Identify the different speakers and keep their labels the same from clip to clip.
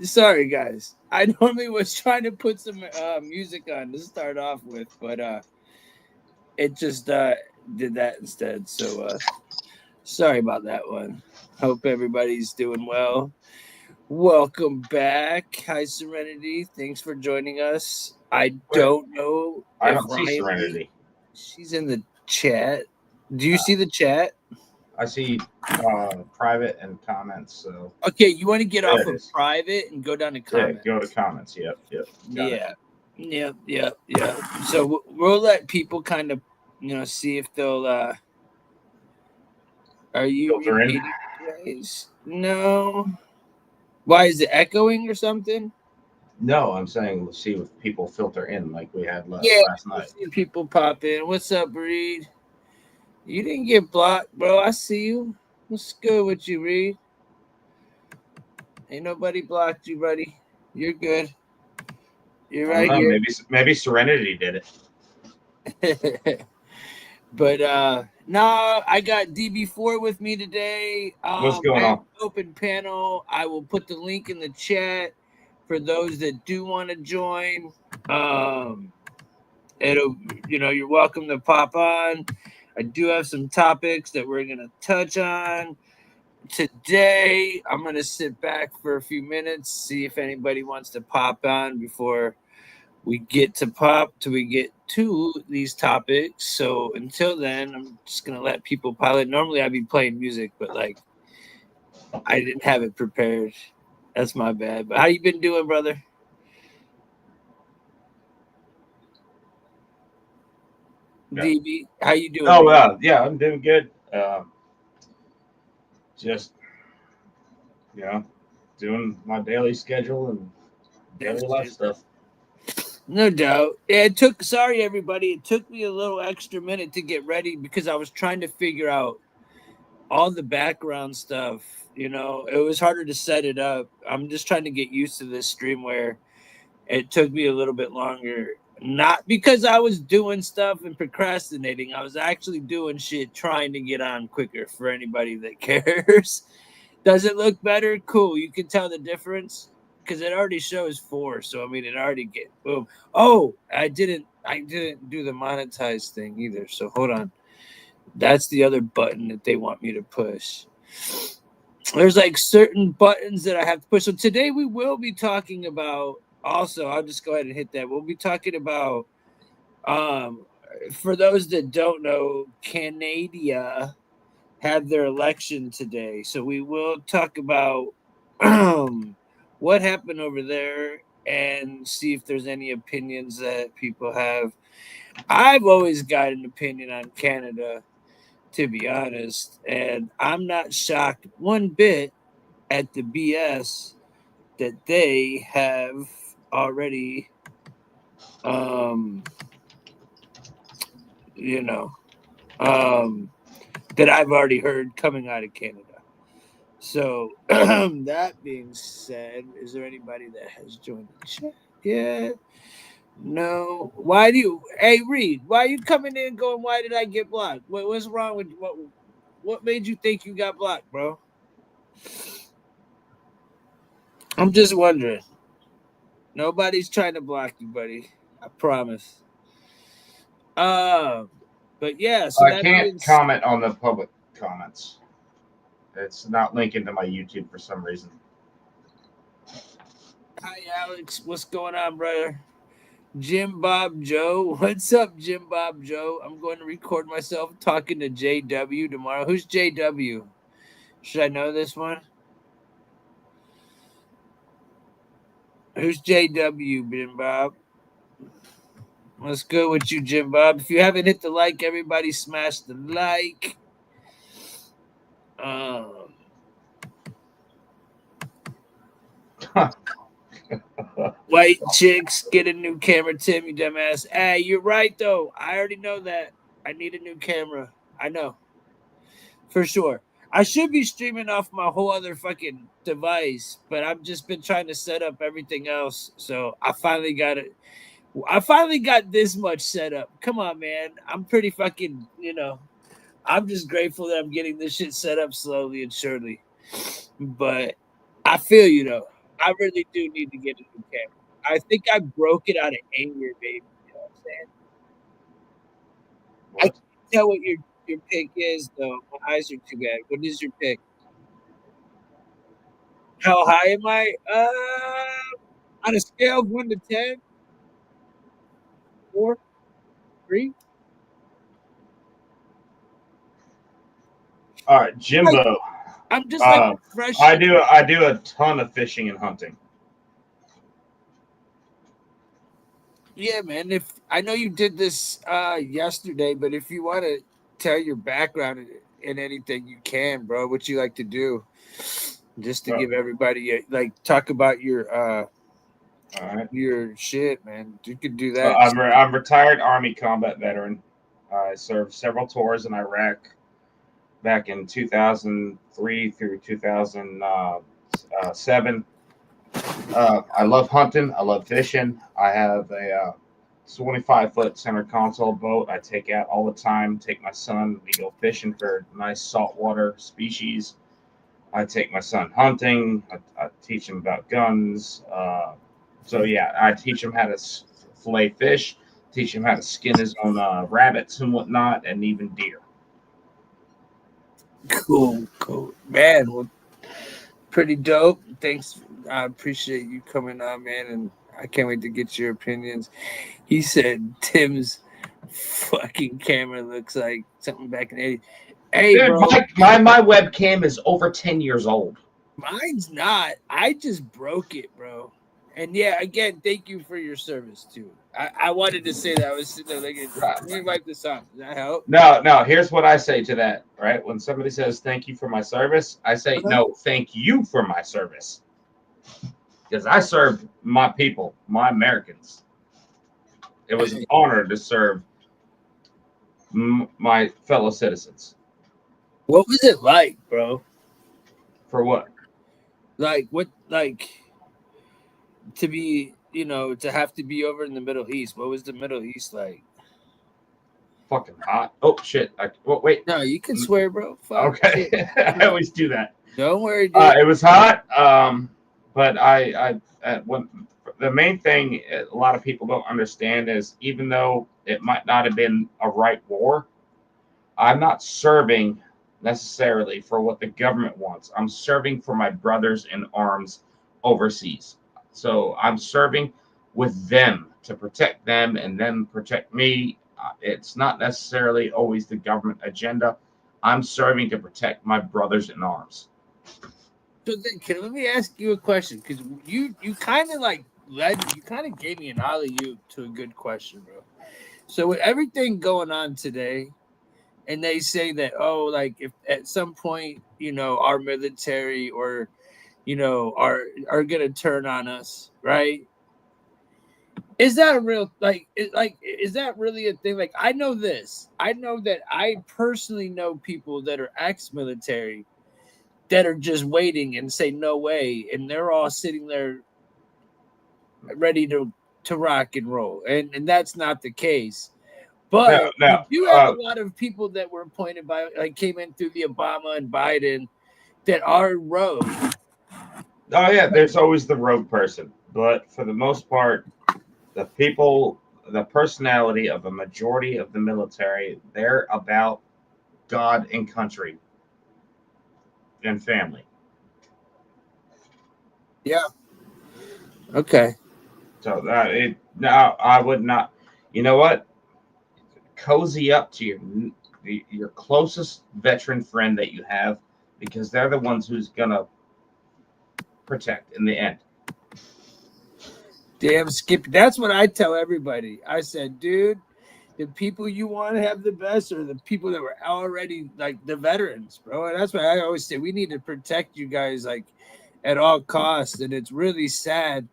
Speaker 1: Sorry, guys. I normally was trying to put some music on to start off with, but it just did that instead. So sorry about that one. Hope everybody's doing well. Welcome back. Hi, Serenity. Thanks for joining us. I
Speaker 2: Wait,
Speaker 1: don't know
Speaker 2: I
Speaker 1: if
Speaker 2: don't see
Speaker 1: Ryan B.
Speaker 2: Serenity.
Speaker 1: She's in the chat. Do you
Speaker 2: Uh,
Speaker 1: see the chat?
Speaker 2: I see private and comments. So
Speaker 1: Okay, you want to get
Speaker 2: there
Speaker 1: off
Speaker 2: it
Speaker 1: of
Speaker 2: is.
Speaker 1: private and go down to
Speaker 2: Yeah, go to
Speaker 1: comments.
Speaker 2: comments. Yep. Got it.
Speaker 1: Yeah. Yeah. So we'll let people kind of, see if they'll. Are you
Speaker 2: Filter in.
Speaker 1: repeating twice? No. Why is it echoing or something?
Speaker 2: No, I'm saying let's see if people filter in like we had
Speaker 1: Yeah,
Speaker 2: last
Speaker 1: we'll
Speaker 2: night.
Speaker 1: see if people pop in. What's up, Reed? You didn't get blocked, bro. I see you. What's good with you, Reed? Ain't nobody blocked you, buddy. You're good. You're
Speaker 2: I don't
Speaker 1: right
Speaker 2: know.
Speaker 1: here.
Speaker 2: Maybe Serenity did
Speaker 1: But no, I got DB4 with me today.
Speaker 2: What's going
Speaker 1: I have
Speaker 2: on?
Speaker 1: an open panel. I will put the link in the chat for those that do want to join. Um, it'll you're welcome to pop on. I do have some topics that we're gonna touch on today. I'm gonna sit back for a few minutes, see if anybody wants to pop on before we get to these topics. So until then, I'm just gonna let people pilot. Normally I'd be playing music, but like I didn't have it prepared. That's my bad. But how you been doing, brother?
Speaker 2: Yeah.
Speaker 1: DB, how you doing,
Speaker 2: Oh,
Speaker 1: man?
Speaker 2: yeah. I'm doing good. Just you know, doing my daily schedule and
Speaker 1: That's
Speaker 2: daily life
Speaker 1: it.
Speaker 2: stuff.
Speaker 1: No doubt. Yeah, it took. Sorry, everybody. It took me a little extra minute to get ready because I was trying to figure out all the background stuff. It was harder to set it up. I'm just trying to get used to this stream where it took me a little bit longer. Not because I was doing stuff and procrastinating. I was actually doing shit trying to get on quicker for anybody that cares. Does it look better? Cool. You can tell the difference because it already shows 4. So I mean, it already get boom. Oh, I didn't do the monetize thing either. So hold on. That's the other button that they want me to push. There's like certain buttons that I have to push. So today we will be talking about, also, I'll just go ahead and hit that. We'll be talking about, um for those that don't know, Canada had their election today. So we will talk about what happened over there and see if there's any opinions that people have. I've always got an opinion on Canada, to be honest, and I'm not shocked one bit at the BS that they have already, um, you know, um, that I've already heard coming out of Canada. So, that being said, is there anybody that has joined the chat yet? No. Why do you, hey, Reed, why are you coming in going, why did I get blocked? What's wrong with, what made you think you got blocked, bro? I'm just wondering. Nobody's trying to block you, buddy. I promise. Uh, but yeah, so
Speaker 2: I
Speaker 1: that
Speaker 2: can't
Speaker 1: being said,
Speaker 2: comment on the public comments. It's not linking to my YouTube for some reason.
Speaker 1: hi Alex, what's going on, brother? Jim Bob Joe, what's up, Jim Bob Joe? I'm going to record myself talking to JW tomorrow. Who's JW? Should I know this one? Who's JW, Jim Bob? What's good with you, Jim Bob? If you haven't hit the like, everybody smash the like. Um, White chicks get a new camera, Tim, you dumbass. Hey, you're right though. I already know that. I need a new camera. I know. For sure. I should be streaming off my whole other fucking device, but I've just been trying to set up everything else. So I finally got it. I finally got this much set up. Come on, man. I'm pretty fucking, I'm just grateful that I'm getting this shit set up slowly and surely. But I feel you though. I really do need to get a new camera. I think I broke it out of anger, baby. You know what I'm saying? I
Speaker 2: What?
Speaker 1: can't tell what your pick is, though. My eyes are too bad. What is your pick? How high am I? On a scale of 1 to 10, 4, 3.
Speaker 2: All right,
Speaker 1: Like,
Speaker 2: Jimbo.
Speaker 1: I'm just like
Speaker 2: I
Speaker 1: refreshing.
Speaker 2: do a ton of fishing and hunting.
Speaker 1: Yeah, man. If I know you did this yesterday, but if you want to tell your background in anything, you can, bro. What you like to do, just to
Speaker 2: Uh,
Speaker 1: give everybody like talk about
Speaker 2: all right.
Speaker 1: your shit, man. You could do that.
Speaker 2: I'm retired Army combat veteran. I served several tours in Iraq back in 2003 through 2007. I love hunting. I love fishing. I have a 25-foot center console boat I take out all the time. Take my son. We go fishing for nice saltwater species. I take my son hunting. I teach him about guns. So yeah, I teach him how to fillet fish. Teach him how to skin his own rabbits and whatnot, and even deer.
Speaker 1: Cool, man. Well, pretty dope. Thanks. I appreciate you coming on, man, and I can't wait to get your opinions. He said Tim's fucking camera looks like something back in the 80s. Hey,
Speaker 2: Dude,
Speaker 1: bro,
Speaker 2: my webcam is over 10 years old.
Speaker 1: mine's not. I just broke it, bro. And yeah, again, thank you for your service too. I wanted to say that. I was sitting there like, let me wipe this off. Does that help?
Speaker 2: No. Here's what I say to that. Right when somebody says thank you for my service, I say
Speaker 1: Uh-huh.
Speaker 2: no, thank you for my service because I served my people, my Americans. It was an honor to serve my fellow citizens.
Speaker 1: What was it like, bro?
Speaker 2: For what?
Speaker 1: Like what? Like to be, to have to be over in the Middle East. What was the Middle East like?
Speaker 2: Fucking hot. Oh shit! Wait.
Speaker 1: No, you can swear, bro. Fuck
Speaker 2: Okay,
Speaker 1: shit.
Speaker 2: I always do that.
Speaker 1: Don't worry, dude.
Speaker 2: It was hot, but when the main thing a lot of people don't understand is even though it might not have been a right war, I'm not serving necessarily for what the government wants. I'm serving for my brothers in arms overseas. So I'm serving with them to protect them and them protect me. It's not necessarily always the government agenda. I'm serving to protect my brothers in arms.
Speaker 1: So then, let me ask you a question because you kind of like you kind of gave me an alley oop to a good question, bro. So with everything going on today, and they say that like if at some point our military or are gonna turn on us, right? Is that a real is that really a thing? Like I know this. I know that I personally know people that are ex-military that are just waiting and say no way, and they're all sitting there ready to rock and roll, and that's not the case.
Speaker 2: No,
Speaker 1: But
Speaker 2: no.
Speaker 1: you do have a lot of people that were appointed by like came in through the Obama and Biden that are rogue.
Speaker 2: Oh yeah, there's always the rogue person, but for the most part, the people, the personality of a majority of the military, they're about God and country and family.
Speaker 1: Yeah. Okay.
Speaker 2: So that it now I would not. You know what? Cozy up to your closest veteran friend that you have because they're the ones who's gonna protect in the end.
Speaker 1: Damn, Skip. That's what I tell everybody. I said, dude, the people you want to have the best are the people that were already like the veterans, bro. And that's why I always say we need to protect you guys like at all costs. And it's really sad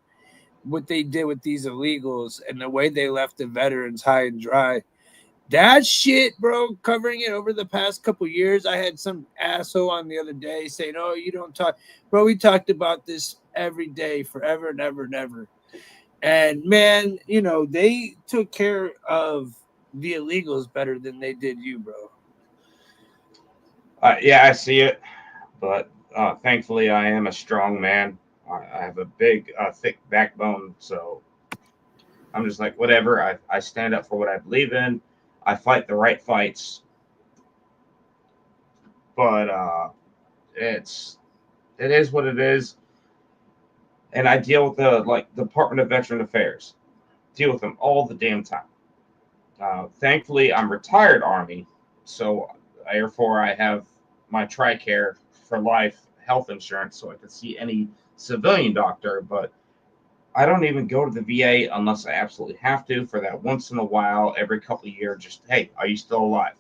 Speaker 1: what they did with these illegals and the way they left the veterans high and dry. That shit, bro, covering it over the past couple years. I had some asshole on the other day saying, "Oh, you don't talk." Bro, we talked about this every day forever and ever and ever. And man, they took care of the illegals better than they did you, bro.
Speaker 2: Yeah, I see it, but thankfully I am a strong man. I have a big, thick backbone, so I'm just like, whatever. I stand up for what I believe in. I fight the right fights, but it is what it is. And I deal with the Department of Veteran Affairs. Deal with them all the damn time. Thankfully, I'm retired Army, so therefore I have my TRICARE for life health insurance, so I can see any civilian doctor. But I don't even go to the VA unless I absolutely have to. For that once in a while, every couple of years, just hey, are you still alive?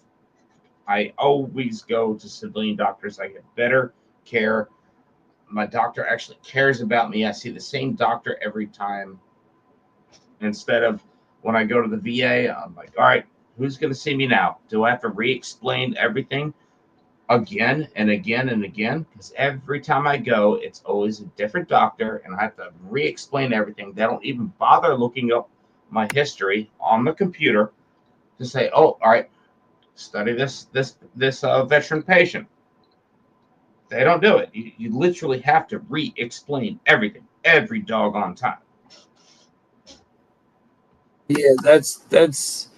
Speaker 2: I always go to civilian doctors. I get better care. My doctor actually cares about me. I see the same doctor every time. Instead of when I go to the VA, I'm like, all right, who's going to see me now? Do I have to re-explain everything again and again and again? Because every time I go, it's always a different doctor, and I have to re-explain everything. They don't even bother looking up my history on the computer to say, oh, all right, study this veteran patient. They don't do it. You literally have to re-explain everything every doggone time.
Speaker 1: Yeah, that's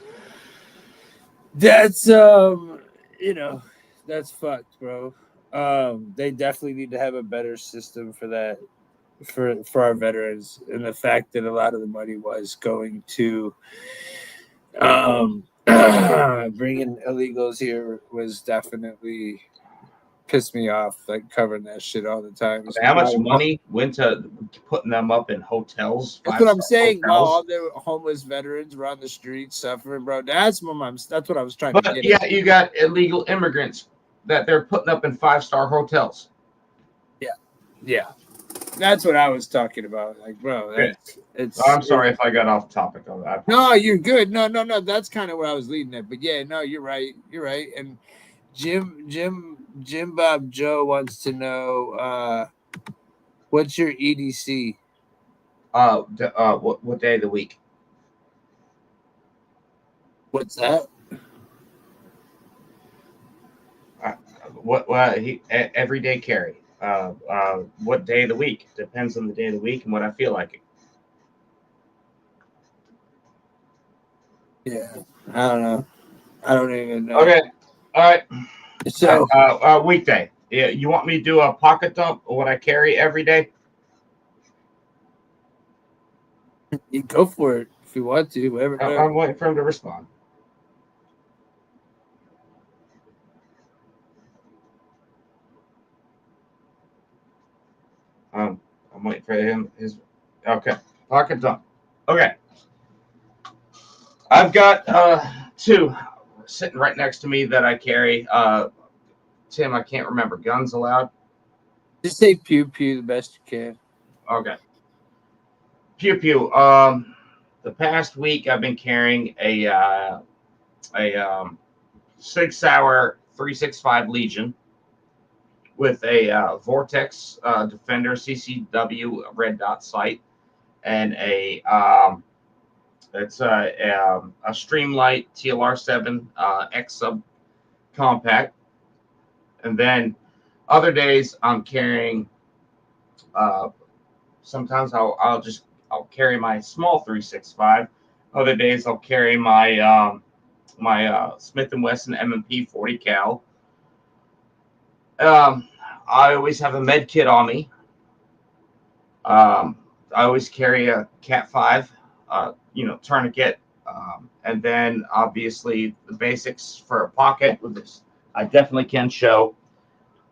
Speaker 1: you know, that's fucked, bro. They definitely need to have a better system for that, for our veterans, and the fact that a lot of the money was going to bringing illegals here was definitely pissed me off, like covering that shit all the time.
Speaker 2: How much money went to putting them up in hotels?
Speaker 1: That's what I'm
Speaker 2: 5-star
Speaker 1: saying. While
Speaker 2: hotels?
Speaker 1: all the homeless veterans were on the streets suffering, bro. That's what I was trying to
Speaker 2: But
Speaker 1: get
Speaker 2: yeah,
Speaker 1: at.
Speaker 2: you got illegal immigrants that they're putting up in 5-star hotels.
Speaker 1: Yeah, yeah. That's what I was talking about. Like, bro,
Speaker 2: Okay.
Speaker 1: it's.
Speaker 2: I'm sorry if I got off topic on that.
Speaker 1: No, you're good. No. That's kind of where I was leading it. But yeah, no, you're right. You're right. And Jim Bob Joe wants to know what's your EDC?
Speaker 2: What day of the week?
Speaker 1: What's that?
Speaker 2: Everyday carry. What day of the week? Depends on the day of the week and what I feel like.
Speaker 1: Yeah, I don't know. I don't even know.
Speaker 2: Okay, all right.
Speaker 1: So
Speaker 2: Weekday. Yeah, you want me to do a pocket dump or what I carry every day?
Speaker 1: you go for it if you want to. Whatever.
Speaker 2: I'm waiting for him to respond. I'm waiting for him. Okay. Pocket dump. Okay. I've got two sitting right next to me that I carry. Tim, I can't remember. Guns allowed?
Speaker 1: Just say pew pew the best you can.
Speaker 2: Okay. Pew pew. The past week I've been carrying a 6-hour 365 Legion with a Vortex Defender CCW red dot sight and it's a Streamlight TLR7 X sub compact. And then other days I'm carrying. Sometimes I'll carry my small 365. Other days I'll carry my Smith and Wesson M&P 40 cal. I always have a med kit on me. I always carry a Cat 5, tourniquet, and then obviously the basics for a pocket with this. I definitely can show.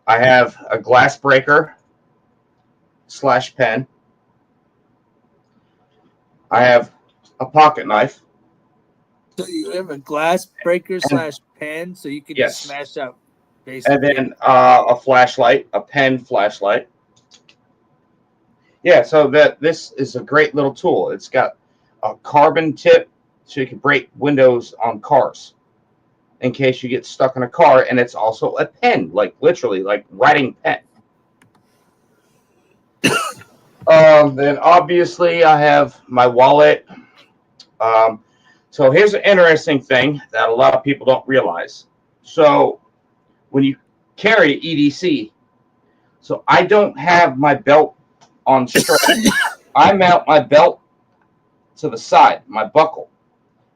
Speaker 2: I have a glass breaker / pen. I have a pocket knife.
Speaker 1: So you have a glass breaker / pen, so you can just smash up.
Speaker 2: Basically. And then a flashlight, a pen flashlight. Yeah, so this is a great little tool. It's got a carbon tip, so you can break windows on cars in case you get stuck in a car. And it's also a pen, like literally, like writing pen. Then obviously I have my wallet. So here's an interesting thing that a lot of people don't realize. So when you carry EDC, so I don't have my belt on straight. I mount my belt to the side, my buckle,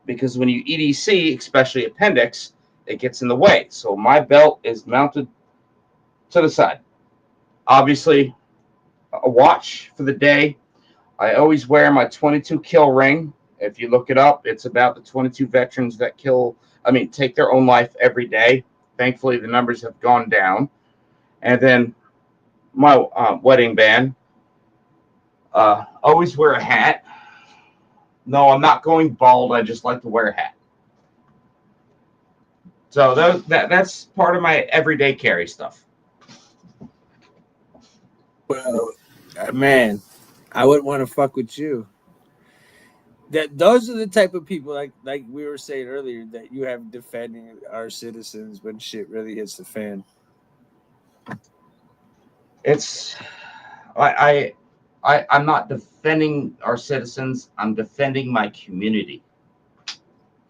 Speaker 2: because when you EDC, especially appendix, it gets in the way. So my belt is mounted to the side. Obviously, a watch for the day. I always wear my 22 kill ring. If you look it up, it's about the 22 veterans that take their own life every day. Thankfully, the numbers have gone down. And then my wedding band. Always wear a hat. No, I'm not going bald. I just like to wear a hat. So that's part of my everyday carry stuff.
Speaker 1: Well, man, I wouldn't want to fuck with you. Those are the type of people like we were saying earlier that you have defending our citizens when shit really hits the fan.
Speaker 2: It's I'm not defending our citizens. I'm defending my community.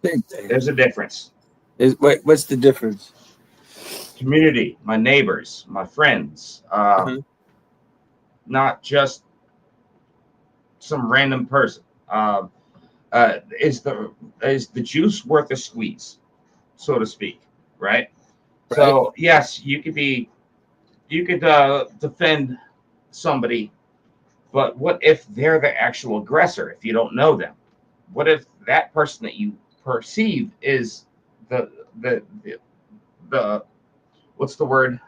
Speaker 2: There's a difference.
Speaker 1: What's the difference?
Speaker 2: Community, my neighbors, my friends, not just some random person. Is the juice worth a squeeze, so to speak, right? So yes, you could defend somebody, but what if they're the actual aggressor? If you don't know them, what if that person that you perceive is the what's the word?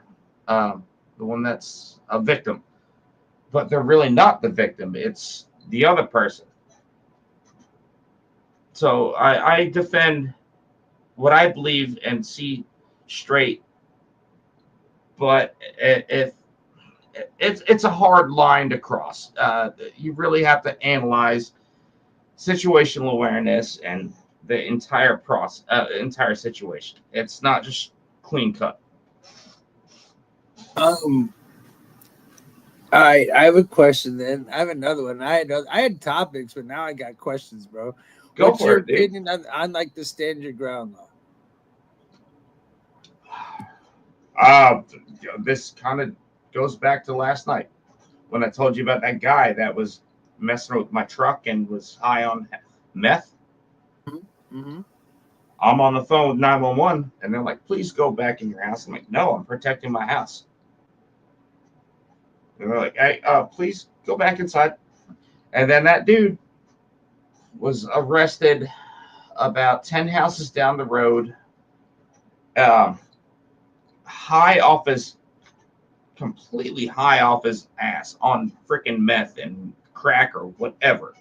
Speaker 2: The one that's a victim, but they're really not the victim. It's the other person. So I defend what I believe and see straight, but if it's a hard line to cross. You really have to analyze situational awareness and the entire entire situation. It's not just clean cut.
Speaker 1: All right, I have a question. Then I have another one. I had topics, but now I got questions, bro. What's your opinion on like the stand your ground
Speaker 2: law? This kind of goes back to last night when I told you about that guy that was messing with my truck and was high on meth.
Speaker 1: Mm-hmm.
Speaker 2: I'm on the phone with 911, and they're like, "Please go back in your house." I'm like, "No, I'm protecting my house." And they're like, "Hey, please go back inside." And then that dude was arrested about 10 houses down the road, completely high off his ass on freaking meth and crack or whatever.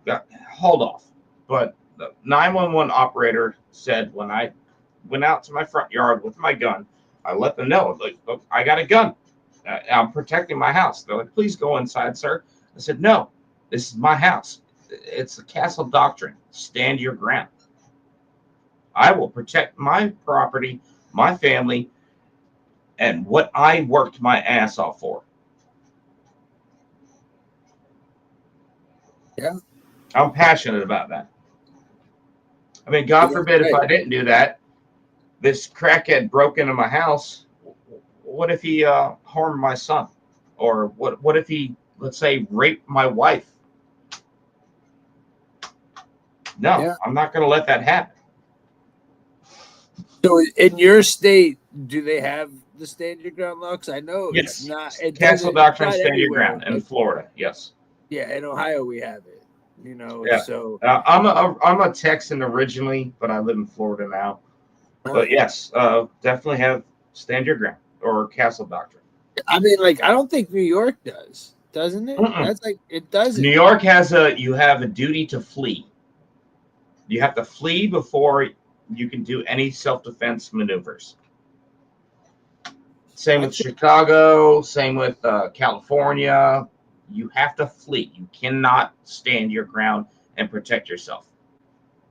Speaker 2: Got hauled off. But the 911 operator said when I went out to my front yard with my gun, I let them know, like, look, I got a gun. I'm protecting my house. They're like, "Please go inside, sir." I said, "No, this is my house. It's the castle doctrine. Stand your ground. I will protect my property, my family, and what I worked my ass off for."
Speaker 1: Yeah.
Speaker 2: I'm passionate about that. I mean, God forbid if I didn't do that, this crackhead broke into my house. What if he harmed my son? Or what if he, let's say, raped my wife? No, I'm not going to let that happen.
Speaker 1: So in your state, do they have the stand your ground law? Because I know
Speaker 2: it's
Speaker 1: not.
Speaker 2: Castle Doctrine, stand your ground in Florida. Yes.
Speaker 1: Yeah, in Ohio we have it. You know,
Speaker 2: yeah.
Speaker 1: So
Speaker 2: I'm a Texan originally, but I live in Florida now. But yes, definitely have stand your ground or Castle Doctrine.
Speaker 1: I mean, like, I don't think New York does, doesn't it? That's like, it doesn't.
Speaker 2: New York you have a duty to flee. You have to flee before you can do any self-defense maneuvers. Same with Chicago, same with California. You have to flee. You cannot stand your ground and protect yourself.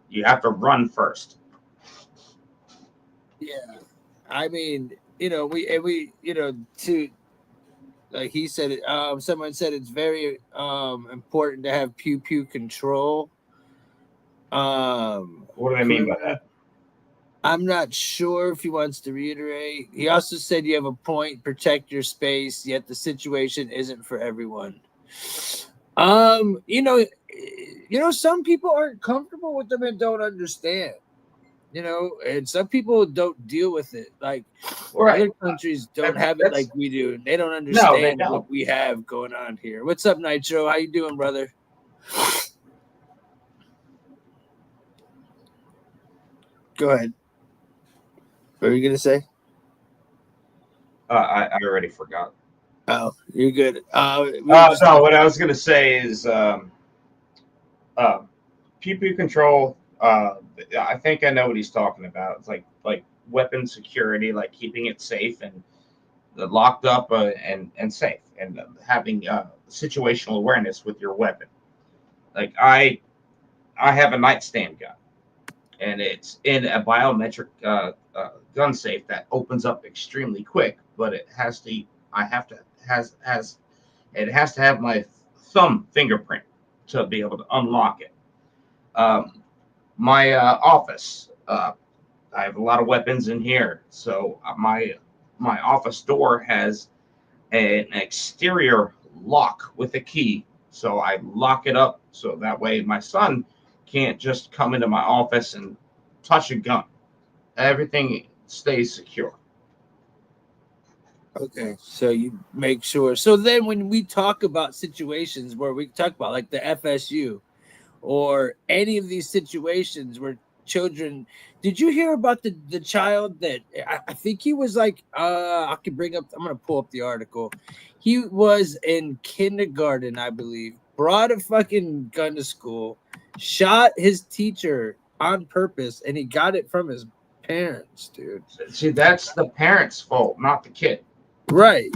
Speaker 2: You have to run first.
Speaker 1: Yeah. I mean, we to, like he said it, someone said it's very important to have pew control.
Speaker 2: What do they mean by that?
Speaker 1: I'm not sure if he wants to reiterate. He also said you have a point, protect your space, yet the situation isn't for everyone. You know, some people aren't comfortable with them and don't understand. You know, and some people don't deal with it. Like
Speaker 2: Right.
Speaker 1: other countries don't have it like
Speaker 2: That's
Speaker 1: we do. They don't
Speaker 2: no, they
Speaker 1: understand what
Speaker 2: don't.
Speaker 1: we have going on here. What's up, Nitro? How you doing, brother? Go ahead. What were you gonna say?
Speaker 2: I already forgot.
Speaker 1: Oh, you're good. We were just
Speaker 2: No, what I was gonna say is uh, pew pew control. I think I know what he's talking about. It's like weapon security, like keeping it safe and locked up and safe, and having situational awareness with your weapon. Like I have a nightstand gun, and it's in a biometric gun safe that opens up extremely quick, but it has to. I have to has it has to have my thumb fingerprint to be able to unlock it. Um, my office. I have a lot of weapons in here, so my office door has an exterior lock with a key. So I lock it up so that way my son can't just come into my office and touch a gun. Everything stays secure.
Speaker 1: okay. So you make sure. So then, when we talk about situations where we talk about like the FSU or any of these situations where children, did you hear about the child that I think he was like I can bring up, I'm gonna pull up the article. He was in kindergarten, I believe, brought a fucking gun to school, shot his teacher on purpose, and he got it from his parents, dude.
Speaker 2: See, that's the parents' fault, not the kid.
Speaker 1: Right.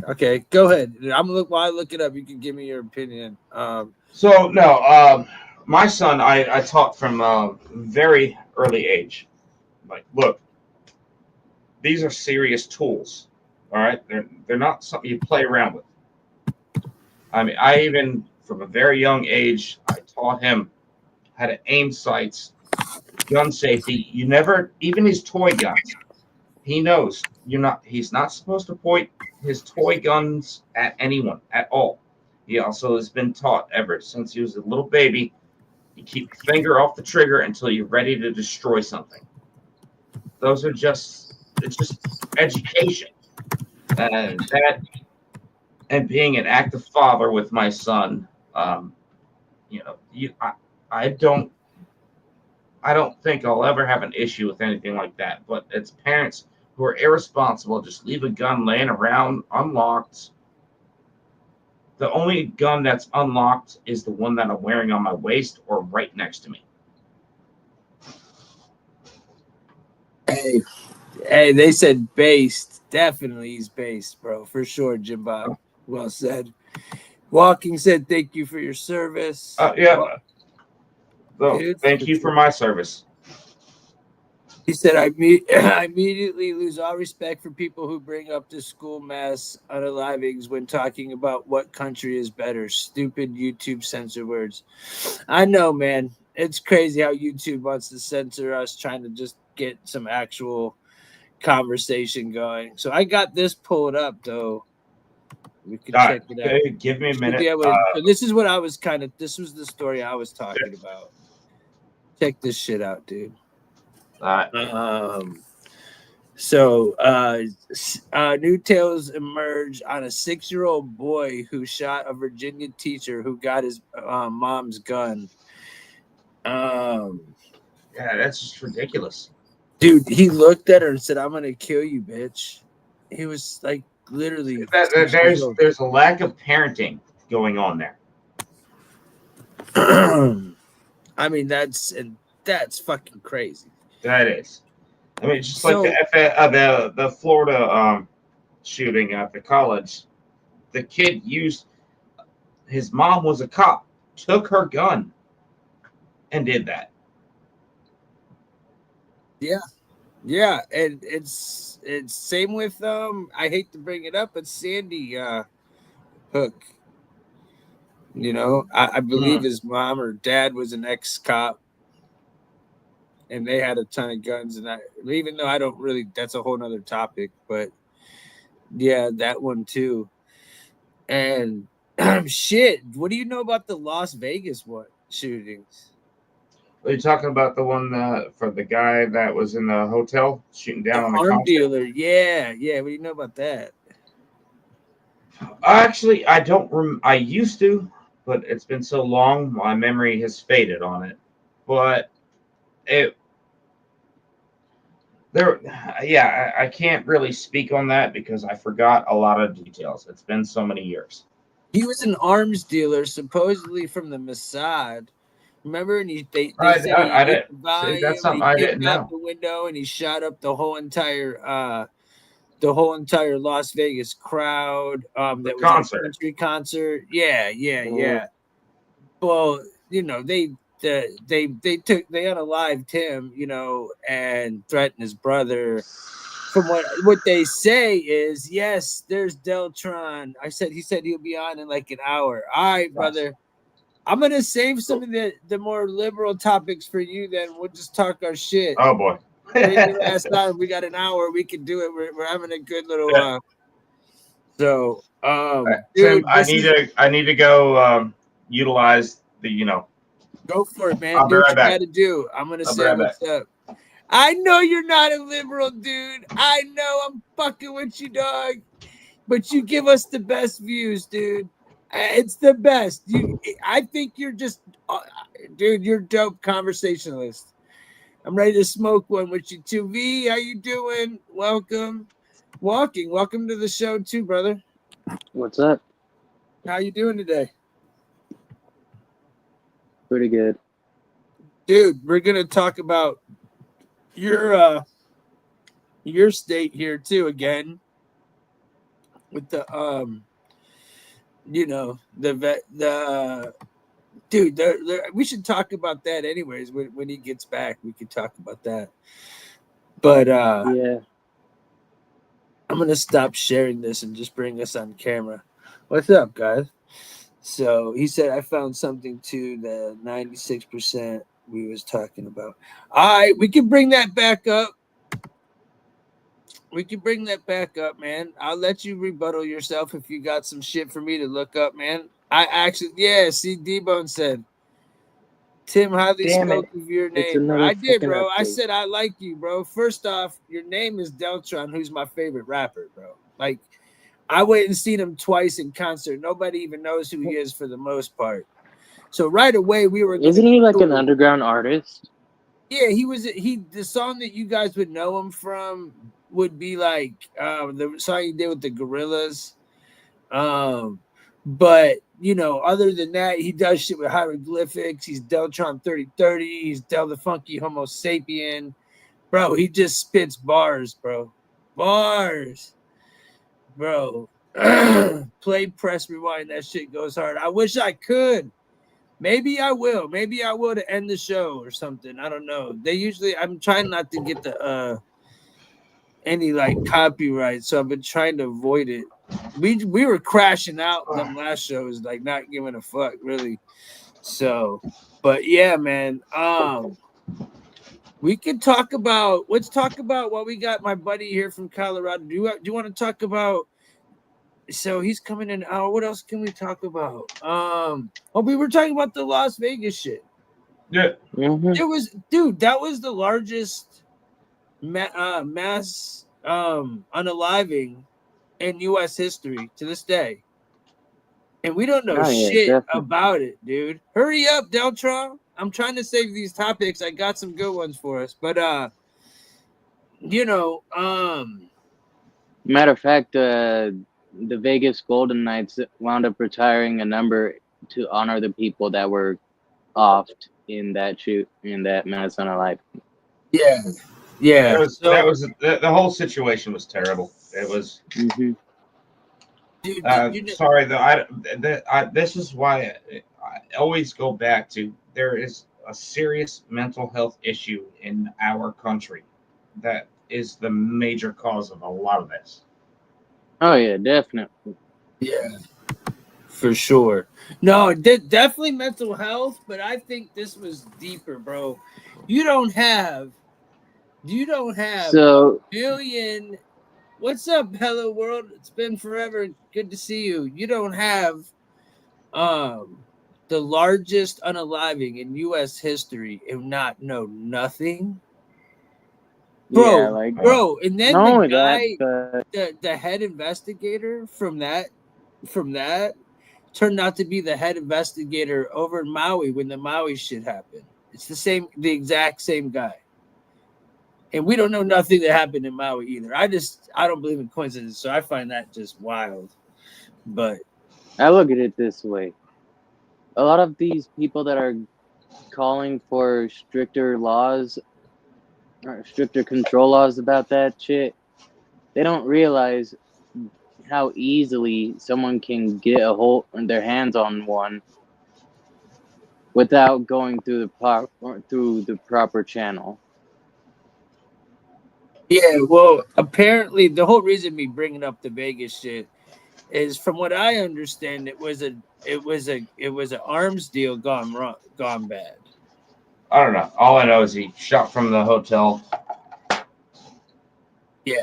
Speaker 1: Okay, go ahead. I'm look while I look it up, you can give me your opinion.
Speaker 2: So no, my son, I taught from a very early age. Like, look, these are serious tools. All right, they're not something you play around with. I mean, I even from a very young age, I taught him how to aim sights, gun safety. You never, even his toy guns. He knows you're not. He's not supposed to point his toy guns at anyone at all. He also has been taught ever since he was a little baby. You keep your finger off the trigger until you're ready to destroy something. Those are just it's just education, and that and being an active father with my son. You know, I don't I don't think I'll ever have an issue with anything like that. But it's parents who are irresponsible, just leave a gun laying around unlocked. The only gun that's unlocked is the one that I'm wearing on my waist or right next to me.
Speaker 1: Hey, hey, they said based. Definitely he's based, bro. For sure, Jim Bob. Well said. Walking said thank you for your service.
Speaker 2: Yeah.
Speaker 1: Well,
Speaker 2: So
Speaker 1: dude,
Speaker 2: thank
Speaker 1: for
Speaker 2: you for
Speaker 1: sure.
Speaker 2: my service.
Speaker 1: He said I immediately lose all respect for people who bring up the school mass unalivings when talking about what country is better. Stupid YouTube censor words. I know, man. It's crazy how YouTube wants to censor us trying to just get some actual conversation going. So I got this pulled up though. We can
Speaker 2: All right,
Speaker 1: check it out.
Speaker 2: okay, give me a
Speaker 1: We should be
Speaker 2: minute.
Speaker 1: able to. So this is what I was kind of. This was the story I was talking
Speaker 2: Okay.
Speaker 1: about. Check this shit out, dude.
Speaker 2: All right.
Speaker 1: Um. So, new tales emerge on a 6-year-old boy who shot a Virginia teacher who got his mom's gun. Um,
Speaker 2: Yeah, that's just ridiculous.
Speaker 1: dude, he looked at her and said, "I'm gonna kill you, bitch." He was like literally
Speaker 2: That
Speaker 1: 6 years old.
Speaker 2: there's a lack of parenting going on there.
Speaker 1: I mean, that's fucking crazy.
Speaker 2: That is. I mean, just like
Speaker 1: So
Speaker 2: the Florida shooting at the college, the kid used his mom was a cop, took her gun, and did that.
Speaker 1: yeah, yeah, and it's same with I hate to bring it up, but Sandy Hook. You know, I believe
Speaker 2: Mm.
Speaker 1: his mom or dad was an ex cop. and they had a ton of guns. And even though I don't really, that's a whole nother topic. But yeah, that one too. And shit, what do you know about the Las Vegas shootings?
Speaker 2: Are you talking about the one for the guy that was in the hotel shooting down
Speaker 1: The
Speaker 2: on the
Speaker 1: arm
Speaker 2: concert?
Speaker 1: dealer, yeah. What do you know about that?
Speaker 2: Actually, I don't. I used to, but it's been so long, my memory has faded on it. But it there, yeah, I can't really speak on that because I forgot a lot of details. It's been so many years.
Speaker 1: He was an arms dealer, supposedly from the Mossad. Remember, and they
Speaker 2: I,
Speaker 1: said
Speaker 2: I,
Speaker 1: he
Speaker 2: I
Speaker 1: ate
Speaker 2: didn't
Speaker 1: the
Speaker 2: see. That's
Speaker 1: volume and
Speaker 2: something
Speaker 1: he
Speaker 2: I
Speaker 1: kicked
Speaker 2: didn't
Speaker 1: out
Speaker 2: know.
Speaker 1: the window and he shot up the whole entire Las Vegas crowd.
Speaker 2: The
Speaker 1: That was at a
Speaker 2: concert.
Speaker 1: country concert. Yeah.
Speaker 3: Mhm.
Speaker 1: Well, you know, they unalived him, you know, and threatened his brother. From what they say is, yes, there's Deltron. He said he'll be on in like an hour. All right,
Speaker 2: Yes.
Speaker 1: brother. I'm gonna save some of the more liberal topics for you. Then we'll just talk our shit.
Speaker 2: Oh boy.
Speaker 1: Maybe last time we got an hour, we can do it. We're having a good little
Speaker 2: Tim,
Speaker 1: dude, this is
Speaker 2: I need to go utilize the
Speaker 1: go for it, man.
Speaker 2: I'll be
Speaker 1: Do what
Speaker 2: right
Speaker 1: you
Speaker 2: back.
Speaker 1: gotta do. I'm gonna
Speaker 2: I'll be
Speaker 1: say
Speaker 2: right back.
Speaker 1: what's up. I know you're not a liberal, dude. I know I'm fucking with you, dog. But you give us the best views, dude. It's the best. I think you're just, dude. You're dope conversationalist. I'm ready to smoke one with you too. V, how you doing? Welcome, welcome to the show too, brother.
Speaker 3: What's up?
Speaker 1: How you doing today,
Speaker 3: Pretty good.
Speaker 1: dude? We're gonna talk about your state here too again with the the dude, we should talk about that anyways. When he gets back, we could talk about that. But
Speaker 3: Yeah.
Speaker 1: I'm gonna stop sharing this and just bring us on camera. What's up, guys? So he said I found something to the 96% we was talking about. All right, we can bring that back up. We can bring that back up, man. I'll let you rebuttal yourself if you got some shit for me to look up, man. I actually, yeah, see, D-Bone said, Tim highly
Speaker 3: Damn it.
Speaker 1: spoke of your
Speaker 3: It's
Speaker 1: name, bro.
Speaker 3: another
Speaker 1: I did,
Speaker 3: fucking
Speaker 1: bro. I
Speaker 3: update.
Speaker 1: said I like you, bro. First off, your name is Deltron, who's my favorite rapper, bro. Like, I went and seen him twice in concert. Nobody even knows who he is for the most part. So right away, we were gonna
Speaker 3: Isn't
Speaker 1: be
Speaker 3: he like an
Speaker 1: cool.
Speaker 3: underground artist?
Speaker 1: Yeah, the song that you guys would know him from would be like the song he did with the Gorillas. But you know, other than that, he does shit with hieroglyphics. He's Deltron 3030. He's Del the Funky Homo Sapien. Bro, he just spits bars, bro. Bars, bro. Play, press, rewind. That shit goes hard. I wish I could. Maybe I will. Maybe I will to end the show or something. I don't know. I'm trying not to get the any like copyright, so I've been trying to avoid it. We were crashing out them last shows, like not giving a fuck really. So, but yeah, man. We could talk about. Let's talk about what we got. My buddy here from Colorado. Do you want to talk about? So he's coming in. What else can we talk about? We were talking about the Las Vegas shit.
Speaker 2: Yeah.
Speaker 3: Mm-hmm.
Speaker 1: That was the largest mass unaliving in U.S. history to this day, and we don't know
Speaker 3: Oh, yeah,
Speaker 1: shit
Speaker 3: definitely.
Speaker 1: about it, dude. Hurry up, Deltron. I'm trying to save these topics. I got some good ones for us, but you know,
Speaker 3: Matter of fact, the Vegas Golden Knights wound up retiring a number to honor the people that were offed in that Minnesota life.
Speaker 1: yeah, yeah.
Speaker 2: That
Speaker 1: So,
Speaker 2: was the whole situation was terrible. It was.
Speaker 3: Mm-hmm.
Speaker 1: dude, did you know?
Speaker 2: Sorry though. This is why I always go back to there is a serious mental health issue in our country that is the major cause of a lot of this.
Speaker 3: Oh yeah, definitely.
Speaker 1: Yeah, for sure. No, definitely mental health, but I think this was deeper, bro. You don't have
Speaker 3: So
Speaker 1: billion. What's up, hello world? It's been forever. Good to see you. You don't have the largest unaliving in U.S. history and not know nothing, bro.
Speaker 3: yeah, like
Speaker 1: Bro, and then
Speaker 3: not
Speaker 1: the
Speaker 3: only
Speaker 1: guy,
Speaker 3: that, but
Speaker 1: the head investigator from that turned out to be the head investigator over in Maui when the Maui shit happened. It's the exact same guy. And we don't know nothing that happened in Maui either. I don't believe in coincidences, so I find that just wild. But
Speaker 3: I look at it this way: a lot of these people that are calling for stricter laws, or stricter control laws about that shit, they don't realize how easily someone can get their hands on one without going through the proper channel.
Speaker 1: yeah, well, apparently the whole reason me bringing up the Vegas shit is, from what I understand, it was an arms deal gone bad.
Speaker 2: I don't know. All I know is he shot from the hotel.
Speaker 1: Yeah.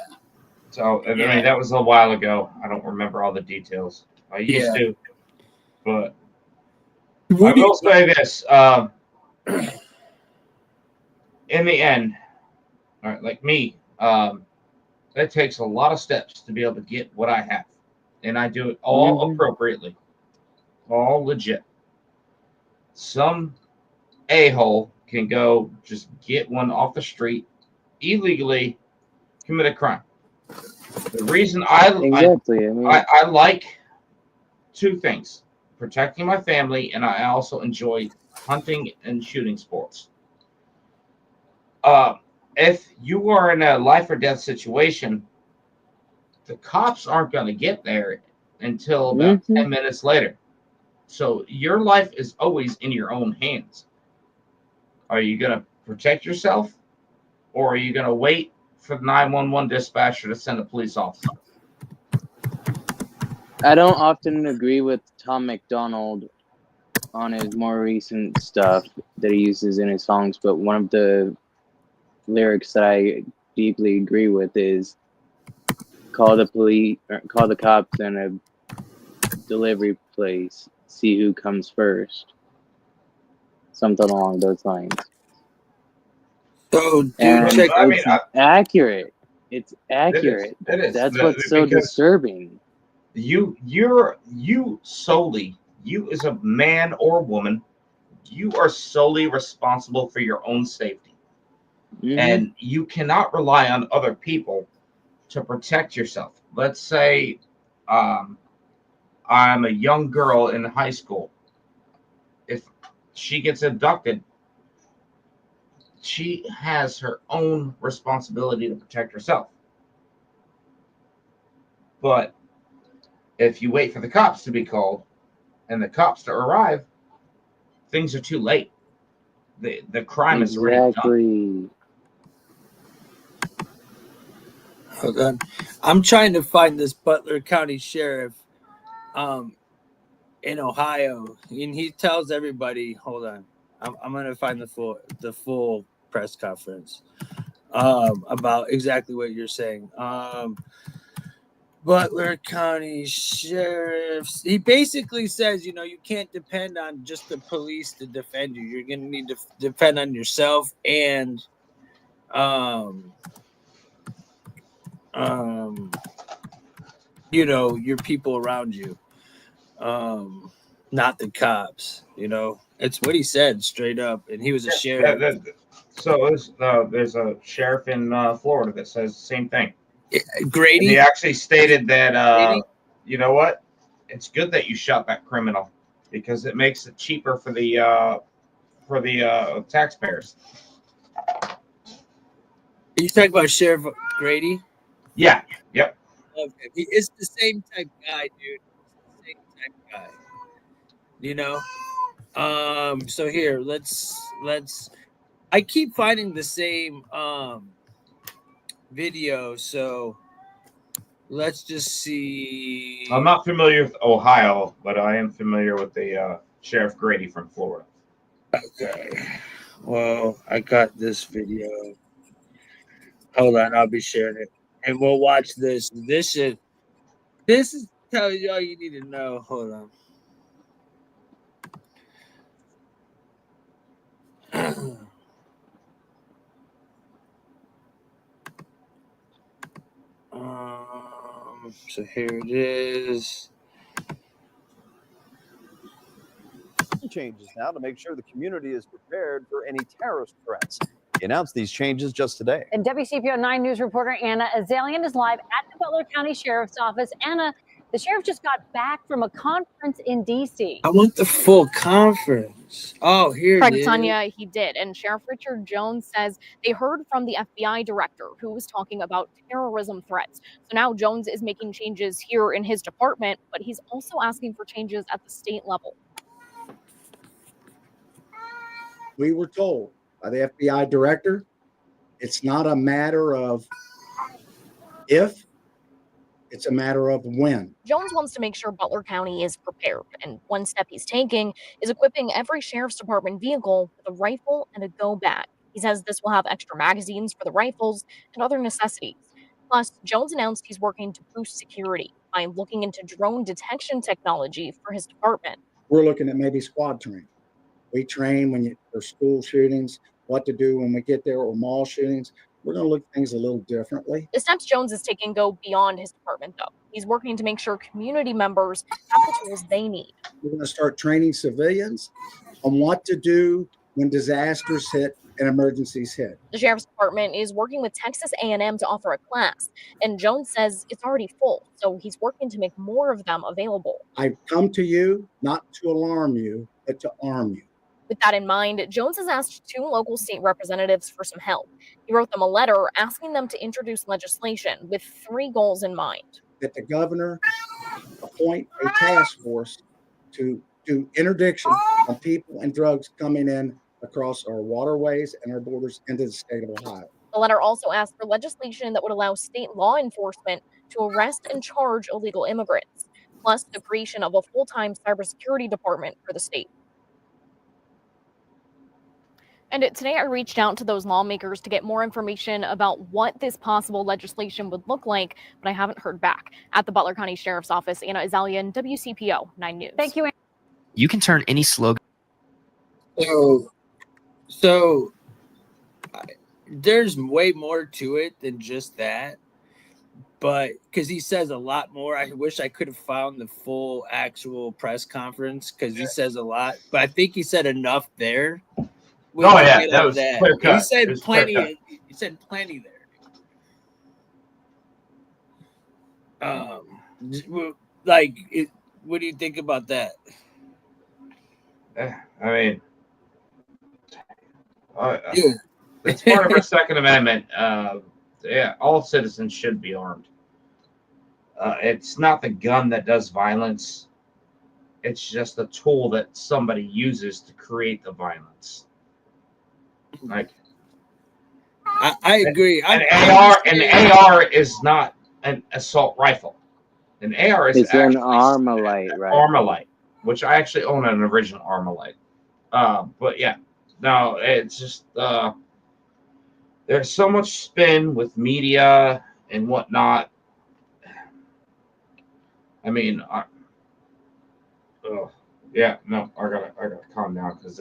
Speaker 2: So I
Speaker 1: Yeah.
Speaker 2: mean, that was a while ago. I don't remember all the details. I used to, but I will say this: in the end, all right, like me, that takes a lot of steps to be able to get what I have, and I do it all appropriately, all legit. Some a-hole can go just get one off the street illegally, commit a crime. The reason I like two things: protecting my family, and I also enjoy hunting and shooting sports. If you are in a life or death situation, the cops aren't going to get there until about 10 minutes later. So your life is always in your own hands. Are you going to protect yourself, or are you going to wait for the 911 dispatcher to send a police officer?
Speaker 3: I don't often agree with Tom MacDonald on his more recent stuff that he uses in his songs, but one of the lyrics that I deeply agree with is call the cops in a delivery place, see who comes first. Something along those lines.
Speaker 1: So, dude,
Speaker 3: it's accurate. It's accurate.
Speaker 2: It is.
Speaker 3: That's what's so disturbing.
Speaker 2: You solely, you as a man or woman, you are solely responsible for your own safety. And you cannot rely on other people to protect yourself. Let's say I'm a young girl in high school. If she gets abducted, she has her own responsibility to protect herself. But if you wait for the cops to be called and the cops to arrive, things are too late. The crime is already done.
Speaker 1: Hold on. I'm trying to find this Butler County sheriff in Ohio, and he tells everybody, hold on, I'm gonna find the full press conference about exactly what you're saying. Butler County Sheriff, he basically says, you can't depend on just the police to defend you. You're gonna need to depend on yourself and your people around you, not the cops. It's what he said straight up, and he was a sheriff.
Speaker 2: So there's a sheriff in Florida that says the same thing.
Speaker 1: Grady.
Speaker 2: And he actually stated that you know what, it's good that you shot that criminal because it makes it cheaper for the taxpayers.
Speaker 1: Are you talking about Sheriff Grady?
Speaker 2: Yeah. Yep.
Speaker 1: Okay. He is the same type guy, dude. He's the same type guy. So here, let's I keep finding the same video, so let's just see.
Speaker 2: I'm not familiar with Ohio, but I am familiar with the Sheriff Grady from Florida.
Speaker 1: Okay. Well, I got this video. Hold on, I'll be sharing it, and we'll watch this. This is telling you all you need to know. Hold on. So here it is.
Speaker 4: Changes now to make sure the community is prepared for any terrorist threats. He announced these changes just today.
Speaker 5: And WCPO 9 News reporter Anna Azalian is live at the Butler County Sheriff's Office. Anna, the sheriff just got back from a conference in D.C.
Speaker 1: I want the full conference. Oh, here
Speaker 6: Correct,
Speaker 1: it is.
Speaker 6: Tanya, he did. And Sheriff Richard Jones says they heard from the FBI director who was talking about terrorism threats. So now Jones is making changes here in his department, but he's also asking for changes at the state level.
Speaker 7: We were told by the FBI director, it's not a matter of if, it's a matter of when.
Speaker 6: Jones wants to make sure Butler County is prepared, and one step he's taking is equipping every sheriff's department vehicle with a rifle and a go bag. He says this will have extra magazines for the rifles and other necessities. Plus, Jones announced he's working to boost security by looking into drone detection technology for his department.
Speaker 7: We're looking at maybe squad training. We train when there's school shootings, what to do when we get there, or mall shootings. We're going to look at things a little differently.
Speaker 6: The steps Jones is taking go beyond his department, though. He's working to make sure community members have the tools they need.
Speaker 7: We're going to start training civilians on what to do when disasters hit and emergencies hit.
Speaker 6: The sheriff's department is working with Texas A&M to offer a class, and Jones says it's already full, so he's working to make more of them available.
Speaker 7: I've come to you not to alarm you, but to arm you.
Speaker 6: With that in mind, Jones has asked 2 local state representatives for some help. He wrote them a letter asking them to introduce legislation with 3 goals in mind.
Speaker 7: That the governor appoint a task force to do interdiction on people and drugs coming in across our waterways and our borders into the state of Ohio.
Speaker 6: The letter also asked for legislation that would allow state law enforcement to arrest and charge illegal immigrants, plus the creation of a full-time cybersecurity department for the state. And today I reached out to those lawmakers to get more information about what this possible legislation would look like, but I haven't heard back. At the Butler County Sheriff's Office, Anna Azalian, WCPO 9 News.
Speaker 5: Thank you, Anna.
Speaker 8: You can turn any slogan.
Speaker 1: So there's way more to it than just that. But because he says a lot more, I wish I could have found the full actual press conference because he says a lot. But I think he said enough there.
Speaker 2: Oh yeah, that was clear cut.
Speaker 1: He said plenty. He said plenty there. What do you think about that?
Speaker 2: I mean, it's part of our Second Amendment. Yeah, all citizens should be armed. It's not the gun that does violence. It's just the tool that somebody uses to create the violence. Like,
Speaker 1: I agree.
Speaker 2: An AR is not an assault rifle. An AR is
Speaker 3: it's an Armalite, right?
Speaker 2: Armalite, which I actually own an original Armalite. But yeah, no, it's just there's so much spin with media and whatnot. I mean, yeah, no, I gotta calm down because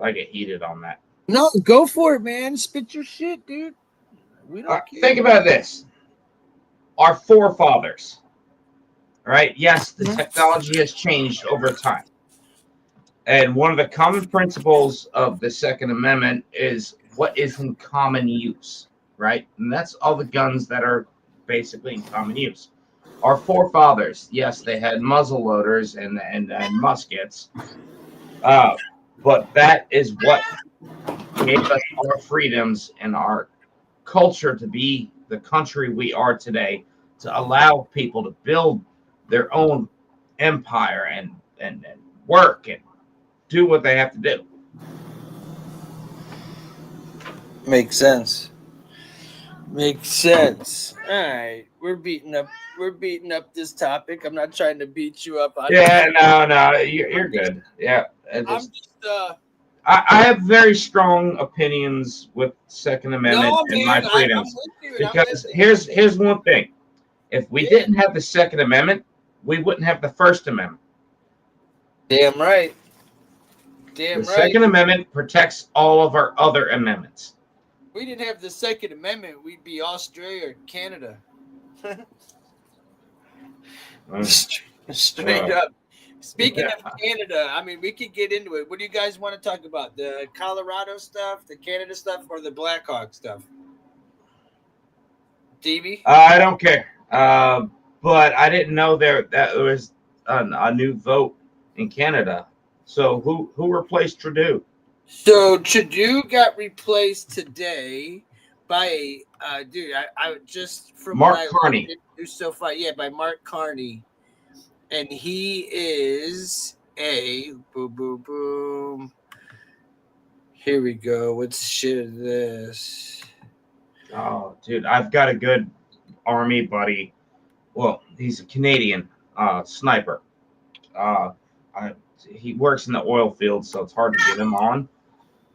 Speaker 2: I get heated on that.
Speaker 1: No, go for it, man. Spit your shit, dude. We don't care.
Speaker 2: Think about this. Our forefathers, right? Yes, the technology has changed over time. And one of the common principles of the Second Amendment is what is in common use, right? And that's all the guns that are basically in common use. Our forefathers, yes, they had muzzle loaders and muskets, but that is what gave us our freedoms and our culture to be the country we are today, to allow people to build their own empire and work and do what they have to do.
Speaker 1: Makes sense. Makes sense. All right, we're beating up this topic. I'm not trying to beat you up.
Speaker 2: No, you're good. Yeah, I have very strong opinions with Second Amendment
Speaker 1: No,
Speaker 2: and
Speaker 1: man,
Speaker 2: my freedoms.
Speaker 1: I'm with you.
Speaker 2: Because here's one thing. If we didn't have the Second Amendment, we wouldn't have the First Amendment.
Speaker 1: Damn right. Damn
Speaker 2: The
Speaker 1: right.
Speaker 2: Second Amendment protects all of our other amendments.
Speaker 1: If we didn't have the Second Amendment, we'd be Australia or Canada. Straight up. Speaking of Canada, I mean, we could get into it. What do you guys want to talk about? The Colorado stuff, the Canada stuff, or the BLACKHAWK stuff? DB?
Speaker 2: I don't care. But I didn't know that there was a new vote in Canada. So who replaced Trudeau?
Speaker 1: So Trudeau got replaced today by dude. I just from
Speaker 2: Mark
Speaker 1: what
Speaker 2: Carney.
Speaker 1: So far, yeah, by Mark Carney, and he is a boom boom boom. Here we go. What's shit this?
Speaker 2: Oh, dude, I've got a good army buddy. Well, he's a Canadian sniper. He works in the oil field, so it's hard to get him on.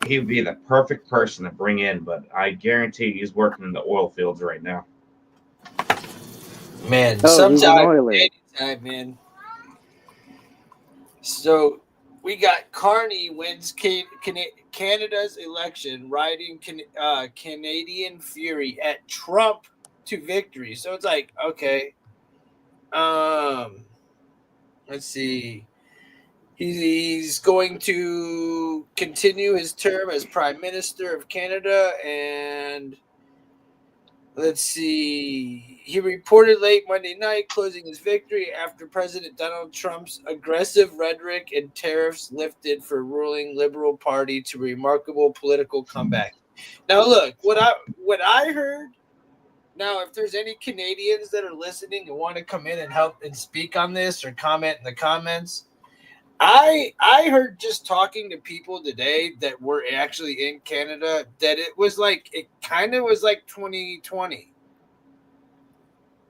Speaker 2: He would be the perfect person to bring in, but I guarantee he's working in the oil fields right now.
Speaker 1: Man,
Speaker 3: he's an oiler.
Speaker 1: Man. So we got Carney wins Canada's election, riding Canadian fury at Trump to victory. So it's like, okay, let's see. He's going to continue his term as Prime Minister of Canada, and let's see. He reported late Monday night, closing his victory after President Donald Trump's aggressive rhetoric and tariffs lifted for ruling Liberal Party to remarkable political comeback. Now, look, what I heard. Now, if there's any Canadians that are listening and want to come in and help and speak on this or comment in the comments, I heard just talking to people today that were actually in Canada that it kind of was like 2020,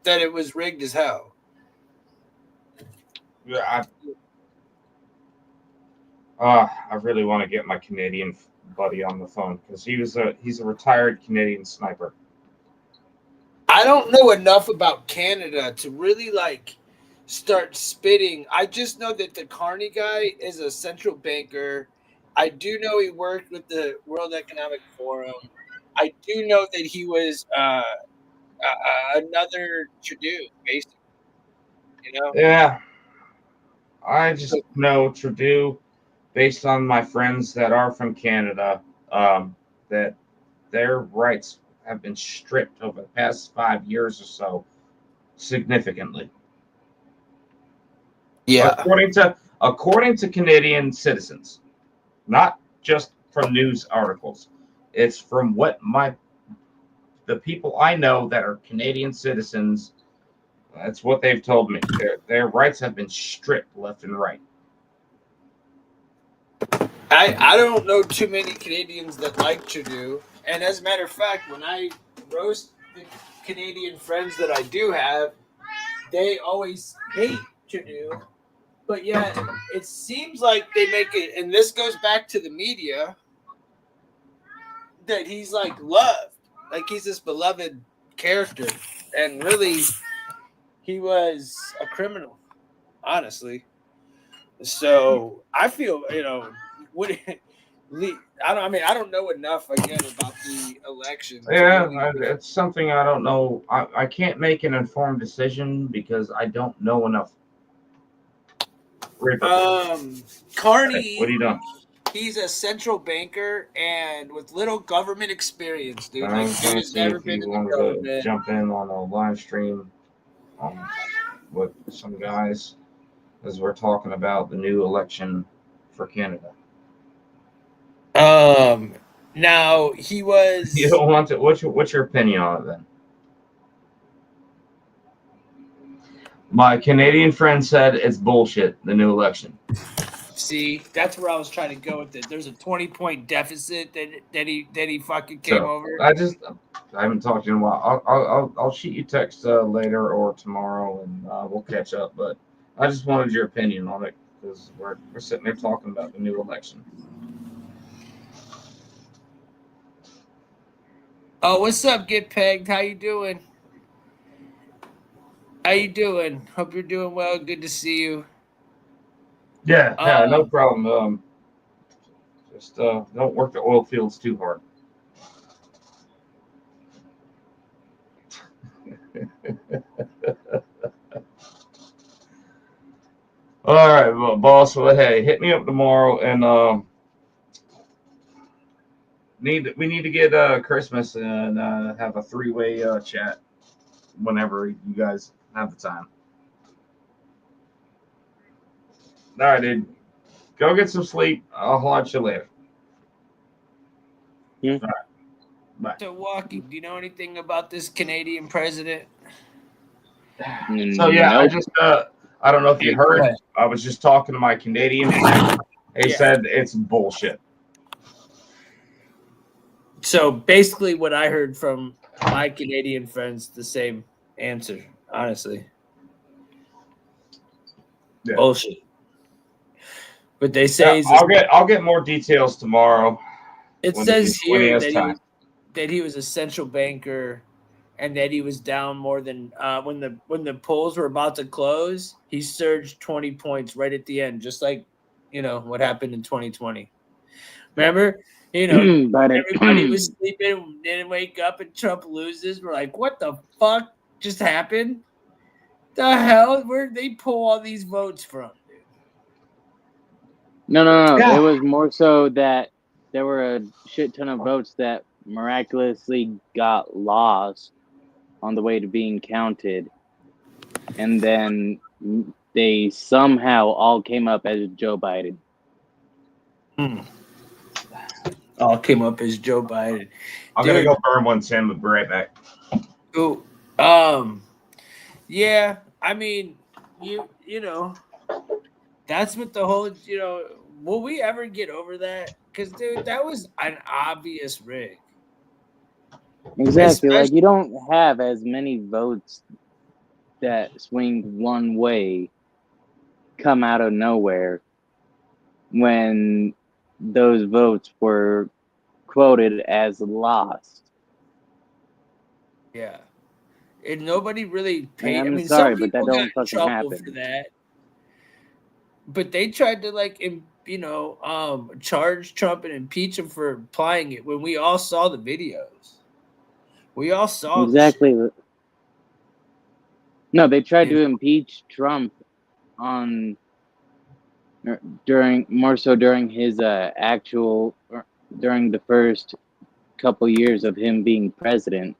Speaker 1: that it was rigged as hell.
Speaker 2: Yeah, I really want to get my Canadian buddy on the phone because he's a retired Canadian sniper.
Speaker 1: I don't know enough about Canada to really start spitting. I just know that the Carney guy is a central banker. I do know he worked with the World Economic Forum. I do know that he was another Trudeau, basically. You know?
Speaker 2: Yeah. I just know Trudeau, based on my friends that are from Canada, that their rights have been stripped over the past 5 years or so, significantly.
Speaker 1: Yeah.
Speaker 2: According to Canadian citizens, not just from news articles. It's from the people I know that are Canadian citizens. That's what they've told me. Their rights have been stripped left and right.
Speaker 1: I don't know too many Canadians that like Trudeau. And as a matter of fact, when I roast the Canadian friends that I do have, they always hate Trudeau. But yet, it seems like they make it, and this goes back to the media, that he's loved. Like he's this beloved character. And really, he was a criminal, honestly. So I feel, I don't know enough again about the election.
Speaker 2: Yeah, it's something I don't know. I can't make an informed decision because I don't know enough.
Speaker 1: Carney,
Speaker 2: what are you doing?
Speaker 1: He's a central banker and with little government experience, dude.
Speaker 2: I'm going to see if you want to jump in on a live stream with some guys as we're talking about the new election for Canada.
Speaker 1: Now he was.
Speaker 2: You don't want to. What's your opinion on it then? My Canadian friend said it's bullshit, the new election.
Speaker 1: See, that's where I was trying to go with it. There's a 20-point deficit that he fucking came over.
Speaker 2: I haven't talked to you in a while. I'll shoot you text later or tomorrow and we'll catch up. But I just wanted your opinion on it because we're sitting there talking about the new election.
Speaker 1: Oh, what's up, Get Pegged? How you doing? How you doing? Hope you're doing well. Good to see you.
Speaker 2: Yeah, no
Speaker 1: Um,
Speaker 2: problem. Just don't work the oil fields too hard. All right, well, boss. Well, hey, hit me up tomorrow, and we need to get Christmas and have a three-way chat whenever you guys have the time. All right, dude. Go get some sleep. I'll holler at you later.
Speaker 3: Yeah.
Speaker 2: All right. Bye.
Speaker 1: so, Walkie, do you know anything about this Canadian president?
Speaker 2: So yeah, I
Speaker 3: Nope.
Speaker 2: just I don't know if you
Speaker 1: Go
Speaker 2: heard.
Speaker 1: ahead.
Speaker 2: I was just talking to my Canadian friend. He
Speaker 1: Yeah.
Speaker 2: said it's bullshit.
Speaker 1: So basically, what I heard from my Canadian friends, the same answer. Honestly,
Speaker 2: Yeah.
Speaker 1: bullshit. But they say
Speaker 2: I'll get more details tomorrow.
Speaker 1: it
Speaker 2: when
Speaker 1: says
Speaker 2: when he
Speaker 1: here
Speaker 2: has time.
Speaker 1: that he was a central banker, and that he was down more than when the polls were about to close. He surged 20 points right at the end, just like what happened in 2020. Remember,
Speaker 3: But
Speaker 1: everybody was sleeping, didn't wake up, and Trump loses. We're like, what the fuck just happened? The hell? Where'd they pull all these votes from, dude?
Speaker 3: no.
Speaker 2: Yeah.
Speaker 3: It was more so that there were a shit ton of votes that miraculously got lost on the way to being counted, and then they somehow all came up as Joe Biden.
Speaker 1: All came up as Joe Biden.
Speaker 2: I'm gonna go burn one Tim. We'll be right back.
Speaker 1: Cool. Yeah. I mean, you know, that's what the whole. Will we ever get over that? Because, dude, that was an obvious rig.
Speaker 3: Exactly. Like,
Speaker 1: Especially-
Speaker 3: you don't have as many votes that swing one way come out of nowhere when those votes were quoted as lost.
Speaker 1: Yeah. And nobody really paid.
Speaker 3: And
Speaker 1: I
Speaker 3: I'm
Speaker 1: mean,
Speaker 3: sorry,
Speaker 1: some
Speaker 3: but that
Speaker 1: people got
Speaker 3: don't
Speaker 1: in
Speaker 3: fucking
Speaker 1: trouble
Speaker 3: happen.
Speaker 1: for that. But they tried to charge Trump and impeach him for applying it when we all saw the videos. We all saw
Speaker 3: Exactly. No, they tried
Speaker 1: Yeah.
Speaker 3: to impeach Trump during his during the first couple years of him being president.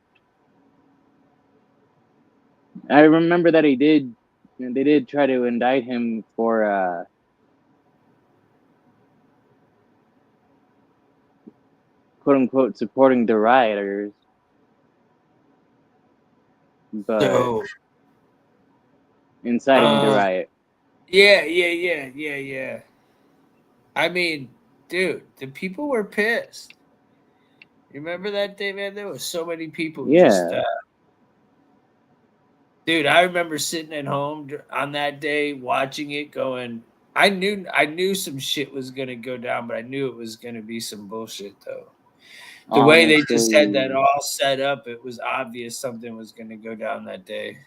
Speaker 3: I remember that they did try to indict him for quote unquote supporting the rioters, but
Speaker 1: So,
Speaker 3: inciting the riot.
Speaker 1: yeah. I mean, dude, the people were pissed. You remember that day, man? There was so many people just
Speaker 3: Yeah.
Speaker 1: dude, I remember sitting at home on that day watching it going, I knew some shit was going to go down, but I knew it was going to be some bullshit though. The way they just had that all set up, it was obvious something was going to go down that day.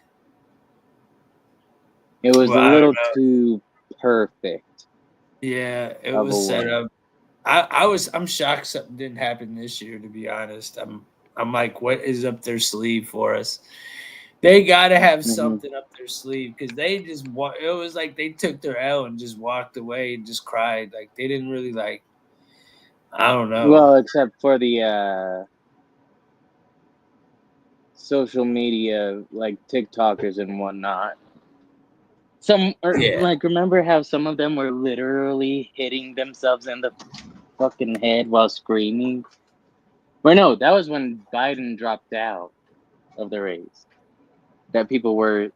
Speaker 3: It was
Speaker 1: Well,
Speaker 3: a
Speaker 1: I
Speaker 3: little
Speaker 1: don't know.
Speaker 3: too perfect.
Speaker 1: Yeah, it
Speaker 3: of a
Speaker 1: was set
Speaker 3: win.
Speaker 1: up. I'm shocked something didn't happen this year, to be honest. I'm like, what is up their sleeve for us? They got to have something up their sleeve because they just it was like they took their L and just walked away and just cried. Like they didn't really I don't know.
Speaker 3: Well, except for the social media, like TikTokers and whatnot. Remember how some of them were literally hitting themselves in the fucking head while screaming? Or no, that was when Biden dropped out of the race. That people were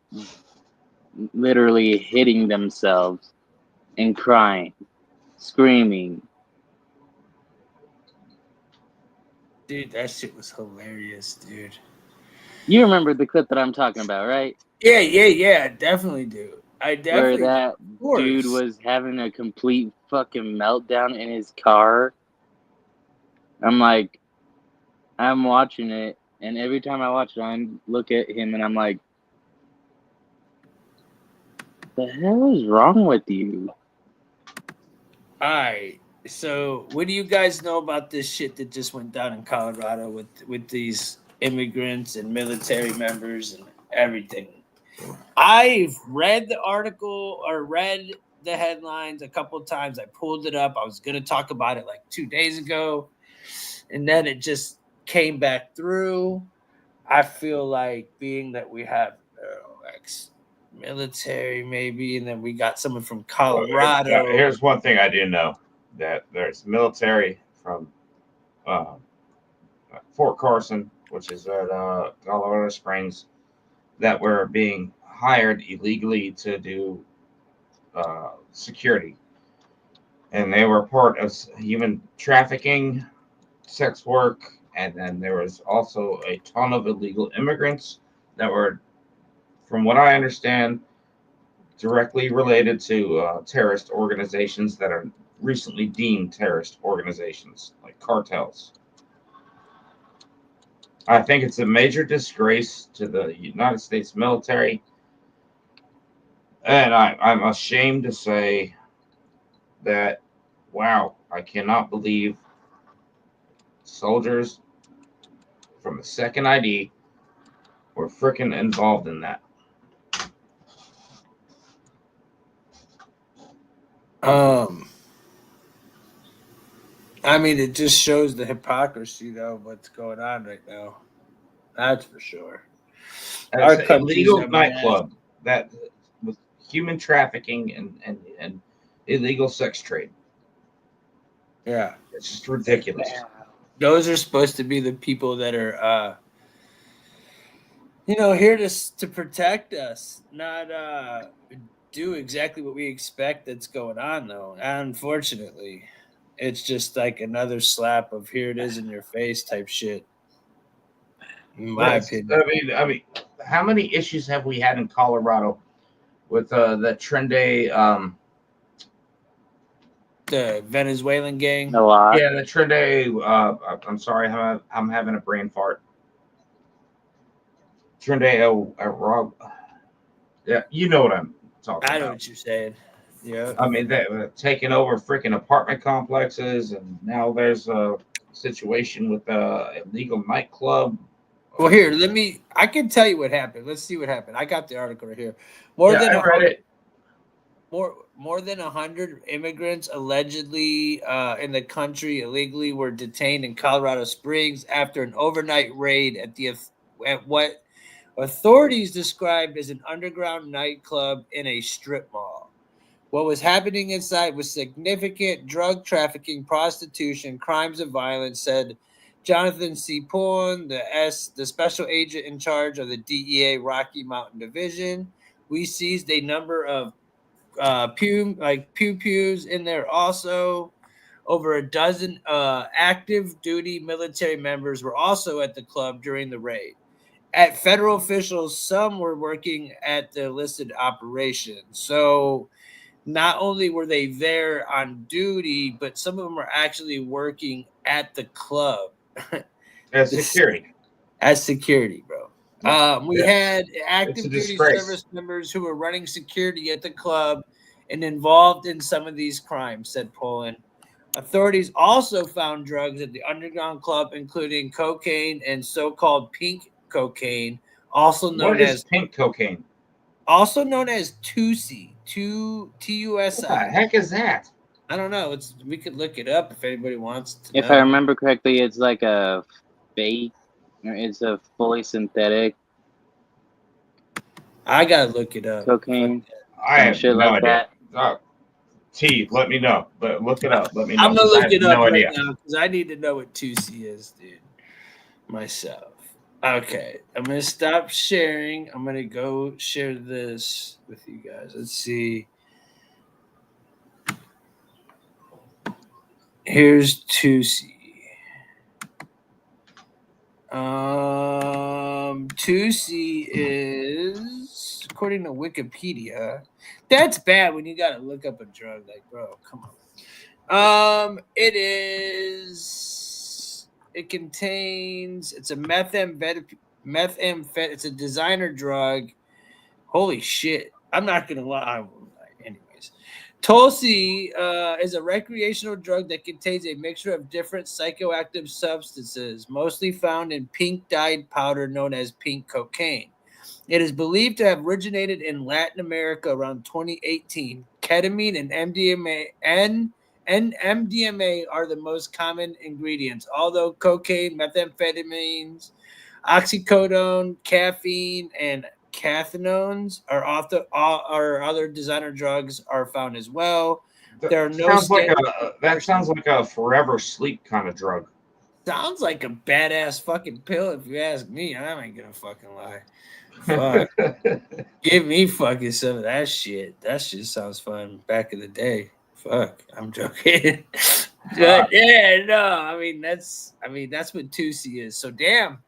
Speaker 3: literally hitting themselves and crying, screaming.
Speaker 1: Dude, that shit was hilarious, dude.
Speaker 3: You remember the clip that I'm talking about, right?
Speaker 1: Yeah, definitely do. I definitely
Speaker 3: Where that dude was having a complete fucking meltdown in his car. I'm like, I'm watching it, and every time I watch it, I look at him and I'm like, "The hell is wrong with you?"
Speaker 1: All right. So, what do you guys know about this shit that just went down in Colorado with these immigrants and military members and everything? I've read the article or read the headlines a couple of times. I pulled it up. I was going to talk about it like 2 days ago, and then it just came back through. I feel like being that we have ex-military maybe, and then we got someone from Colorado.
Speaker 2: Here's one thing I do know, that there's military from Fort Carson, which is at Colorado Springs, that were being hired illegally to do security. And they were part of human trafficking, sex work, and then there was also a ton of illegal immigrants that were, from what I understand, directly related to terrorist organizations that are recently deemed terrorist organizations, like cartels. I think it's a major disgrace to the United States military, and I'm ashamed to say that, wow, I cannot believe soldiers from the second ID were freaking involved in that.
Speaker 1: I mean, it just shows the hypocrisy, though, of what's going on right now. That's for sure. Our
Speaker 2: It's a
Speaker 1: country's
Speaker 2: illegal
Speaker 1: a
Speaker 2: nightclub that with human trafficking and illegal sex trade.
Speaker 1: Yeah,
Speaker 2: It's just ridiculous.
Speaker 1: those are supposed to be the people that are, here to protect us, not do exactly what we expect that's going on. Though, unfortunately, it's just like another slap of "here it is in your face" type shit. In my opinion,
Speaker 2: I mean, how many issues have we had in Colorado with the Trende?
Speaker 1: the Venezuelan gang.
Speaker 3: A lot.
Speaker 2: Yeah, the Trende. I'm sorry, I'm having a brain fart. Trende, Rob. Yeah, you know what I'm talking
Speaker 1: I know
Speaker 2: about.
Speaker 1: what you're saying. Yeah.
Speaker 2: I mean, they were taking over freaking apartment complexes, and now there's a situation with a illegal nightclub.
Speaker 1: Well, here, I can tell you what happened. Let's see what happened. I got the article right here. More than
Speaker 2: I read it.
Speaker 1: more than 100 immigrants allegedly in the country illegally were detained in Colorado Springs after an overnight raid at what authorities described as an underground nightclub in a strip mall. What was happening inside was significant drug trafficking, prostitution, crimes of violence, said Jonathan C. Pullen, the special agent in charge of the DEA Rocky Mountain Division. We seized a number of pews in there also. Over a dozen active duty military members were also at the club during the raid. At federal officials, some were working at the listed operation. So not only were they there on duty, but some of them are actually working at the club
Speaker 2: As security.
Speaker 1: as security, bro. We had active duty
Speaker 2: disgrace.
Speaker 1: service members who were running security at the club and involved in some of these crimes, said Poland. Authorities also found drugs at the underground club, including cocaine and so-called pink cocaine, also known
Speaker 2: What is
Speaker 1: as
Speaker 2: pink cocaine?
Speaker 1: Tusi, Tusi.
Speaker 2: What the heck is that?
Speaker 1: I don't know. We could look it up if anybody wants to
Speaker 3: If
Speaker 1: know.
Speaker 3: I remember correctly, it's like a fake. It's a fully synthetic
Speaker 1: I gotta look it up.
Speaker 3: cocaine.
Speaker 2: I
Speaker 3: Some
Speaker 2: have
Speaker 3: shit
Speaker 2: no
Speaker 3: like
Speaker 2: idea.
Speaker 3: that.
Speaker 2: T, let me know. But look it up. Let me know.
Speaker 1: I'm gonna
Speaker 2: 'Cause I
Speaker 1: look
Speaker 2: have
Speaker 1: it up
Speaker 2: no
Speaker 1: right
Speaker 2: idea.
Speaker 1: now because I need to know what Tusi is, dude. Myself. Okay, I'm gonna stop sharing. I'm gonna go share this with you guys. Let's see. Here's Tusi. Tusi is, according to Wikipedia, that's bad when you gotta look up a drug. Like, bro, come on. It is It contains. It's a methamphetamine. It's a designer drug. Holy shit! I'm not gonna lie. Anyways, Tulsi is a recreational drug that contains a mixture of different psychoactive substances, mostly found in pink dyed powder known as pink cocaine. It is believed to have originated in Latin America around 2018. Ketamine and MDMA are the most common ingredients, although cocaine, methamphetamines, oxycodone, caffeine, and cathinones are other designer drugs are found as well. There are no
Speaker 2: That sounds like a forever sleep kind of drug.
Speaker 1: Sounds like a badass fucking pill if you ask me. I ain't gonna fucking lie. Fuck. Give me fucking some of that shit. That shit sounds fun back in the day. Fuck. I'm joking. But yeah, no, I mean that's what Tusi is. So damn.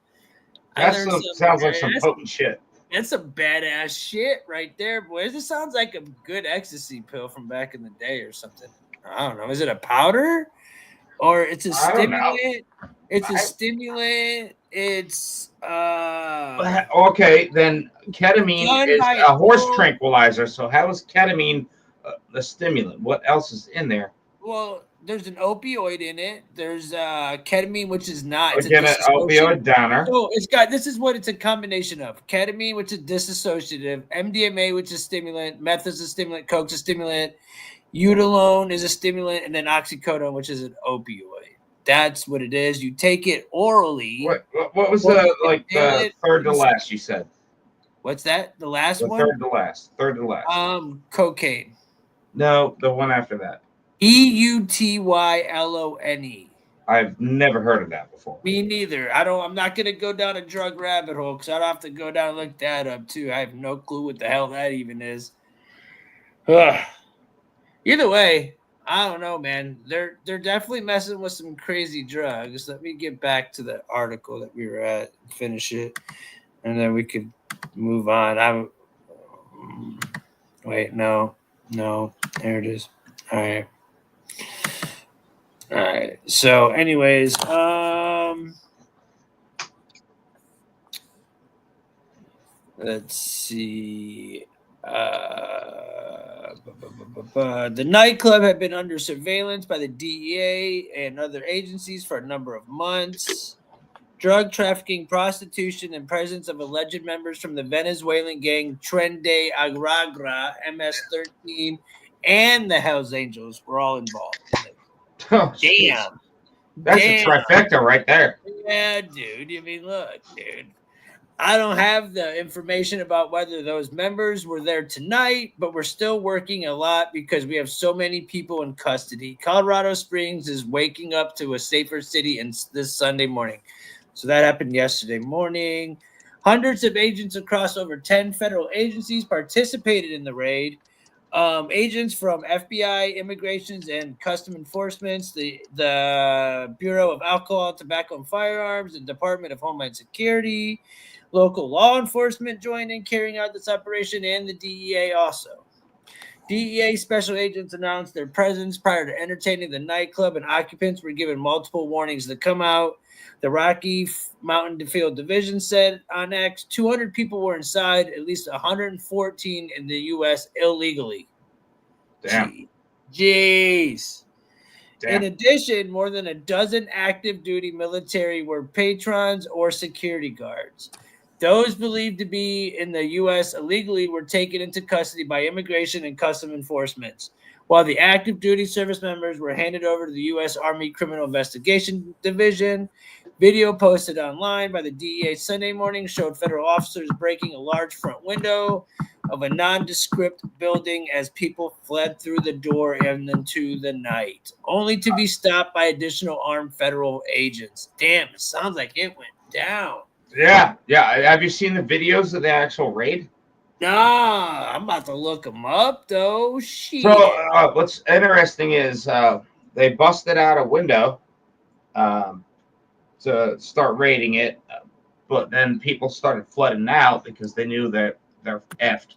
Speaker 2: Sounds like some potent shit.
Speaker 1: That's some badass shit right there, boys. This sounds like a good ecstasy pill from back in the day or something. I don't know. Is it a powder? Or it's a stimulant? It's a stimulant. It's
Speaker 2: okay, then ketamine is a horse tranquilizer. So how is ketamine the stimulant? What else is in there?
Speaker 1: Well, there's an opioid in it. There's ketamine, which is not.
Speaker 2: Again, an opioid downer.
Speaker 1: So it's got. This is what it's a combination of: ketamine, which is dissociative; MDMA, which is stimulant; meth is a stimulant; coke's a stimulant; Eutalone is a stimulant, and then oxycodone, which is an opioid. That's what it is. You take it orally.
Speaker 2: What was the third to last you said?
Speaker 1: What's that? The last one?
Speaker 2: Third to last.
Speaker 1: Cocaine.
Speaker 2: No, the one after that.
Speaker 1: EUTYLONE.
Speaker 2: I've never heard of that before.
Speaker 1: Me neither. I'm not gonna go down a drug rabbit hole because I'd have to go down and look that up too. I have no clue what the hell that even is. Ugh. Either way, I don't know, man. They're definitely messing with some crazy drugs. Let me get back to the article that we were at, finish it, and then we could move on. Wait, no, there it is. All right. So, anyways, let's see. The nightclub had been under surveillance by the DEA and other agencies for a number of months. Drug trafficking, prostitution, and presence of alleged members from the Venezuelan gang Tren de Agragra, MS-13, and the Hells Angels were all involved.
Speaker 2: Oh, damn. That's a trifecta right there.
Speaker 1: Yeah, dude. I mean, look, dude. I don't have the information about whether those members were there tonight, but we're still working a lot because we have so many people in custody. Colorado Springs is waking up to a safer city this Sunday morning. So that happened yesterday morning. Hundreds of agents across over 10 federal agencies participated in the raid. Agents from FBI, Immigrations and Custom Enforcement, the Bureau of Alcohol, Tobacco, and Firearms, the Department of Homeland Security, local law enforcement joined in carrying out this operation, and the DEA also. DEA special agents announced their presence prior to entertaining the nightclub, and occupants were given multiple warnings to come out. The Rocky Mountain Field Division said on X, 200 people were inside, at least 114 in the U.S. illegally.
Speaker 2: Damn.
Speaker 1: Jeez.
Speaker 2: Damn.
Speaker 1: In addition, more than a dozen active duty military were patrons or security guards. Those believed to be in the U.S. illegally were taken into custody by Immigration and Custom Enforcement, while the active duty service members were handed over to the U.S. Army Criminal Investigation Division. Video posted online by the DEA Sunday morning showed federal officers breaking a large front window of a nondescript building as people fled through the door and into the night, only to be stopped by additional armed federal agents. Damn, it sounds like it went down.
Speaker 2: Yeah. Have you seen the videos of the actual raid?
Speaker 1: Nah, I'm about to look them up, though. Shit.
Speaker 2: So what's interesting is they busted out a window to start raiding it, but then people started flooding out because they knew that they're effed.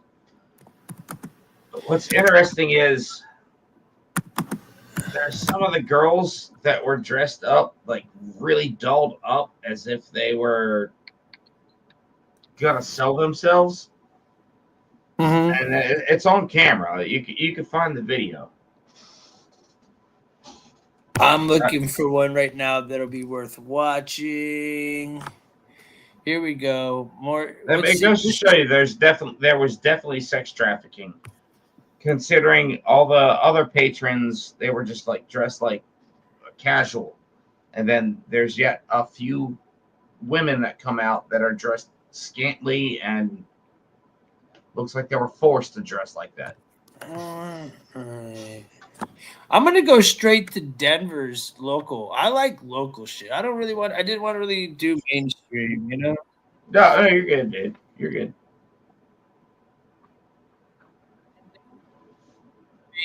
Speaker 2: But what's interesting is there's some of the girls that were dressed up like really dolled up as if they were gonna sell themselves, and it's on camera. You can find the video.
Speaker 1: I'm looking for one right now that'll be worth watching. Here we go. More.
Speaker 2: It goes to show you there was definitely sex trafficking. Considering all the other patrons, they were just like dressed like casual, and then there's yet a few women that come out that are dressed scantily and looks like they were forced to dress like that.
Speaker 1: I'm gonna go straight to Denver's local. I like local shit. I didn't want to really do mainstream, you know?
Speaker 2: No, you're good, dude. You're good.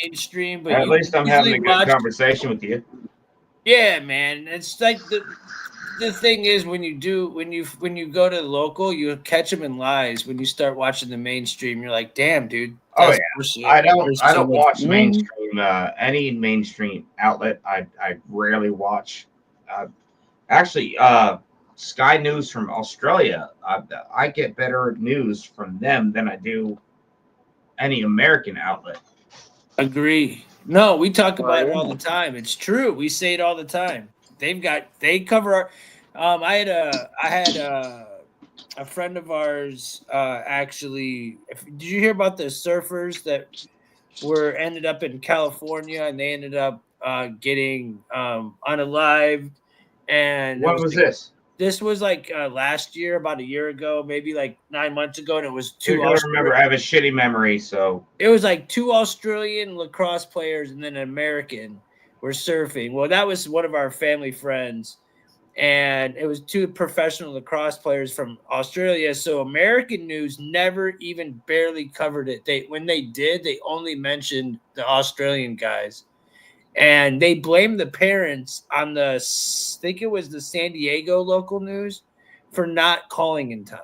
Speaker 1: Mainstream, but
Speaker 2: at least I'm having a good conversation with you.
Speaker 1: Yeah, man. It's like the thing is when you go to local, you catch them in lies. When you start watching the mainstream, you're like, damn, dude.
Speaker 2: Oh yeah, I don't watch mainstream. Any mainstream outlet, I rarely watch. Actually, Sky News from Australia, I get better news from them than I do any American outlet.
Speaker 1: Agree. No, we talk about it all the time. It's true. We say it all the time. They cover our. I had a friend of ours actually. Did you hear about the surfers that ended up in California and they ended up getting unalived? And
Speaker 2: what was this?
Speaker 1: This was like last year, about a year ago, maybe like 9 months ago, and it was
Speaker 2: I don't remember. I have a shitty memory, so
Speaker 1: it was like 2 Australian lacrosse players and then an American were surfing. Well, that was one of our family friends, and it was 2 professional lacrosse players from Australia. So American news never even barely covered it. When they did, they only mentioned the Australian guys. And they blamed the parents on I think it was the San Diego local news for not calling in time.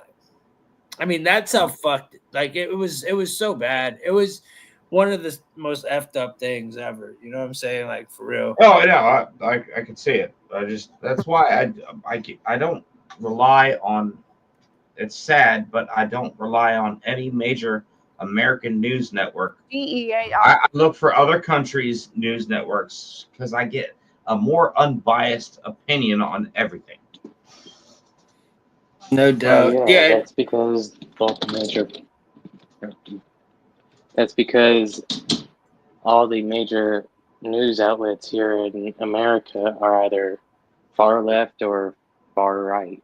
Speaker 1: I mean, that's how fucked it. Like it was so bad. It was one of the most effed up things ever. You know what I'm saying? Like for real.
Speaker 2: Oh no, I can see it. That's why I don't rely on. It's sad, but I don't rely on any major American news network.
Speaker 9: DEA.
Speaker 2: I look for other countries' news networks because I get a more unbiased opinion on everything.
Speaker 1: No doubt. Yeah,
Speaker 3: that's because That's because all the major news outlets here in America are either far left or far right.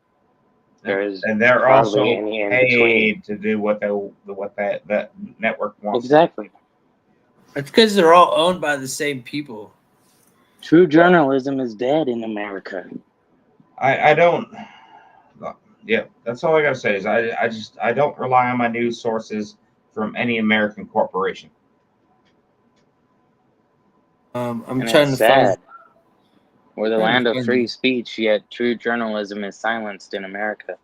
Speaker 2: And they're also paid to do what that network wants.
Speaker 3: Exactly.
Speaker 1: It's because they're all owned by the same people.
Speaker 3: True journalism is dead in America.
Speaker 2: I don't. Yeah, that's all I gotta say is I don't rely on my news sources from any American corporation.
Speaker 1: I'm trying to find.
Speaker 3: We're the land of free speech, yet true journalism is silenced in America.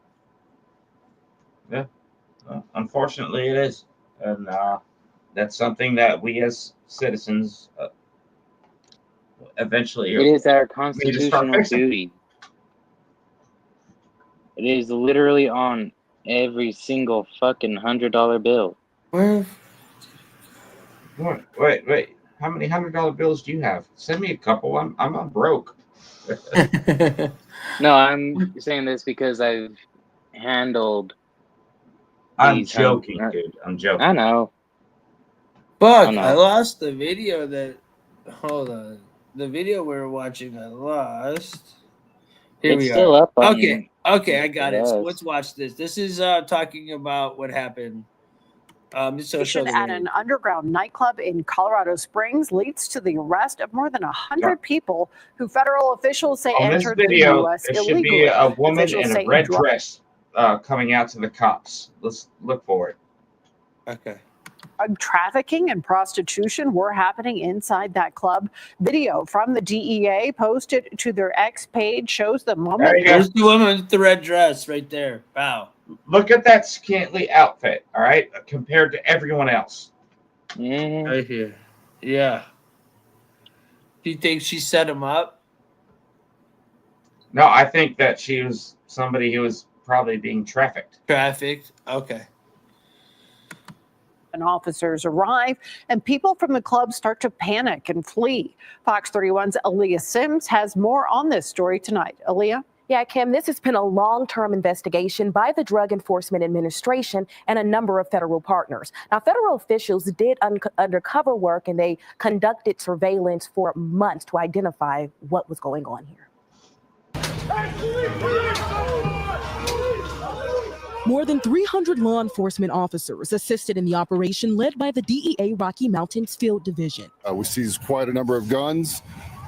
Speaker 2: Yeah, unfortunately it is. And that's something that we as citizens eventually...
Speaker 3: It is our constitutional duty. It is literally on every single fucking $100 bill.
Speaker 2: Wait. How many $100 bills do you have? Send me a couple. I'm broke.
Speaker 3: No, I'm saying this because I've handled.
Speaker 2: I'm joking, dude. I'm joking.
Speaker 3: I know.
Speaker 1: Fuck, I lost the video that. Hold on. The video we were watching, I lost. Here we are.
Speaker 3: Still up on
Speaker 1: okay, I got it. So let's watch this. This is talking about what happened.
Speaker 9: At an underground nightclub in Colorado Springs leads to the arrest of more than 100 people who federal officials say entered the U.S. illegally.
Speaker 2: It should be a woman in a red dress coming out to the cops. Let's look for it.
Speaker 1: Okay.
Speaker 9: Trafficking and prostitution were happening inside that club. Video from the DEA posted to their X page shows the moment.
Speaker 1: There's the woman with the red dress right there. Wow.
Speaker 2: Look at that scantily outfit, all right, compared to everyone else.
Speaker 1: Right here. Yeah. Do you think she set him up?
Speaker 2: No, I think that she was somebody who was probably being trafficked.
Speaker 1: Trafficked? Okay.
Speaker 9: And officers arrive, and people from the club start to panic and flee. Fox 31's Aaliyah Sims has more on this story tonight. Aaliyah?
Speaker 10: Yeah, Kim, this has been a long-term investigation by the Drug Enforcement Administration and a number of federal partners. Now, federal officials did undercover work, and they conducted surveillance for months to identify what was going on here.
Speaker 11: More than 300 law enforcement officers assisted in the operation led by the DEA Rocky Mountains Field Division.
Speaker 12: We seized quite a number of guns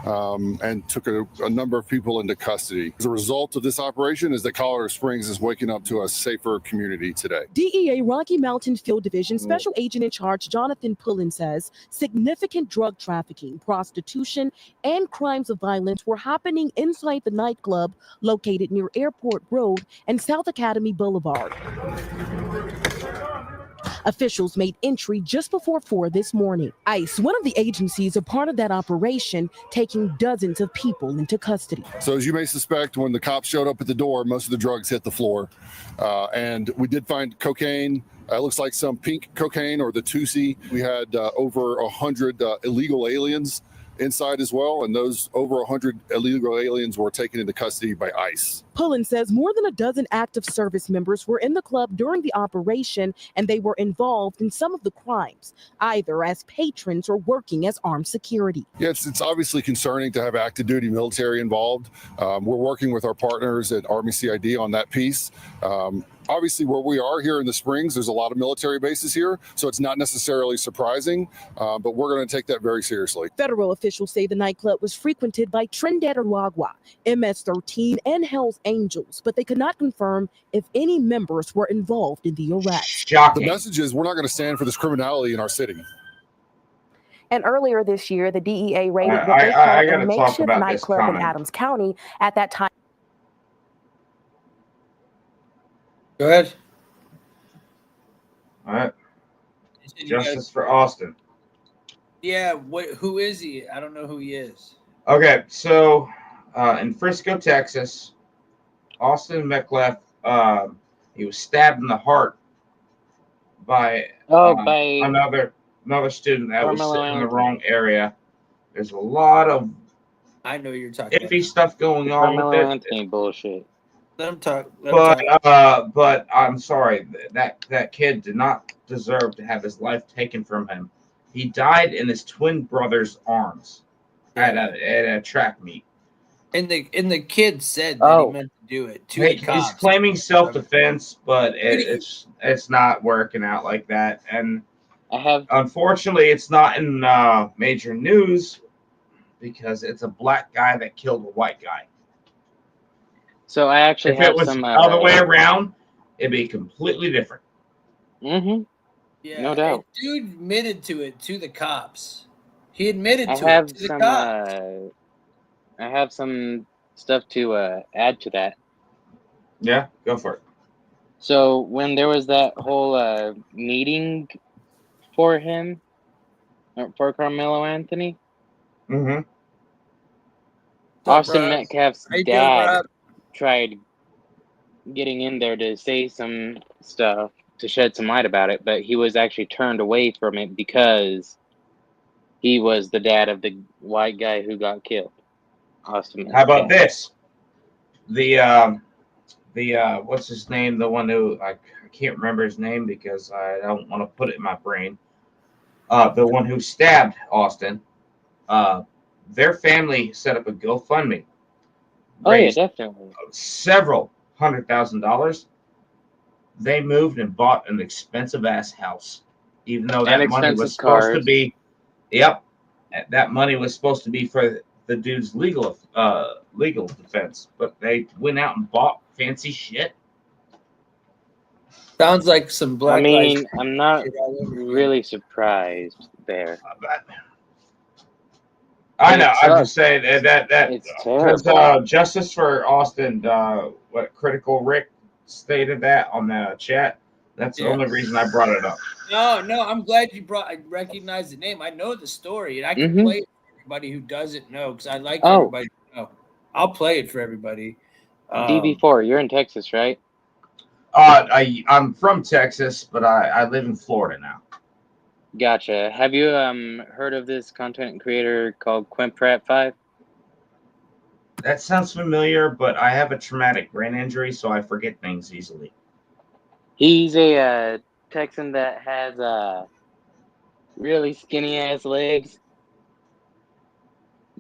Speaker 12: and took a number of people into custody. As a result of this operation is that Colorado Springs is waking up to a safer community today.
Speaker 11: DEA Rocky Mountain Field Division Special Agent in Charge Jonathan Pullen says significant drug trafficking, prostitution, and crimes of violence were happening inside the nightclub located near Airport Road and South Academy Boulevard. Officials made entry just before 4 this morning. ICE, one of the agencies a part of that operation, taking dozens of people into custody.
Speaker 12: So as you may suspect, when the cops showed up at the door, most of the drugs hit the floor. And we did find cocaine. It looks like some pink cocaine or the Tusi. We had over 100 illegal aliens inside as well, and those over 100 illegal aliens were taken into custody by ICE.
Speaker 11: Pullen says more than a dozen active service members were in the club during the operation, and they were involved in some of the crimes, either as patrons or working as armed security.
Speaker 12: Yeah, it's obviously concerning to have active duty military involved. We're working with our partners at Army CID on that piece. Obviously, where we are here in the Springs, there's a lot of military bases here, so it's not necessarily surprising, but we're going to take that very seriously.
Speaker 11: Federal officials say the nightclub was frequented by Trinidad Aragua, MS-13, and Hell's Angels, but they could not confirm if any members were involved in the arrest.
Speaker 12: The message is we're not going to stand for this criminality in our city.
Speaker 10: And earlier this year, the DEA raided what they called a makeshift nightclub in Adams County. At that time,
Speaker 1: Go ahead.
Speaker 2: All right. Justice for Austin.
Speaker 1: Yeah, who is he? I don't know who he is.
Speaker 2: Okay, so in Frisco, Texas, Austin McLeff, he was stabbed in the heart by another student that was sitting in the wrong area. There's a lot of
Speaker 1: I know you're talking
Speaker 2: iffy stuff going on with it.
Speaker 3: Anthony bullshit.
Speaker 1: Let him talk.
Speaker 2: But I'm sorry, that kid did not deserve to have his life taken from him. He died in his twin brother's arms at a track meet.
Speaker 1: And the kid said that he meant to do it.
Speaker 2: He's claiming self-defense, but it's not working out like that. And unfortunately, it's not in major news because it's a black guy that killed a white guy.
Speaker 3: So I actually
Speaker 2: if it was the other way around, it'd be completely different.
Speaker 3: Mm-hmm.
Speaker 1: Yeah,
Speaker 3: no doubt.
Speaker 1: Dude admitted to it to the cops. He admitted to it to the cops.
Speaker 3: I have some stuff to add to that.
Speaker 2: Yeah, go for it.
Speaker 3: So when there was that whole meeting for him, for Carmelo Anthony, Austin Metcalf's dad tried getting in there to say some stuff to shed some light about it, but he was actually turned away from it because he was the dad of the white guy who got killed. Austin Metcalf.
Speaker 2: How about this? The what's his name? The one who I can't remember his name because I don't want to put it in my brain. The one who stabbed Austin. Their family set up a GoFundMe.
Speaker 3: Oh yeah, definitely.
Speaker 2: Several $100,000. They moved and bought an expensive ass house, even though that money was supposed to be. Yep, that money was supposed to be for the dude's legal defense, but they went out and bought fancy shit.
Speaker 1: Sounds like some black.
Speaker 3: I mean, I'm not really surprised there.
Speaker 2: I know. I'm just saying that
Speaker 3: it's terrible.
Speaker 2: Because Justice for Austin, what Critical Rick stated that on the chat. That's the only reason I brought it up.
Speaker 1: No, I'm glad I recognized the name. I know the story, and I can play it everybody who doesn't know, because I like
Speaker 3: Oh.
Speaker 1: everybody to know. I'll play it for everybody.
Speaker 3: DB4, you're in Texas, right?
Speaker 2: I'm from Texas, but I live in Florida now.
Speaker 3: Gotcha. Have you heard of this content creator called Quimprap5?
Speaker 2: That sounds familiar, but I have a traumatic brain injury, so I forget things easily.
Speaker 3: He's a Texan that has really skinny ass legs.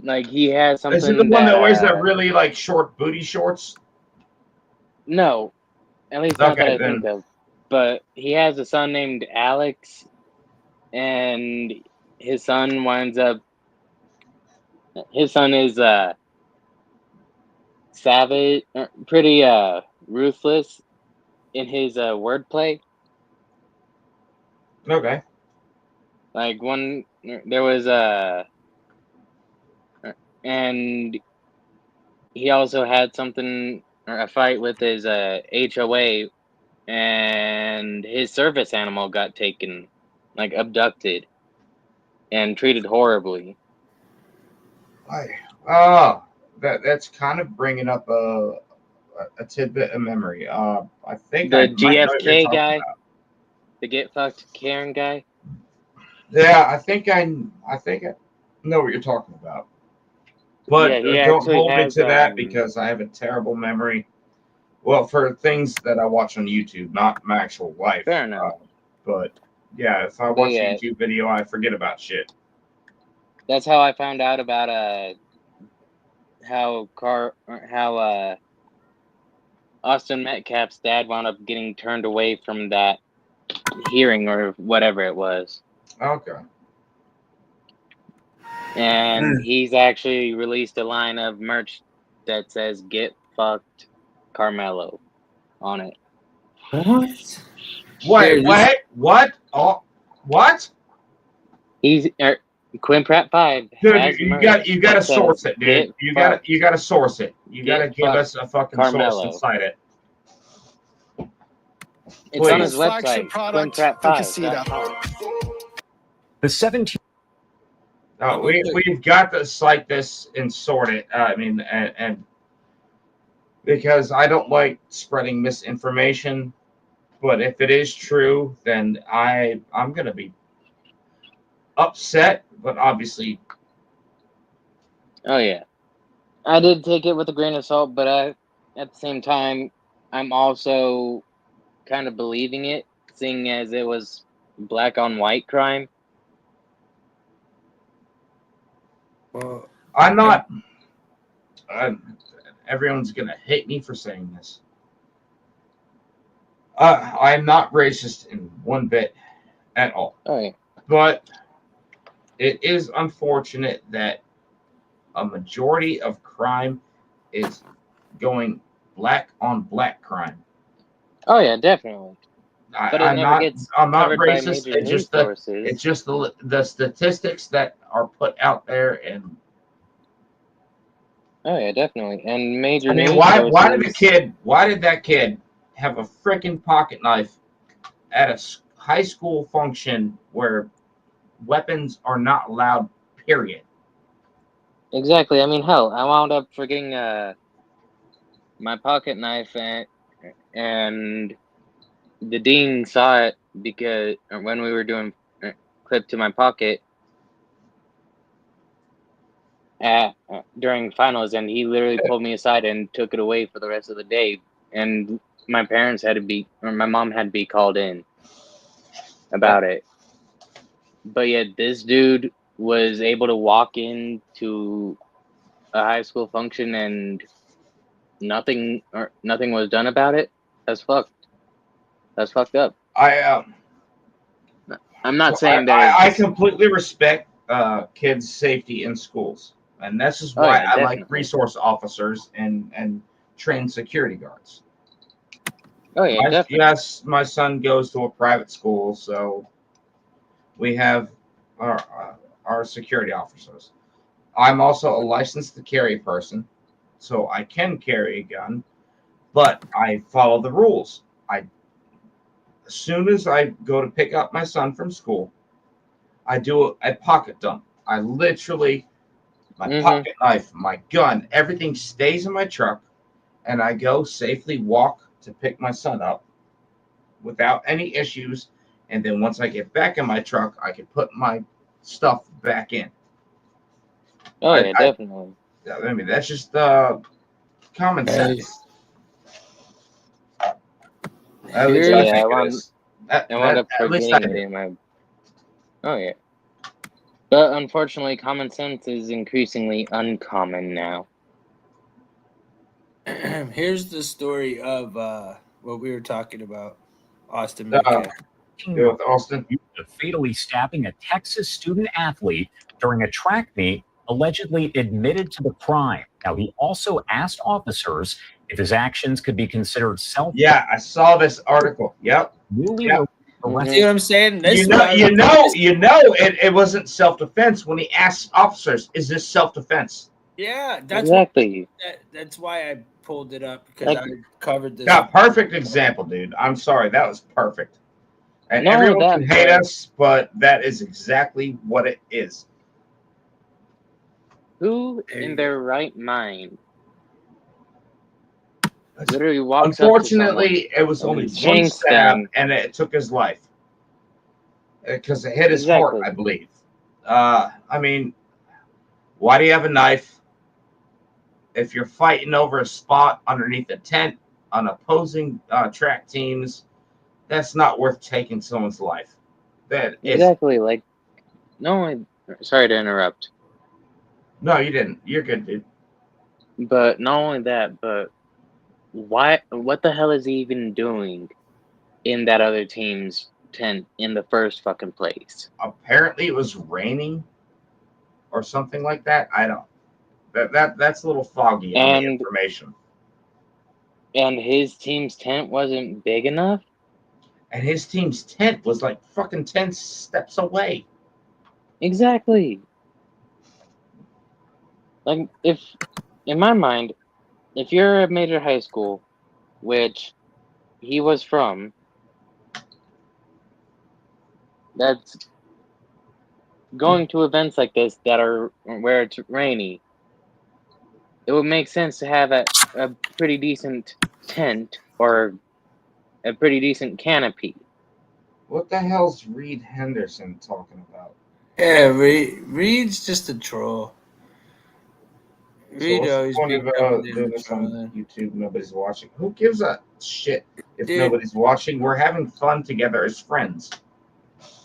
Speaker 3: Like he has something.
Speaker 2: Is it the one that wears that really like short booty shorts?
Speaker 3: No, at least not that I
Speaker 2: then.
Speaker 3: think of. But he has a son named Alex, and his son winds up. His son is savage, pretty ruthless in his wordplay.
Speaker 2: Okay.
Speaker 3: Like there was and he also had something or a fight with his HOA, and his service animal got taken, like abducted, and treated horribly.
Speaker 2: That's kind of bringing up a tidbit of memomery. I think
Speaker 3: The
Speaker 2: I might know what you're
Speaker 3: GFK
Speaker 2: talking
Speaker 3: guy,
Speaker 2: about.
Speaker 3: the get fucked Karen guy.
Speaker 2: Yeah, I think I know what you're talking about. But
Speaker 3: Yeah,
Speaker 2: don't hold me
Speaker 3: has,
Speaker 2: to that because I have a terrible memory. Well, for things that I watch on YouTube, not my actual life.
Speaker 3: Fair enough.
Speaker 2: But yeah, if I watch a YouTube video, I forget about shit.
Speaker 3: That's how I found out about how Austin Metcalf's dad wound up getting turned away from that hearing or whatever it was.
Speaker 2: Okay.
Speaker 3: And he's actually released a line of merch that says "Get fucked, Carmelo" on it.
Speaker 1: What?
Speaker 2: Wait, what? Oh, what?
Speaker 3: He's Quimprap5.
Speaker 2: Dude, you got to source it, dude. You got to source it. You got to give us a fucking source inside it.
Speaker 3: It's on his website, Quimprap5.com.
Speaker 13: The 17.
Speaker 2: We've got to cite this and sort it. I mean, and because I don't like spreading misinformation, but if it is true, then I'm gonna be upset. But obviously,
Speaker 3: oh yeah, I did take it with a grain of salt, but at the same time, I'm also kind of believing it, seeing as it was black on white crime.
Speaker 2: Well, I'm not. Everyone's gonna hate me for saying this. I'm not racist in one bit at all.
Speaker 3: Oh, yeah.
Speaker 2: But it is unfortunate that a majority of crime is going black on black crime.
Speaker 3: Oh yeah, definitely. But
Speaker 2: I'm not racist. It's just the statistics that are put out there, and
Speaker 3: oh yeah, definitely. And major.
Speaker 2: I mean, why did that kid have a freaking pocket knife at a high school function where weapons are not allowed? Period.
Speaker 3: Exactly. I mean, hell, I wound up forgetting my pocket knife, and the dean saw it because when we were doing clip to my pocket during finals, and he literally pulled me aside and took it away for the rest of the day. And my mom had to be called in about it. But yet this dude was able to walk into a high school function and nothing was done about it. That's fucked. That's fucked up. I'm not saying that
Speaker 2: I completely respect kids' safety in schools, and this is why I like resource officers and trained security guards.
Speaker 3: Oh yeah, definitely.
Speaker 2: Yes, my son goes to a private school, so we have our security officers. I'm also a licensed to carry person, so I can carry a gun, but I follow the rules. As soon as I go to pick up my son from school, I do a pocket dump. I literally my pocket knife, my gun, everything stays in my truck, and I go safely walk to pick my son up without any issues. And then once I get back in my truck, I can put my stuff back in.
Speaker 3: Oh, yeah, definitely.
Speaker 2: I mean, that's just common sense. At least I think it is.
Speaker 3: I wound up forgetting it in my... Oh, yeah. But unfortunately, common sense is increasingly uncommon now.
Speaker 1: Here's the story of what we were talking about, Austin Metcalf.
Speaker 2: With Austin,
Speaker 13: fatally stabbing a Texas student athlete during a track meet, allegedly admitted to the crime. Now, he also asked officers if his actions could be considered self.
Speaker 2: Yeah, I saw this article. Yep.
Speaker 1: See what I'm saying?
Speaker 2: You know, it wasn't self-defense when he asked officers, "Is this self-defense?"
Speaker 1: Yeah, that's
Speaker 3: exactly.
Speaker 1: That's why I pulled it up, because I covered this.
Speaker 2: Yeah, perfect example, dude. I'm sorry, that was perfect. And everyone can hate us, but that is exactly what it is.
Speaker 3: Who in their right mind literally walks
Speaker 2: Unfortunately,
Speaker 3: up to
Speaker 2: it was only one stab, and it took his life because it hit his heart, I believe. I mean, why do you have a knife if you're fighting over a spot underneath a tent on opposing track teams? That's not worth taking someone's life. That is
Speaker 3: exactly like. No, sorry to interrupt.
Speaker 2: No, you didn't. You're good, dude.
Speaker 3: But not only that, but why? What the hell is he even doing in that other team's tent in the first fucking place?
Speaker 2: Apparently, it was raining or something like that. I don't. That's a little foggy on the information.
Speaker 3: And his team's tent wasn't big enough.
Speaker 2: And his team's tent was like fucking 10 steps away.
Speaker 3: Exactly. Like, if, in my mind, if you're a major high school, which he was from, that's going to events like this that are where it's rainy, it would make sense to have a pretty decent tent or a pretty decent canopy.
Speaker 2: What the hell's Reed Henderson talking about?
Speaker 1: Yeah, Reed's just a troll.
Speaker 2: So what's the point of doing this on YouTube? Nobody's watching. Who gives a shit if nobody's watching? We're having fun together as friends.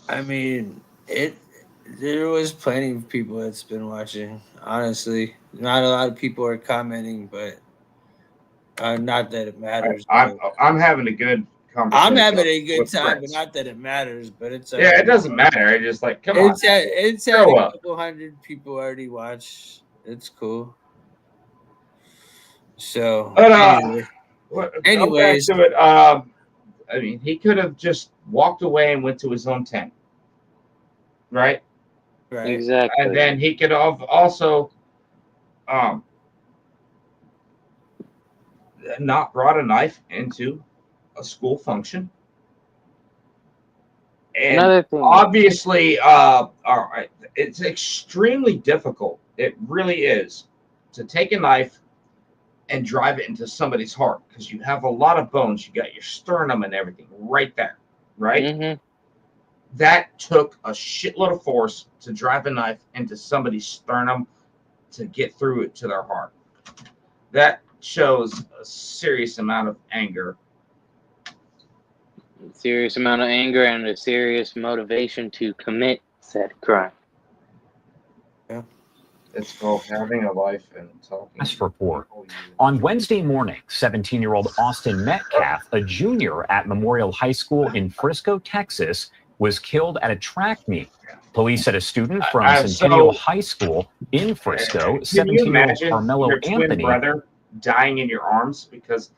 Speaker 1: I mean, there was plenty of people that's been watching. Honestly, not a lot of people are commenting, but not that it matters.
Speaker 2: I'm having a good conversation.
Speaker 1: I'm having a good time, but not that it matters. But it's
Speaker 2: yeah, it doesn't matter. I just like come on.
Speaker 1: It's had a couple hundred people already watch. It's cool. So, anyways,
Speaker 2: back to it. I mean, he could have just walked away and went to his own tent, right?
Speaker 1: Right.
Speaker 3: Exactly.
Speaker 2: And then he could have also not brought a knife into a school function. And
Speaker 3: another thing,
Speaker 2: obviously, it's extremely difficult. It really is to take a knife and drive it into somebody's heart because you have a lot of bones. You got your sternum and everything right there, right?
Speaker 3: Mm-hmm.
Speaker 2: That took a shitload of force to drive a knife into somebody's sternum to get through it to their heart. That shows a serious amount of anger.
Speaker 3: Serious amount of anger and a serious motivation to commit said crime.
Speaker 2: Yeah. It's called having a life and talking.
Speaker 13: Last report. On Wednesday morning, 17-year-old Austin Metcalf, a junior at Memorial High School in Frisco, Texas, was killed at a track meet. Police said a student from Centennial High School in Frisco, 17-year-old Carmelo
Speaker 2: your twin
Speaker 13: Anthony,
Speaker 2: brother dying in your arms, because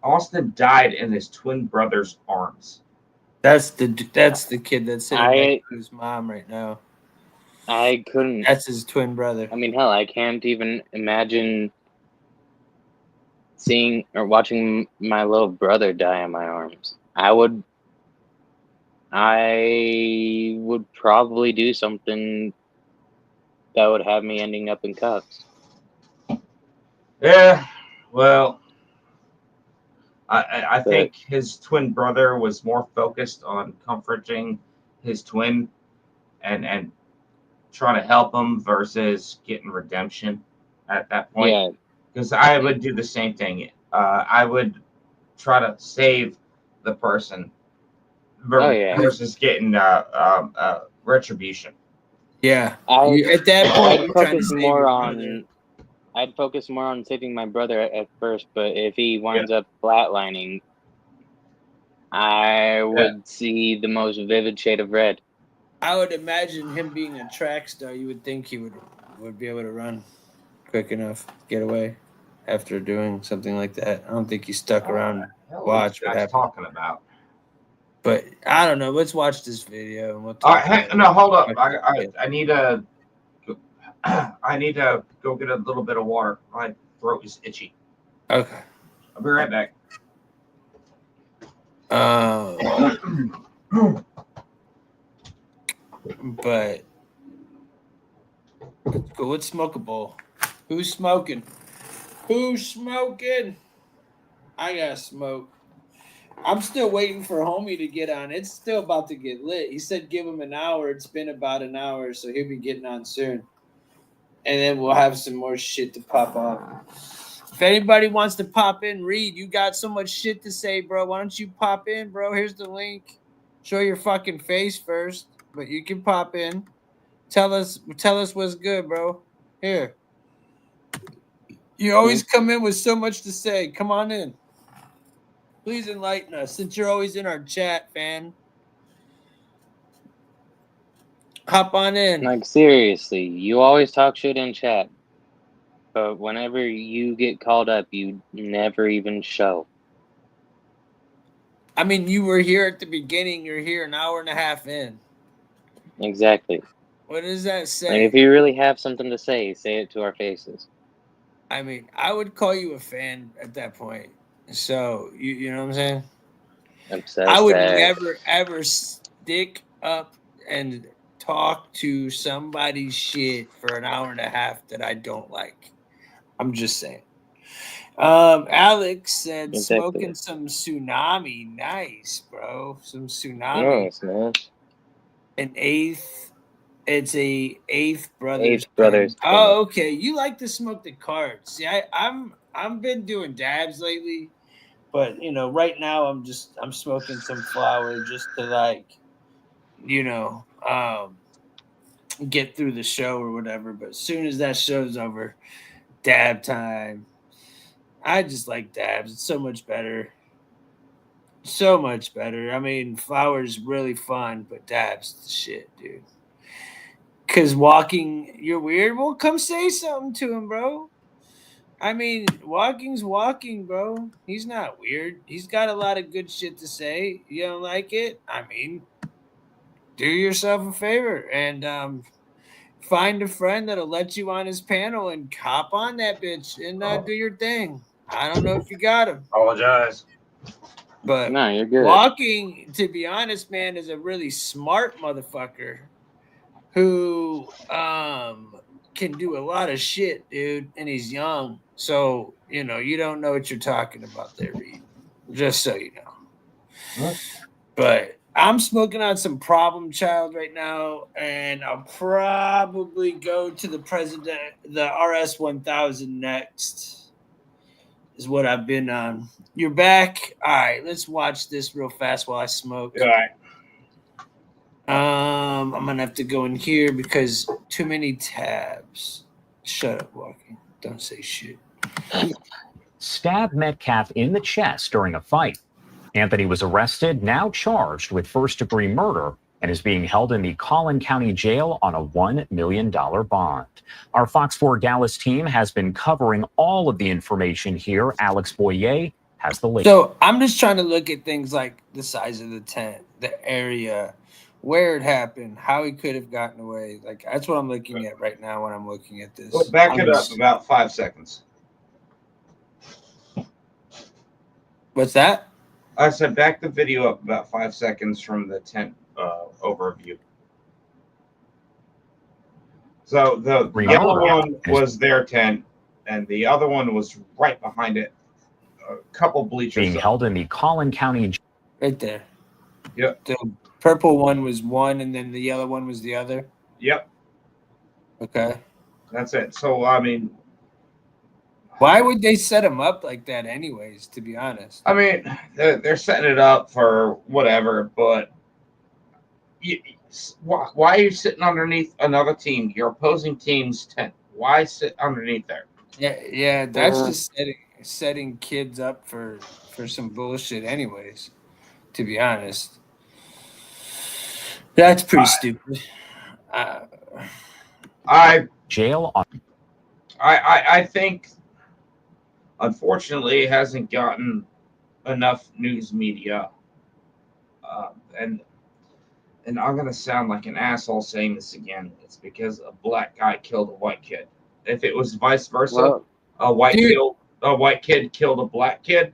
Speaker 2: Austin died in his twin brother's arms.
Speaker 1: That's the kid that's sitting next to his mom right now.
Speaker 3: I couldn't.
Speaker 1: That's his twin brother.
Speaker 3: I mean, hell, I can't even imagine seeing or watching my little brother die in my arms. I would probably do something That would have me ending up in cuffs.
Speaker 2: Yeah, well, I think his twin brother was more focused on comforting his twin and trying to help him versus getting redemption at that point.
Speaker 3: Yeah.
Speaker 2: Because I would do the same thing. I would try to save the person versus getting retribution.
Speaker 1: Yeah.
Speaker 3: At
Speaker 1: that point,
Speaker 3: I'd
Speaker 1: you're trying to
Speaker 3: focus
Speaker 1: save
Speaker 3: more
Speaker 1: your
Speaker 3: on.
Speaker 1: brother.
Speaker 3: I'd focus more on saving my brother at first, but if he winds up flatlining, I would see the most vivid shade of red.
Speaker 1: I would imagine him being a track star. You would think he would be able to run quick enough, get away after doing something like that. I don't think he stuck around to watch what happened.
Speaker 2: Talking about.
Speaker 1: But I don't know. Let's watch this video and we'll
Speaker 2: All
Speaker 1: talk.
Speaker 2: right, no, hold up. I need to. I need to go get a little bit of water. My throat is itchy.
Speaker 1: Okay.
Speaker 2: I'll be right back.
Speaker 1: But let's go. Let's smoke a bowl. Who's smoking? Who's smoking? I got smoke. I'm still waiting for homie to get on. It's still about to get lit. He said give him an hour. It's been about an hour, so he'll be getting on soon. And then we'll have some more shit to pop off. If anybody wants to pop in, Reed, you got so much shit to say, bro. Why don't you pop in, bro? Here's the link. Show your fucking face first, but you can pop in. Tell us what's good, bro. Here. You always come in with so much to say. Come on in. Please enlighten us, since you're always in our chat, fan. Hop on in.
Speaker 3: Like, seriously, you always talk shit in chat, but whenever you get called up, you never even show.
Speaker 1: I mean, you were here at the beginning. You're here an hour and a half in.
Speaker 3: Exactly.
Speaker 1: What does that say?
Speaker 3: Like, if you really have something to say it to our faces.
Speaker 1: I mean, I would call you a fan at that point. So, you know what I'm saying?
Speaker 3: Obsessed.
Speaker 1: I would never, ever stick up and talk to somebody's shit for an hour and a half that I don't like. I'm just saying. Alex said smoking some tsunami. Nice, bro. Some tsunami.
Speaker 3: Nice, man.
Speaker 1: An eighth. It's a eighth brothers.
Speaker 3: Eighth brothers.
Speaker 1: Oh, okay. You like to smoke the cards. See, I've been doing dabs lately, but you know, right now I'm smoking some flower just to like, you know, get through the show or whatever. But as soon as that show's over, dab time. I just like dabs. It's so much better. So much better. I mean, flower's really fun, but dabs the shit, dude. Because walking, you're weird. Well, come say something to him, bro. I mean, walking's walking, bro. He's not weird. He's got a lot of good shit to say. You don't like it? I mean, do yourself a favor and find a friend that'll let you on his panel and hop on that bitch and do your thing. I don't know if you got him.
Speaker 2: Apologize.
Speaker 1: But
Speaker 3: no, you're good.
Speaker 1: Walking, to be honest, man, is a really smart motherfucker who can do a lot of shit, dude, and he's young. So, you know, you don't know what you're talking about there, Reed. Just so you know.
Speaker 2: What?
Speaker 1: But I'm smoking on some Problem Child right now, and I'll probably go to the RS1000 next. Is what I've been on. You're back. All right, let's watch this real fast while I smoke.
Speaker 2: All right.
Speaker 1: I'm gonna have to go in here because too many tabs. Shut up, Walking. Don't say shit.
Speaker 13: Stabbed Metcalf in the chest during a fight. Anthony was arrested, now charged with first-degree murder, and is being held in the Collin County Jail on a $1 million bond. Our Fox 4 Dallas team has been covering all of the information here. Alex Boyer has the link.
Speaker 1: So I'm just trying to look at things like the size of the tent, the area, where it happened, how he could have gotten away. Like, that's what I'm looking at right now when I'm looking at this.
Speaker 2: Well, back it up about 5 seconds.
Speaker 1: What's that?
Speaker 2: I said back the video up about 5 seconds from the tent overview. So the yellow one was their tent, and the other one was right behind it, a couple bleachers.
Speaker 13: Being held in the Collin County.
Speaker 1: Right there.
Speaker 2: Yep.
Speaker 1: The purple one was one, and then the yellow one was the other.
Speaker 2: Yep.
Speaker 1: Okay.
Speaker 2: That's it. So I mean,
Speaker 1: why would they set them up like that, anyways? To be honest,
Speaker 2: I mean, they're setting it up for whatever, but why are you sitting underneath another team, your opposing team's tent? Why sit underneath there?
Speaker 1: Yeah, that's just setting kids up for some bullshit, anyways. To be honest, that's pretty stupid.
Speaker 2: I think, unfortunately, it hasn't gotten enough news media, and I'm gonna sound like an asshole saying this again. It's because a black guy killed a white kid. If it was vice versa, a white kid killed a black kid,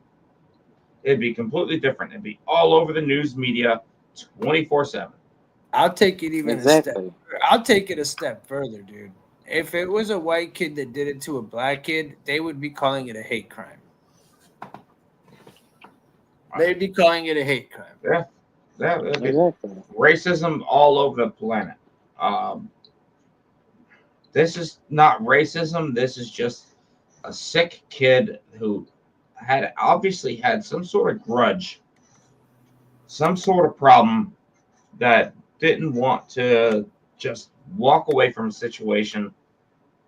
Speaker 2: it'd be completely different. It'd be all over the news media, 24/7.
Speaker 1: I'll take it even a step. I'll take it a step further, dude. If it was a white kid that did it to a black kid, they would be calling it a hate crime. They'd be calling it a hate crime.
Speaker 2: Yeah. Racism all over the planet. This is not racism. This is just a sick kid who had obviously had some sort of grudge, some sort of problem that didn't want to just walk away from a situation.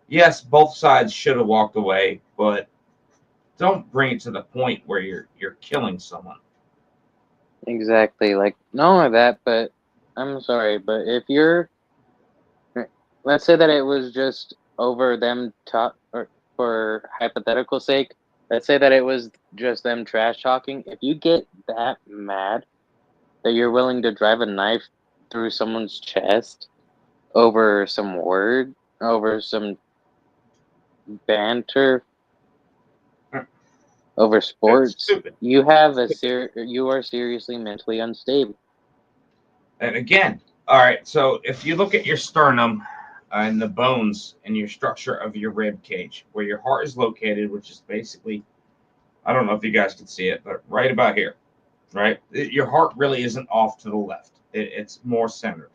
Speaker 2: Yes, both sides should have walked away, but don't bring it to the point where you're killing someone.
Speaker 3: Exactly. Like, not only that, but I'm sorry, but if you're, let's say that it was just over them or for hypothetical sake, let's say that it was just them trash talking. If you get that mad that you're willing to drive a knife through someone's chest over some word, over some banter, over sports, you have you are seriously mentally unstable.
Speaker 2: And again, all right, so if you look at your sternum and the bones and your structure of your rib cage, where your heart is located, which is basically, I don't know if you guys can see it, but right about here, right? Your heart really isn't off to the left. It's more centered.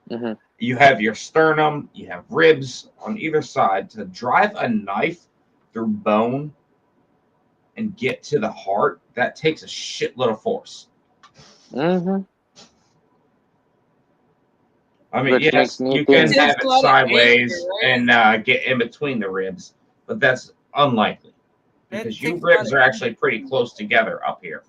Speaker 3: Mm-hmm.
Speaker 2: You have your sternum, you have ribs on either side. To drive a knife through bone and get to the heart, that takes a shitload of force.
Speaker 3: Mm-hmm.
Speaker 2: I mean, yes, you can have it sideways and get in between the ribs, but that's unlikely because your ribs are actually pretty close together up here.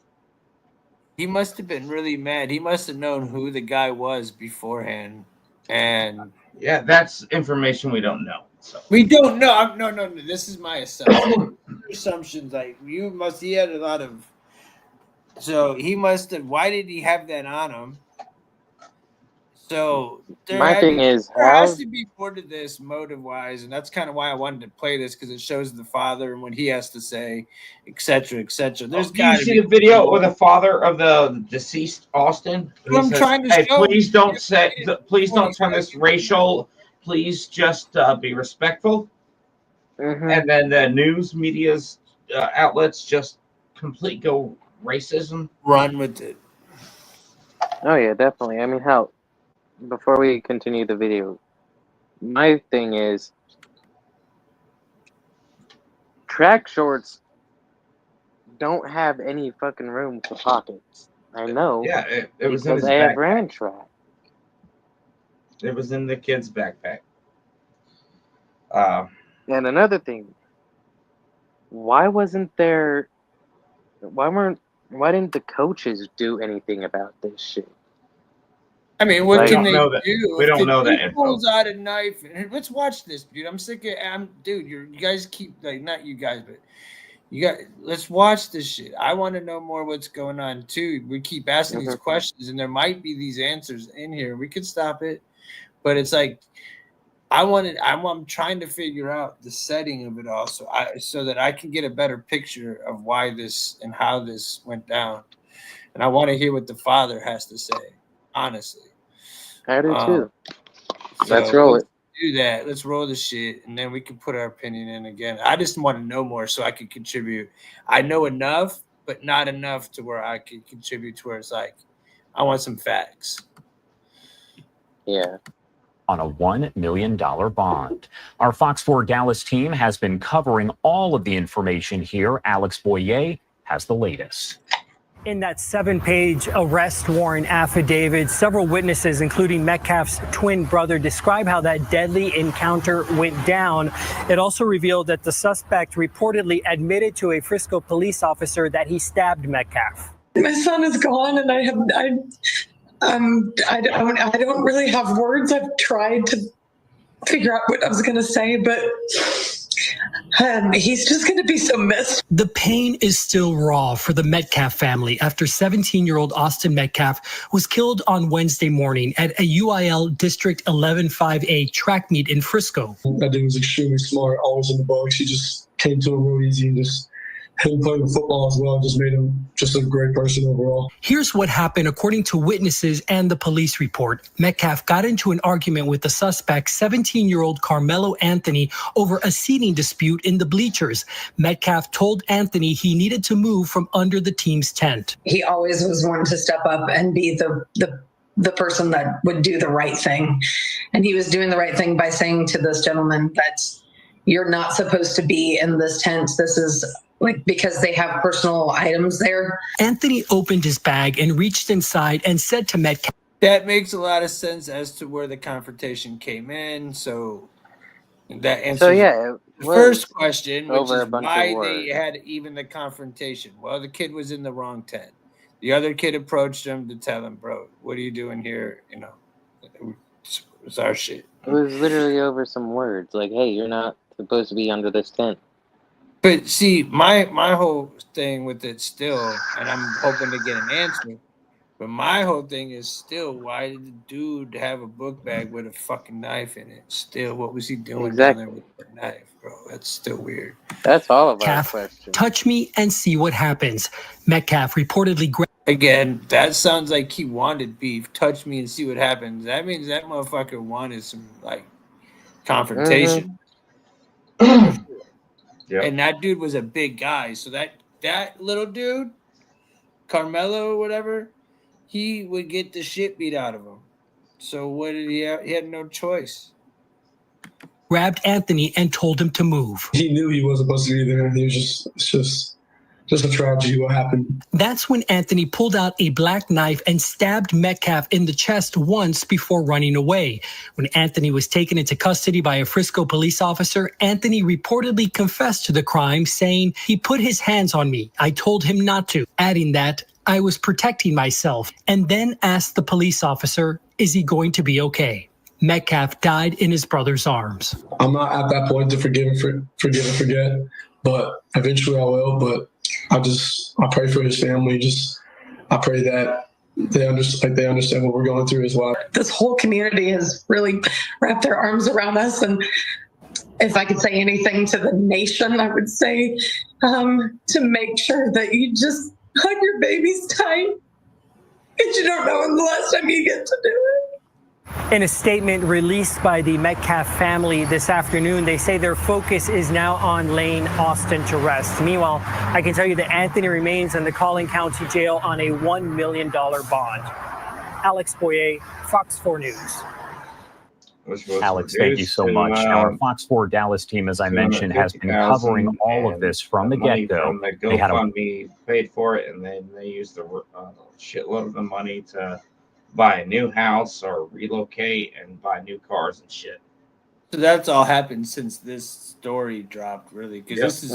Speaker 1: He must have been really mad. He must have known who the guy was beforehand. And
Speaker 2: yeah, that's information we don't know. So.
Speaker 1: We don't know. No. This is my assumption. Assumptions like he had a lot of. So he must have. Why did he have that on him? So there has to be more to this motive-wise, and that's kind of why I wanted to play this because it shows the father and what he has to say, etc., etc. There's
Speaker 2: got to see the video with the father of the deceased Austin.
Speaker 1: I'm trying to show.
Speaker 2: Please don't turn this racial. Please just be respectful.
Speaker 3: Mm-hmm.
Speaker 2: And then the news media's outlets just complete go racism.
Speaker 1: Run with it.
Speaker 3: Oh yeah, definitely. I mean, how? Before we continue the video, my thing is track shorts don't have any fucking room for pockets. I know.
Speaker 2: Yeah, it was in his
Speaker 3: backpack. They have ran track.
Speaker 2: It was in the kid's backpack.
Speaker 3: And another thing, why didn't the coaches do anything about this shit?
Speaker 1: I mean, what can they do?
Speaker 2: We don't know that info.
Speaker 1: Pulls out a knife. And let's watch this, dude. I'm sick of. Dude, you guys keep not you guys, but let's watch this shit. I want to know more what's going on too. We keep asking these questions, and there might be these answers in here. We could stop it, but it's like I'm trying to figure out the setting of it all, so that I can get a better picture of why this and how this went down, and I want to hear what the father has to say. Honestly,
Speaker 3: I do too. Let's roll it.
Speaker 1: do that. Let's roll the shit, and then we can put our opinion in again. I just want to know more so I can contribute. I know enough, but not enough to where I can contribute to where it's like, I want some facts.
Speaker 3: Yeah.
Speaker 13: On a $1 million bond. Our Fox 4 Dallas team has been covering all of the information here. Alex Boyer has the latest.
Speaker 14: In that 7-page arrest warrant affidavit, several witnesses, including Metcalf's twin brother, describe how that deadly encounter went down. It also revealed that the suspect reportedly admitted to a Frisco police officer that he stabbed Metcalf.
Speaker 15: My son is gone, and I don't really have words. I've tried to figure out what I was going to say, but he's just going to be so missed.
Speaker 14: The pain is still raw for the Metcalf family after 17-year-old Austin Metcalf was killed on Wednesday morning at a UIL District 11-5A track meet in Frisco.
Speaker 16: That dude was extremely smart, always in the box. He just came to it real easy, and just him playing football as well just made him just a great person overall.
Speaker 14: Here's what happened according to witnesses and the police report. Metcalf got into an argument with the suspect, 17-year-old Carmelo Anthony, over a seating dispute in the bleachers. Metcalf told Anthony he needed to move from under the team's tent.
Speaker 15: He always was one to step up and be the person that would do the right thing. And he was doing the right thing by saying to this gentleman that you're not supposed to be in this tent. This is because they have personal items there.
Speaker 14: Anthony opened his bag and reached inside and said to Metcalf,
Speaker 1: that makes a lot of sense as to where the confrontation came in. So that answers the first question, which is why they had even the confrontation. Well, the kid was in the wrong tent. The other kid approached him to tell him, bro, what are you doing here? You know, it's our shit.
Speaker 3: It was literally over some words like, hey, you're not supposed to be under this tent.
Speaker 1: But see, my whole thing with it still, and I'm hoping to get an answer, but my whole thing is still, why did the dude have a book bag with a fucking knife in it? Still, what was he doing down there with the knife, bro? That's still weird.
Speaker 3: That's all of our questions.
Speaker 14: Touch me and see what happens. Metcalf reportedly grabbed.
Speaker 1: Again, that sounds like he wanted beef. Touch me and see what happens. That means that motherfucker wanted some, confrontation.
Speaker 2: Yep.
Speaker 1: And that dude was a big guy. So that little dude, Carmelo or whatever, he would get the shit beat out of him. So what did he have? He had no choice.
Speaker 14: Grabbed Anthony and told him to move.
Speaker 16: He knew he wasn't supposed to be there. He was just a tragedy what happened.
Speaker 14: That's when Anthony pulled out a black knife and stabbed Metcalf in the chest once before running away. When Anthony was taken into custody by a Frisco police officer, Anthony reportedly confessed to the crime, saying, he put his hands on me. I told him not to, adding that I was protecting myself, and then asked the police officer, is he going to be okay? Metcalf died in his brother's arms.
Speaker 16: I'm not at that point to forgive and forget, but eventually I will. But I pray for his family. I pray that they understand what we're going through as well.
Speaker 15: This whole community has really wrapped their arms around us. And if I could say anything to the nation, I would say to make sure that you just hug your babies tight, because you don't know when the last time you get to do it.
Speaker 14: In a statement released by the Metcalf family this afternoon, they say their focus is now on laying Austin to rest. Meanwhile, I can tell you that Anthony remains in the Collin County Jail on a $1 million bond. Alex Boyer, Fox 4 News.
Speaker 13: Alex, thank you so much. Our Fox 4 Dallas team, as I mentioned, has been covering all of this from the get-go.
Speaker 2: The GoFundMe paid for it, and then they used a shitload of the money to buy a new house or relocate and buy new cars and shit.
Speaker 1: So that's all happened since this story dropped, really, because this is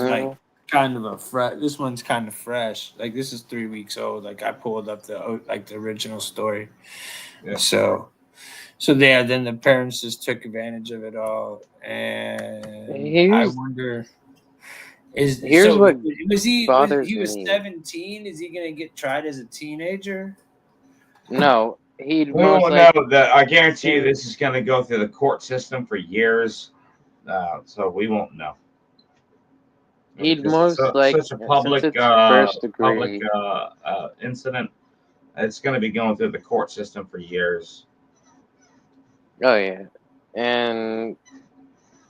Speaker 1: kind of this one's kind of fresh. Like, this is 3 weeks old. Like, I pulled up the original story.
Speaker 2: Yeah.
Speaker 1: So then the parents just took advantage of it all, and I wonder. Was he 17? Is he gonna get tried as a teenager?
Speaker 3: No.
Speaker 2: We won't know that. I guarantee you this is going to go through the court system for years, so we won't know.
Speaker 3: He'd most
Speaker 2: such a public incident. It's going to be going through the court system for years.
Speaker 3: Oh yeah, And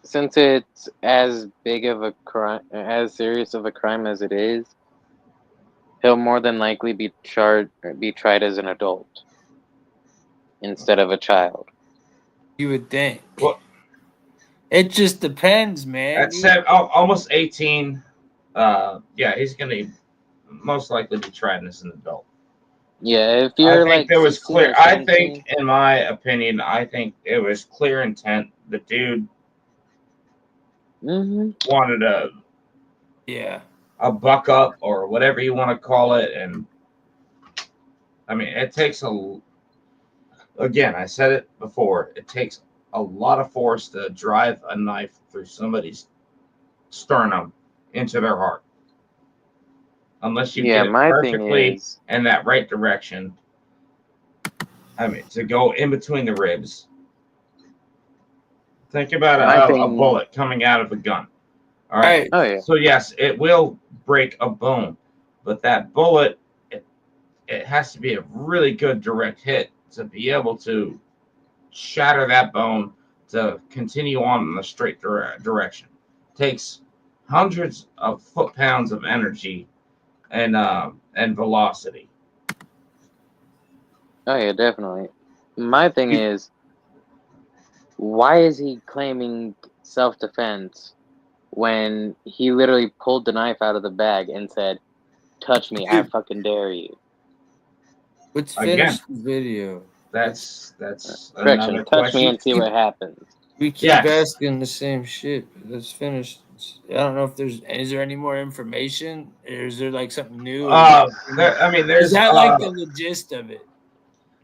Speaker 3: since it's as big of a crime, as serious of a crime as it is, he'll more than likely be tried as an adult instead of a child.
Speaker 1: You would think.
Speaker 2: Well,
Speaker 1: it just depends, man.
Speaker 2: At almost 18, yeah, he's gonna most likely be tried as an adult.
Speaker 3: Yeah, if you're
Speaker 2: I think
Speaker 3: like
Speaker 2: there was
Speaker 3: 16
Speaker 2: clear.
Speaker 3: or
Speaker 2: I
Speaker 3: 17,
Speaker 2: think, in my opinion, I think it was clear intent. The dude wanted a buck up or whatever you want to call it, and I mean, it takes again, I said it before, it takes a lot of force to drive a knife through somebody's sternum into their heart. Unless you get it perfectly in that right direction. I mean, to go in between the ribs. Think about a bullet coming out of a gun. All right.
Speaker 3: Oh, yeah.
Speaker 2: So yes, it will break a bone, but that bullet, it has to be a really good direct hit to be able to shatter that bone to continue on in the straight direction. It takes hundreds of foot-pounds of energy and velocity.
Speaker 3: Oh yeah, definitely. My thing is, why is he claiming self-defense when he literally pulled the knife out of the bag and said, "Touch me, I fucking dare you."
Speaker 1: Let's finish the video.
Speaker 2: That's
Speaker 3: correction.
Speaker 2: another
Speaker 3: Touch
Speaker 2: question.
Speaker 3: me and see what happens.
Speaker 1: We keep asking the same shit. Let's finish. I don't know if is there any more information? Or is there like something new?
Speaker 2: I mean, there's
Speaker 1: is that like the gist of it?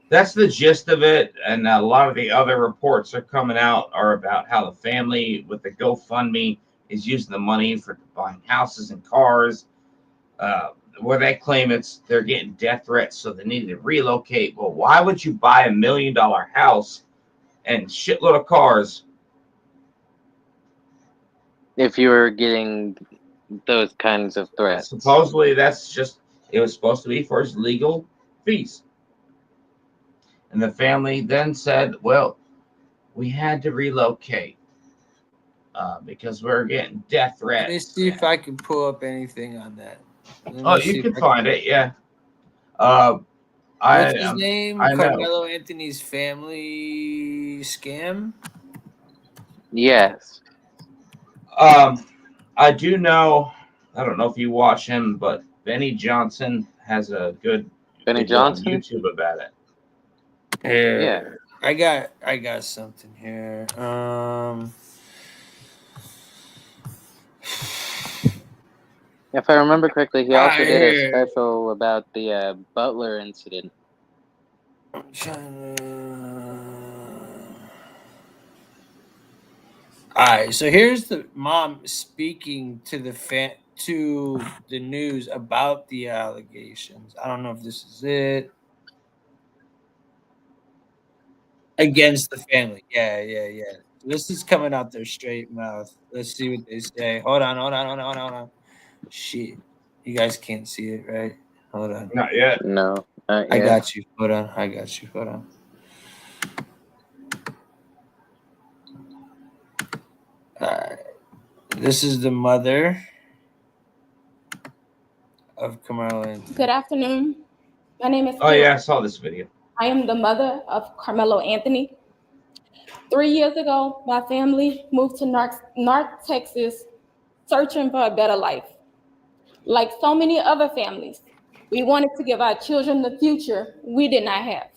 Speaker 2: That's the gist of it, and a lot of the other reports are coming out are about how the family with the GoFundMe is using the money for buying houses and cars, where they claim they're getting death threats, so they need to relocate. Well, why would you buy $1 million house and shitload of cars
Speaker 3: if you were getting those kinds of threats?
Speaker 2: Supposedly, it was supposed to be for his legal fees. And the family then said, well, we had to relocate because we're getting death threats.
Speaker 1: Let me see if I can pull up anything on that.
Speaker 2: You can find it, yeah.
Speaker 1: What's his name?
Speaker 2: I know.
Speaker 1: Carmelo Anthony's family scam?
Speaker 3: Yes.
Speaker 2: I do know, I don't know if you watch him, but Benny Johnson has a good video on YouTube about it.
Speaker 1: Yeah. I got something here.
Speaker 3: If I remember correctly, he also did a special about the Butler incident.
Speaker 1: I'm trying All right, so here's the mom speaking to the news about the allegations. I don't know if this is it. Against the family. Yeah. This is coming out their straight mouth. Let's see what they say. Hold on. Shit. You guys can't see it, right? Hold on.
Speaker 2: Not yet.
Speaker 3: No. Not yet.
Speaker 1: I got you. Hold on. Hold on. This is the mother of Carmelo Anthony.
Speaker 17: Good afternoon. My name is
Speaker 2: Oh, yeah, I saw this video.
Speaker 17: I am the mother of Carmelo Anthony. 3 years ago, my family moved to North Texas searching for a better life. Like so many other families, we wanted to give our children the future we did not have.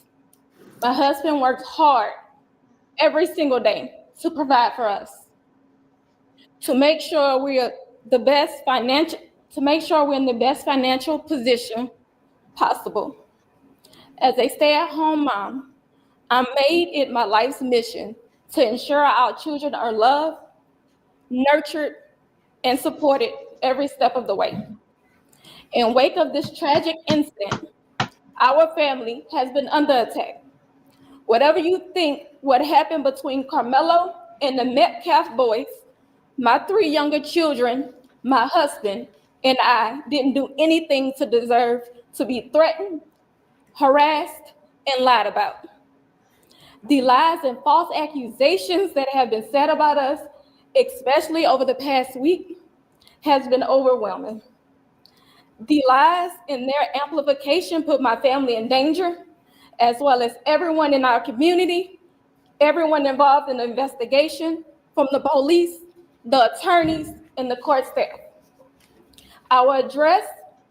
Speaker 17: My husband worked hard every single day to provide for us, to make sure we're in the best financial position possible. As a stay-at-home mom, I made it my life's mission to ensure our children are loved, nurtured, and supported every step of the way. In wake of this tragic incident, our family has been under attack. Whatever you think what happened between Carmelo and the Metcalf boys, my 3 younger children, my husband, and I didn't do anything to deserve to be threatened, harassed, and lied about. The lies and false accusations that have been said about us, especially over the past week, has been overwhelming. The lies and their amplification put my family in danger, as well as everyone in our community, everyone involved in the investigation, from the police, the attorneys, and the court staff. Our address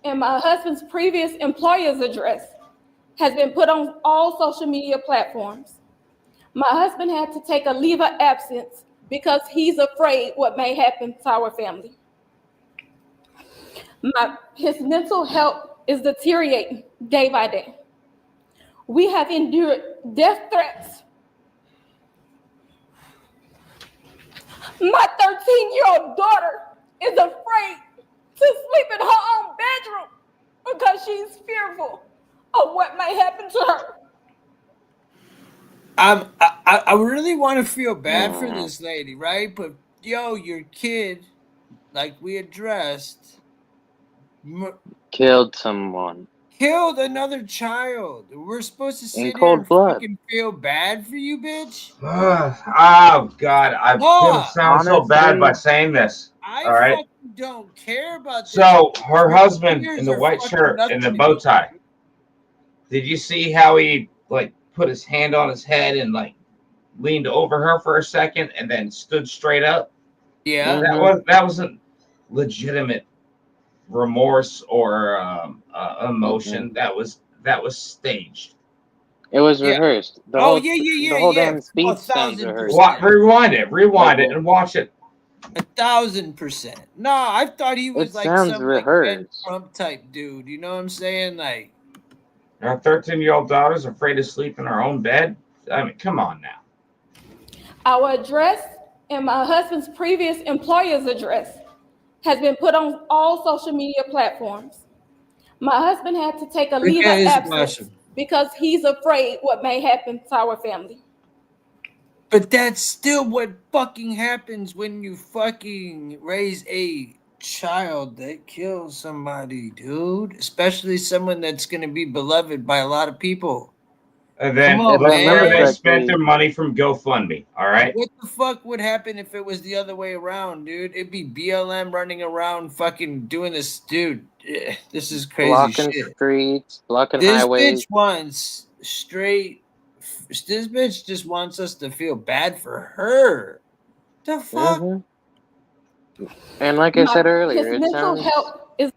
Speaker 17: and my husband's previous employer's address has been put on all social media platforms. My husband had to take a leave of absence because he's afraid what may happen to our family. His mental health is deteriorating day by day. We have endured death threats. My 13-year-old daughter is afraid to sleep in her own bedroom because she's fearful of what may happen to her.
Speaker 1: I really want to feel bad for this lady, right? But yo, your kid, like we addressed,
Speaker 3: Killed someone.
Speaker 1: killed another child. We're supposed to sit here
Speaker 3: cold
Speaker 1: and
Speaker 3: blood.
Speaker 1: fucking feel bad for you, bitch?
Speaker 2: Oh God, I'm gonna sound so bad by saying this.
Speaker 1: I
Speaker 2: All right.
Speaker 1: fucking don't care about this.
Speaker 2: So her
Speaker 1: Your
Speaker 2: husband
Speaker 1: fears
Speaker 2: in the
Speaker 1: are
Speaker 2: white
Speaker 1: fucking
Speaker 2: shirt
Speaker 1: nothing
Speaker 2: and the
Speaker 1: to
Speaker 2: bow
Speaker 1: me.
Speaker 2: tie. Did you see how he like put his hand on his head and like leaned over her for a second and then stood straight up?
Speaker 1: Yeah.
Speaker 2: That wasn't legitimate remorse or emotion. That was staged.
Speaker 3: It was
Speaker 1: Yeah.
Speaker 3: rehearsed. The
Speaker 1: Oh,
Speaker 3: whole,
Speaker 1: yeah,
Speaker 3: the whole
Speaker 1: yeah.
Speaker 3: damn speech sounds rehearsed.
Speaker 1: 1000%.
Speaker 2: Rewind it, and watch it.
Speaker 1: 1000%. No, I thought he was
Speaker 3: It
Speaker 1: like
Speaker 3: sounds
Speaker 1: some like Ben
Speaker 3: rehearsed.
Speaker 1: Trump type dude. You know what I'm saying? Like,
Speaker 2: Our 13-year-old daughter's afraid to sleep in her own bed. I mean, come on now.
Speaker 17: Our address and my husband's previous employer's address has been put on all social media platforms. My husband had to take a leave of absence because he's afraid what may happen to our family.
Speaker 1: but that's still what fucking happens when you fucking raise a child that kills somebody, dude. Especially someone that's gonna be beloved by a lot of people.
Speaker 2: And then
Speaker 1: Come on,
Speaker 2: remember
Speaker 1: man.
Speaker 2: they spent their money from GoFundMe. All right.
Speaker 1: What the fuck would happen if it was the other way around, dude? It'd be BLM running around fucking doing this, dude. This is crazy
Speaker 3: Blocking
Speaker 1: shit.
Speaker 3: streets, blocking
Speaker 1: This
Speaker 3: highways.
Speaker 1: bitch wants straight. This bitch just wants us to feel bad for her. The fuck?
Speaker 3: And like I said earlier,
Speaker 17: His
Speaker 3: it
Speaker 17: mental
Speaker 3: sounds
Speaker 17: health is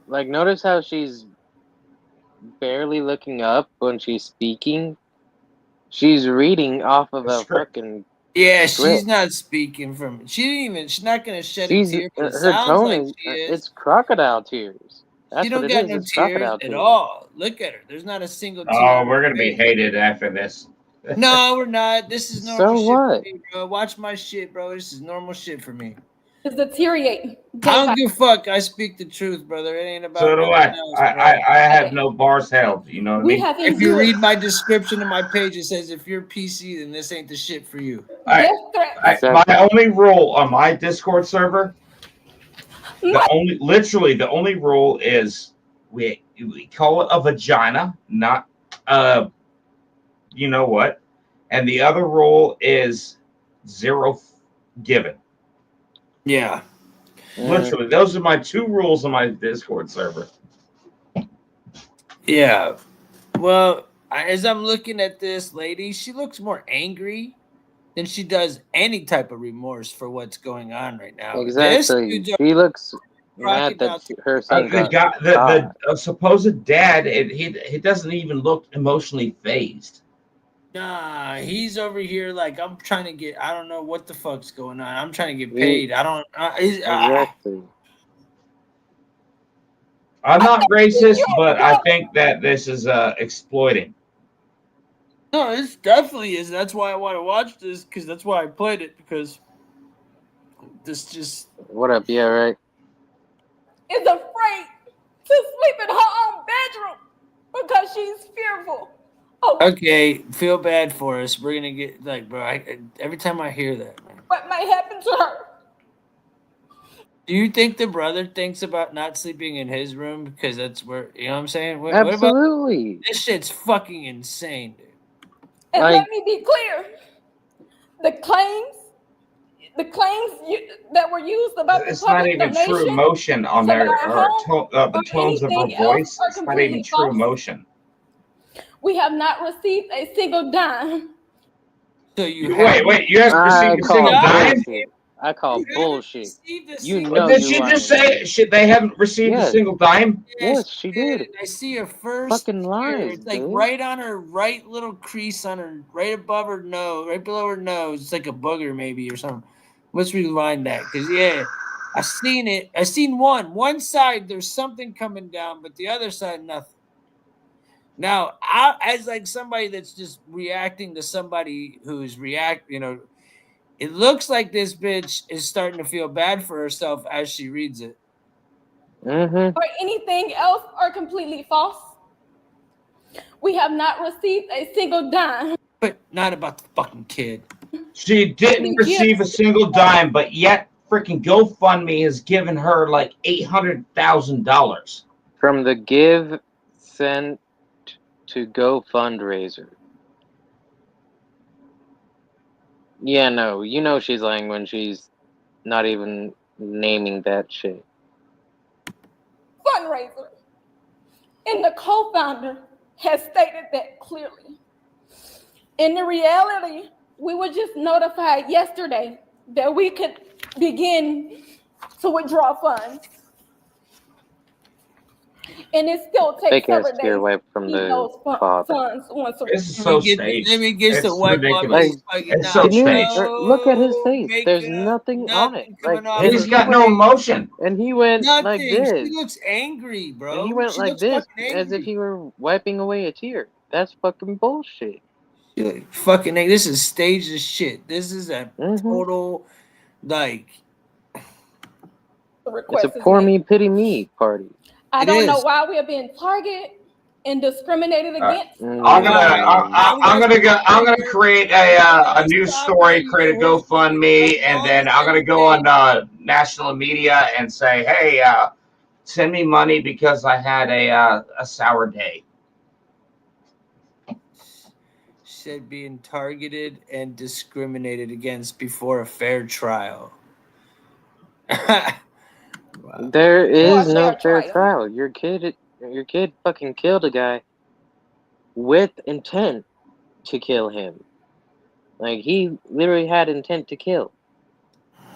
Speaker 3: like, notice how she's barely looking up when she's speaking. She's reading off of a fucking
Speaker 1: Yeah,
Speaker 3: script.
Speaker 1: she's not speaking from. She didn't even. She's not gonna shed a
Speaker 3: She's
Speaker 1: tear. But it
Speaker 3: her
Speaker 1: sounds
Speaker 3: tone
Speaker 1: like
Speaker 3: is
Speaker 1: she is.
Speaker 3: it's crocodile tears. That's
Speaker 1: She
Speaker 3: what
Speaker 1: don't
Speaker 3: it
Speaker 1: got
Speaker 3: is.
Speaker 1: no
Speaker 3: It's
Speaker 1: tears
Speaker 3: crocodile
Speaker 1: at
Speaker 3: tears.
Speaker 1: all. Look at her. There's not a single tear.
Speaker 2: Oh,
Speaker 1: on
Speaker 2: we're
Speaker 1: her
Speaker 2: gonna be
Speaker 1: face.
Speaker 2: hated after this.
Speaker 1: No, we're not. This is normal
Speaker 3: So
Speaker 1: shit
Speaker 3: what?
Speaker 1: for me, bro. Watch my shit, bro. This is normal shit for me.
Speaker 17: deteriorating.
Speaker 1: I don't give a fuck. I speak the truth, brother. It ain't about
Speaker 2: So do
Speaker 1: nothing
Speaker 2: I.
Speaker 1: else, bro.
Speaker 2: I have no bars held. You know what I
Speaker 17: We
Speaker 2: mean?
Speaker 17: have
Speaker 1: If you
Speaker 17: endured
Speaker 1: read my description of my page, it says if you're PC, then this ain't the shit for you.
Speaker 17: death threats.
Speaker 2: My only rule on my Discord server, the only rule is we call it a vagina, not you know what, and the other rule is zero given.
Speaker 1: Yeah.
Speaker 2: Literally, those are my two rules on my Discord server.
Speaker 1: Yeah. Well, as I'm looking at this lady, she looks more angry than she does any type of remorse for what's going on right now.
Speaker 3: Exactly.
Speaker 1: This
Speaker 3: She looks mad
Speaker 1: crocodile
Speaker 3: that her son
Speaker 2: The
Speaker 3: got
Speaker 2: guy,
Speaker 3: caught.
Speaker 2: the supposed dad, he doesn't even look emotionally phased.
Speaker 1: Nah, he's over here like I'm trying to get. I don't know what the fuck's going on. I'm trying to get paid. I don't.
Speaker 3: Exactly.
Speaker 2: I'm not racist, but I think that this is exploiting.
Speaker 1: No, this definitely is. That's why I want to watch this because that's why I played it because this just.
Speaker 3: What up? Yeah, right.
Speaker 17: Is afraid to sleep in her own bedroom because she's fearful.
Speaker 1: Okay, feel bad for us. We're gonna get like, bro. Every time I hear that, man.
Speaker 17: What might happen to her?
Speaker 1: Do you think the brother thinks about not sleeping in his room because that's where you know what I'm saying? What about
Speaker 3: Absolutely.
Speaker 1: this shit's fucking insane, dude.
Speaker 17: And let me be clear, the claims that were used about the
Speaker 2: It's not
Speaker 17: public
Speaker 2: even true
Speaker 17: donation
Speaker 2: emotion on
Speaker 17: to
Speaker 2: their
Speaker 17: buy a home
Speaker 2: the tones of her
Speaker 17: anything else
Speaker 2: voice.
Speaker 17: are
Speaker 2: It's not even
Speaker 17: completely
Speaker 2: true
Speaker 17: false.
Speaker 2: emotion.
Speaker 17: We have not received a single dime.
Speaker 1: So you
Speaker 2: Wait, you haven't received a single dime?
Speaker 3: I call bullshit. You
Speaker 2: But
Speaker 3: know
Speaker 2: did
Speaker 3: you're
Speaker 2: she
Speaker 3: lying.
Speaker 2: just say they haven't received a
Speaker 3: Yes.
Speaker 2: single dime?
Speaker 3: Yes, she did.
Speaker 1: I see her first
Speaker 3: Fucking lies,
Speaker 1: It's like
Speaker 3: dude.
Speaker 1: right on her right little crease on her, right above her nose, right below her nose. It's like a booger maybe or something. Let's rewind that because I seen it. I seen one side. There's something coming down, but the other side nothing. Now, as like somebody that's just reacting to somebody who's it looks like this bitch is starting to feel bad for herself as she reads it.
Speaker 3: Mm-hmm.
Speaker 17: Or anything else are completely false. We have not received a single dime.
Speaker 1: But not about the fucking kid.
Speaker 2: She didn't receive a single dime, but yet freaking GoFundMe has given her like $800,000
Speaker 3: From the give sent to go fundraiser. Yeah, no, you know she's lying when she's not even naming that shit.
Speaker 17: Fundraiser. And the co-founder has stated that clearly. In the reality, we were just notified yesterday that we could begin to withdraw funds. And it still takes
Speaker 3: Fake ass
Speaker 17: several days
Speaker 3: tear wipe from
Speaker 17: to get
Speaker 3: the
Speaker 17: those
Speaker 3: father.
Speaker 17: funds once a
Speaker 2: This is so staged.
Speaker 1: Let me get
Speaker 2: It's
Speaker 1: the white
Speaker 2: ridiculous.
Speaker 1: bubbles.
Speaker 2: It's so staged.
Speaker 3: Look at his face. There's nothing on it. Like
Speaker 2: He's got no emotion.
Speaker 3: And he went like
Speaker 1: Nothing.
Speaker 3: this.
Speaker 1: She looks angry, bro.
Speaker 3: And he went
Speaker 1: She
Speaker 3: like
Speaker 1: looks
Speaker 3: this
Speaker 1: fucking
Speaker 3: as if
Speaker 1: angry.
Speaker 3: he were wiping away a tear. That's fucking bullshit.
Speaker 1: Fucking this is staged as shit. This is a
Speaker 3: Mm-hmm.
Speaker 1: total like.
Speaker 3: It's a poor me, pity me party.
Speaker 17: I don't know why we are being targeted and discriminated against.
Speaker 2: I'm gonna create a news story, create a GoFundMe, and then I'm gonna go on national media and say, hey, send me money because I had a sour day.
Speaker 1: Said being targeted and discriminated against before a fair trial.
Speaker 3: There is no fair trial. Your kid fucking killed a guy with intent to kill him. Like he literally had intent to kill.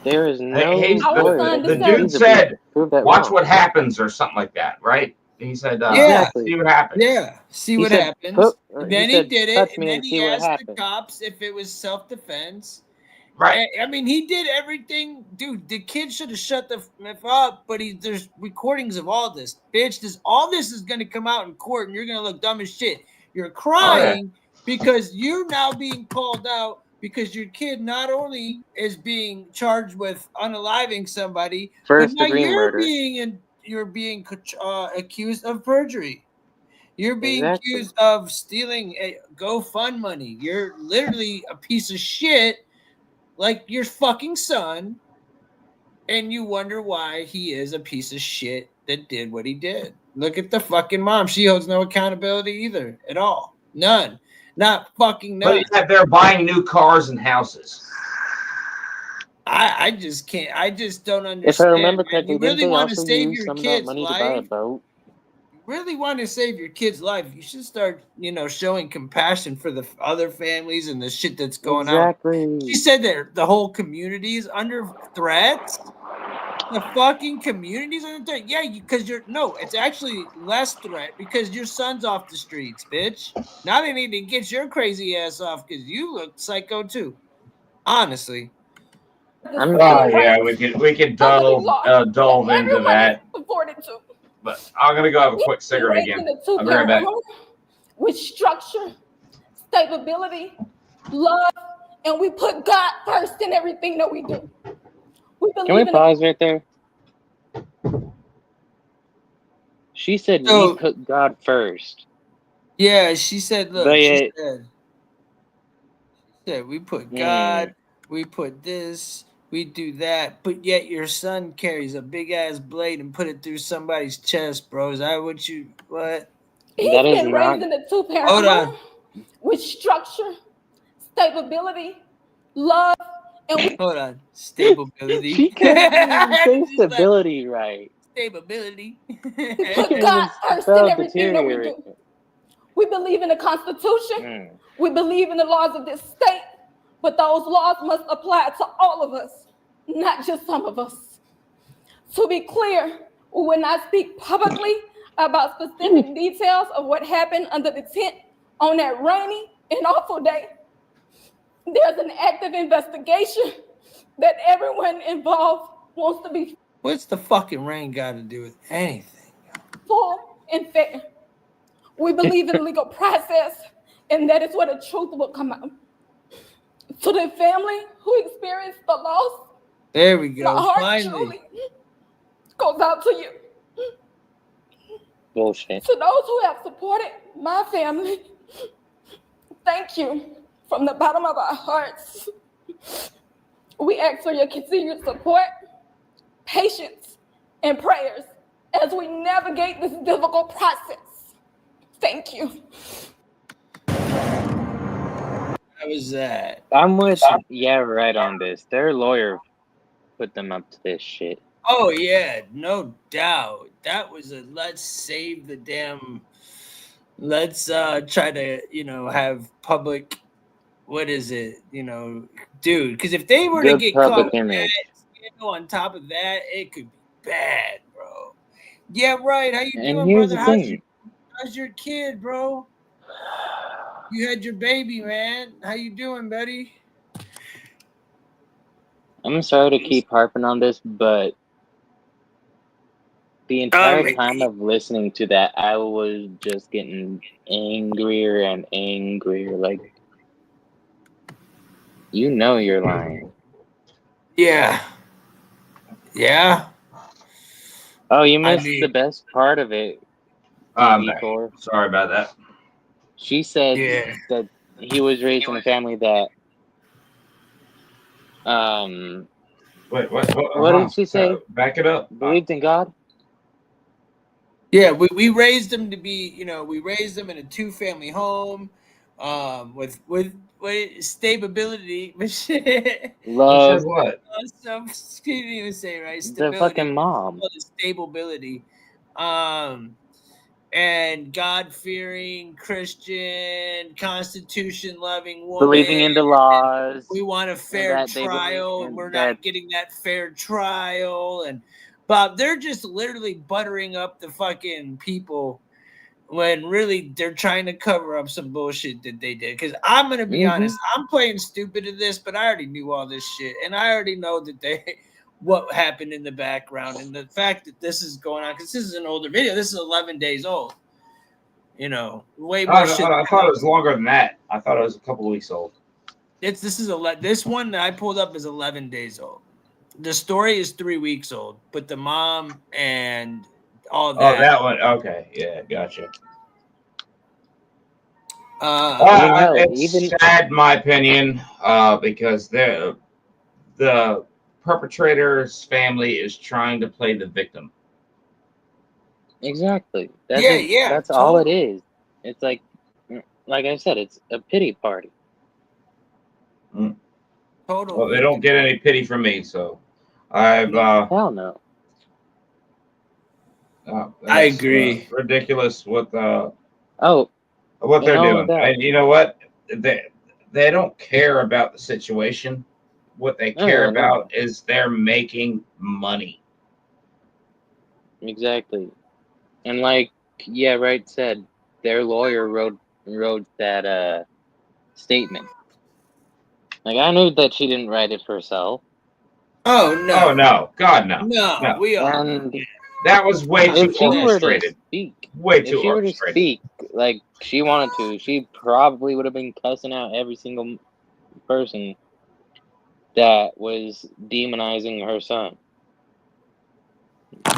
Speaker 3: There is no
Speaker 2: the dude said, "Watch what happens" or something like that, right? He said, "See what happens."
Speaker 1: Yeah, see what happens. Then he did it, and then he asked the cops if it was self-defense.
Speaker 2: Right.
Speaker 1: I mean, he did everything, dude. The kid should have shut the f up. But there's recordings of all this, bitch. All this is gonna come out in court, and you're gonna look dumb as shit. You're crying because you're now being called out because your kid not only is being charged with unaliving somebody,
Speaker 3: First
Speaker 1: but now
Speaker 3: degree murder.
Speaker 1: you're being accused of perjury. You're being
Speaker 3: Exactly.
Speaker 1: accused of stealing a GoFund money. You're literally a piece of shit, like your fucking son, and you wonder why he is a piece of shit that did what he did. Look at the fucking mom. She holds no accountability either at all. None. Not fucking none.
Speaker 2: But yet they're buying new cars and houses.
Speaker 1: I just can't. I just don't understand.
Speaker 3: If I remember
Speaker 1: man.
Speaker 3: correctly,
Speaker 1: You really
Speaker 3: didn't they
Speaker 1: want to
Speaker 3: also
Speaker 1: save
Speaker 3: use
Speaker 1: your
Speaker 3: some of that
Speaker 1: kid's
Speaker 3: money to buy a
Speaker 1: life?
Speaker 3: boat?
Speaker 1: Really want to save your kid's life, you should start, showing compassion for the other families and the shit that's going on. She said that the whole community is under threat. The fucking community's under threat. Yeah, because it's actually less threat because your son's off the streets, bitch. Now they need to get your crazy ass off because you look psycho too. Honestly.
Speaker 2: Yeah, we could delve into that.
Speaker 17: Afforded to.
Speaker 2: But I'm gonna go have a quick cigarette again. I'll be right back.
Speaker 17: With structure, stability, love, and we put God first in everything that we do.
Speaker 3: Can we pause right there? She said we put God first.
Speaker 1: Yeah, she said, look,
Speaker 3: But
Speaker 1: she said we put God, we put this, we do that, but yet your son carries a big ass blade and put it through somebody's chest, bro. Is that what?
Speaker 17: He's been raised in a two-parent home with structure, stability, love, and we
Speaker 1: Hold on. Stability.
Speaker 3: She can't even say
Speaker 1: She's like,
Speaker 3: stability right.
Speaker 1: stability.
Speaker 17: put God first in everything that we do. We believe in the Constitution. We believe in the laws of this state, but those laws must apply to all of us, not just some of us. To be clear, we will not speak publicly about specific details of what happened under the tent on that rainy and awful day. There's an active investigation that everyone involved wants to be
Speaker 1: What's the fucking rain got to do with anything?
Speaker 17: full and fair. We believe in the legal process, and that is where the truth will come out. To the family who experienced the loss,
Speaker 1: There we go.
Speaker 17: my heart
Speaker 1: Finally.
Speaker 17: truly goes out to you.
Speaker 3: Bullshit.
Speaker 17: To those who have supported my family, thank you from the bottom of our hearts. We ask for your continued support, patience, and prayers as we navigate this difficult process. Thank you.
Speaker 1: How was that?
Speaker 3: I'm with right on this. Their lawyer put them up to this shit.
Speaker 1: Oh yeah, no doubt. That was a let's save the damn. Let's try to have public. What is it? Dude. Because if they were to
Speaker 3: Good
Speaker 1: get
Speaker 3: public
Speaker 1: caught with
Speaker 3: image.
Speaker 1: that, on top of that, it could be bad, bro. Yeah, right. How you
Speaker 3: And
Speaker 1: doing,
Speaker 3: here's
Speaker 1: brother?
Speaker 3: the thing.
Speaker 1: How's your kid, bro? You had your baby, man. How you doing, buddy?
Speaker 3: I'm sorry to keep harping on this, but the entire time of listening to that, I was just getting angrier and angrier. Like, you're lying.
Speaker 1: Yeah. Yeah.
Speaker 3: Oh, you missed the best part of it.
Speaker 2: Sorry about that.
Speaker 3: She said that he was raised in a family that
Speaker 2: Wait,
Speaker 3: what did she say?
Speaker 2: Back it up.
Speaker 3: Believed in God?
Speaker 1: Yeah, we raised them to be, we raised them in a 2-family home, with stability.
Speaker 3: Love.
Speaker 2: What?
Speaker 1: Some didn't even say right.
Speaker 3: The
Speaker 1: Stability.
Speaker 3: fucking mom.
Speaker 1: Stability. And God-fearing, Christian, Constitution-loving woman.
Speaker 3: Believing in the laws.
Speaker 1: We want a fair trial, and we're not getting that fair trial. And Bob, they're just literally buttering up the fucking people when really they're trying to cover up some bullshit that they did. Because I'm going to be honest, I'm playing stupid at this, but I already knew all this shit. And I already know that what happened in the background, and the fact that this is going on, because this is an older video. This is 11 days old. Way more shit.
Speaker 2: I thought it was longer than that. I thought it was a couple of weeks old.
Speaker 1: This one that I pulled up is 11 days old. The story is 3 weeks old, but the mom and all that.
Speaker 2: Oh, that one. Okay, yeah, gotcha. It's sad, in my opinion, because the perpetrator's family is trying to play the victim.
Speaker 3: Exactly.
Speaker 1: That's
Speaker 3: all it is. It's like I said, it's a pity party.
Speaker 1: Total.
Speaker 2: Well, they don't get any pity from me, so I've
Speaker 3: hell no.
Speaker 1: I agree.
Speaker 2: Ridiculous what they're
Speaker 3: What
Speaker 2: doing. And you know what? They don't care about the situation. What they care about is they're making money.
Speaker 3: Exactly. And said their lawyer wrote that statement. I knew that she didn't write it herself.
Speaker 1: Oh no!
Speaker 2: Oh no! God no!
Speaker 1: No, we are.
Speaker 3: And
Speaker 2: that was way too orchestrated. Way too
Speaker 3: if she were to
Speaker 2: orchestrated.
Speaker 3: speak like she wanted to, she probably would have been cussing out every single person that was demonizing her son.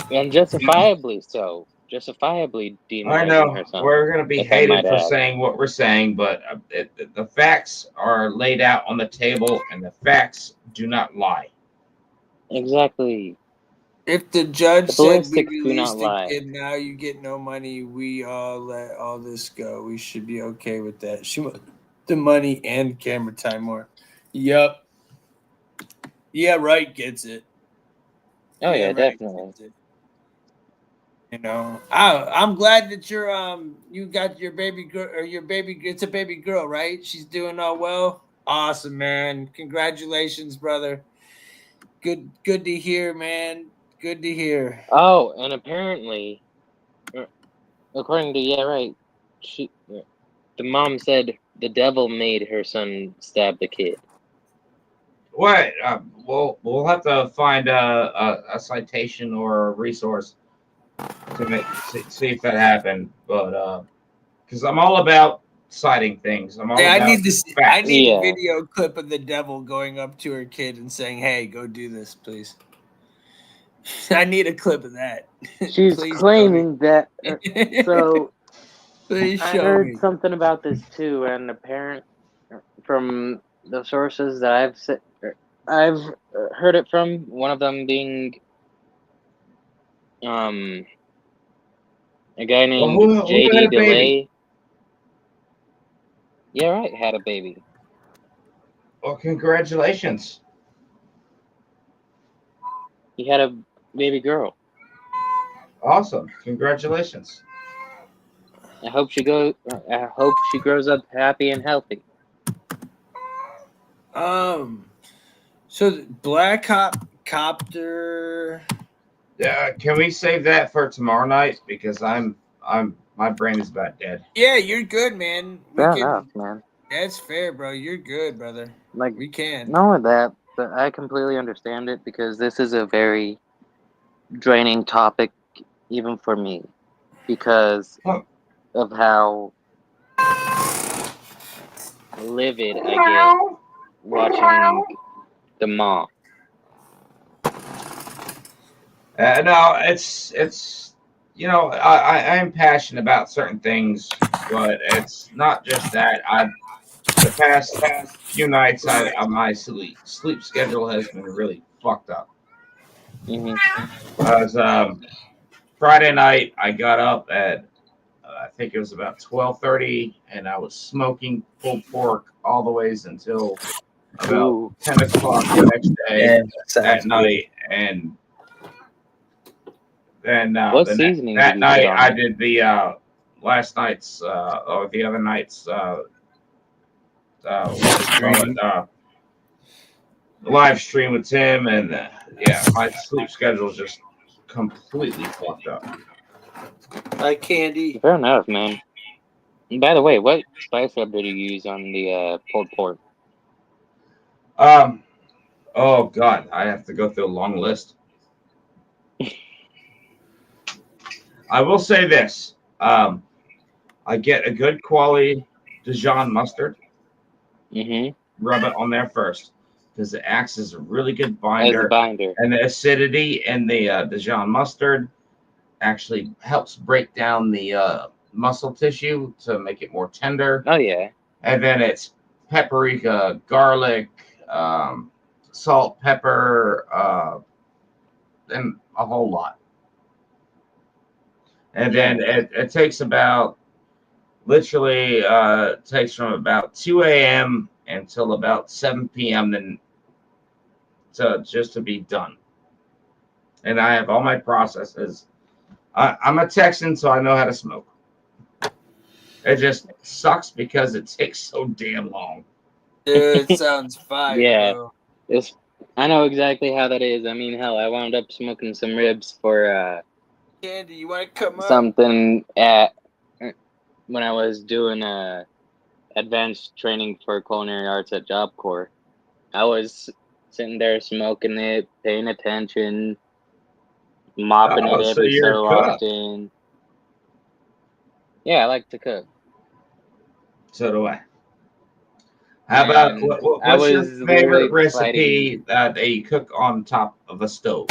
Speaker 3: And justifiably so. Justifiably demonizing
Speaker 2: I know
Speaker 3: her son.
Speaker 2: we're going to be hated for saying what we're saying, but the facts are laid out on the table, and the facts do not lie.
Speaker 3: Exactly.
Speaker 1: If the judge said we
Speaker 3: do not
Speaker 1: released the
Speaker 3: lie.
Speaker 1: kid, now you get no money, we all let all this go. We should be okay with that. The money and camera time more. Yup. Yeah, right. Gets it.
Speaker 3: Oh yeah,
Speaker 1: right,
Speaker 3: definitely.
Speaker 1: gets it. You know, I'm glad that you're you got your baby girl or your baby. It's a baby girl, right? She's doing all well. Awesome, man. Congratulations, brother. Good to hear, man. Good to hear.
Speaker 3: Oh, and apparently, according to right, the mom said the devil made her son stab the kid.
Speaker 2: What? We'll have to find a citation or a resource to see if that happened. But because I'm all about citing things. I'm all
Speaker 1: Yeah,
Speaker 2: about
Speaker 1: I need this. I
Speaker 2: facts.
Speaker 1: need a video clip of the devil going up to her kid and saying, "Hey, go do this, please." I need a clip of that.
Speaker 3: She's
Speaker 1: Please
Speaker 3: claiming that. So
Speaker 1: please
Speaker 3: I
Speaker 1: show
Speaker 3: heard
Speaker 1: me.
Speaker 3: something about this too, and apparent from the sources that I've heard it from. One of them being a guy named
Speaker 2: who had
Speaker 3: JD
Speaker 2: a baby?
Speaker 3: Delay. Yeah, right. Had a baby.
Speaker 2: Well, congratulations.
Speaker 3: He had a baby girl.
Speaker 2: Awesome. Congratulations.
Speaker 3: I hope she grows up happy and healthy.
Speaker 1: So BLACKHAWK copter.
Speaker 2: Yeah, can we save that for tomorrow night? Because my brain is about dead.
Speaker 1: Yeah, you're good, man.
Speaker 3: Fair enough, man.
Speaker 1: That's fair, bro. You're good, brother.
Speaker 3: Like
Speaker 1: we can.
Speaker 3: Not with that, but I completely understand it because this is a very draining topic, even for me, because of how livid I get watching the mom.
Speaker 2: No, it's you know I am passionate about certain things, but it's not just that. The past few nights my sleep schedule has been really fucked up. Friday night I got up at I think it was about 12:30, and I was smoking pulled pork all the ways until about 10 o'clock the next day at night, and then
Speaker 3: What seasoning did
Speaker 2: that
Speaker 3: you
Speaker 2: night
Speaker 3: put on
Speaker 2: I
Speaker 3: it?
Speaker 2: did the last night's or the other night's what do you call it, live stream with Tim, and yeah, my sleep schedule is just completely fucked up.
Speaker 1: Like candy.
Speaker 3: Fair enough, man. And by the way, what spice rub did you use on the pulled pork?
Speaker 2: Oh god, I have to go through a long list. I will say this. I get a good quality Dijon mustard. Rub it on there first because it acts as a really good binder.
Speaker 3: As a binder.
Speaker 2: And the acidity in the Dijon mustard actually helps break down the muscle tissue to make it more tender.
Speaker 3: Oh yeah.
Speaker 2: And then it's paprika, garlic, salt, pepper, and a whole lot. And then it takes about literally takes from about 2 a.m. until about 7 p.m. then to be done. And I have all my processes. I'm a Texan, so I know how to smoke. It just sucks because it takes so damn long.
Speaker 1: Dude, it sounds fire,
Speaker 3: Yeah,
Speaker 1: bro.
Speaker 3: I know exactly how that is. I mean, hell, I wound up smoking some ribs for
Speaker 1: Candy, you want to come up?
Speaker 3: something when I was doing advanced training for culinary arts at Job Corps. I was sitting there smoking it, paying attention, mopping it every so often. Yeah, I like to cook.
Speaker 2: So do I. How about what's your favorite recipe that you cook on top of a stove?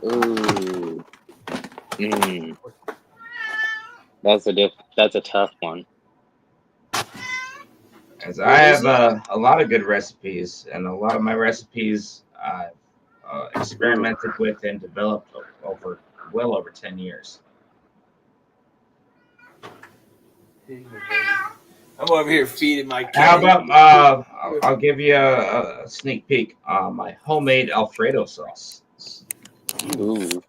Speaker 3: Ooh. That's a tough one.
Speaker 2: As I have a lot of good recipes, and a lot of my recipes I've experimented with and developed well over 10 years.
Speaker 1: I'm over here feeding my cat.
Speaker 2: How about I'll give you a sneak peek. My homemade Alfredo sauce.
Speaker 3: Ooh.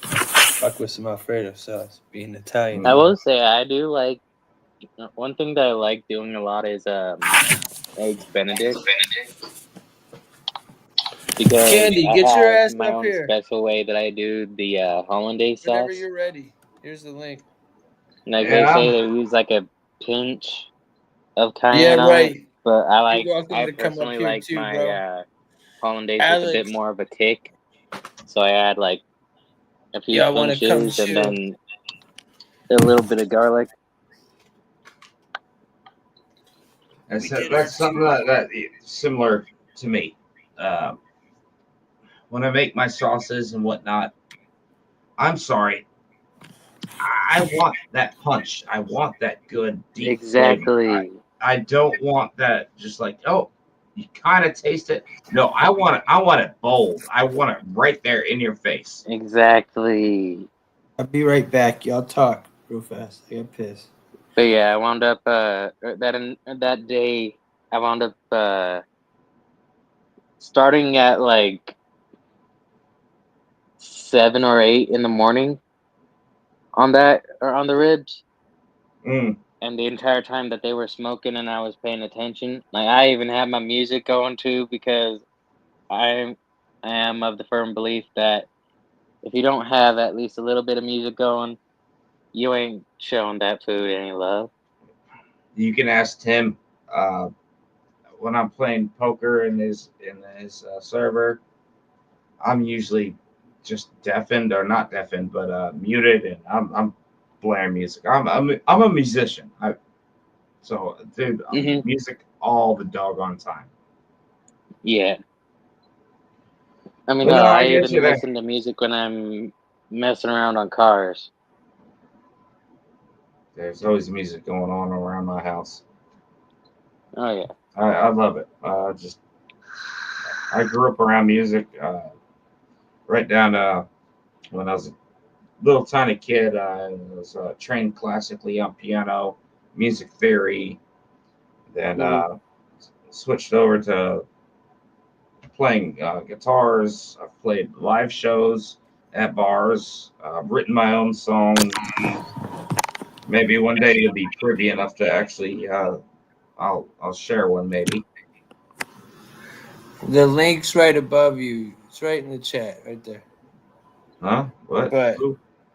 Speaker 1: Fuck with some Alfredo sauce, being Italian.
Speaker 3: I will say I do like one thing that I like doing a lot is eggs Benedict. Because
Speaker 1: Candy,
Speaker 3: I
Speaker 1: get your
Speaker 3: have
Speaker 1: ass
Speaker 3: my
Speaker 1: up
Speaker 3: own
Speaker 1: here.
Speaker 3: special way that I do the hollandaise
Speaker 1: Whenever
Speaker 3: sauce.
Speaker 1: you're ready. Here's the link.
Speaker 3: Like they say, they use like a pinch of cayenne
Speaker 1: Yeah,
Speaker 3: on
Speaker 1: right.
Speaker 3: it, but I
Speaker 1: You're welcome to come up
Speaker 3: personally
Speaker 1: here
Speaker 3: like
Speaker 1: too,
Speaker 3: my
Speaker 1: bro.
Speaker 3: hollandaise with a bit
Speaker 1: Alex.
Speaker 3: more of a kick. So I add like a few
Speaker 1: Y'all wanna come
Speaker 3: pinches and
Speaker 1: chill?
Speaker 3: then a little bit of garlic.
Speaker 2: That's something that similar to me. When I make my sauces and whatnot, I'm sorry. I want that punch. I want that good deep
Speaker 3: Exactly.
Speaker 2: flavor. I don't want that just like, oh, you kind of taste it. No, I want it bold. I want it right there in your face.
Speaker 3: Exactly.
Speaker 1: I'll be right back. Y'all talk real fast. I got pissed.
Speaker 3: But yeah, I wound up that day. I wound up starting at like 7 or 8 in the morning on the ribs. And the entire time that they were smoking and I was paying attention, like I even had my music going too, because I am of the firm belief that if you don't have at least a little bit of music going, you ain't showing that food any love.
Speaker 2: You can ask Tim. When I'm playing poker in his server, I'm usually just deafened, or not deafened, but muted, and I'm blaring music. I'm a musician. Dude, music all the doggone time.
Speaker 3: Yeah. I mean,
Speaker 2: Well, no, I
Speaker 3: I
Speaker 2: get
Speaker 3: even
Speaker 2: you there.
Speaker 3: listen to music when I'm messing around on cars.
Speaker 2: There's always music going on around my house.
Speaker 3: Oh yeah.
Speaker 2: I love it. I grew up around music. Right down when I was a little tiny kid, I was trained classically on piano, music theory. Then switched over to playing guitars. I've played live shows at bars. Written my own songs. Maybe one day you'll be privy enough to actually. I'll share one maybe.
Speaker 1: The link's right above you. It's right in the chat, right there.
Speaker 2: Huh? What?
Speaker 1: But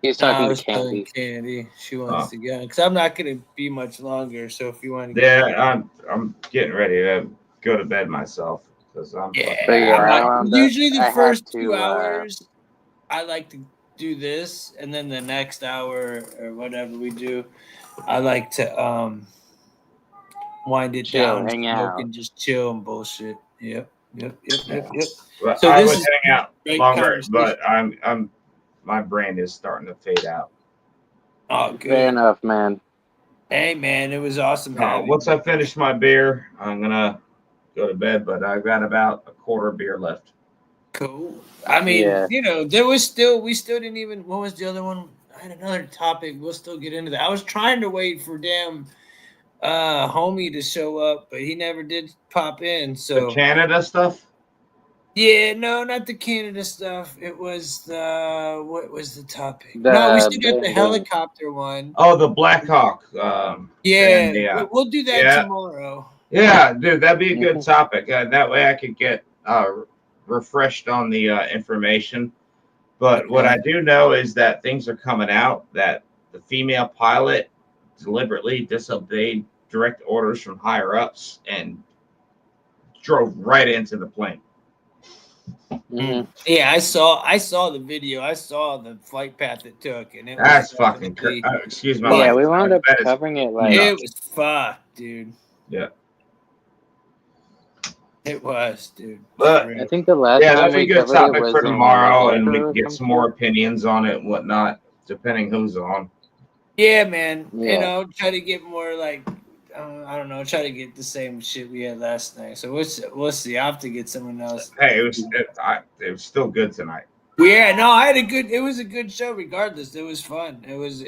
Speaker 3: he's
Speaker 1: I
Speaker 3: talking
Speaker 1: was
Speaker 3: to Candy.
Speaker 1: telling Candy she wants to get on because I'm not gonna be much longer. So if you want to,
Speaker 2: Yeah, I'm getting ready to go to bed myself because I'm.
Speaker 1: Usually the
Speaker 3: I
Speaker 1: first
Speaker 3: have to,
Speaker 1: 2 hours, I like to do this, and then the next hour or whatever we do, I like to wind it
Speaker 3: chill,
Speaker 1: down,
Speaker 3: hang
Speaker 1: smoke,
Speaker 3: out.
Speaker 1: and just chill and bullshit. Yep.
Speaker 2: Well,
Speaker 1: So
Speaker 2: I
Speaker 1: this
Speaker 2: would
Speaker 1: is
Speaker 2: hang out
Speaker 1: great
Speaker 2: longer,
Speaker 1: conversation.
Speaker 2: but I'm my brain is starting to fade out.
Speaker 1: Oh, good.
Speaker 3: Fair enough, man.
Speaker 1: Hey, man, it was awesome having
Speaker 2: Once
Speaker 1: you.
Speaker 2: I finish my beer, I'm gonna go to bed, but I've got about a quarter beer left.
Speaker 1: Cool. I mean, you know, we still didn't even. What was the other one? I had another topic. We'll still get into that. I was trying to wait for damn homie to show up, but he never did pop in. So
Speaker 2: The Canada stuff.
Speaker 1: Yeah, no, not the Canada stuff. It was the what was the topic? No, we still got the helicopter one.
Speaker 2: Oh, the BLACKHAWK.
Speaker 1: Yeah, we'll do that tomorrow.
Speaker 2: Yeah, dude, that'd be a good topic. That way I could get refreshed on the information. But what I do know is that things are coming out that the female pilot deliberately disobeyed direct orders from higher ups and drove right into the plane.
Speaker 1: Yeah, I saw the video. I saw the flight path it took, and it
Speaker 2: That's
Speaker 1: was
Speaker 2: fucking excuse my
Speaker 3: Yeah,
Speaker 2: language.
Speaker 3: we wound up
Speaker 2: That is
Speaker 3: covering it like
Speaker 1: it was fucked, dude.
Speaker 2: Yeah.
Speaker 1: It was, dude.
Speaker 2: But
Speaker 3: I think the last
Speaker 2: yeah,
Speaker 3: time
Speaker 2: that'd be
Speaker 3: we
Speaker 2: a good
Speaker 3: covered it
Speaker 2: topic
Speaker 3: was
Speaker 2: for
Speaker 3: in
Speaker 2: tomorrow,
Speaker 3: like
Speaker 2: and we
Speaker 3: April
Speaker 2: can
Speaker 3: or
Speaker 2: get some more opinions on it and whatnot, depending who's on.
Speaker 1: Yeah, man. You
Speaker 3: Yeah.
Speaker 1: know, try to get more like I don't know. Try to get the same shit we had last night. So we'll see. I have to get someone else.
Speaker 2: Hey, it was still good tonight.
Speaker 1: Yeah, no, I had a good. It was a good show. Regardless, it was fun. It was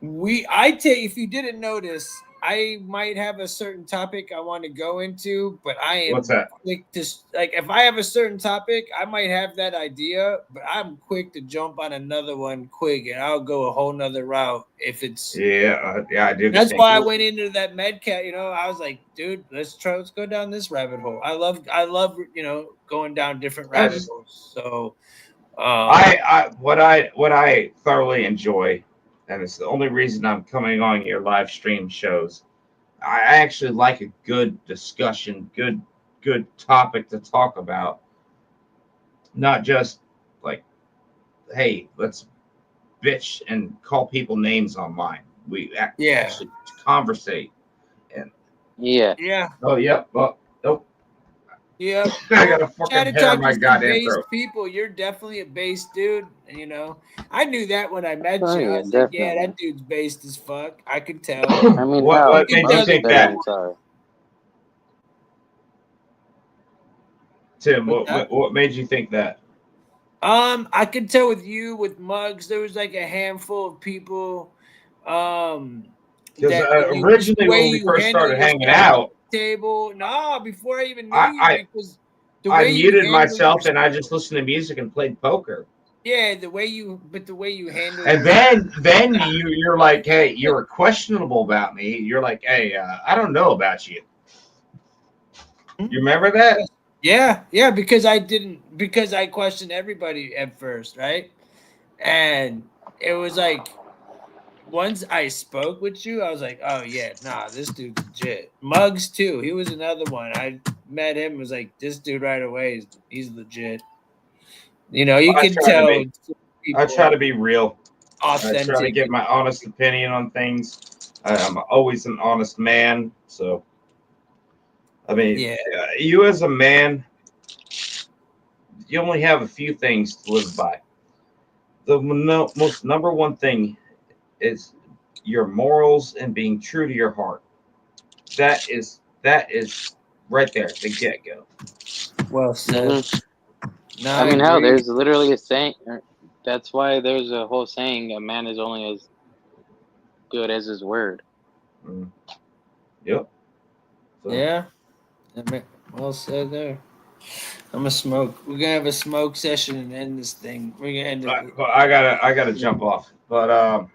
Speaker 1: If you didn't notice, I might have a certain topic I want to go into, but I am
Speaker 2: What's that?
Speaker 1: quick to if I have a certain topic, I might have that idea, but I'm quick to jump on another one quick, and I'll go a whole nother route if it's
Speaker 2: Yeah, I do.
Speaker 1: That's why I went into that medcat. I was like, dude, let's go down this rabbit hole. I love going down different rabbit holes. So,
Speaker 2: what I thoroughly enjoy, and it's the only reason I'm coming on your live stream shows. I actually like a good discussion, good topic to talk about. Not just like, hey, let's bitch and call people names online. We actually conversate. And
Speaker 3: yeah.
Speaker 2: Oh, yep. Well, nope.
Speaker 1: Yeah,
Speaker 2: I got a fucking hair in my goddamn throat.
Speaker 1: People, you're definitely a base dude. I knew that when I met
Speaker 3: Oh,
Speaker 1: you. I
Speaker 3: yeah,
Speaker 1: was like, yeah,
Speaker 3: definitely.
Speaker 1: that dude's based as fuck. I could tell.
Speaker 3: I mean,
Speaker 2: what made you think that? Tim, what made you think that?
Speaker 1: I could tell with you, with Muggs, there was like a handful of people.
Speaker 2: Because originally when we first started hanging out,
Speaker 1: before I even knew you, because
Speaker 2: I muted myself and I just listened to music and played poker.
Speaker 1: Yeah, the way you handle.
Speaker 2: And then you're like, hey, you were questionable about me. You're like, hey, I don't know about you. You remember that?
Speaker 1: Yeah, because I questioned everybody at first, right? And it was like, once I spoke with you, I was like, oh yeah, nah, this dude's legit. Muggs too, he was another one. I met him, was like, this dude right away, he's legit. You can tell.
Speaker 2: I try to be real.
Speaker 1: Authentic.
Speaker 2: I try to give my honest opinion on things. I'm always an honest man, so. I mean, you as a man, you only have a few things to live by. The most number one thing is your morals and being true to your heart. That is right there at the get-go.
Speaker 1: Well said.
Speaker 3: No, I mean, hell, there's literally a saying. That's why there's a whole saying: a man is only as good as his word.
Speaker 2: Yep.
Speaker 1: So. Yeah. Well said there. I'm gonna smoke. We're gonna have a smoke session and end this thing. We're gonna end it.
Speaker 2: I gotta jump off. But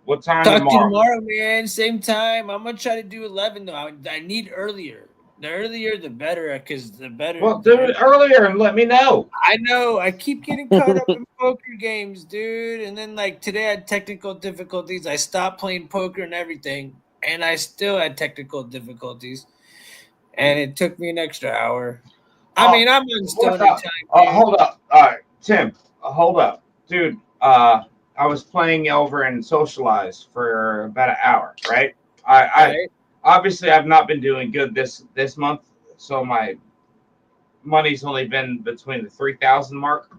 Speaker 2: what time
Speaker 1: Talk
Speaker 2: tomorrow?
Speaker 1: to you tomorrow, man. Same time. I'm gonna try to do 11 though. I need earlier. The earlier, the better, because the better.
Speaker 2: Well, do it earlier and let me know.
Speaker 1: I know. I keep getting caught up in poker games, dude. And then today I had technical difficulties. I stopped playing poker and everything, and I still had technical difficulties. And it took me an extra hour. I mean, I'm on stone time.
Speaker 2: Hold up. All right, Tim, hold up. Dude, I was playing over in Socialize for about an hour, right? I obviously I've not been doing good this month, so my money's only been between the 3,000 mark.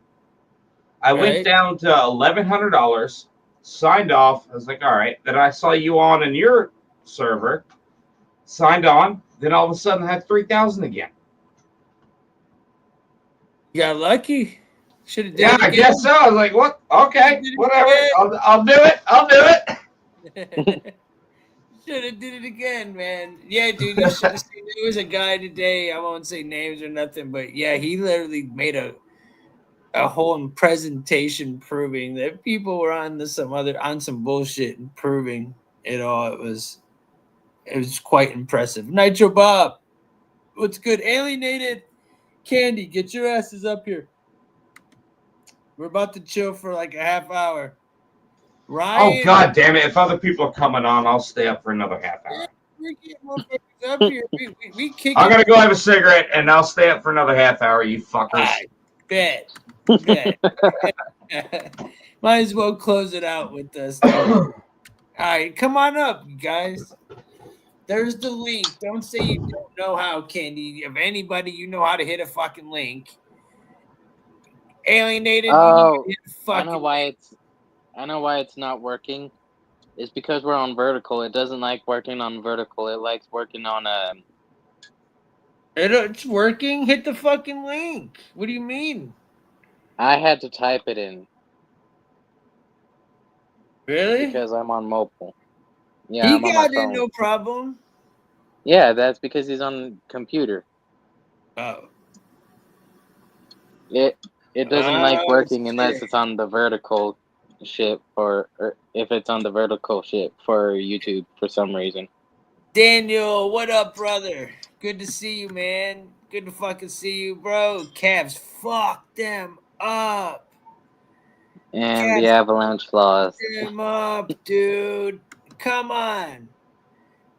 Speaker 2: I went down to $1,100, signed off. I was like, all right. Then I saw you on in your server, signed on. Then all of a sudden, I had 3,000 again.
Speaker 1: You got lucky. Should have.
Speaker 2: Yeah, I guess so. I was like, what? Okay, whatever. I'll do it. I'll do it.
Speaker 1: Should have did it again, man. Yeah, dude, you should have seen. There was a guy today. I won't say names or nothing, but yeah, he literally made a whole presentation proving that people were on some bullshit and proving it all. It was quite impressive. Nitro Bob, what's good? Alienated Candy, get your asses up here. We're about to chill for like a half hour. Ryan,
Speaker 2: oh god damn it! If other people are coming on, I'll stay up for another half hour.
Speaker 1: We're getting motherfuckers up here. We kick.
Speaker 2: I'm gonna go have a cigarette and I'll stay up for another half hour. You fuckers.
Speaker 1: Bet. Might as well close it out with us. All right, come on up, you guys. There's the link. Don't say you don't know how, Candy. If anybody, you know how to hit a fucking link. Alienated.
Speaker 3: Oh, I know why it's not working. It's because we're on vertical. It doesn't like working on vertical. It likes working on
Speaker 1: It's working. Hit the fucking link. What do you mean?
Speaker 3: I had to type it in.
Speaker 1: Really?
Speaker 3: Because I'm on mobile. Yeah,
Speaker 1: He
Speaker 3: I'm on my
Speaker 1: got in
Speaker 3: phone.
Speaker 1: no problem.
Speaker 3: Yeah, that's because he's on computer.
Speaker 1: Oh.
Speaker 3: It doesn't like working unless
Speaker 1: Shit.
Speaker 3: it's on the vertical shit or if it's on the vertical shit for YouTube for some reason.
Speaker 1: Daniel, what up, brother? Good to see you, man. Good to fucking see you, bro. Cavs, fuck them up.
Speaker 3: And the
Speaker 1: Cavs,
Speaker 3: Avalanche lost.
Speaker 1: them up, dude. Come on.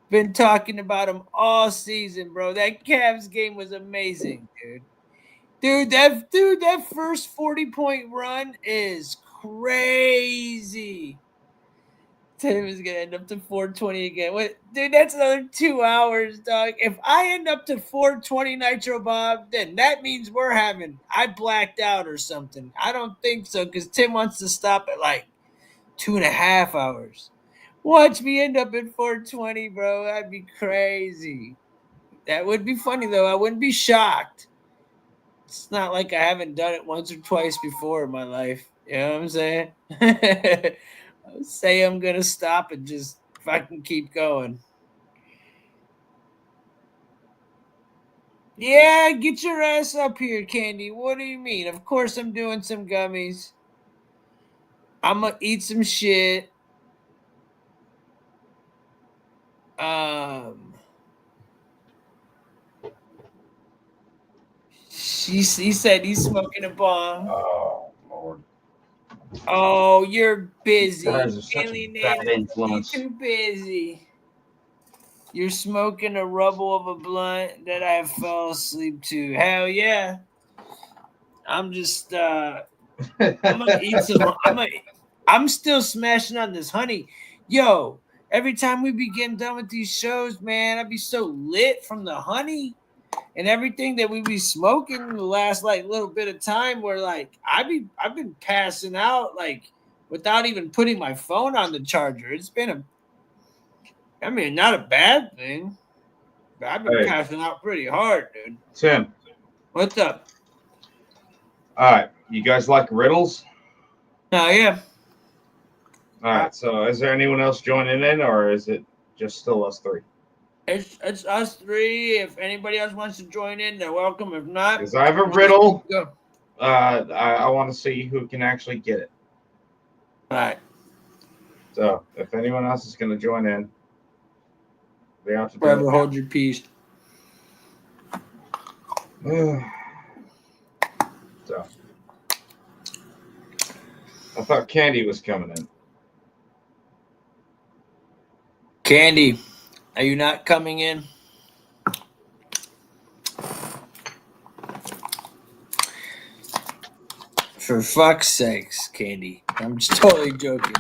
Speaker 1: Been talking about them all season, bro. That Cavs game was amazing, dude. That first 40-point run is crazy. Tim is gonna end up to 420 again. What, dude? That's another 2 hours, dog. If I end up to 420 Nitro Bob, then that means I blacked out or something. I don't think so, because Tim wants to stop at like 2.5 hours. Watch me end up at 420, bro. That'd be crazy. That would be funny though. I wouldn't be shocked. It's not like I haven't done it once or twice before in my life. You know what I'm saying? I'll say I'm gonna stop and just fucking keep going. Yeah, get your ass up here, Candy. What do you mean? Of course I'm doing some gummies. I'm gonna eat some shit. He said he's smoking a bong.
Speaker 2: Oh, Lord.
Speaker 1: Oh, you're busy.
Speaker 2: Guys are such a bad influence.
Speaker 1: You're too busy. You're smoking a rubble of a blunt that I fell asleep to. Hell yeah. I'm just I'm gonna eat some. I'm still smashing on this honey. Yo, every time we be getting done with these shows, man, I'd be so lit from the honey and everything that we be smoking the last like little bit of time, where like I've been passing out like without even putting my phone on the charger. It's been not a bad thing, but I've been passing out pretty hard, dude.
Speaker 2: Tim,
Speaker 1: what's up?
Speaker 2: All right, you guys like riddles?
Speaker 1: Oh yeah.
Speaker 2: All right, so is there anyone else joining in, or is it just still us three?
Speaker 1: It's us three. If anybody else wants to join in, they're welcome. If not,
Speaker 2: Because I have a riddle.
Speaker 1: Go.
Speaker 2: I want to see who can actually get it.
Speaker 1: All right.
Speaker 2: So if anyone else is going to join in, they have to
Speaker 1: forever hold your peace.
Speaker 2: So I thought Candy was coming in.
Speaker 1: Candy, are you not coming in? For fuck's sakes, Candy. I'm just totally joking.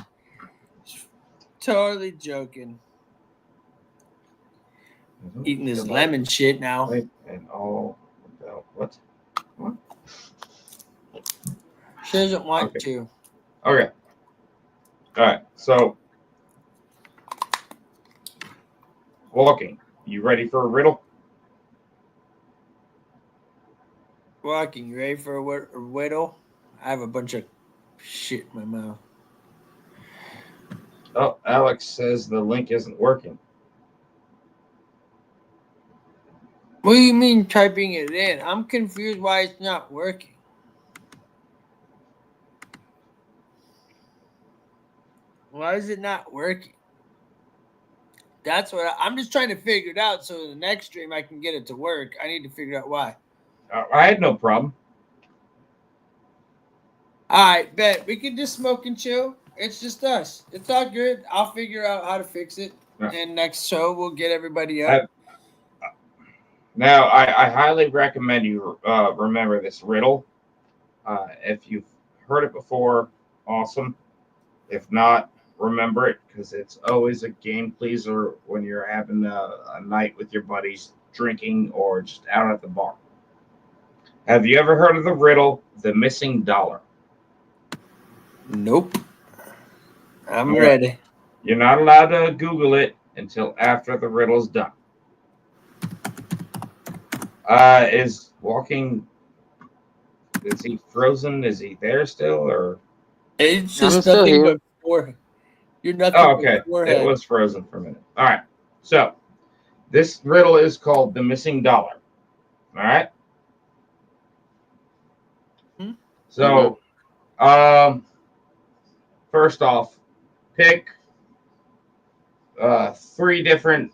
Speaker 1: Totally joking. Eating this lemon shit now.
Speaker 2: And all about what?
Speaker 1: She doesn't want to.
Speaker 2: Okay. All right. So, Walking, you ready for a riddle?
Speaker 1: Walking, you ready for a riddle? I have a bunch of shit in my mouth.
Speaker 2: Oh, Alex says the link isn't working.
Speaker 1: What do you mean typing it in? I'm confused why it's not working. Why is it not working? That's what I'm just trying to figure it out, so the next stream I can get it to work. I need to figure out why.
Speaker 2: I had no problem.
Speaker 1: All right, bet. We can just smoke and chill. It's just us. It's all good. I'll figure out how to fix it.
Speaker 2: Yeah.
Speaker 1: And next show, we'll get everybody up.
Speaker 2: Now, I highly recommend you remember this riddle. If you've heard it before, awesome. If not, remember it, because it's always a game pleaser when you're having a night with your buddies, drinking, or just out at the bar. Have you ever heard of the riddle, the missing dollar?
Speaker 1: Nope. I'm ready.
Speaker 2: You're not allowed to Google it until after the riddle's done. Is Walking, is he frozen? Is he there still, or?
Speaker 1: It's just nothing but boring. You're not.
Speaker 2: Oh, okay. It was frozen for a minute. All right. So this riddle is called the missing dollar. All right. So, first off, pick 3 different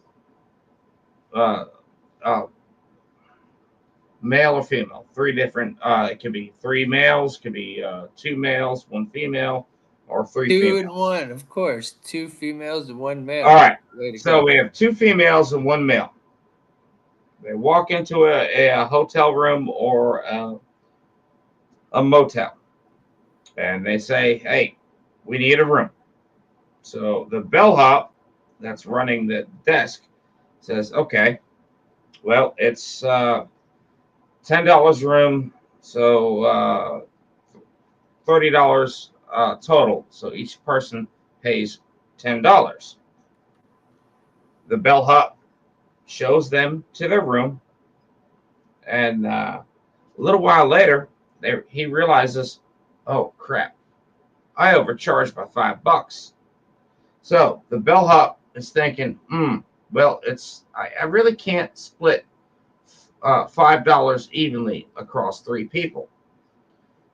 Speaker 2: male or female. 3 different. It could be 3 males. Could be 2 males, 1 female, or 3
Speaker 1: 2
Speaker 2: females.
Speaker 1: and 1, of course. 2 females and 1 male.
Speaker 2: All right.
Speaker 1: Way to
Speaker 2: So
Speaker 1: go.
Speaker 2: we have 2 females and 1 male. They walk into a hotel room or a motel, and they say, "Hey, we need a room." So the bellhop that's running the desk says, "Okay, well, it's $10 a room, so $30 total. So each person pays $10." The bellhop shows them to their room, and a little while later, he realizes, "Oh crap, I overcharged by $5." So the bellhop is thinking, well, I really can't split $5 evenly across 3 people.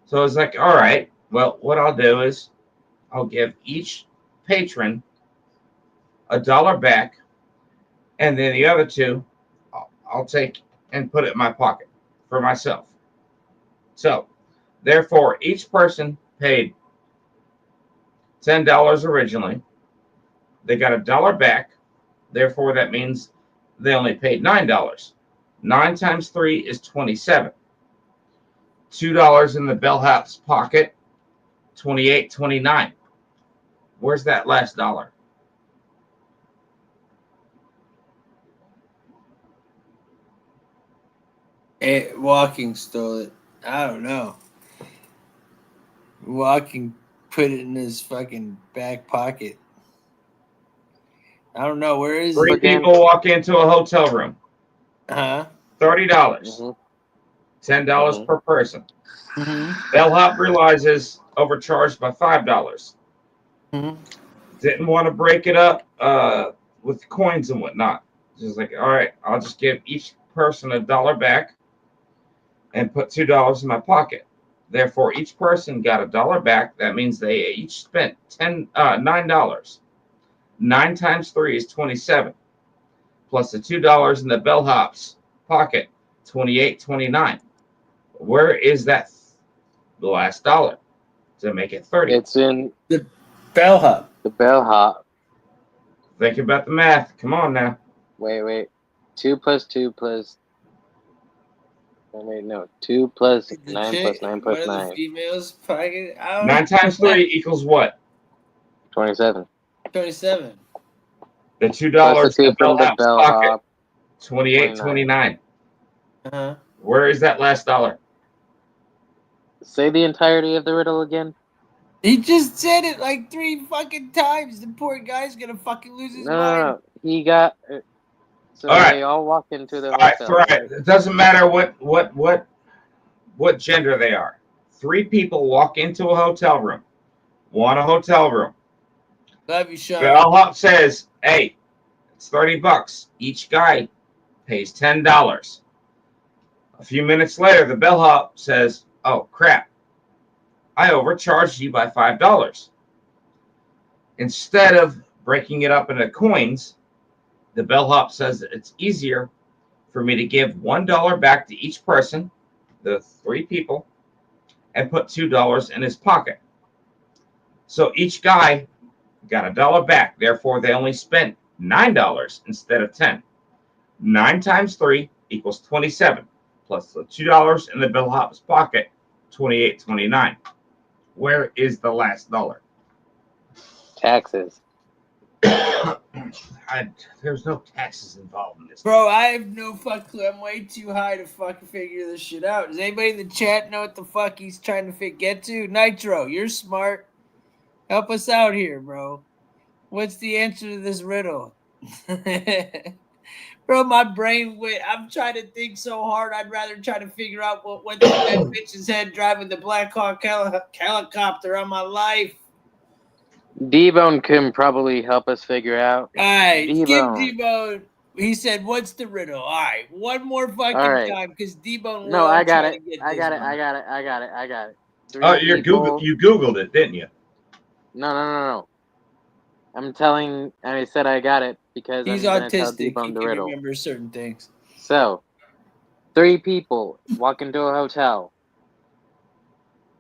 Speaker 2: So it's like, all right, well, what I'll do is I'll give each patron $1 back, and then the other 2 I'll take and put it in my pocket for myself. So therefore, each person paid $10 originally. They got $1 back. Therefore, that means they only paid $9. 9 times 3 is 27. $2 in the bellhop's pocket, 28.29. Where's that last dollar?
Speaker 1: Walking stole it. I don't know. Walking put it in his fucking back pocket. I don't know. Where is
Speaker 2: 3
Speaker 1: it?
Speaker 2: people walk into a hotel room. $30. $10 per person. Bellhop realizes overcharged by $5. Didn't want to break it up with coins and whatnot. Just like, all right, I'll just give each person $1 back and put $2 in my pocket. Therefore, each person got $1 back. That means they each spent $9. 9 times 3 is 27, plus the $2 in the bellhop's pocket, 28.29. Where is that the last dollar to make it 30?
Speaker 3: It's in
Speaker 1: the bellhop.
Speaker 3: The bellhop.
Speaker 2: Think about the math. Come on now.
Speaker 3: Wait. 2 plus 2 plus. Wait, no. 2 plus 9 plus 9 plus 9.
Speaker 1: Females pocket.
Speaker 2: 9 times 3 equals what?
Speaker 3: 27.
Speaker 1: 27.
Speaker 2: The $2 in
Speaker 3: Plus the
Speaker 2: the
Speaker 3: 2 from the
Speaker 2: bellhop's pocket, 28.29. Where is that last dollar?
Speaker 3: Say the entirety of the riddle again.
Speaker 1: He just said it like 3 fucking times. The poor guy's gonna fucking lose his mind.
Speaker 3: No. He got. So
Speaker 2: All right.
Speaker 3: they all walk into the
Speaker 2: All right,
Speaker 3: hotel.
Speaker 2: right. It doesn't matter what gender they are. 3 people walk into a hotel room. Want a hotel room.
Speaker 1: Love you, Sean.
Speaker 2: Bellhop says, "Hey, it's $30. Each guy pays $10." A few minutes later, the bellhop says, "Oh crap, I overcharged you by $5." Instead of breaking it up into coins, the bellhop says that it's easier for me to give $1 back to each person, the 3 people, and put $2 in his pocket. So each guy got $1 back. Therefore, they only spent $9 instead of 10. 9 times 3 equals 27, plus the $2 in the bellhop's pocket, 28.29. Where is the last dollar?
Speaker 3: Taxes.
Speaker 2: There's no taxes involved in this.
Speaker 1: Bro, I have no fuck clue. I'm way too high to fucking figure this shit out. Does anybody in the chat know what the fuck he's trying to get to? Nitro, you're smart. Help us out here, bro. What's the answer to this riddle? Bro, my brain went. I'm trying to think so hard. I'd rather try to figure out what that bitch's head driving the BLACKHAWK helicopter on my life.
Speaker 3: D-Bone can probably help us figure out.
Speaker 1: All right, give
Speaker 3: D-Bone.
Speaker 1: D-Bone. He said, "What's the riddle?" All right, one more fucking
Speaker 3: All right.
Speaker 1: time, because D-Bone
Speaker 3: No,
Speaker 1: will
Speaker 3: I got
Speaker 1: try
Speaker 3: it.
Speaker 1: to get
Speaker 3: I
Speaker 1: this
Speaker 3: got it.
Speaker 1: one.
Speaker 3: I got it. I got it. I got it.
Speaker 2: Oh,
Speaker 3: You
Speaker 2: Googled it, didn't you?
Speaker 3: No. I'm telling, and I said I got it because
Speaker 1: He's
Speaker 3: I'm gonna tell
Speaker 1: autistic.
Speaker 3: D-Bone
Speaker 1: He
Speaker 3: the
Speaker 1: can
Speaker 3: riddle.
Speaker 1: remember certain things.
Speaker 3: So, 3 people walk into a hotel,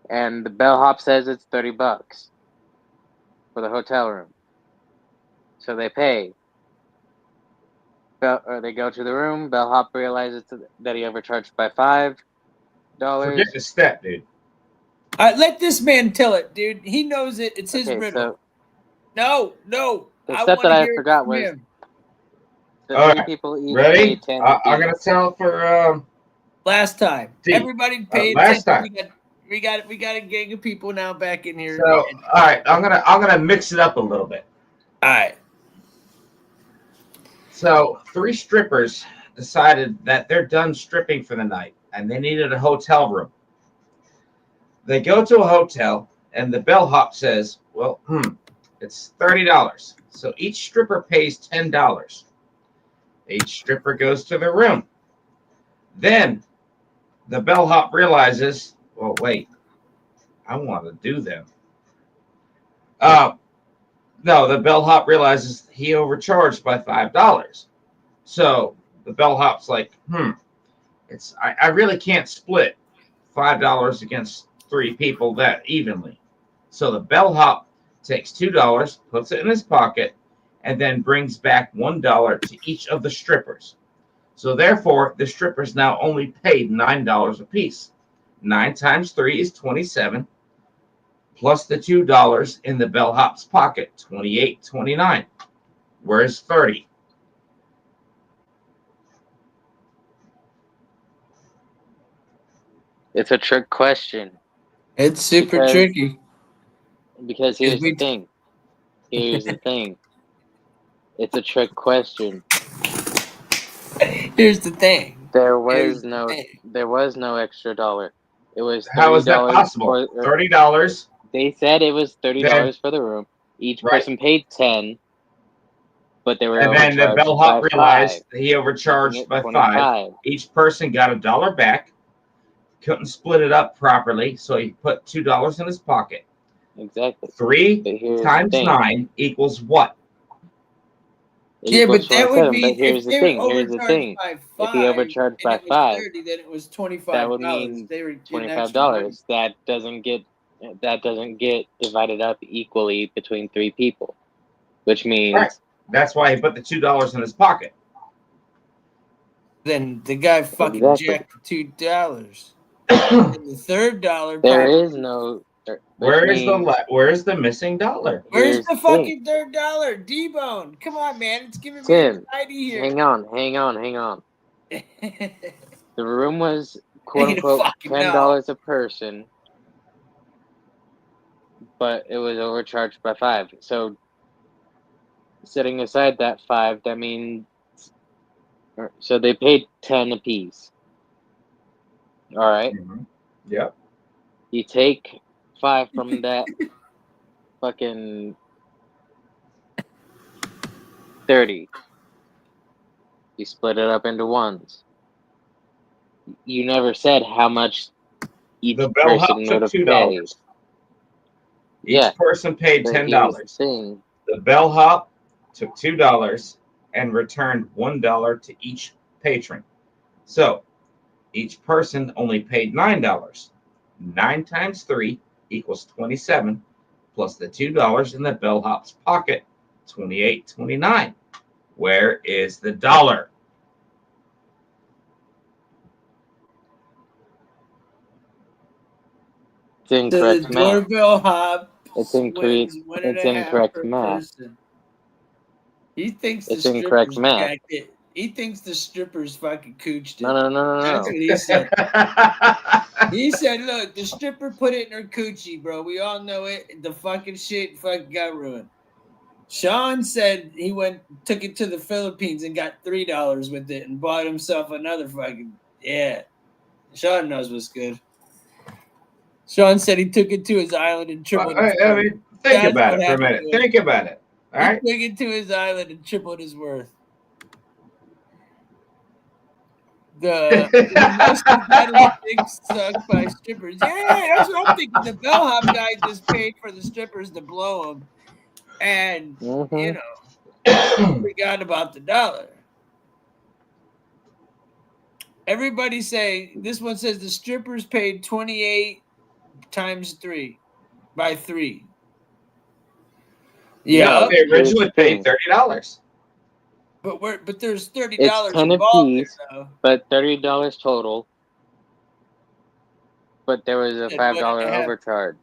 Speaker 3: and the bellhop says it's $30 for the hotel room. So they pay. Or they go to the room. Bellhop realizes that he overcharged by $5.
Speaker 2: Forget the step, dude.
Speaker 1: Let this man tell it, dude. He knows it. It's his
Speaker 3: Okay,
Speaker 1: riddle.
Speaker 3: so
Speaker 1: No.
Speaker 3: the
Speaker 1: I
Speaker 3: step
Speaker 1: want
Speaker 3: that
Speaker 1: to
Speaker 3: I
Speaker 1: hear it
Speaker 3: forgot
Speaker 1: from
Speaker 3: was
Speaker 1: him.
Speaker 3: the
Speaker 2: All
Speaker 3: 3
Speaker 2: right,
Speaker 3: people each
Speaker 2: ready?
Speaker 3: pay 10
Speaker 2: I'm gonna
Speaker 3: apiece.
Speaker 2: tell for
Speaker 1: Last time.
Speaker 2: D.
Speaker 1: Everybody pay
Speaker 2: Last
Speaker 1: attention.
Speaker 2: time.
Speaker 1: We got a gang of people now back in here.
Speaker 2: So, all right, I'm gonna mix it up a little bit.
Speaker 1: All right.
Speaker 2: So, 3 strippers decided that they're done stripping for the night and they needed a hotel room. They go to a hotel and the bellhop says, "Well, it's $30." So each stripper pays $10. Each stripper goes to the room. Then the bellhop realizes, well, wait, I want to do them. No, the bellhop realizes he overcharged by $5. So the bellhop's like, I really can't split $5 against 3 people that evenly. So the bellhop takes $2, puts it in his pocket, and then brings back $1 to each of the strippers. So therefore, the strippers now only paid $9 apiece. 9 times 3 is 27, plus the $2 in the bellhop's pocket, 28.29. Where's 30?
Speaker 3: It's a trick question.
Speaker 1: It's super tricky.
Speaker 3: Because here's the thing. Here's the thing. It's a trick question.
Speaker 1: Here's the thing.
Speaker 3: There was no extra dollar. It was $30.
Speaker 2: How is that possible? $30.
Speaker 3: They said it was $30 for the room. Each person paid 10, but they were
Speaker 2: and then the
Speaker 3: overcharged
Speaker 2: bellhop
Speaker 3: by
Speaker 2: realized
Speaker 3: 5,
Speaker 2: he overcharged by
Speaker 3: 25.
Speaker 2: 5. Each person got $1 back. Couldn't split it up properly, so he put $2 in his pocket.
Speaker 3: Exactly.
Speaker 2: 3 times 9 equals what?
Speaker 1: Yeah, but that would be
Speaker 3: here's the thing. Here's the thing. If he overcharged by 5,
Speaker 1: 30, then it was $25.
Speaker 3: that would mean $25. That doesn't get divided up equally between 3 people, which means
Speaker 2: that's why he put the $2 in his pocket.
Speaker 1: Then the guy fucking jacked the $2. And the third dollar.
Speaker 3: There is no.
Speaker 2: Where's the missing dollar?
Speaker 1: Where's the fucking $3? D-Bone, come on, man! It's giving me anxiety here.
Speaker 3: Hang on. The room was quote unquote $10 a person, but it was overcharged by 5. So, setting aside that 5, that means so they paid 10 apiece. All right.
Speaker 2: Yep.
Speaker 3: You take 5 from that fucking 30. You split it up into ones. You never said how much each person would have paid.
Speaker 2: Each person paid $10. The bellhop took $2 and returned $1 to each patron. So each person only paid $9. 9 times 3 equals 27, plus the $2 in the bellhop's pocket, 28.29. Where is the dollar?
Speaker 3: It's incorrect
Speaker 1: The
Speaker 3: math.
Speaker 1: doorbell hop.
Speaker 3: It's incorrect math.
Speaker 1: He thinks
Speaker 3: it's
Speaker 1: the
Speaker 3: incorrect
Speaker 1: strippers
Speaker 3: math.
Speaker 1: jacked it. He thinks the strippers fucking cooched it.
Speaker 3: No.
Speaker 1: That's what he said. He said, "Look, the stripper put it in her coochie, bro. We all know it. The fucking shit fucking got ruined." Sean said he took it to the Philippines and got $3 with it and bought himself another fucking Sean knows what's good. Sean said he took it to his island in Trinidad.
Speaker 2: I mean, Think
Speaker 1: That's
Speaker 2: about
Speaker 1: what
Speaker 2: it for a
Speaker 1: happened
Speaker 2: minute.
Speaker 1: to him.
Speaker 2: Think about it. All right.
Speaker 1: He took it to his island and tripled his worth. The most competitive dick sucked by strippers. Yeah, that's what I'm thinking. The bellhop guy just paid for the strippers to blow him, and you know, forgot about the dollar. Everybody say this one says the strippers paid 28 times 3 by 3. Yeah,
Speaker 2: No, they originally paid $30.
Speaker 1: But there's $30
Speaker 3: It's 10 a
Speaker 1: involved
Speaker 3: piece,
Speaker 1: there, though.
Speaker 3: but $30 total. But there was a $5 overcharge.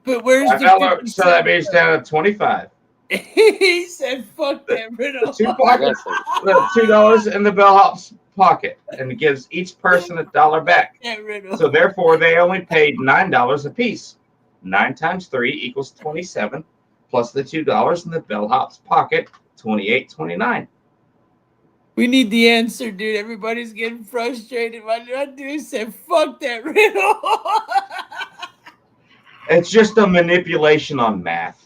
Speaker 1: But where's the
Speaker 2: $5, so that means down to 25.
Speaker 1: He said, "Fuck that riddle."
Speaker 2: Two pockets, $2 in the bellhop's pocket, and it gives each person $1 back.
Speaker 1: That riddle.
Speaker 2: So therefore, they only paid $9 a piece. 9 times 3 equals 27, plus the $2 in the bellhop's pocket, 28.29.
Speaker 1: We need the answer, dude. Everybody's getting frustrated. My dude said, "Fuck that riddle."
Speaker 2: It's just a manipulation on math.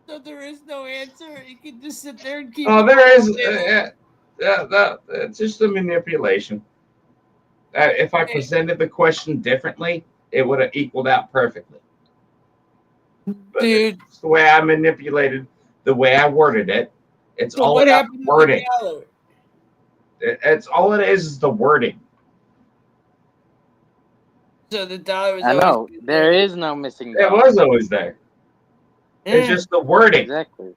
Speaker 1: So there is no answer. You can just sit there and keep.
Speaker 2: Oh, there is. It's just a manipulation. If I presented the question differently, it would have equaled out perfectly. But
Speaker 1: dude,
Speaker 2: it's the way I manipulated, the way I worded it. It's
Speaker 1: so
Speaker 2: all
Speaker 1: what
Speaker 2: about
Speaker 1: happened
Speaker 2: the wording.
Speaker 1: to the dollar?
Speaker 2: It's all it is the wording.
Speaker 1: So the dollar was.
Speaker 3: I know there is no missing
Speaker 2: It
Speaker 3: dollar.
Speaker 2: was always there. It's just the wording.
Speaker 3: Exactly.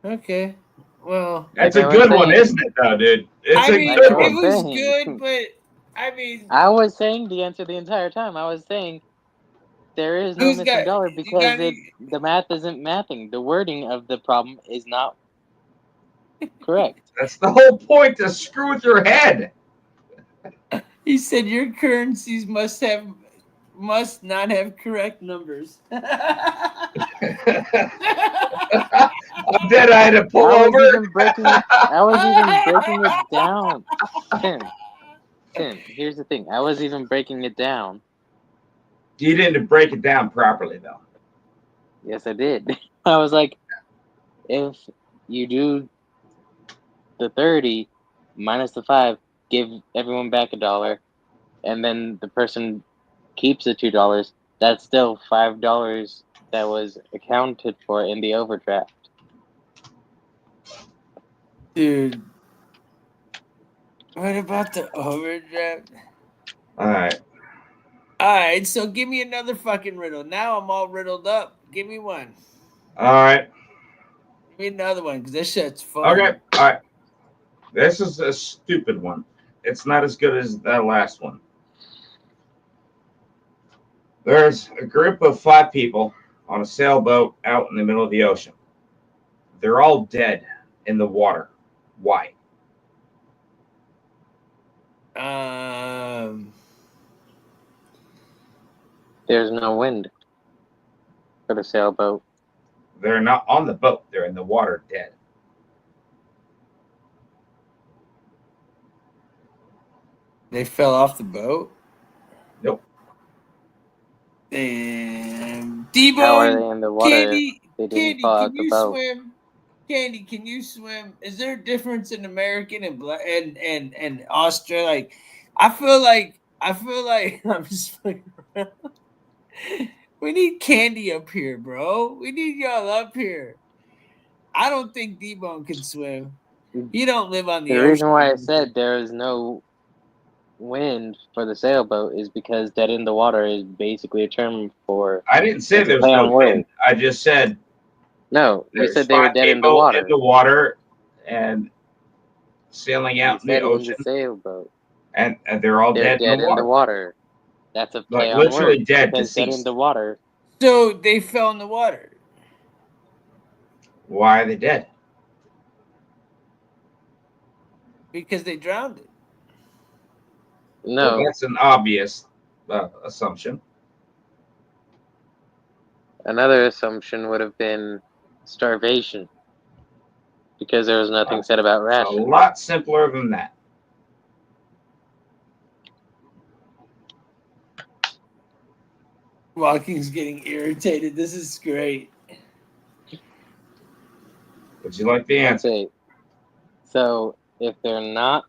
Speaker 1: Okay. Well,
Speaker 2: That's a good one, isn't it, though, dude? It's a good one.
Speaker 1: It was good, but I mean,
Speaker 3: I was saying the answer the entire time. I was saying there is no missing dollar because the math isn't mathing. The wording of the problem is not correct.
Speaker 2: That's the whole point, to screw with your head.
Speaker 1: he said your currencies must not have correct numbers.
Speaker 2: I'm dead. I had to pull over.
Speaker 3: I was even breaking it down. Tim, here's the thing. I was even breaking it down.
Speaker 2: You didn't break it down properly, though.
Speaker 3: Yes, I did. I was like, if you do the 30 minus the 5, give everyone back $1, and then the person keeps the $2, that's still $5 that was accounted for in the overdraft.
Speaker 1: Dude, what about the overdraft?
Speaker 2: All right.
Speaker 1: All right, so give me another fucking riddle. Now I'm all riddled up. Give me one.
Speaker 2: All right.
Speaker 1: Give me another one, because this shit's fun.
Speaker 2: Okay. All right. This is a stupid one. It's not as good as that last one. There's a group of 5 people on a sailboat out in the middle of the ocean. They're all dead in the water. Why?
Speaker 3: There's no wind for the sailboat.
Speaker 2: They're not on the boat. They're in the water dead.
Speaker 1: They fell off the boat?
Speaker 2: Nope.
Speaker 1: And
Speaker 3: How are
Speaker 1: D-Bone,
Speaker 3: they in the water?
Speaker 1: Candy,
Speaker 3: They didn't
Speaker 1: Candy,
Speaker 3: fall
Speaker 1: can
Speaker 3: out the
Speaker 1: you
Speaker 3: boat.
Speaker 1: swim? Candy, can you swim? Is there a difference in American and Australia? Like, I feel like I'm just fucking around. We need Candy up here, bro. We need y'all up here. I don't think D-Bone can swim. He don't live on the
Speaker 3: The
Speaker 1: ocean.
Speaker 3: reason why I said there is no wind for the sailboat is because dead in the water is basically a term for.
Speaker 2: I didn't say
Speaker 3: it's a
Speaker 2: there's
Speaker 3: play
Speaker 2: no
Speaker 3: on words.
Speaker 2: wind. I just said.
Speaker 3: No, you
Speaker 2: there's
Speaker 3: said they were
Speaker 2: 5
Speaker 3: dead in the
Speaker 2: people
Speaker 3: water.
Speaker 2: in the water and sailing out in
Speaker 3: You
Speaker 2: the
Speaker 3: said
Speaker 2: ocean.
Speaker 3: in the sailboat.
Speaker 2: And they're all
Speaker 3: They're
Speaker 2: dead in the water.
Speaker 3: That's a play
Speaker 2: Like
Speaker 3: on
Speaker 2: literally
Speaker 3: words.
Speaker 2: dead,
Speaker 3: Because dead in
Speaker 2: deceased.
Speaker 3: the water.
Speaker 1: So they fell in the water.
Speaker 2: Why are they dead?
Speaker 1: Because they drowned it.
Speaker 3: No.
Speaker 2: Well, that's an obvious assumption.
Speaker 3: Another assumption would have been starvation. Because there was nothing said about
Speaker 2: A
Speaker 3: ration.
Speaker 2: lot simpler than that.
Speaker 1: Walking's getting irritated. This is great.
Speaker 2: Would you like the answer?
Speaker 3: Okay. So if they're not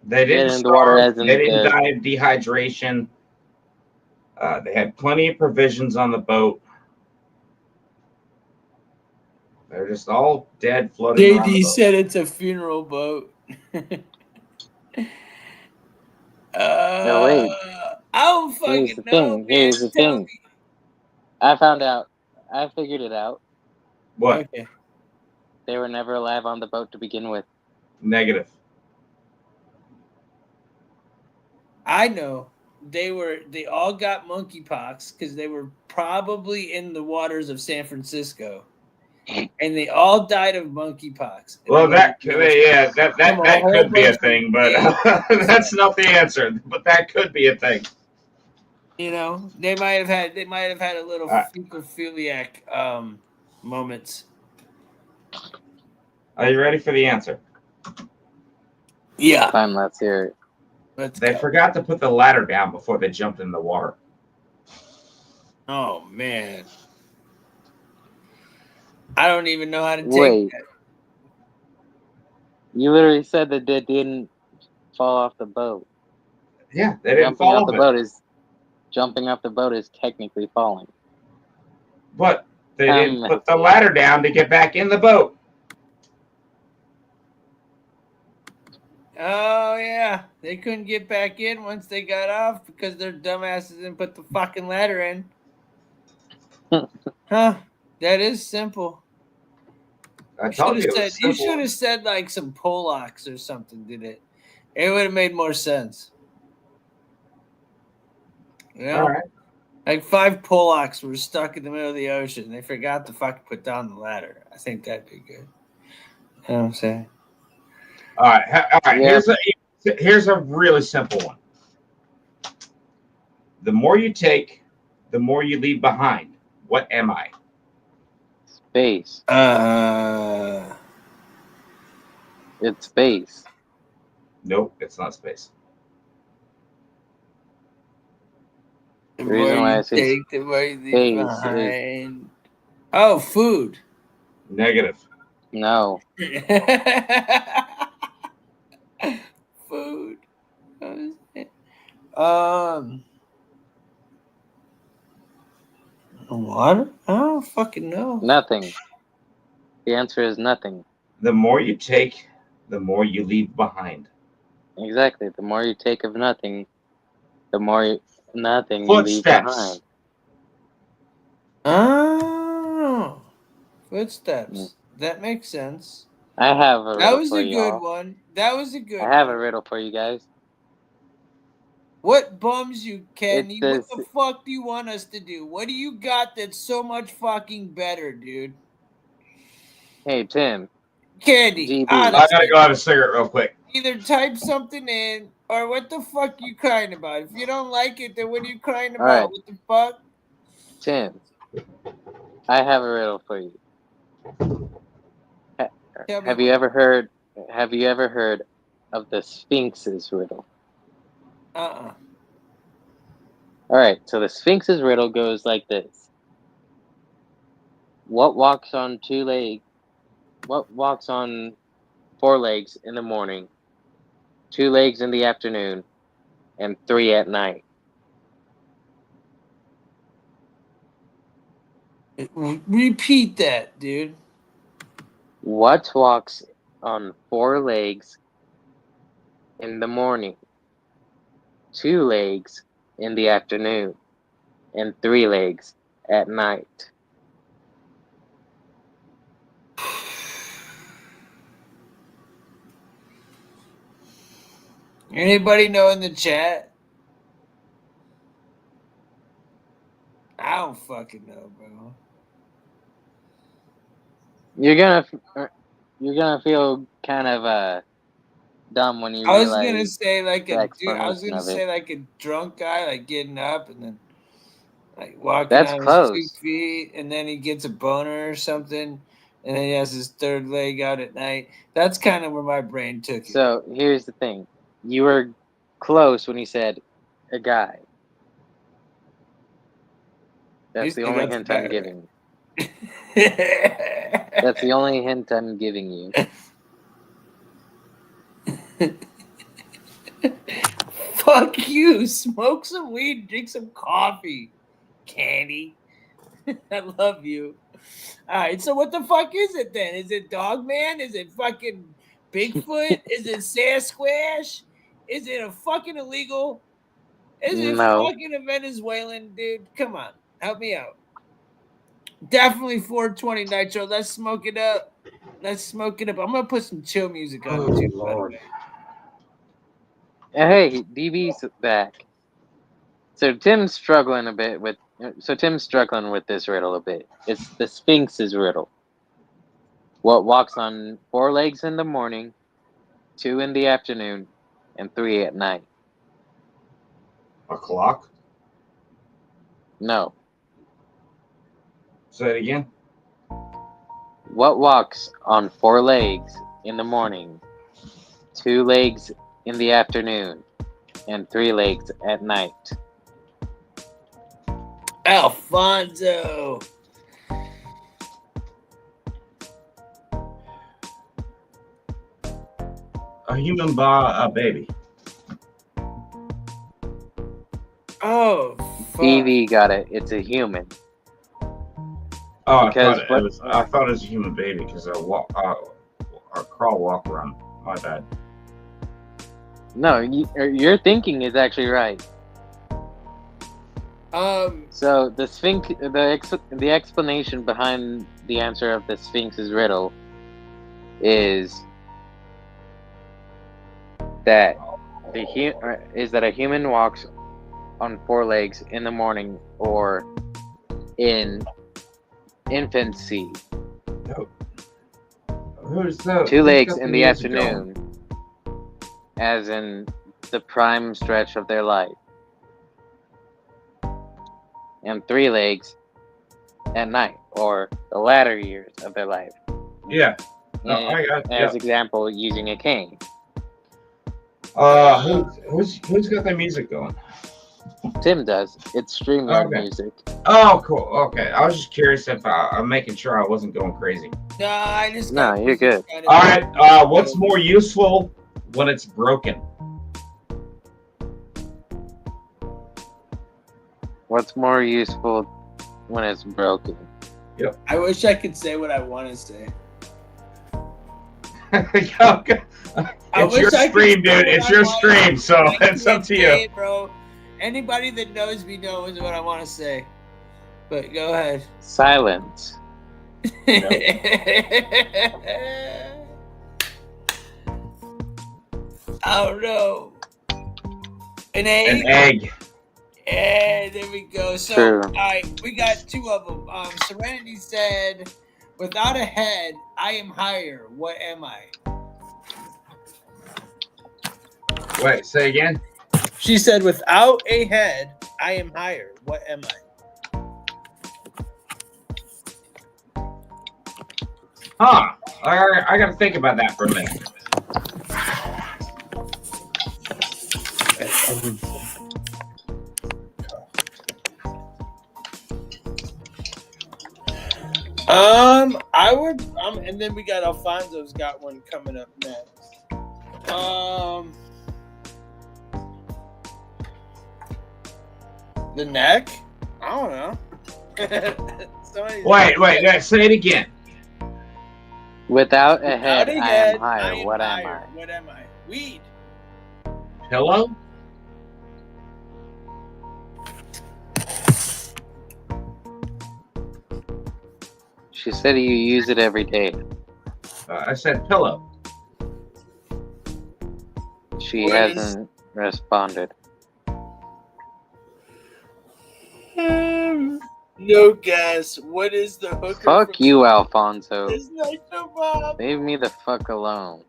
Speaker 2: They didn't
Speaker 3: in the water
Speaker 2: starve.
Speaker 3: as in
Speaker 2: They didn't
Speaker 3: the
Speaker 2: die of dehydration. They had plenty of provisions on the boat. They're just all dead, floating around the
Speaker 1: JD
Speaker 2: boat.
Speaker 1: said it's a funeral boat.
Speaker 3: no wait.
Speaker 1: I don't
Speaker 3: Here's
Speaker 1: fucking
Speaker 3: the
Speaker 1: know,
Speaker 3: thing.
Speaker 1: man.
Speaker 3: Here's the
Speaker 1: Tell
Speaker 3: thing.
Speaker 1: me.
Speaker 3: I found out. I figured it out.
Speaker 2: What?
Speaker 1: Okay.
Speaker 3: They were never alive on the boat to begin with.
Speaker 2: Negative.
Speaker 1: I know. They all got monkeypox because they were probably in the waters of San Francisco. And they all died of monkeypox.
Speaker 2: Well, that could be a thing, but that's not the answer. But that could be a thing.
Speaker 1: You know, they might have had a little fecophiliac moments.
Speaker 2: Are you ready for the answer?
Speaker 1: Yeah.
Speaker 3: Fine, let's hear it.
Speaker 2: They forgot to put the ladder down before they jumped in the water.
Speaker 1: Oh man. I don't even know how to take
Speaker 3: Wait.
Speaker 1: that.
Speaker 3: You literally said that they didn't fall off the boat.
Speaker 2: Yeah, they didn't fall off
Speaker 3: Jumping off the boat is technically falling.
Speaker 2: But they didn't put the ladder down to get back in the boat.
Speaker 1: Oh yeah, they couldn't get back in once they got off because their dumbasses didn't put the fucking ladder in. Huh? That is simple.
Speaker 2: I told you.
Speaker 1: You should have said like some Polacks or something. Did it? It would have made more sense. You know?
Speaker 2: All right.
Speaker 1: Like 5 Polacks were stuck in the middle of the ocean. They forgot to fucking put down the ladder. I think that'd be good. You know what I'm saying?
Speaker 2: All right. All right.
Speaker 3: Yeah.
Speaker 2: Here's a really simple one. The more you take, the more you leave behind. What am I?
Speaker 3: Space. It's space.
Speaker 2: Nope, it's not space.
Speaker 1: The
Speaker 3: The reason why I say
Speaker 1: take, the more you leave
Speaker 3: space
Speaker 1: behind. Oh, food.
Speaker 2: Negative.
Speaker 3: No.
Speaker 1: Food. Water? I don't fucking know.
Speaker 3: Nothing. The answer is nothing.
Speaker 2: The more you take, the more you leave behind.
Speaker 3: Exactly. The more you take of nothing, the more nothing you leave behind.
Speaker 1: Oh, footsteps. That makes sense.
Speaker 3: I have a riddle
Speaker 1: That was
Speaker 3: for
Speaker 1: a
Speaker 3: you
Speaker 1: good
Speaker 3: all.
Speaker 1: one. That was a good
Speaker 3: I have
Speaker 1: one.
Speaker 3: a riddle for you guys.
Speaker 1: What bums you, Ken?
Speaker 3: It
Speaker 1: What
Speaker 3: says-
Speaker 1: the fuck do you want us to do? What do you got that's so much fucking better, dude?
Speaker 3: Hey, Tim.
Speaker 1: Candy.
Speaker 3: GB.
Speaker 2: I gotta go have a cigarette real quick.
Speaker 1: Either type something in, or what the fuck you crying about? If you don't like it, then what are you crying about?
Speaker 3: right.
Speaker 1: What the fuck?
Speaker 3: Tim. I have a riddle for you. Have you ever heard of the Sphinx's riddle?
Speaker 1: Uh-uh.
Speaker 3: All right, so the Sphinx's riddle goes like this. What walks on 4 legs in the morning, 2 legs in the afternoon, and 3 at night?
Speaker 1: Repeat that, dude.
Speaker 3: What walks on 4 legs in the morning, 2 legs in the afternoon, and 3 legs at night?
Speaker 1: Anybody know in the chat? I don't fucking know, bro.
Speaker 3: You're gonna feel kind of dumb when you
Speaker 1: I was
Speaker 3: realize
Speaker 1: gonna say like
Speaker 3: the
Speaker 1: a dude. I was
Speaker 3: explanation
Speaker 1: gonna
Speaker 3: of it.
Speaker 1: say like a drunk guy, like getting up and then like walking
Speaker 3: That's
Speaker 1: on his
Speaker 3: close.
Speaker 1: 2 feet, and then he gets a boner or something, and then he has his 3rd leg out at night. That's kind of where my brain took it.
Speaker 3: So here's the thing: you were close when you said a guy. That's the only hint I'm giving you.
Speaker 1: That's
Speaker 3: That's the only hint I'm giving you.
Speaker 1: Fuck you. Smoke some weed, drink some coffee, Candy. I love you. All right, so what the fuck is it then? Is it Dogman? Is it fucking Bigfoot? Is it Sasquatch? Is it a fucking illegal? Is it
Speaker 3: No.
Speaker 1: fucking a Venezuelan dude? Come on, help me out. Definitely 420 Nitro. Let's smoke it up. Let's smoke it up. I'm gonna put some chill music on too.
Speaker 2: Lord.
Speaker 3: Hey, DB's back. So Tim's struggling with this riddle a bit. It's the Sphinx's riddle. What walks on 4 legs in the morning, 2 in the afternoon, and 3 at night?
Speaker 2: A clock?
Speaker 3: No.
Speaker 2: Say it again.
Speaker 3: What walks on 4 legs in the morning, 2 legs in the afternoon, and 3 legs at night?
Speaker 1: Alfonso.
Speaker 2: A human baby.
Speaker 1: Oh,
Speaker 3: DV got it. It's a human.
Speaker 2: Oh,
Speaker 3: Because
Speaker 2: I thought it was a human baby because I crawl, walk, run. My bad.
Speaker 3: No, your thinking is actually right. So the Sphinx, the explanation behind the answer of the Sphinx's riddle is that a human walks on 4 legs in the morning or in infancy.
Speaker 2: Who's that?
Speaker 3: 2 legs in the afternoon, as in the prime stretch of their life, and 3 legs at night, or the latter years of their life.
Speaker 2: Yeah.
Speaker 3: As example, using a cane.
Speaker 2: Who's got their music going?
Speaker 3: Tim does. It's StreamYard music.
Speaker 2: Oh, cool. Okay, I was just curious if I'm making sure I wasn't going crazy.
Speaker 1: No, I just.
Speaker 3: No, you're good.
Speaker 2: All right. What's more useful when it's broken?
Speaker 3: What's more useful when it's broken?
Speaker 2: Yep.
Speaker 1: I wish I could say what I want to say.
Speaker 2: It's your stream, dude. It's your stream, so it's up to you.
Speaker 1: It, bro. Anybody that knows me knows what I want to say. But go ahead.
Speaker 3: Silence.
Speaker 1: Oh no. An egg?
Speaker 2: An egg.
Speaker 1: Yeah, there we go. So,
Speaker 3: True.
Speaker 1: all right, we got 2 of them. Serenity said, without a head, I am higher. What am I?
Speaker 2: Wait, say again.
Speaker 1: She said, without a head, I am higher. What am I?
Speaker 2: Huh. I got to think about that for a minute.
Speaker 1: I would, and then we got Alfonso's got one coming up next. The neck? I don't know.
Speaker 2: Wait, say it again.
Speaker 3: Without a head, I am higher. What am I?
Speaker 1: What am I? Weed.
Speaker 2: Pillow?
Speaker 3: She said you use it every day.
Speaker 2: I said pillow.
Speaker 3: She hasn't responded.
Speaker 1: No guess. What is the hooker?
Speaker 3: Fuck you, Alfonso.
Speaker 1: It's Nitro Bob.
Speaker 3: Leave me the fuck alone.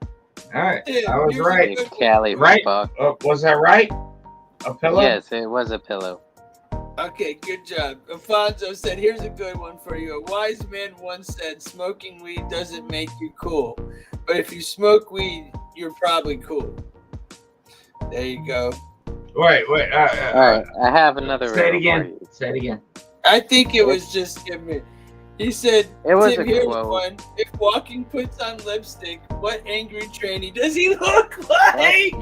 Speaker 2: All right, I was right.
Speaker 3: You Cali
Speaker 2: Right?
Speaker 3: fuck.
Speaker 2: Was that right? A pillow?
Speaker 3: Yes, it was a pillow.
Speaker 1: Okay, good job. Alfonso said, here's a good one for you. A wise man once said, smoking weed doesn't make you cool. But if you smoke weed, you're probably cool. There you go.
Speaker 2: Wait.
Speaker 3: All right, I have another
Speaker 2: Say it
Speaker 3: riddle
Speaker 2: again.
Speaker 3: for you.
Speaker 2: Say it again.
Speaker 1: I think it was just him. He said,
Speaker 3: It was
Speaker 1: Tim,
Speaker 3: a
Speaker 1: here's
Speaker 3: quote.
Speaker 1: one. If walking puts on lipstick, what angry tranny does he look like?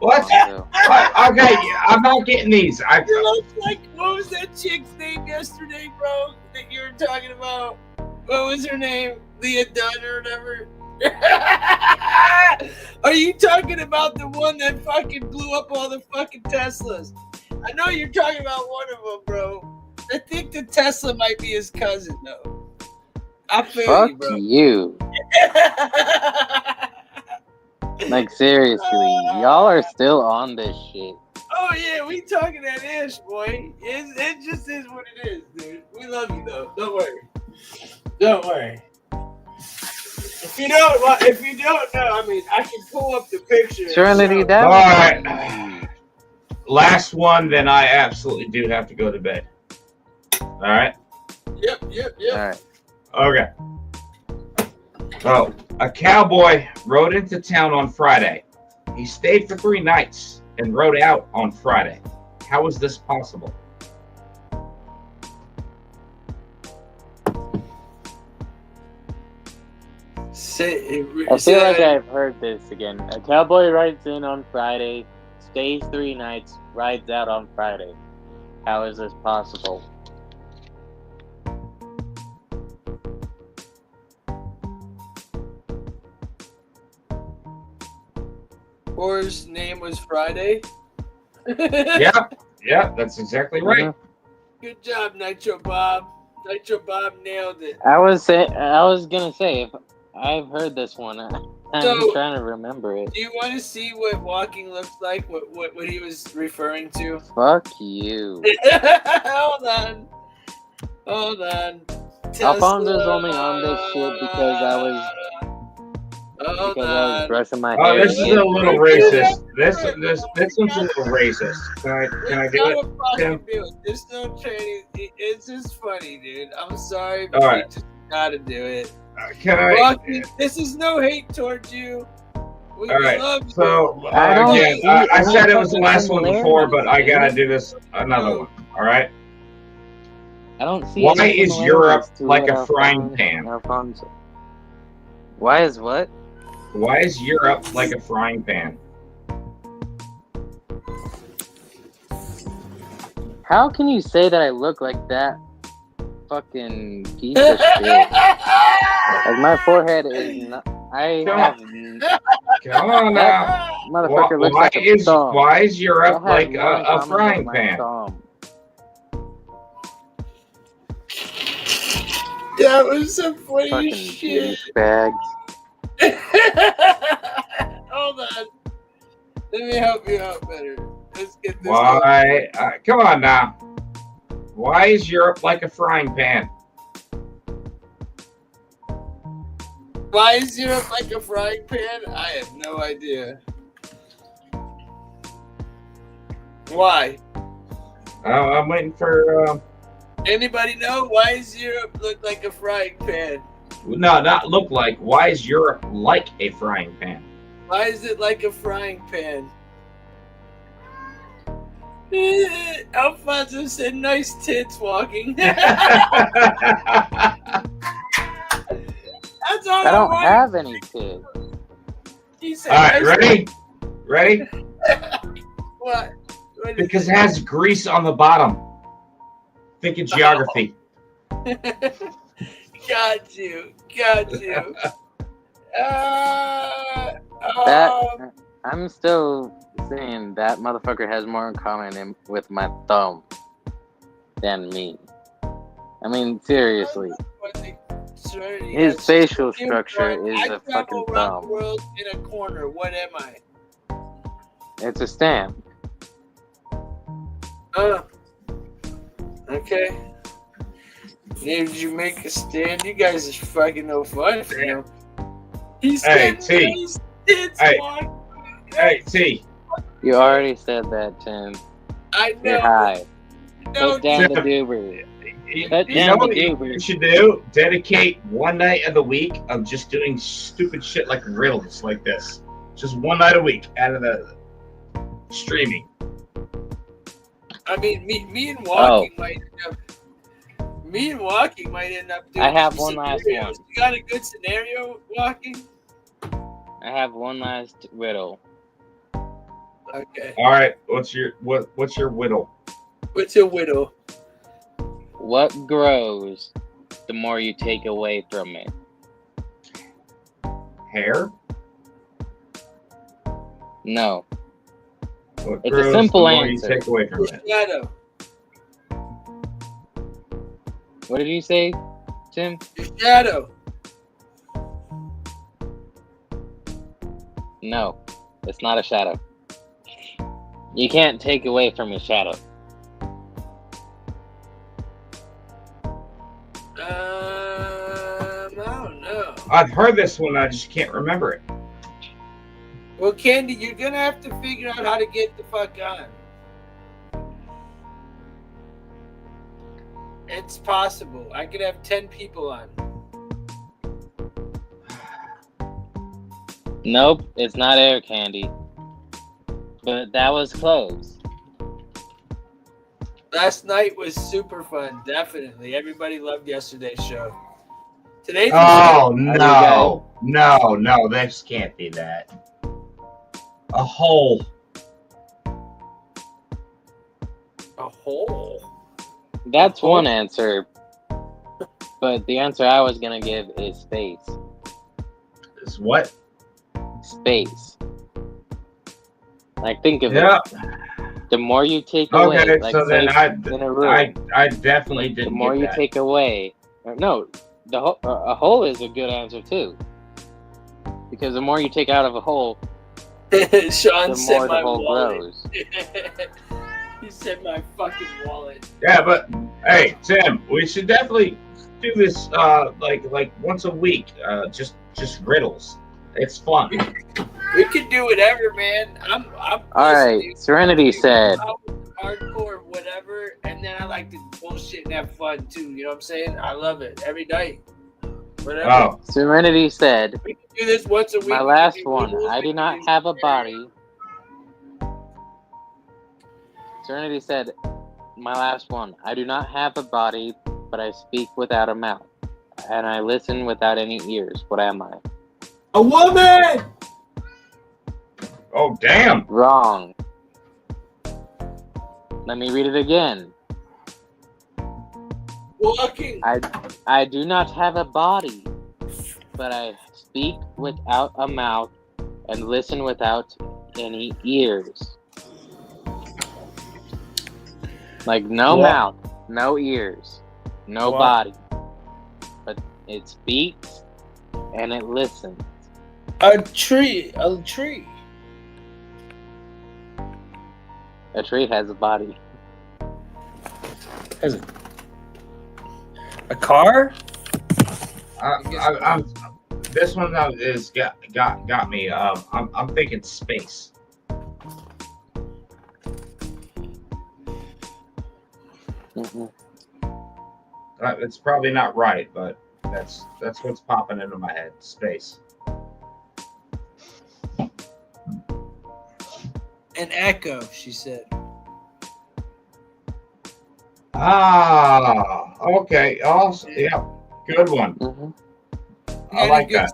Speaker 2: What? Okay, I'm not getting these.
Speaker 1: He looks like, what was that chick's name yesterday, bro, that you were talking about? What was her name? Leah Dunn or whatever? Are you talking about the one that fucking blew up all the fucking Teslas? I know you're talking about one of them, bro. I think the Tesla might be his cousin, though. I feel
Speaker 3: Fuck
Speaker 1: you, bro.
Speaker 3: you. Like, seriously, y'all are still on this shit.
Speaker 1: Oh, yeah, we talking that ish, boy. It just is what it is, dude. We love you, though. Don't worry. Don't worry. If you don't know, I mean, I can pull up the picture.
Speaker 3: Trinity,
Speaker 2: All right. Last one, then I absolutely do have to go to bed. All right?
Speaker 1: Yep.
Speaker 3: All right.
Speaker 2: Okay. So, a cowboy rode into town on Friday. He stayed for 3 nights and rode out on Friday. How is this possible?
Speaker 3: I feel like I've heard this again. A cowboy rides in on Friday, stays 3 nights, rides out on Friday. How is this possible?
Speaker 1: Hor's name was Friday.
Speaker 2: Yeah, that's exactly right.
Speaker 1: Good job, Nitro Bob. Nitro Bob nailed it.
Speaker 3: I was gonna say, if I've heard this one. I'm trying to remember it.
Speaker 1: Do you want to see what walking looks like? What he was referring to?
Speaker 3: Fuck you.
Speaker 1: Hold on.
Speaker 3: Alfonso's only on this shit because I was brushing my hair.
Speaker 2: Oh, this is a little racist. This one's a little racist. Can I do it, Tim?
Speaker 1: There's no training. It's just funny, dude. I'm sorry,
Speaker 2: All
Speaker 1: but
Speaker 2: right.
Speaker 1: you just gotta do it.
Speaker 2: Can I?
Speaker 1: Walking, this is no hate towards you. We
Speaker 2: All right.
Speaker 1: love you.
Speaker 2: So again, I said it was the last one before, but I gotta do this another one. All right.
Speaker 3: I don't see.
Speaker 2: Why
Speaker 3: any
Speaker 2: is Europe
Speaker 3: similarities to
Speaker 2: like
Speaker 3: what
Speaker 2: a frying pan?
Speaker 3: Alfonso. Why is what?
Speaker 2: Why is Europe like a frying pan?
Speaker 3: How can you say that I look like that fucking piece of shit? Like, my forehead is not.
Speaker 2: Come on now.
Speaker 3: Motherfucker looks like a thumb.
Speaker 2: Why is Europe
Speaker 3: Y'all have
Speaker 2: like
Speaker 3: more in
Speaker 2: a
Speaker 3: common
Speaker 2: frying
Speaker 3: with my
Speaker 2: pan?
Speaker 3: thumb.
Speaker 1: That was some funny
Speaker 3: Fucking
Speaker 1: shit.
Speaker 3: douchebags.
Speaker 1: Hold on. Let me help you out better. Let's get this.
Speaker 2: Why? Come on now. Why is Europe like a frying pan?
Speaker 1: Why is Europe like a frying pan? I have no idea. Why?
Speaker 2: I'm waiting for.
Speaker 1: Anybody know? Why does Europe look like a frying pan?
Speaker 2: No, not look like. Why is Europe like a frying pan?
Speaker 1: Why is it like a frying pan? Alfonso said, "Nice tits walking." That's all
Speaker 3: I don't have any kids.
Speaker 1: He said,
Speaker 2: All right,
Speaker 1: "Nice
Speaker 2: ready?
Speaker 1: What?
Speaker 2: Because it has grease on the bottom. Think of geography.
Speaker 1: Got you.
Speaker 3: I'm still saying that motherfucker has more in common with my thumb than me. I mean, seriously. His facial structure is a fucking thumb.
Speaker 1: The world in a corner. What am I?
Speaker 3: It's a stamp.
Speaker 1: Okay. Did you make a stand? You guys are fucking no fun, fam. He's
Speaker 2: Hey, T. Hey, T.
Speaker 3: You already said that, Tim.
Speaker 1: I know.
Speaker 3: You're high.
Speaker 1: No,
Speaker 3: Put down the
Speaker 2: Tim.
Speaker 3: goober.
Speaker 2: You know what you should do? Dedicate one night of the week of just doing stupid shit like riddles like this. Just one night a week out of the streaming.
Speaker 1: I mean, me and walking might have. Me and Walking might end up doing
Speaker 3: I have
Speaker 1: some
Speaker 3: one last
Speaker 1: scenarios.
Speaker 3: one.
Speaker 1: You got a good scenario, Walking?
Speaker 3: I have one last riddle.
Speaker 1: Okay.
Speaker 2: All right. What's your whittle?
Speaker 1: What's your whittle?
Speaker 3: What grows the more you take away from it?
Speaker 2: Hair?
Speaker 3: No.
Speaker 2: What
Speaker 3: It's
Speaker 2: grows
Speaker 3: a simple
Speaker 2: the more
Speaker 3: answer.
Speaker 2: you take away from it?
Speaker 1: Shadow.
Speaker 3: What did you say, Tim?
Speaker 1: Your shadow.
Speaker 3: No, it's not a shadow. You can't take away from your shadow.
Speaker 1: I don't know.
Speaker 2: I've heard this one. I just can't remember it.
Speaker 1: Well, Candy, you're gonna have to figure out how to get the fuck on. It's possible. I could have 10 people on.
Speaker 3: Nope, it's not air candy. But that was close.
Speaker 1: Last night was super fun. Definitely. Everybody loved yesterday's show. Today's
Speaker 2: Oh no! This can't be that. A hole.
Speaker 1: A hole.
Speaker 3: That's one answer. But the answer I was gonna give is space.
Speaker 2: Is what?
Speaker 3: Space. Like, think of
Speaker 2: Yeah.
Speaker 3: it. The more you take away,
Speaker 2: Okay,
Speaker 3: like,
Speaker 2: so then
Speaker 3: in a room,
Speaker 2: I definitely
Speaker 3: the
Speaker 2: didn't
Speaker 3: more
Speaker 2: get
Speaker 3: you
Speaker 2: that.
Speaker 3: take away, no, a hole is a good answer too. Because the more you take out of a hole,
Speaker 1: Sean
Speaker 3: the
Speaker 1: said
Speaker 3: more the
Speaker 1: my
Speaker 3: hole
Speaker 1: wallet.
Speaker 3: grows.
Speaker 1: He said my fucking wallet.
Speaker 2: Yeah, but hey, Tim, we should definitely do this like once a week. Just
Speaker 3: riddles.
Speaker 2: It's fun.
Speaker 1: We can do whatever, man. I'm
Speaker 3: All right, Serenity said.
Speaker 1: hardcore, whatever, and then I like to bullshit and have fun too. You know what I'm saying? I love it every night. Whatever.
Speaker 2: Oh.
Speaker 3: Serenity said.
Speaker 1: We can do this once a week.
Speaker 3: My
Speaker 1: We can
Speaker 3: last
Speaker 1: do
Speaker 3: one.
Speaker 1: riddles,
Speaker 3: I
Speaker 1: we
Speaker 3: do
Speaker 1: can
Speaker 3: not
Speaker 1: do
Speaker 3: have a
Speaker 1: scenarios.
Speaker 3: body. Serenity said, my last one. I do not have a body, but I speak without a mouth, and I listen without any ears. What am I?
Speaker 1: A woman.
Speaker 2: Oh damn!
Speaker 3: Wrong. Let me read it again.
Speaker 1: Walking.
Speaker 3: I do not have a body, but I speak without a mouth and listen without any ears. Like no
Speaker 1: What?
Speaker 3: mouth, no ears, no
Speaker 1: What?
Speaker 3: body. But it speaks and it listens.
Speaker 1: A tree. A tree.
Speaker 3: A tree has a body.
Speaker 1: Has a car?
Speaker 2: I'm this one is got me. I'm thinking space. It's probably not right, but that's what's popping into my head. Space.
Speaker 1: An echo, she said.
Speaker 2: Ah, okay. Awesome. Yeah, good one. I like that.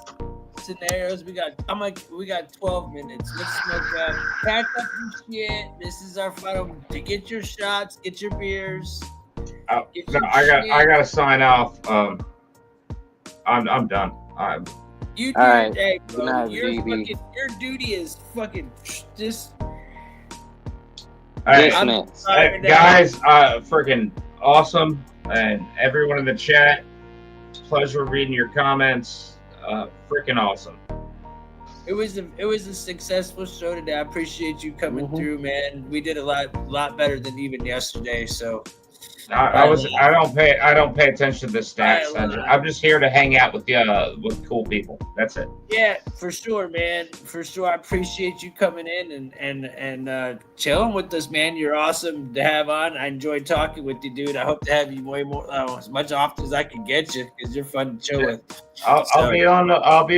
Speaker 1: Scenarios. We got 12 minutes. Let's smoke that. Pack up your shit. This is our final. To get your shots, get your beers.
Speaker 2: No, I gotta sign off. I'm done.
Speaker 1: You do
Speaker 3: All
Speaker 1: your
Speaker 3: right.
Speaker 1: day,
Speaker 3: Good
Speaker 1: bro.
Speaker 3: night,
Speaker 1: Your
Speaker 3: baby.
Speaker 1: your duty is fucking just.
Speaker 2: Hey,
Speaker 3: Dismiss.
Speaker 2: guys, freaking awesome, and everyone in the chat. Pleasure reading your comments. Freaking awesome.
Speaker 1: It was a successful show today. I appreciate you coming through, man. We did a lot better than even yesterday. So
Speaker 2: I don't pay attention to the stats. I'm just here to hang out with with cool people. That's it.
Speaker 1: yeah, for sure, man. For sure. I appreciate you coming in and chilling with us, man. You're awesome to have on. I enjoyed talking with you, dude. I hope to have you way more as much often as I can get you because you're fun to chill with.
Speaker 2: I'll be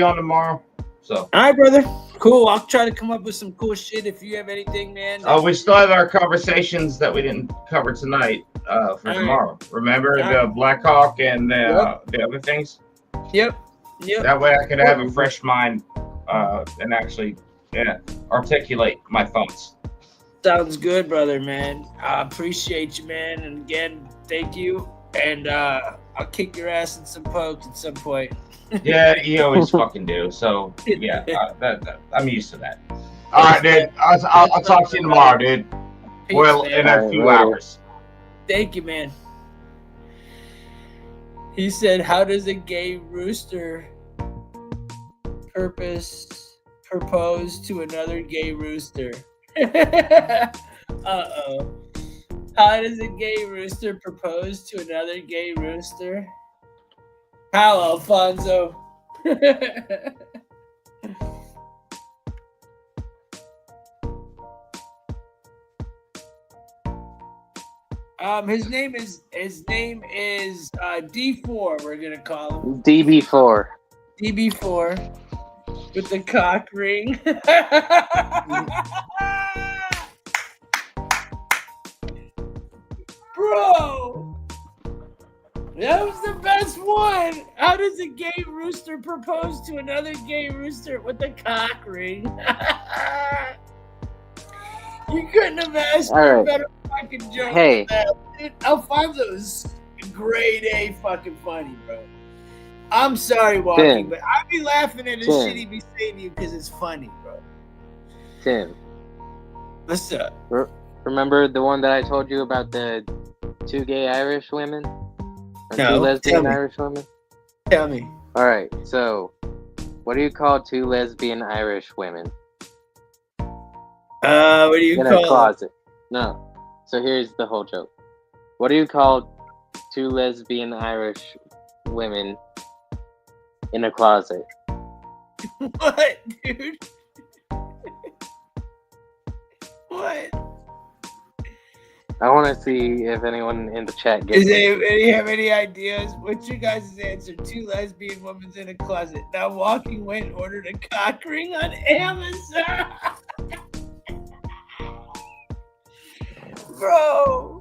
Speaker 2: on tomorrow. So,
Speaker 1: all right, brother. Cool. I'll try to come up with some cool shit if you have anything, man.
Speaker 2: we still have our conversations that we didn't cover tonight for tomorrow. Remember the BLACKHAWK and the other things?
Speaker 1: Yep.
Speaker 2: That way I could have a fresh mind and actually articulate my thoughts.
Speaker 1: Sounds good, brother, man. I appreciate you, man. And again, thank you. And I'll kick your ass in some pokes at some point.
Speaker 2: Yeah, you always fucking do. So yeah, I'm used to that. All right, dude. I'll talk to you tomorrow, dude.
Speaker 1: Peace,
Speaker 2: Well,
Speaker 1: man.
Speaker 2: in a few hours.
Speaker 1: Thank you, man. He said, "How does a gay rooster propose to another gay rooster?" Uh-oh. How does a gay rooster propose to another gay rooster? How, Alfonso? His name is D4. We're gonna call him
Speaker 3: DB4.
Speaker 1: DB4 with the cock ring. Bro, that was the best one. How does a gay rooster propose to another gay rooster with a cock ring? You couldn't have asked for a better fucking joke than that. Dude, Alfonso's grade A fucking funny, bro. I'm sorry, Walkie, but I be laughing at his shit he be saying to you because it's funny, bro.
Speaker 3: Tim.
Speaker 1: What's up?
Speaker 3: Remember the one that I told you about the 2 gay Irish women? Or
Speaker 1: No,
Speaker 3: 2 lesbian
Speaker 1: tell me.
Speaker 3: Irish women?
Speaker 1: Tell me.
Speaker 3: All right, so what do you call 2 lesbian Irish women?
Speaker 1: What do you
Speaker 3: in
Speaker 1: call
Speaker 3: a closet? No. So here's the whole joke. What do you call 2 lesbian Irish women in a closet?
Speaker 1: What, dude? What?
Speaker 3: I want to see if anyone in the chat gets
Speaker 1: Does
Speaker 3: it.
Speaker 1: anybody have any ideas? What's your guys' answer? 2 lesbian women in a closet. Now Walkie went and ordered a cock ring on Amazon. Bro.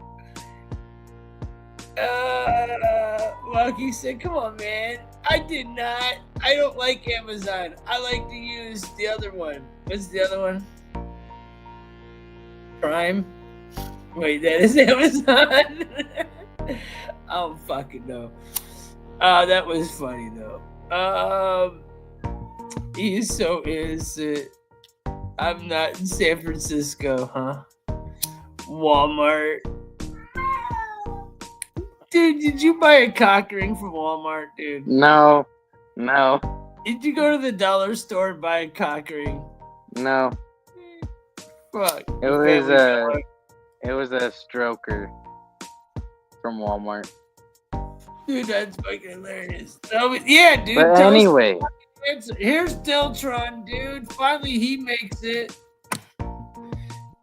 Speaker 1: Walkie said, come on, man. I did not. I don't like Amazon. I like to use the other one. What's the other one? Prime? Wait, that is Amazon? I don't fucking know. That was funny, though. He's so innocent. I'm not in San Francisco, huh? Walmart. Dude, did you buy a cock ring from Walmart, dude?
Speaker 3: No.
Speaker 1: Did you go to the dollar store and buy a cock ring?
Speaker 3: No.
Speaker 1: Fuck.
Speaker 3: It was a stroker from Walmart.
Speaker 1: Dude, that's fucking hilarious. Yeah, dude.
Speaker 3: But
Speaker 1: tell us
Speaker 3: anyway.
Speaker 1: the fucking answer. Here's Deltron, dude. Finally, he makes it.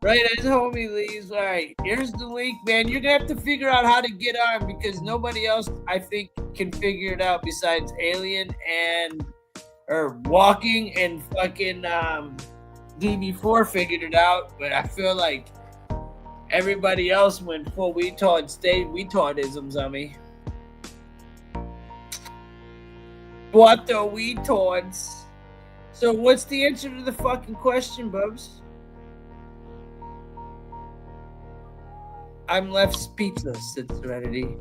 Speaker 1: Right as homie leaves. All right, here's the link, man. You're gonna have to figure out how to get on because nobody else, I think, can figure it out besides Alien or Walking and fucking DB4 figured it out. But I feel like everybody else went full retardisms on me. What the retards? So what's the answer to the fucking question, Bubs? I'm left speechless, said Serenity.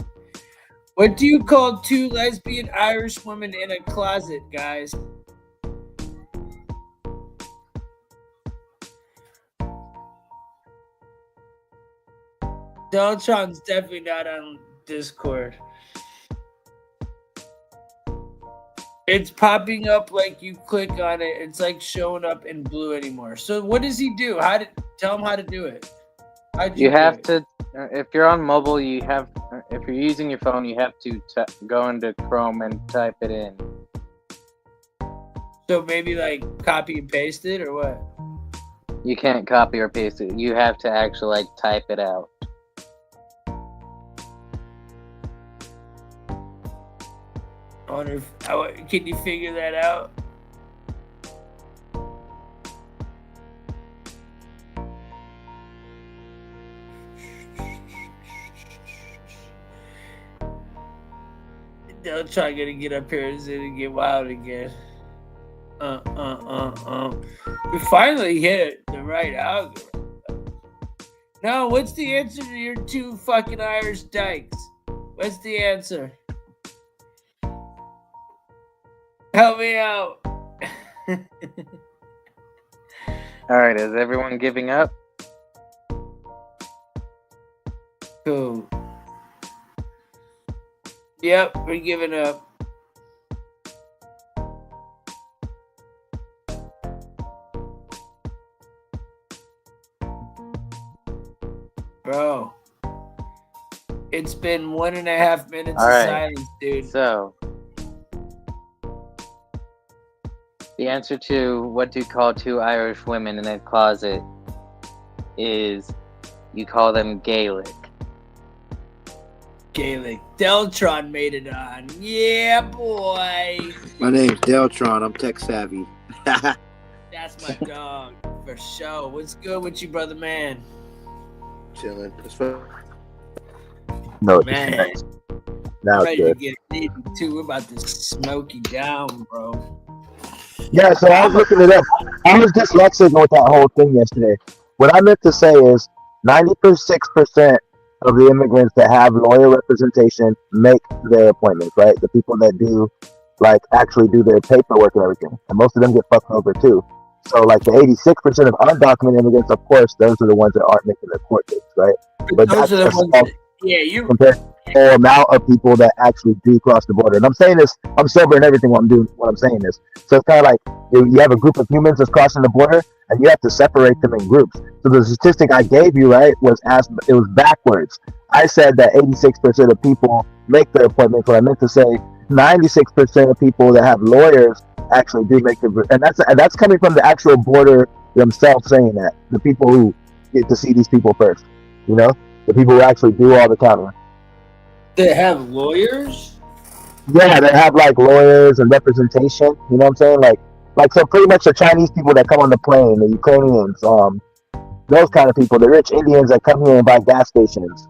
Speaker 1: What do you call 2 lesbian Irish women in a closet, guys? Deltron's definitely not on Discord. It's popping up like you click on it. It's like showing up in blue anymore. So what does he do? Tell him how to do it.
Speaker 3: You have to, if you're on mobile, if you're using your phone, you have to go into Chrome and type it in.
Speaker 1: So maybe like copy and paste it or what?
Speaker 3: You can't copy or paste it. You have to actually like type it out.
Speaker 1: I wonder if, can you figure that out? They'll try to get up here and get wild again. We finally hit the right algorithm. Now, what's the answer to your 2 fucking Irish dykes? What's the answer? Help me out.
Speaker 3: All right, is everyone giving up?
Speaker 1: Cool. Yep, we're giving up. Bro, it's been 1.5 minutes
Speaker 3: All
Speaker 1: of
Speaker 3: right.
Speaker 1: silence, dude.
Speaker 3: So, the answer to what do you call 2 Irish women in a closet is you call them Gaelic.
Speaker 1: Gaelic. Deltron made it on. Yeah, boy.
Speaker 18: My name's Deltron. I'm tech savvy.
Speaker 1: That's my dog, for sure. What's good with you, brother man?
Speaker 18: Chilling. It's fun.
Speaker 19: No,
Speaker 1: Man.
Speaker 19: thanks. Now it's
Speaker 1: Ready to
Speaker 19: good.
Speaker 1: get needed too. We're about to smoke you down, bro.
Speaker 19: Yeah, so I was looking it up. I was dyslexic with that whole thing yesterday. What I meant to say is 96% of the immigrants that have lawyer representation make their appointments, right? The people that do, like, actually do their paperwork and everything. And most of them get fucked over too. So, like, the 86% of undocumented immigrants, of course, those are the ones that aren't making their court dates, right? But
Speaker 1: Those
Speaker 19: that's
Speaker 1: are the
Speaker 19: a
Speaker 1: ones
Speaker 19: small
Speaker 1: that, yeah, you.
Speaker 19: compared to the whole amount of people that actually do cross the border. And I'm saying this, I'm sober and everything while I'm doing what I'm saying this. So it's kind of like you have a group of humans that's crossing the border, and you have to separate them in groups. So the statistic I gave you, right, was it was backwards. I said that 86% of people make their appointments. What I meant to say, 96% of people that have lawyers actually do make the, and that's coming from the actual border themselves saying that. The people who get to see these people first, you know, the people who actually do all the counting.
Speaker 1: They have lawyers?
Speaker 19: Yeah, they have like lawyers and representation. You know what I'm saying? Like so pretty much the Chinese people that come on the plane, the Ukrainians, those kind of people, the rich Indians that come here and buy gas stations.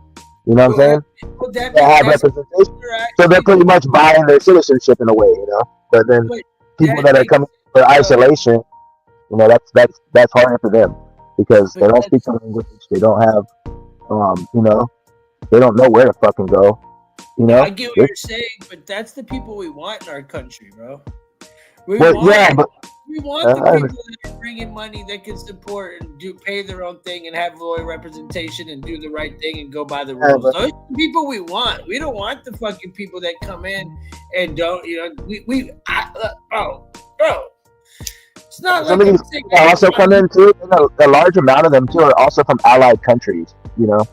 Speaker 19: You know what I'm saying?
Speaker 1: Well,
Speaker 19: They have representation. So they're pretty much buying their citizenship in a way, you know. But then people that are coming for isolation, you know, that's harder for them because they don't speak the language. They don't have, you know, they don't know where to fucking go. You know.
Speaker 1: I get what you're saying, but that's the people we want in our country, bro. We
Speaker 19: Well,
Speaker 1: want,
Speaker 19: yeah, but
Speaker 1: we want the people that are bringing money that can support and pay their own thing and have lawyer representation and do the right thing and go by the rules.
Speaker 19: but-
Speaker 1: Those are the people we want. We don't want the fucking people that come in and don't, you know, bro. It's not
Speaker 19: some
Speaker 1: like
Speaker 19: of
Speaker 1: I'm
Speaker 19: these
Speaker 1: saying
Speaker 19: people also come in too. You know, a large amount of them too are also from allied countries. You know.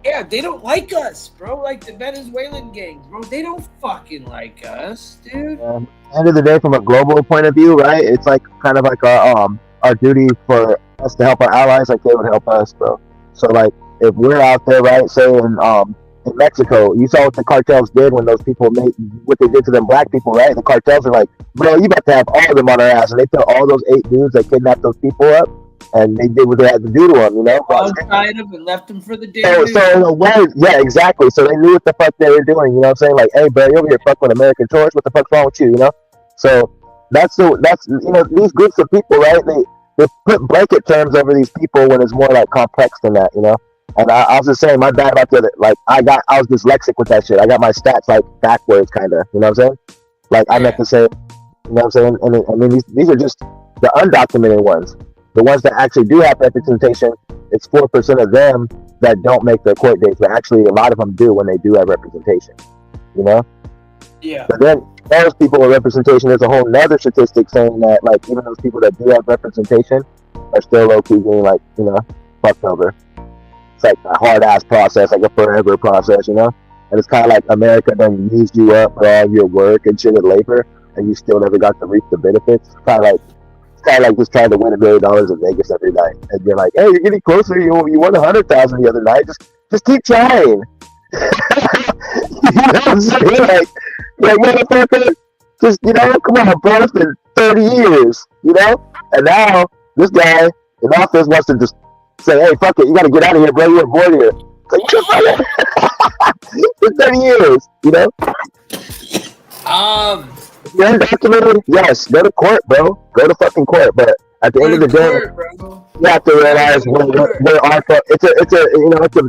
Speaker 1: yeah, they don't like us, bro. Like the Venezuelan gangs, bro. They don't fucking like us, dude.
Speaker 19: End of the day, from a global point of view, right? It's like kind of like our duty for us to help our allies, like they would help us, bro. So like if we're out there, right, say in Mexico, you saw what the cartels did when those people made what they did to them black people, right? The cartels are like, bro, you about to have all of them on our ass, and they put all those 8 dudes that kidnapped those people up, and they did what they had to do to them, you know.
Speaker 1: All tied them and left them for the damn
Speaker 19: So in a way, yeah, exactly. So they knew what the fuck they were doing. You know what I'm saying? Like, hey, bro, you over here fucking with American tourists. What the fuck's wrong with you? You know? So that's you know, these groups of people, right? They put blanket terms over these people when it's more like complex than that. You know? And I was just saying, my bad about the like. I was dyslexic with that shit. I got my stats like backwards, kind of. You know what I'm saying? Like I meant to say, you know what I'm saying? And I mean, these are just the undocumented ones. The ones that actually do have representation, it's 4% of them that don't make their court dates, but actually a lot of them do when they do have representation, you know?
Speaker 1: Yeah.
Speaker 19: But then those people with representation, there's a whole nother statistic saying that, like, even those people that do have representation are still low-key getting, like, you know, fucked over. It's like a hard-ass process, like a forever process, you know? And it's kind of like America done used you up for all your work and shit and labor, and you still never got to reap the benefits. It's kind of like just trying to win $1 million in Vegas every night, and you're like, hey, you're getting closer. You won 100,000 the other night. Just keep trying. You know what I'm saying? Like motherfucker, just, you know, come on, bro. It's been 30 years, you know. And now this guy in office wants to just say, hey, fuck it, you got to get out of here, bro. You're born here. It's like, it's 30 years, you know. If you're undocumented, yes, go to court, bro. Go to fucking court. But at the end of the day, you have to realize where our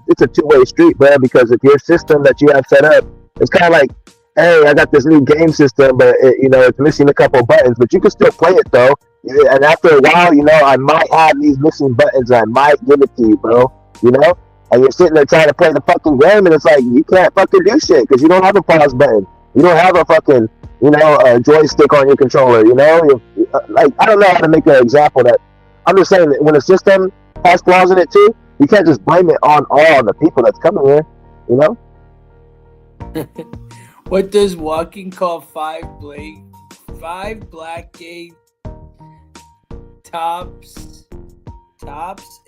Speaker 19: it's a two-way street, bro. Because if your system that you have set up, it's kind of like, hey, I got this new game system, but it's missing a couple buttons, but you can still play it though. And after a while, I might have these missing buttons. I might give it to you, bro. And you're sitting there trying to play the fucking game, and it's like you can't fucking do shit because you don't have a pause button. You don't have a fucking a joystick on your controller. Like, I don't know how to make an example. That I'm just saying that when a system has flaws in it too, you can't just blame it on all the people that's coming here.
Speaker 1: What does Walking call five black gay tops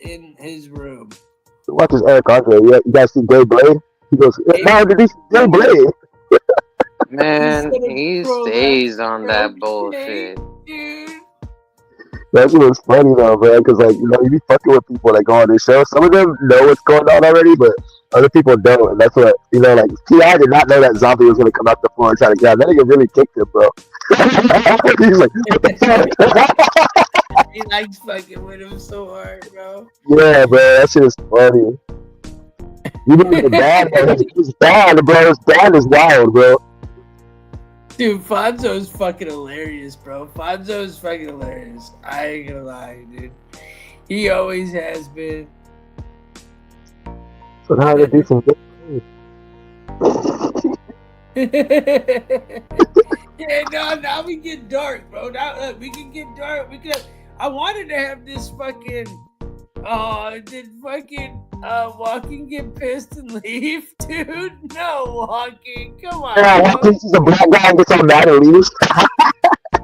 Speaker 1: in his room?
Speaker 19: Watch this Eric Andre. You guys see Gay Blade? He goes, no, did he see Gay Blade?
Speaker 3: Man, he stays on that bullshit.
Speaker 19: That shit was funny though, man, because you be fucking with people that go on this show. Some of them know what's going on already, but other people don't, and that's what T.I. did not know that zombie was gonna come out the floor and try to grab. That nigga really kicked him, bro. He's like, what the fuck?
Speaker 1: He likes fucking with him so hard, bro.
Speaker 19: Yeah, bro, that shit is funny. You know the dad, bro. His dad, bro. His dad is wild, bro.
Speaker 1: Dude, Fonzo's fucking hilarious, bro. Fonzo's fucking hilarious. I ain't gonna lie, dude. He always has been.
Speaker 19: So now to do some good
Speaker 1: Yeah, now we get dark, bro. Now we can get dark. I wanted to have this fucking. Did fucking Walking get pissed and leave, dude? No, Walking, come on.
Speaker 19: Yeah, Walking's a black guy and gets all mad and leaves.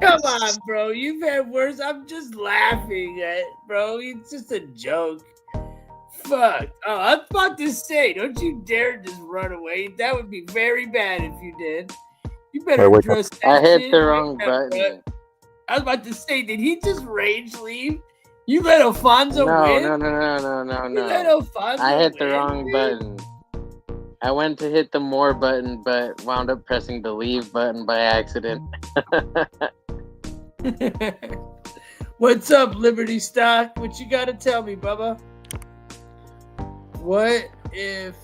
Speaker 1: Come on, bro. You've had worse. I'm just laughing at, bro. It's just a joke. Fuck. Oh, I was about to say, don't you dare just run away. That would be very bad if you did. You better address that.
Speaker 3: I hit
Speaker 1: shit
Speaker 3: the wrong
Speaker 1: right
Speaker 3: button.
Speaker 1: I was about to say, did he just rage leave? You let Alfonso win?
Speaker 3: No.
Speaker 1: You let Alfonso
Speaker 3: I hit the
Speaker 1: win,
Speaker 3: wrong
Speaker 1: dude?
Speaker 3: button. I went to hit the more button, but wound up pressing the leave button by accident.
Speaker 1: What's up, Liberty Stock? What you got to tell me, Bubba? What if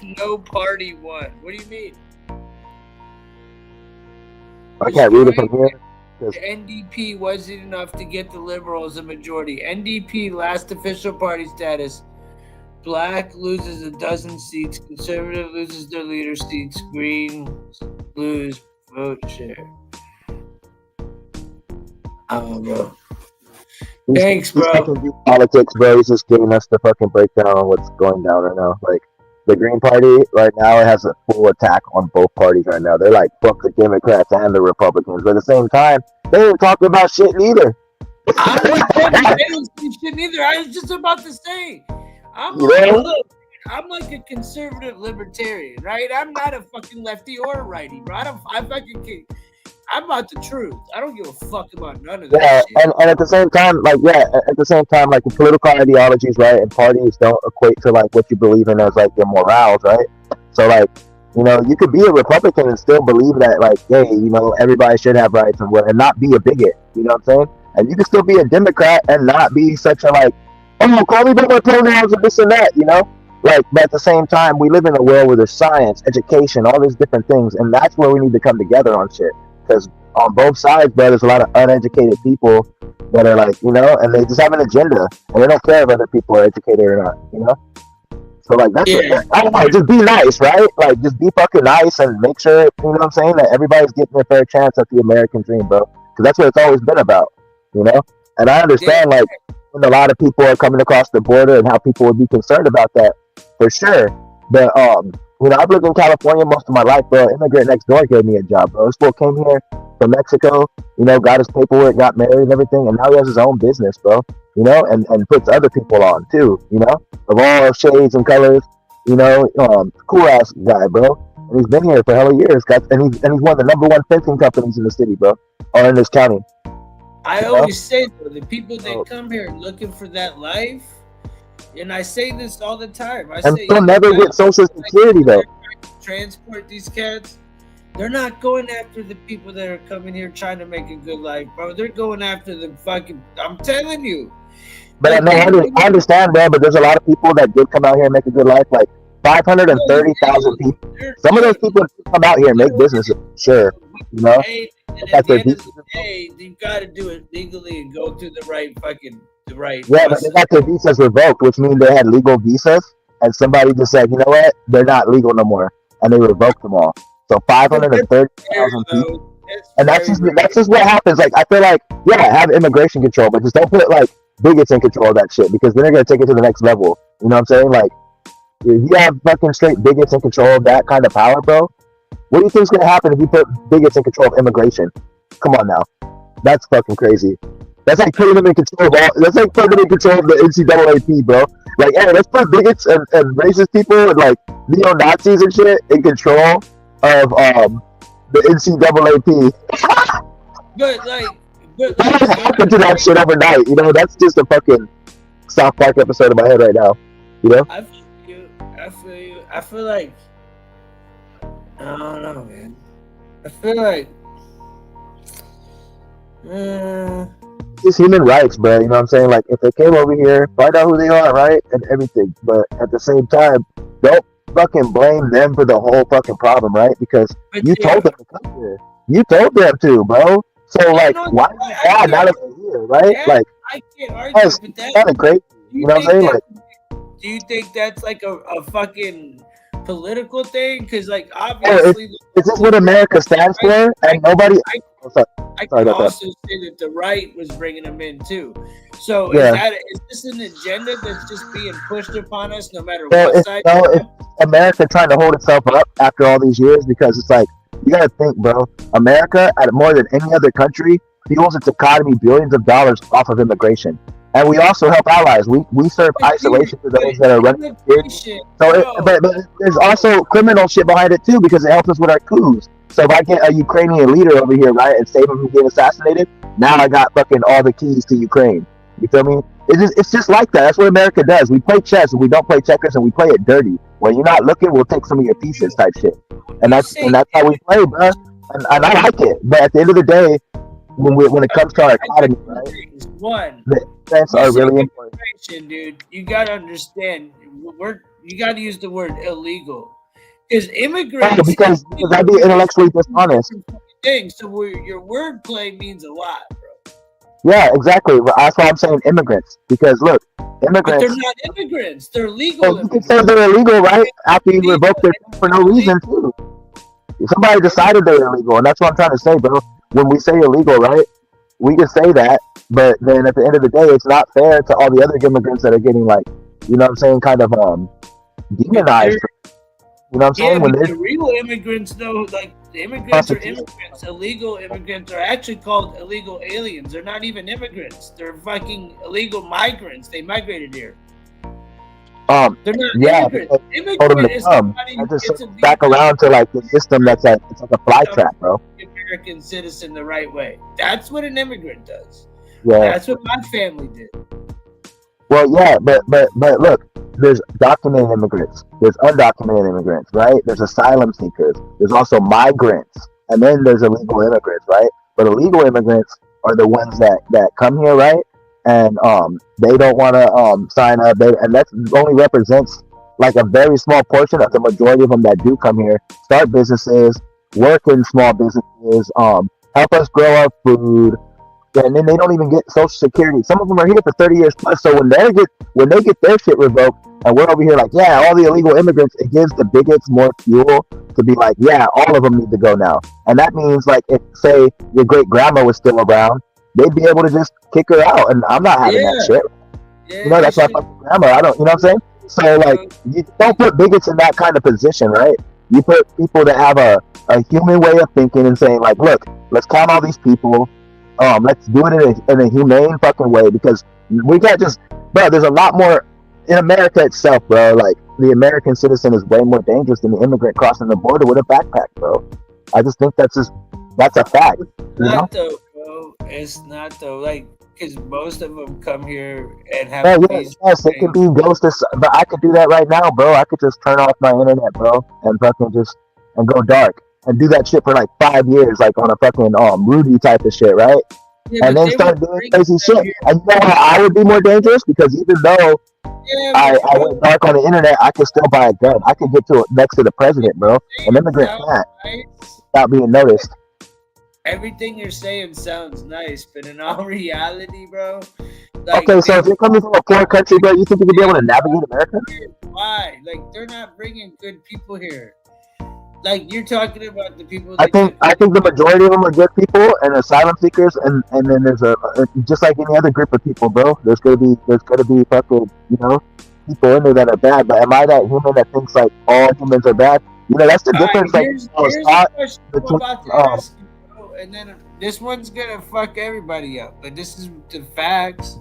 Speaker 1: no party won? What do you mean?
Speaker 19: I can't read it from here.
Speaker 1: The NDP wasn't enough to get the Liberals a majority. NDP last official party status. Black loses 12 seats. Conservative loses their leader seats. Green lose vote share. I don't know. Thanks, bro.
Speaker 19: Politics, bro. He's just giving us the fucking breakdown on what's going down right now. Like, the Green Party right now has a full attack on both parties right now. They're like, fuck the Democrats and the Republicans. But at the same time, they ain't talking about shit neither.
Speaker 1: They don't see shit neither. I was just about to say. I'm like a conservative libertarian, right? I'm not a fucking lefty or a righty, bro. I'm about the truth. I don't give a fuck about none of that shit.
Speaker 19: And at the same time, like the political ideologies, right, and parties don't equate to like what you believe in as like your morals, right? So like, you could be a Republican and still believe that like, hey, everybody should have rights and not be a bigot. You know what I'm saying? And you can still be a Democrat and not be such a like, oh, call me by my pronouns and this and that, Like, but at the same time, we live in a world where there's science, education, all these different things, and that's where we need to come together on shit. Because on both sides, bro, there's a lot of uneducated people that are like, and they just have an agenda, and they don't care if other people are educated or not, So like, that's I don't know, just be nice, right? Like, just be fucking nice and make sure, that everybody's getting a fair chance at the American dream, bro. Because that's what it's always been about, And I understand, like, when a lot of people are coming across the border and how people would be concerned about that, for sure. But I've lived in California most of my life, bro. Immigrant next door gave me a job, bro. This fool came here from Mexico, got his paperwork, got married and everything, and now he has his own business, bro. And puts other people on too, of all shades and colors, cool ass guy, bro. And he's been here for hella years, and he's one of the number one fencing companies in the city, bro, or in this county.
Speaker 1: I always say though, the people that come here looking for that life, and I say this all the time. I
Speaker 19: And
Speaker 1: say
Speaker 19: they'll never get Social Security though.
Speaker 1: transport these cats. They're not going after the people that are coming here trying to make a good life, bro. They're going after the fucking. I'm telling you.
Speaker 19: But I understand, bro. But there's a lot of people that did come out here and make a good life. Like 530,000 people. Some of those people come out here and make businesses. Sure, you know.
Speaker 1: Hey, and at the end of the day, you got to do it legally and go through the right.
Speaker 19: Yeah, but they got their visas revoked, which means they had legal visas, and somebody just said, you know what, they're not legal no more, and they revoked them all. So 530,000 people, and that's just what happens. Like I feel like, yeah, have immigration control, but just don't put like bigots in control of that shit, because then they're gonna take it to the next level. You know what I'm saying? Like if you have fucking straight bigots in control of that kind of power, bro, what do you think's gonna happen if you put bigots in control of immigration? Come on now, that's fucking crazy. That's like putting them in control of that's like putting them in control of the NCAAP, bro. Like, hey, let's put bigots and racist people and like neo-Nazis and shit in control of the NCAAP.
Speaker 1: But
Speaker 19: happen to that shit overnight, you know? That's just a fucking South Park episode in my head right now, you know?
Speaker 1: I feel you. I feel like I don't know, man. I feel like
Speaker 19: it's human rights, bro. You know what I'm saying? Like, if they came over here, find out who they are, right? And everything. But at the same time, don't fucking blame them for the whole fucking problem, right? Because you told them to come here. You told them to, bro. So, like, why now that they're here, right? Like,
Speaker 1: I can't argue
Speaker 19: that's
Speaker 1: with that.
Speaker 19: kind of crazy. You know what I'm saying? Like,
Speaker 1: Do you think that's like a fucking political thing? Because, like, obviously,
Speaker 19: is this what America stands for? And nobody.
Speaker 1: I can also say that the right was bringing them in too. So
Speaker 19: Yeah.
Speaker 1: is this an agenda that's just being pushed upon us, no matter
Speaker 19: So
Speaker 1: what
Speaker 19: it's,
Speaker 1: side?
Speaker 19: it's America trying to hold itself up after all these years, because it's like, you gotta think, bro. America, at more than any other country, fuels its economy billions of dollars off of immigration. And we also help allies. We serve isolation to those that are running. So, but there's also criminal shit behind it too, because it helps us with our coups. So if I get a Ukrainian leader over here, right, and save him from getting assassinated, now I got fucking all the keys to Ukraine. You feel me? It's just like that. That's what America does. We play chess and we don't play checkers, and we play it dirty. When you're not looking, we'll take some of your pieces, type shit. And that's how we play, bro. And I like it. But at the end of the day, when it comes to our economy, right?
Speaker 1: One,
Speaker 19: the defense are really important.
Speaker 1: Dude, you gotta understand. You gotta use the word illegal, because immigrants.
Speaker 19: Because I'd be intellectually dishonest.
Speaker 1: So your wordplay means a lot, bro.
Speaker 19: Yeah, exactly. That's why I'm saying immigrants. Because look, immigrants.
Speaker 1: But they're not immigrants. They're legal.
Speaker 19: Well, you can say they're illegal, right? After you revoke their for no reason too. Somebody decided they're illegal, and that's what I'm trying to say, bro. When we say illegal, right? We can say that, but then at the end of the day, it's not fair to all the other immigrants that are getting, like, you know what I'm saying, kind of demonized. You know what I'm saying?
Speaker 1: Yeah,
Speaker 19: When
Speaker 1: but the real immigrants, though, like the immigrants are immigrants. Illegal immigrants are actually called illegal aliens. They're not even immigrants. They're fucking illegal migrants. They migrated here. They're not immigrants. Immigrant is somebody who gets
Speaker 19: back around to like the system that's like, it's like a fly trap, bro.
Speaker 1: American citizen the right way. That's what an immigrant does.
Speaker 19: Yeah.
Speaker 1: That's what my family did.
Speaker 19: Well, yeah, but look, there's documented immigrants, there's undocumented immigrants, right? There's asylum seekers, there's also migrants, and then there's illegal immigrants, right? But illegal immigrants are the ones that come here, right? And they don't want to sign up, and that only represents like a very small portion of the majority of them that do come here, start businesses, work in small businesses, help us grow our food, and then they don't even get Social Security. Some of them are here for 30 years plus. So when they get their shit revoked, and we're over here like, yeah, all the illegal immigrants, it gives the bigots more fuel to be like, yeah, all of them need to go now. And that means, like, if say your great grandma was still around, they'd be able to just kick her out, and I'm not having that shit. You know, that's why I fuck grandma. I don't, you know what I'm saying? So like, you don't put bigots in that kind of position, right? You put people that have a human way of thinking and saying like, look, let's count all these people. Let's do it in a humane fucking way, because we can't just, bro, there's a lot more in America itself, bro. Like, the American citizen is way more dangerous than the immigrant crossing the border with a backpack, bro. I just think that's a fact. You know?
Speaker 1: Though, bro. it's not though. Like, because most of them come here and have
Speaker 19: Yeah,
Speaker 1: these.
Speaker 19: yes, it can be ghosted, but I could do that right now, bro. I could just turn off my internet, bro, and fucking just and go dark and do that shit for like 5 years, like on a fucking Rudy type of shit, right?
Speaker 1: Yeah,
Speaker 19: And
Speaker 1: but
Speaker 19: then
Speaker 1: they
Speaker 19: start
Speaker 1: would
Speaker 19: doing
Speaker 1: bring
Speaker 19: crazy
Speaker 1: them
Speaker 19: shit.
Speaker 1: here.
Speaker 19: And you know why I would be more dangerous? Because even though
Speaker 1: Yeah,
Speaker 19: I
Speaker 1: but bro,
Speaker 19: went dark on the internet, I could still buy a gun. I could get to next to the president, bro. An immigrant
Speaker 1: sounds
Speaker 19: can't
Speaker 1: nice.
Speaker 19: without being noticed.
Speaker 1: Everything you're saying sounds nice, but in all reality, bro, like
Speaker 19: Okay, so if you're coming from a poor country, bro, you think you could be able to navigate America?
Speaker 1: why? Like, they're not bringing good people here. Like, you're talking about the people
Speaker 19: I
Speaker 1: that
Speaker 19: think the majority of them are good people and asylum seekers, and then there's a just like any other group of people, bro. There's gonna be fucking people in there that are bad. But am I that human that thinks like all humans are bad? You know, that's the
Speaker 1: All right,
Speaker 19: difference. Like
Speaker 1: here's
Speaker 19: I was
Speaker 1: a
Speaker 19: taught
Speaker 1: question I'm
Speaker 19: between
Speaker 1: about to ask you, bro, and then this one's gonna fuck everybody up. But this is the facts.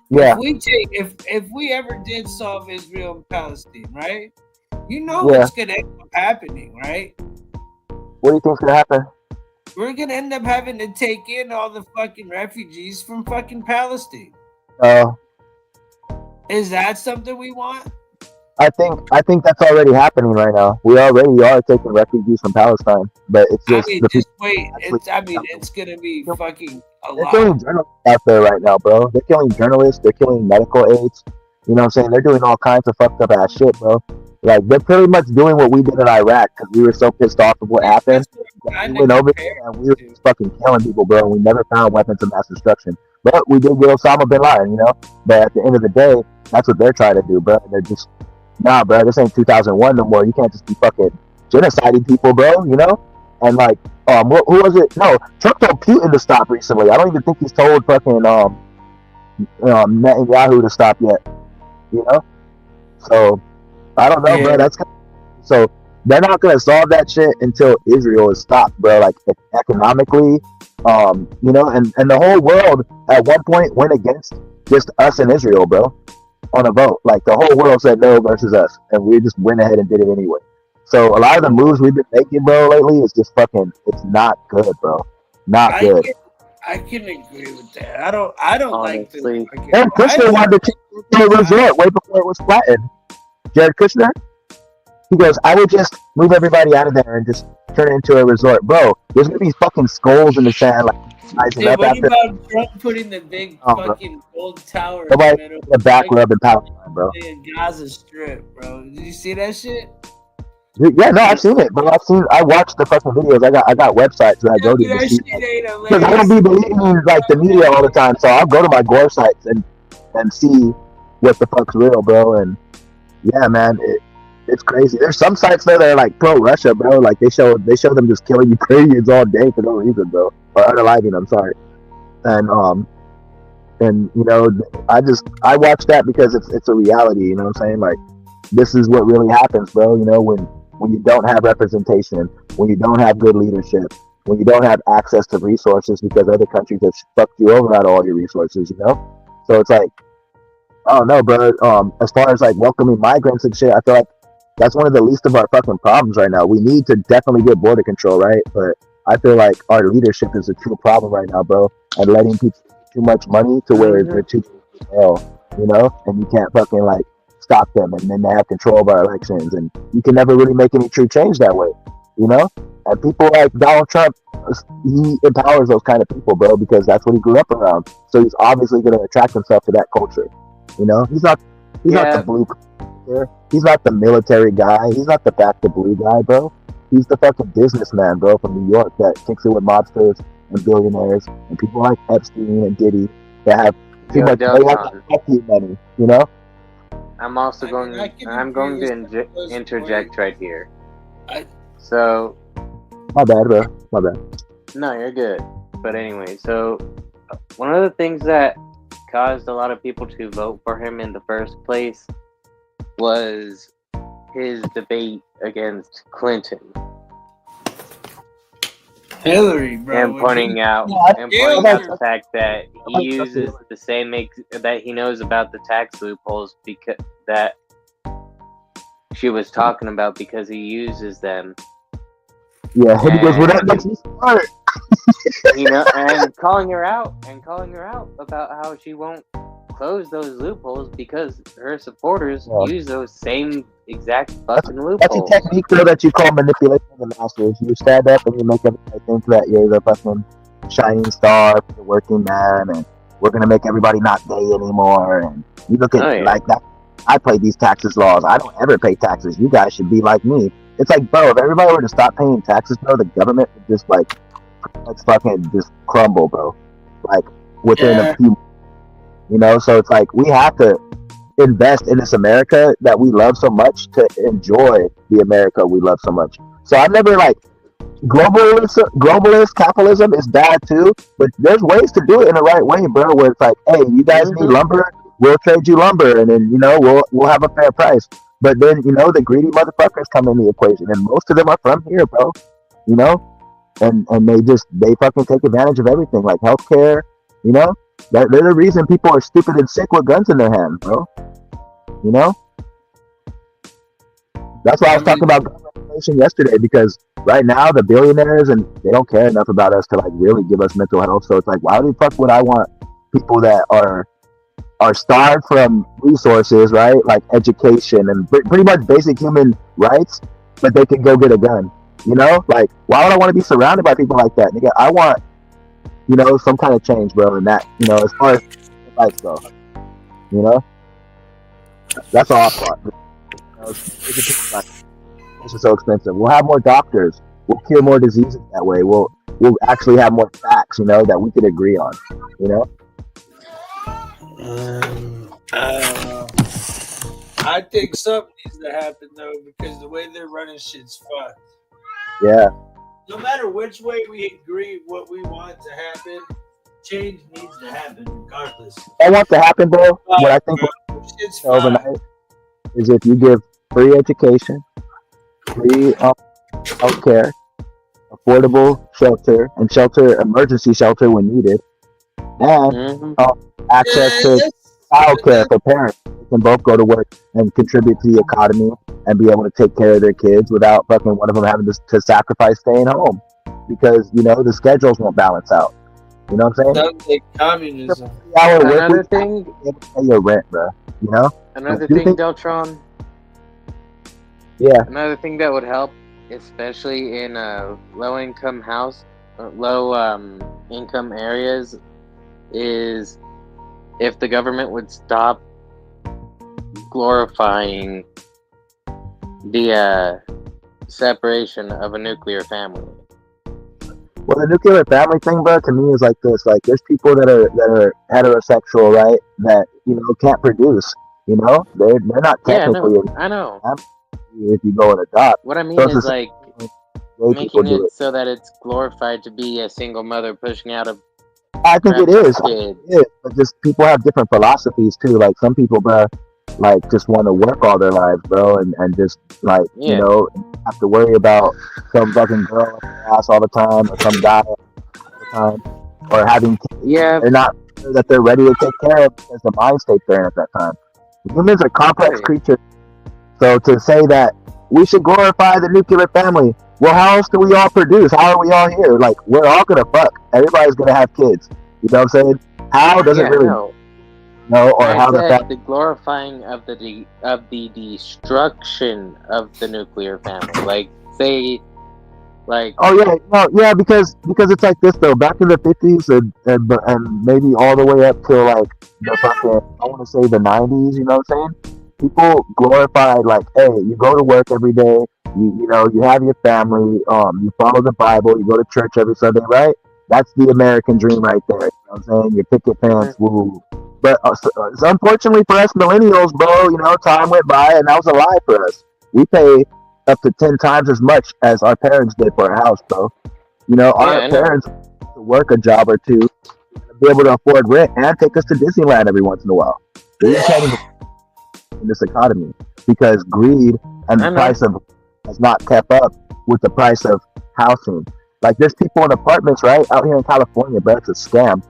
Speaker 19: yeah,
Speaker 1: If we ever did solve Israel and Palestine, right? You know
Speaker 19: yeah.
Speaker 1: what's gonna end up happening, right?
Speaker 19: What do you think's gonna happen?
Speaker 1: We're gonna end up having to take in all the fucking refugees from fucking Palestine. Is that something we want?
Speaker 19: I think that's already happening right now. We already are taking refugees from Palestine, but it's
Speaker 1: I
Speaker 19: just
Speaker 1: mean,
Speaker 19: the
Speaker 1: just
Speaker 19: people.
Speaker 1: wait. It's gonna be fucking a
Speaker 19: They're
Speaker 1: lot.
Speaker 19: killing journalists out there right now, bro. They're killing journalists. They're killing medical aides. You know what I'm saying? They're doing all kinds of fucked up ass shit, bro. Like, they're pretty much doing what we did in Iraq because we were so pissed off of what happened. We went over there and we were just fucking killing people, bro. We never found weapons of mass destruction. But we did get Osama bin Laden, you know? But at the end of the day, that's what they're trying to do, bro. And they're just, nah, bro, this ain't 2001 no more. You can't just be fucking genociding people, bro, you know? And like, who was it? No, Trump told Putin to stop recently. I don't even think he's told fucking Netanyahu to stop yet, you know? So, I don't know, bro. So they're not gonna solve that shit until Israel is stopped, bro. Like economically, you know, and the whole world at one point went against just us and Israel, bro, on a vote. Like the whole world said no versus us, and we just went ahead and did it anyway. So a lot of the moves we've been making, bro, lately is just fucking. It's not good, bro. Not good.
Speaker 1: I can agree with that. I don't
Speaker 3: Honestly.
Speaker 1: like the.
Speaker 19: Jared Kushner wanted to change the resort way before it was flattened. Jared Kushner. He goes, I would just move everybody out of there and just turn it into a resort. Bro, there's going to be fucking skulls in the sand, like, rising up
Speaker 1: What
Speaker 19: after.
Speaker 1: about Trump putting the big fucking gold tower in the
Speaker 19: Nobody
Speaker 1: middle
Speaker 19: the back rub in Palestine, bro.
Speaker 1: in Gaza Strip, bro? Did you see that shit?
Speaker 19: Yeah, no, I've seen it, bro. I watched the fucking videos. I got websites that I go to
Speaker 1: That
Speaker 19: see.
Speaker 1: shit ain't
Speaker 19: Because I don't be believing like the media all the time, so I'll go to my gore sites and see what the fuck's real, bro. And yeah, man, it's crazy. There's some sites there that are like pro Russia, bro. Like they show them just killing Ukrainians all day for no reason, bro, or unaliving them. Sorry, and you know, I watch that because it's a reality. You know what I'm saying? Like this is what really happens, bro. You know, when you don't have representation, when you don't have good leadership, when you don't have access to resources because other countries have fucked you over out of all your resources. You know, so it's like, I don't know, bro. As far as like welcoming migrants and shit, I feel like that's one of the least of our fucking problems right now. We need to definitely get border control, right? But I feel like our leadership is a true problem right now, bro. And letting people too much money to where they're too hell, you know, and you can't fucking like stop them, and then they have control of our elections, and you can never really make any true change that way, you know. And people like Donald Trump, he empowers those kind of people, bro, because that's what he grew up around. So he's obviously going to attract himself to that culture. You know, he's not the blue. He's not the military guy. He's not the back to blue guy, bro. He's the fucking businessman, bro, from New York that kicks it with mobsters and billionaires and people like Epstein and Diddy that have too much. They have that fuck you money, you know.
Speaker 3: I'm also going to interject right here. So,
Speaker 19: my bad, bro. My bad.
Speaker 3: No, you're good. But anyway, so one of the things that caused a lot of people to vote for him in the first place was his debate against Clinton.
Speaker 1: Hillary, bro.
Speaker 3: And pointing out the fact that he uses the same that he knows about the tax loopholes because that she was talking about because he uses them.
Speaker 19: Yeah, he goes, well, that makes me smart.
Speaker 3: and calling her out about how she won't close those loopholes because her supporters use those same exact fucking loopholes.
Speaker 19: That's a technique, though, that you call manipulation of the masses. You stand up and you make everybody think that you're the fucking shining star for the working man, and we're gonna make everybody not gay anymore. And you look at like that. I play these taxes laws. I don't ever pay taxes. You guys should be like me. It's like, bro, if everybody were to stop paying taxes, bro, the government would just like, let's fucking just crumble, bro. Like within a few. So it's like we have to invest in this America that we love so much to enjoy the America we love so much. So I've never like globalist capitalism is bad too, but there's ways to do it in the right way, bro. Where it's like, hey, you guys need lumber, we'll trade you lumber, and then we'll have a fair price. But then the greedy motherfuckers come in the equation, and most of them are from here, bro. And they fucking take advantage of everything, like healthcare. They're the reason people are stupid and sick with guns in their hands, bro. That's why I was talking about gun regulation yesterday, because right now the billionaires and they don't care enough about us to like really give us mental health. So it's like, why the fuck would I want people that are starved from resources, right? Like education and pretty much basic human rights, but they can go get a gun. Like, why would I want to be surrounded by people like that? Nigga, I want some kind of change, bro, in that, as far as life go. That's all I want. It's just so expensive. We'll have more doctors. We'll cure more diseases that way. We'll actually have more facts, that we could agree on.
Speaker 1: I think something needs to happen though, because the way they're running shit's fucked.
Speaker 19: Yeah.
Speaker 1: No matter which way we agree what we want to happen, change needs to happen regardless.
Speaker 19: I want to happen, bro. What I think overnight is if you give free education, free healthcare, affordable shelter, and emergency shelter when needed, and access to childcare for parents. They can both go to work and contribute to the economy and be able to take care of their kids without fucking one of them having to sacrifice staying home because the schedules won't balance out. You know what I'm saying?
Speaker 1: Sounds like communism.
Speaker 3: Another thing,
Speaker 19: pay your rent, bro.
Speaker 3: Another thing, Deltron.
Speaker 19: Yeah.
Speaker 3: Another thing that would help, especially in low income areas, is if the government would stop glorifying the separation of a nuclear family.
Speaker 19: Well, the nuclear family thing, bro, to me is like this. Like, there's people that are heterosexual, right? That can't produce. They're not technically.
Speaker 3: Yeah, I know.
Speaker 19: If you go and adopt.
Speaker 3: What I mean is like making it so that it's glorified to be a single mother pushing out a.
Speaker 19: I think it is. But just people have different philosophies too. Like some people, bro, like just want to work all their lives, bro, and just like have to worry about some fucking girl on their ass all the time, or some guy all the time, or having kids. They're not sure that they're ready to take care of because the mind state they're in at that time. Humans are complex creatures, so to say that we should glorify the nuclear family, well, how else do we all produce? How are we all here? Like, we're all gonna fuck. Everybody's gonna have kids. You know what I'm saying? How doesn't really know, or how
Speaker 3: the glorifying of the destruction of the nuclear family, like say, like
Speaker 19: because it's like this though. Back in the 50s and maybe all the way up to like the fucking I want to say the 90s. You know what I'm saying? People glorified like, hey, you go to work every day. You have your family. You follow the Bible. You go to church every Sunday, right? That's the American dream right there. You know what I'm saying? You pick your pants, woo. But unfortunately for us millennials, bro, time went by and that was a lie for us. We pay up to 10 times as much as our parents did for a house, bro. Our parents to work a job or two to be able to afford rent and take us to Disneyland every once in a while. We can't even in this economy because greed and the price of has not kept up with the price of housing. Like there's people in apartments right out here in California, but it's a scam.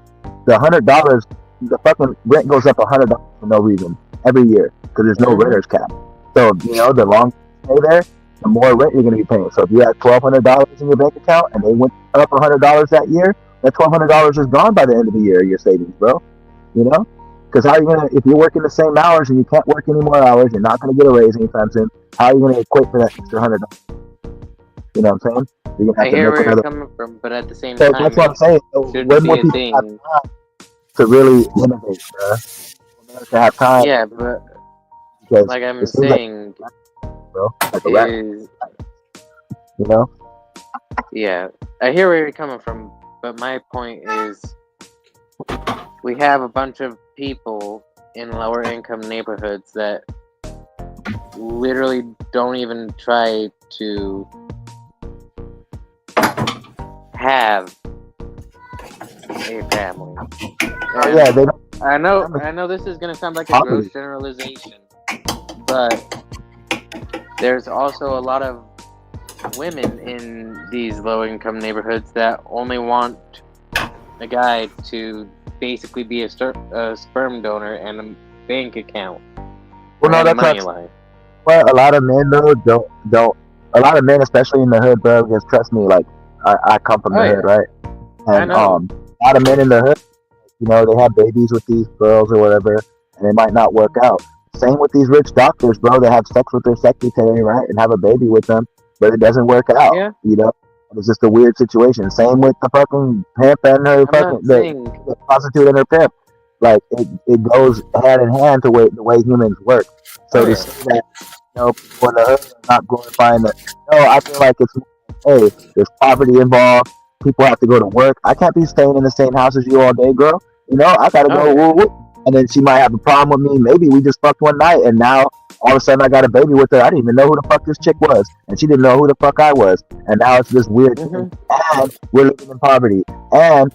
Speaker 19: The $100, the fucking rent goes up $100 for no reason every year because there's no renter's cap. So the longer you stay there, the more rent you're going to be paying. So if you had $1,200 in your bank account and they went up $100 that year, that $1,200 is gone by the end of the year. Your savings, bro. You know, because how are you gonna if you're working the same hours and you can't work any more hours, you're not gonna get a raise anytime soon. How are you gonna equate for that extra $100? You know what I'm saying? You're gonna
Speaker 3: I
Speaker 19: have to
Speaker 3: hear
Speaker 19: make
Speaker 3: where you're
Speaker 19: another.
Speaker 3: coming from, but at the same
Speaker 19: So
Speaker 3: time,
Speaker 19: that's what I'm
Speaker 3: it
Speaker 19: saying. So
Speaker 3: shouldn't
Speaker 19: when more
Speaker 3: be a
Speaker 19: people have
Speaker 3: thing.
Speaker 19: time to really innovate, bro, to have time,
Speaker 3: Yeah, but
Speaker 19: because
Speaker 3: like I'm
Speaker 19: it seems like,
Speaker 3: saying,
Speaker 19: bro, like a rat.
Speaker 3: is
Speaker 19: You know?
Speaker 3: yeah, I hear where you're coming from, but my point is, we have a bunch of people in lower income neighborhoods that literally don't even try to have a family.
Speaker 19: Oh yeah, they don't.
Speaker 3: I know this is gonna sound like a gross generalization, but there's also a lot of women in these low-income neighborhoods that only want a guy to basically be a sperm donor and a bank account
Speaker 19: Well, no,
Speaker 3: and a
Speaker 19: that's
Speaker 3: money
Speaker 19: not.
Speaker 3: line.
Speaker 19: But a lot of men though don't. A lot of men, especially in the hood, bro, because trust me, like I come from the hood, right?
Speaker 3: I
Speaker 19: And
Speaker 3: know.
Speaker 19: a lot of men in the hood, you know, they have babies with these girls or whatever, and it might not work out. Same with these rich doctors, bro. They have sex with their secretary, right, and have a baby with them, but it doesn't work out.
Speaker 3: Yeah.
Speaker 19: You know, it's just a weird situation. Same with the fucking pimp and her
Speaker 3: I'm
Speaker 19: fucking
Speaker 3: not saying
Speaker 19: the prostitute and her pimp. Like it goes hand in hand to the way humans work. So to say that, you know, people in the hood are not glorifying that. No, I feel like it's, hey, there's poverty involved. People have to go to work. I can't be staying in the same house as you all day, girl. You know, I gotta go. Woo, woo. And then she might have a problem with me. Maybe we just fucked one night, and now all of a sudden I got a baby with her. I didn't even know who the fuck this chick was, and she didn't know who the fuck I was. And now it's this weird thing. And we're living in poverty. And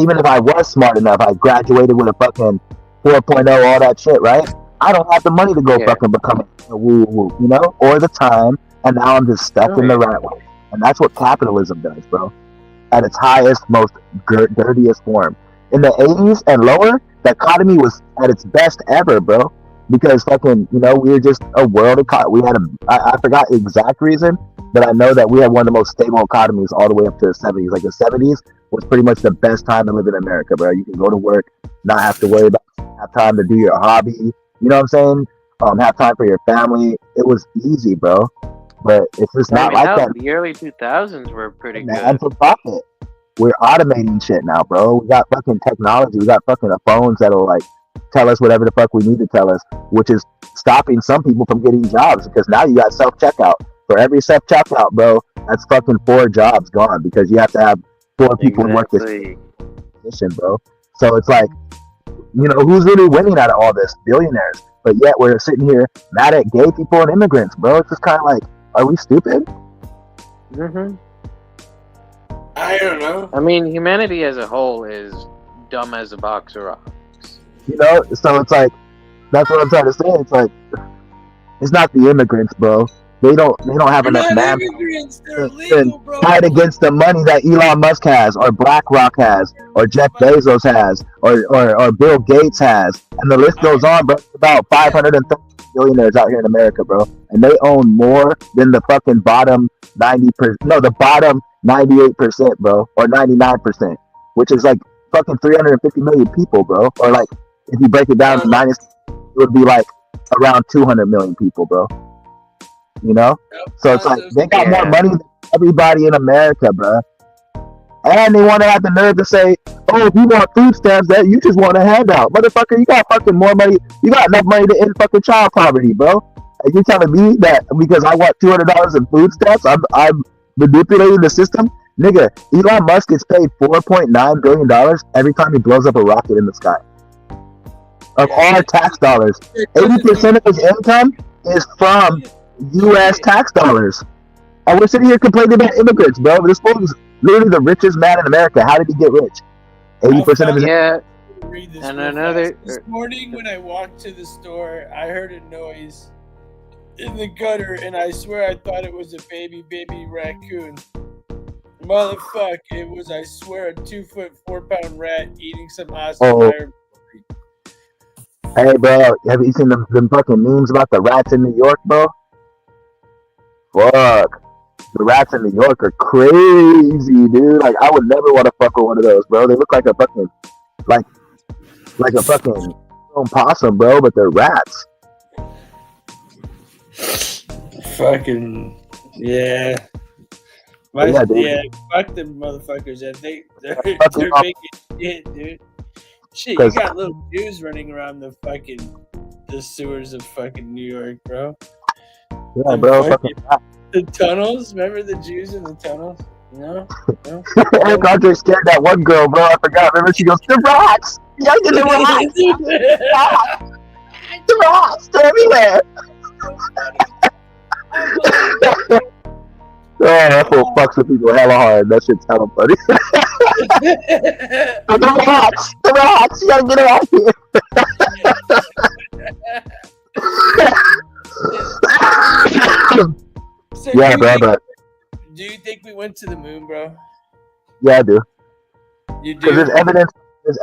Speaker 19: even if I was smart enough, I graduated with a fucking 4.0, all that shit, right? I don't have the money to go fucking become a woo woo, you know, or the time. And now I'm just stuck in the rat race. And that's what capitalism does, bro. At its highest, most dirtiest form. In the 80s and lower, the economy was at its best ever, bro. Because fucking, you know, we were just a world economy. We had I forgot the exact reason, but I know that we had one of the most stable economies all the way up to the 70s. Like the 70s was pretty much the best time to live in America, bro. You can go to work, not have to worry about, have time to do your hobby. You know what I'm saying? Have time for your family. It was easy, bro. But it's just not like that.
Speaker 3: The early 2000s were pretty good.
Speaker 19: And for profit. We're automating shit now, bro. We got fucking technology. We got fucking phones that'll like tell us whatever the fuck we need to tell us, which is stopping some people from getting jobs because now you got self-checkout. For every self-checkout, bro, that's fucking 4 jobs gone because you have to have 4 people work this position, bro. So it's like, you know, who's really winning out of all this? Billionaires. But yet we're sitting here mad at gay people and immigrants, bro. It's just kind of like, are we stupid?
Speaker 1: I don't know.
Speaker 3: I mean, humanity as a whole is dumb as a box of rocks.
Speaker 19: You know, so it's like, that's what I'm trying to say. It's like, it's not the immigrants, bro. They don't have enough manpower to fight against the money that Elon Musk has, or BlackRock has, or Jeff Bezos has, or Bill Gates has, and the list goes on, bro. About 530 billionaires out here in America, bro, and they own more than the fucking bottom 90%. No, the bottom 98%, bro, or 99%, which is like fucking 350 million people, bro. Or like, if you break it down to minus, it would be like around 200 million people, bro. You know? So it's like, they got more money than everybody in America, bro. And they want to have the nerve to say, oh, if you want food stamps, that you just want a handout. Motherfucker, you got fucking more money. You got enough money to end fucking child poverty, bro. And you're telling me that because I want $200 in food stamps, I'm manipulating the system? Nigga, Elon Musk gets paid $4.9 billion every time he blows up a rocket in the sky. Of all tax dollars, 80% of his income is from U.S. tax dollars. And we're sitting here complaining about immigrants, bro. This fool is literally the richest man in America. How did he get rich? 80% of his
Speaker 1: Read this
Speaker 3: and
Speaker 1: real
Speaker 3: another
Speaker 1: fast. This morning when I walked to the store, I heard a noise in the gutter, and I swear I thought it was a baby raccoon. Motherfuck, it was, I swear, a 2-foot, 4-pound rat eating some awesome iron.
Speaker 19: Hey, bro, have you seen them fucking memes about the rats in New York, bro? Fuck. The rats in New York are crazy, dude. Like, I would never want to fuck with one of those, bro. They look like a fucking, like a fucking possum, bro, but they're rats.
Speaker 1: Fucking, yeah. Yeah, fuck them motherfuckers. I think they're making shit, dude. Shit, you got little Jews running around the sewers of fucking New York, bro.
Speaker 19: Yeah, bro.
Speaker 1: The tunnels. Remember the Jews in the tunnels? No.
Speaker 19: Eric Andre scared that one girl, bro. I forgot. Remember, she goes, "The rats! You gotta get the rats! The rats! They're everywhere!" Oh, that fool fucks with people hella hard. That shit's hella funny. The rats! The rats! You gotta get it out here.
Speaker 1: So
Speaker 19: Yeah, bro, but
Speaker 1: do you think we went to the moon, bro?
Speaker 19: yeah, I do.
Speaker 1: You do?
Speaker 19: Because there's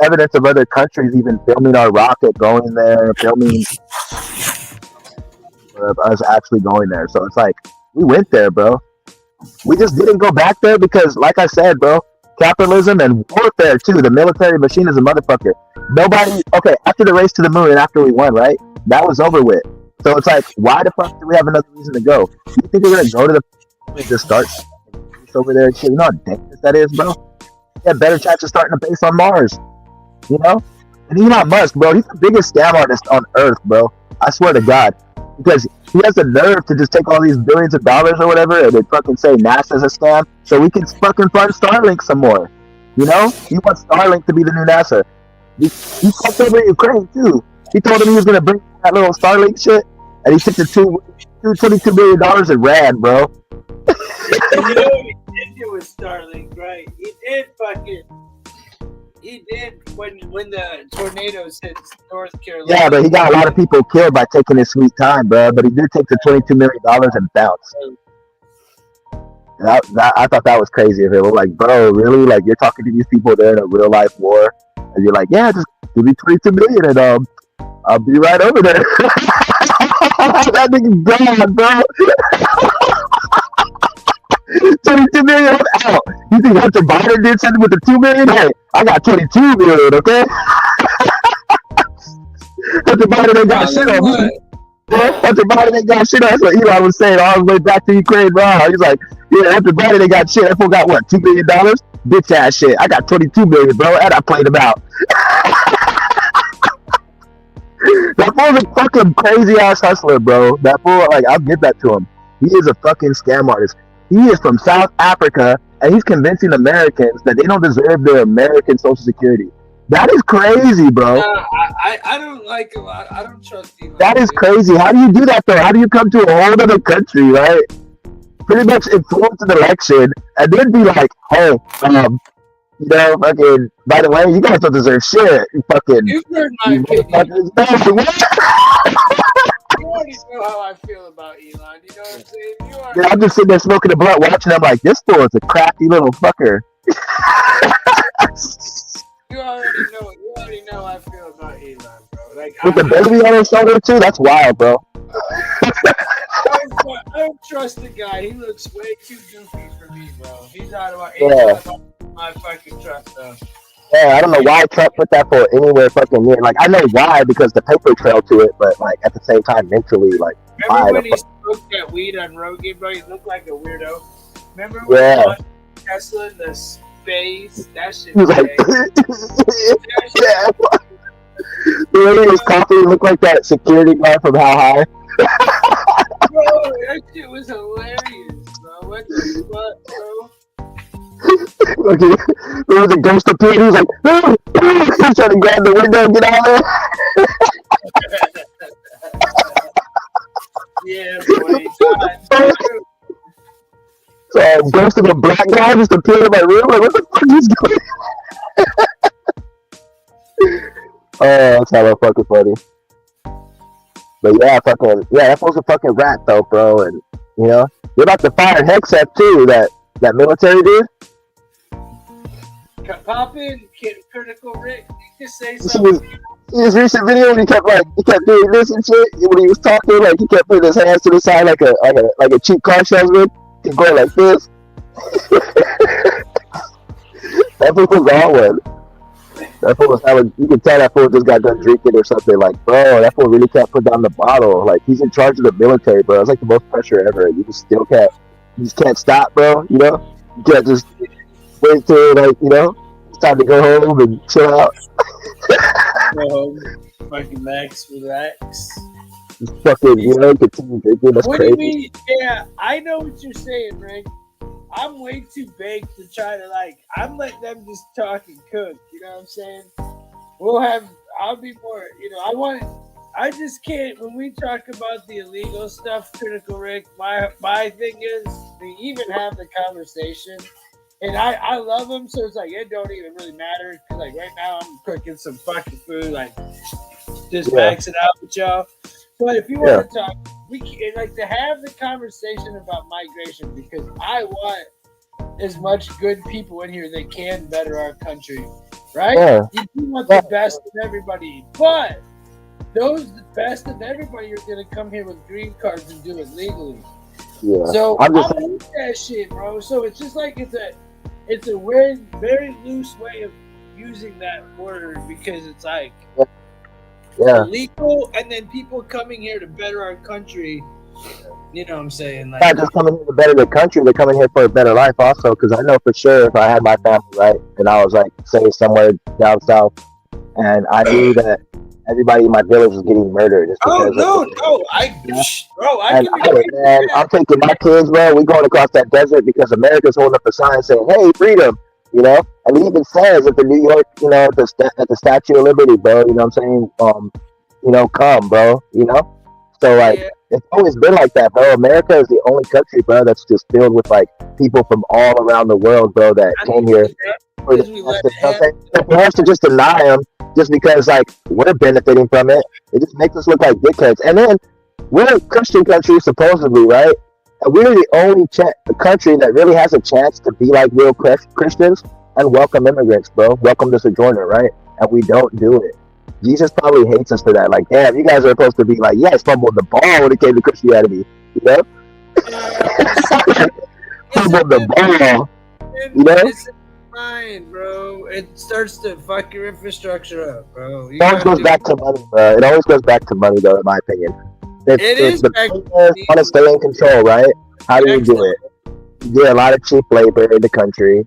Speaker 19: evidence of other countries even filming our rocket going there, filming us actually going there. So it's like, we went there, bro. We just didn't go back there because, like I said, bro, capitalism and warfare too. The military machine is a motherfucker. Nobody. Okay, after the race to the moon and after we won, right? That was over with. So it's like, why the fuck do we have another reason to go? Do you think we're gonna go to the and just start over there and shit? You know how dangerous that is, bro? You have better chance of starting a base on Mars. You know? And Elon Musk, bro, he's the biggest scam artist on Earth, bro. I swear to God. Because he has the nerve to just take all these billions of dollars or whatever and then fucking say NASA's a scam so we can fucking fund Starlink some more. You know? He wants Starlink to be the new NASA. He fucked over Ukraine too. He told him he was gonna bring that little Starlink shit, and he took the $22 million and ran, bro.
Speaker 1: You know what he did do with Starlink, right? He did when the tornadoes hit North Carolina.
Speaker 19: Yeah, but he got a lot of people killed by taking his sweet time, bro. But he did take the $22 million and bounce. And I thought that was crazy of him. I'm like, bro, really? Like, you're talking to these people, they're in a real life war, and you're like, yeah, just give me $22 million and I'll be right over there. That nigga's gone, bro. $22 million out. You think Hunter Biden did something with the $2 million? Hey, I got $22 million, okay? Hunter Biden ain't got shit on me. Hunter Biden ain't got shit on. That's what Elon was saying all the way back to Ukraine, bro. He's like, yeah, Hunter Biden ain't got shit. That fool got what, $2 million? Bitch ass shit. I got $22 million, bro, and I played him out. That fool's a fucking crazy ass hustler, bro. That fool, like, I'll give that to him. He is a fucking scam artist. He is from South Africa, and he's convincing Americans that they don't deserve their American Social Security. That is crazy, bro.
Speaker 1: I don't like him. I don't trust him.
Speaker 19: That is crazy. How do you do that, though? How do you come to a whole other country, right? Pretty much influence an election, and then be like, hey, you know, fucking, by the way, you guys don't deserve shit. You fucking.
Speaker 1: You've heard my opinion. You already know how I feel about Elon. You know what I'm saying?
Speaker 19: Yeah, I'm just sitting there smoking a blunt, watching him like, this fool is a crafty little fucker.
Speaker 1: You already know how I feel about Elon, bro. Like,
Speaker 19: with the baby on his shoulder too, that's wild, bro.
Speaker 1: I don't trust the guy. He looks way too goofy for me, bro. He's out of my fucking trust, though.
Speaker 19: Yeah, I don't know why Trump put that for anywhere fucking near. Like, I know why, because the paper trail to it, but like at the same time, mentally, like,
Speaker 1: remember when he smoked that weed on Rogan, bro? He looked like a weirdo. Remember when he bought Tesla in the space? That shit was like,
Speaker 19: yeah. When he was coughing, he looked like that security guard from How High.
Speaker 1: Bro, that shit was hilarious, bro. What the fuck, bro?
Speaker 19: Okay, there was a ghost appeared. He was like, he was trying to grab the window and get out of
Speaker 1: there. Yeah, boy.
Speaker 19: So a ghost of a black guy just appeared in my room. Like, what the fuck is going on? Oh, that's hella fucking funny. But yeah, that was a fucking rat though, bro. And you know, they're about to fire Hexef too. That military dude.
Speaker 1: Pop in, Critical Rick. You can say something.
Speaker 19: His recent video when he kept doing this and shit. When he was talking, like he kept putting his hands to the side like a cheap car salesman. He's going like this. That fool was on one. That fool was having, you can tell that fool just got done drinking or something. Like, bro, that fool really can't put down the bottle. Like, he's in charge of the military, bro. It's like the most pressure ever. You just still can't, you just can't stop, bro. You know? You can't just wait till, like, you know, it's time to go home and chill out.
Speaker 1: Go home, fucking relax.
Speaker 19: Just fucking, you know, continue drinking. That's
Speaker 1: What
Speaker 19: crazy.
Speaker 1: do you mean? Yeah, I know what you're saying, Rick. I'm way too baked to try to, like, I'm letting them just talk and cook, you know what I'm saying? I'll be more, you know, I just can't, when we talk about the illegal stuff, Critical Rick, my thing is, we even have the conversation, and I love them, so it's like, it don't even really matter, because, like, right now I'm cooking some fucking food, like, just max it out with y'all. But if you want to talk, we can, like, to have the conversation about migration, because I want as much good people in here that can better our country, right?
Speaker 19: Yeah.
Speaker 1: You do want the best of everybody, but those the best of everybody are going to come here with green cards and do it legally.
Speaker 19: Yeah.
Speaker 1: So
Speaker 19: I'm just
Speaker 1: I'm with that shit, bro. So it's just like it's a weird, very loose way of using that word, because it's like illegal, and then people coming here to better our country. You know what I'm saying? Like,
Speaker 19: not just coming here to better the country, they're coming here for a better life also, because I know for sure if I had my family, right, and I was like, say, somewhere down south, and I knew that everybody in my village was getting murdered just because I'm taking my kids, bro, we going across that desert because America's holding up a sign saying, hey, freedom, you know, and it even says at the New York, you know, at the Statue of Liberty, bro, you know what I'm saying, you know, come, bro, you know, so, like, it's always been like that, bro. America is the only country, bro, that's just filled with, like, people from all around the world, bro, that came here. For us to just deny them just because, like, we're benefiting from it, it just makes us look like dickheads. And then, we're a Christian country, supposedly, right? And we're the only country that really has a chance to be like real Christians and welcome immigrants, bro. Welcome the sojourner, right? And we don't do it. Jesus probably hates us for that. Like, damn, you guys are supposed to be like, you guys fumbled the ball when it came to Christianity, you know? Fumbled the ball, you know?
Speaker 1: It's fine, bro. It starts to fuck your infrastructure up, bro.
Speaker 19: It always goes back to money, bro. It always goes back to money, though, in my opinion. If the people want to stay in control, right? How do you do it? You get a lot of cheap labor in the country.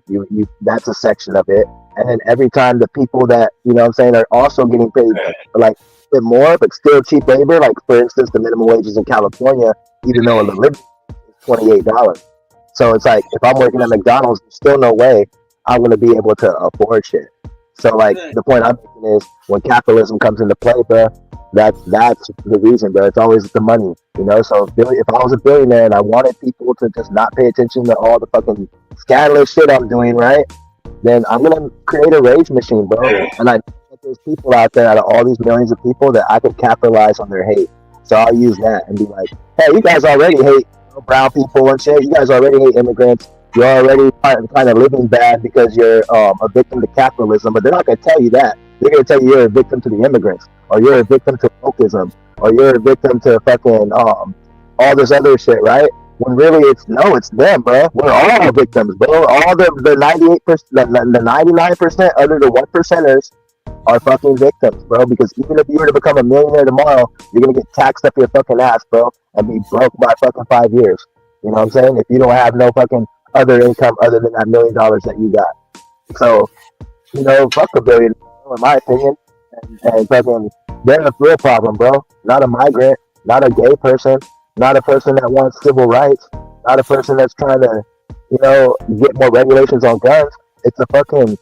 Speaker 19: That's a section of it. And then every time the people that, you know what I'm saying, are also getting paid like a bit more, but still cheap labor, like for instance, the minimum wages in California, even though the living is $28. So it's like, if I'm working at McDonald's, there's still no way I'm going to be able to afford shit. So, like, the point I'm making is when capitalism comes into play, bro, that's the reason, bro. It's always the money, you know? So if I was a billionaire and I wanted people to just not pay attention to all the fucking scandalous shit I'm doing, right? Then I'm gonna create a rage machine, bro. And I know that there's people out there, out of all these millions of people, that I could capitalize on their hate. So I'll use that and be like, hey, you guys already hate brown people and shit. You guys already hate immigrants. You're already kind of living bad because you're a victim to capitalism. But they're not gonna tell you that. They're gonna tell you you're a victim to the immigrants, or you're a victim to wokeism, or you're a victim to fucking all this other shit, right? When really it's them, bro. We're all victims, bro. All the 98%, the 99% under the 1%ers are fucking victims, bro. Because even if you were to become a millionaire tomorrow, you're gonna get taxed up your fucking ass, bro, and be broke by fucking 5 years. You know what I'm saying? If you don't have no fucking other income other than that $1 million that you got. So, you know, fuck a billion, in my opinion. And fucking, they're the real problem, bro. Not a migrant, not a gay person, not a person that wants civil rights, not a person that's trying to, you know, get more regulations on guns. It's a fucking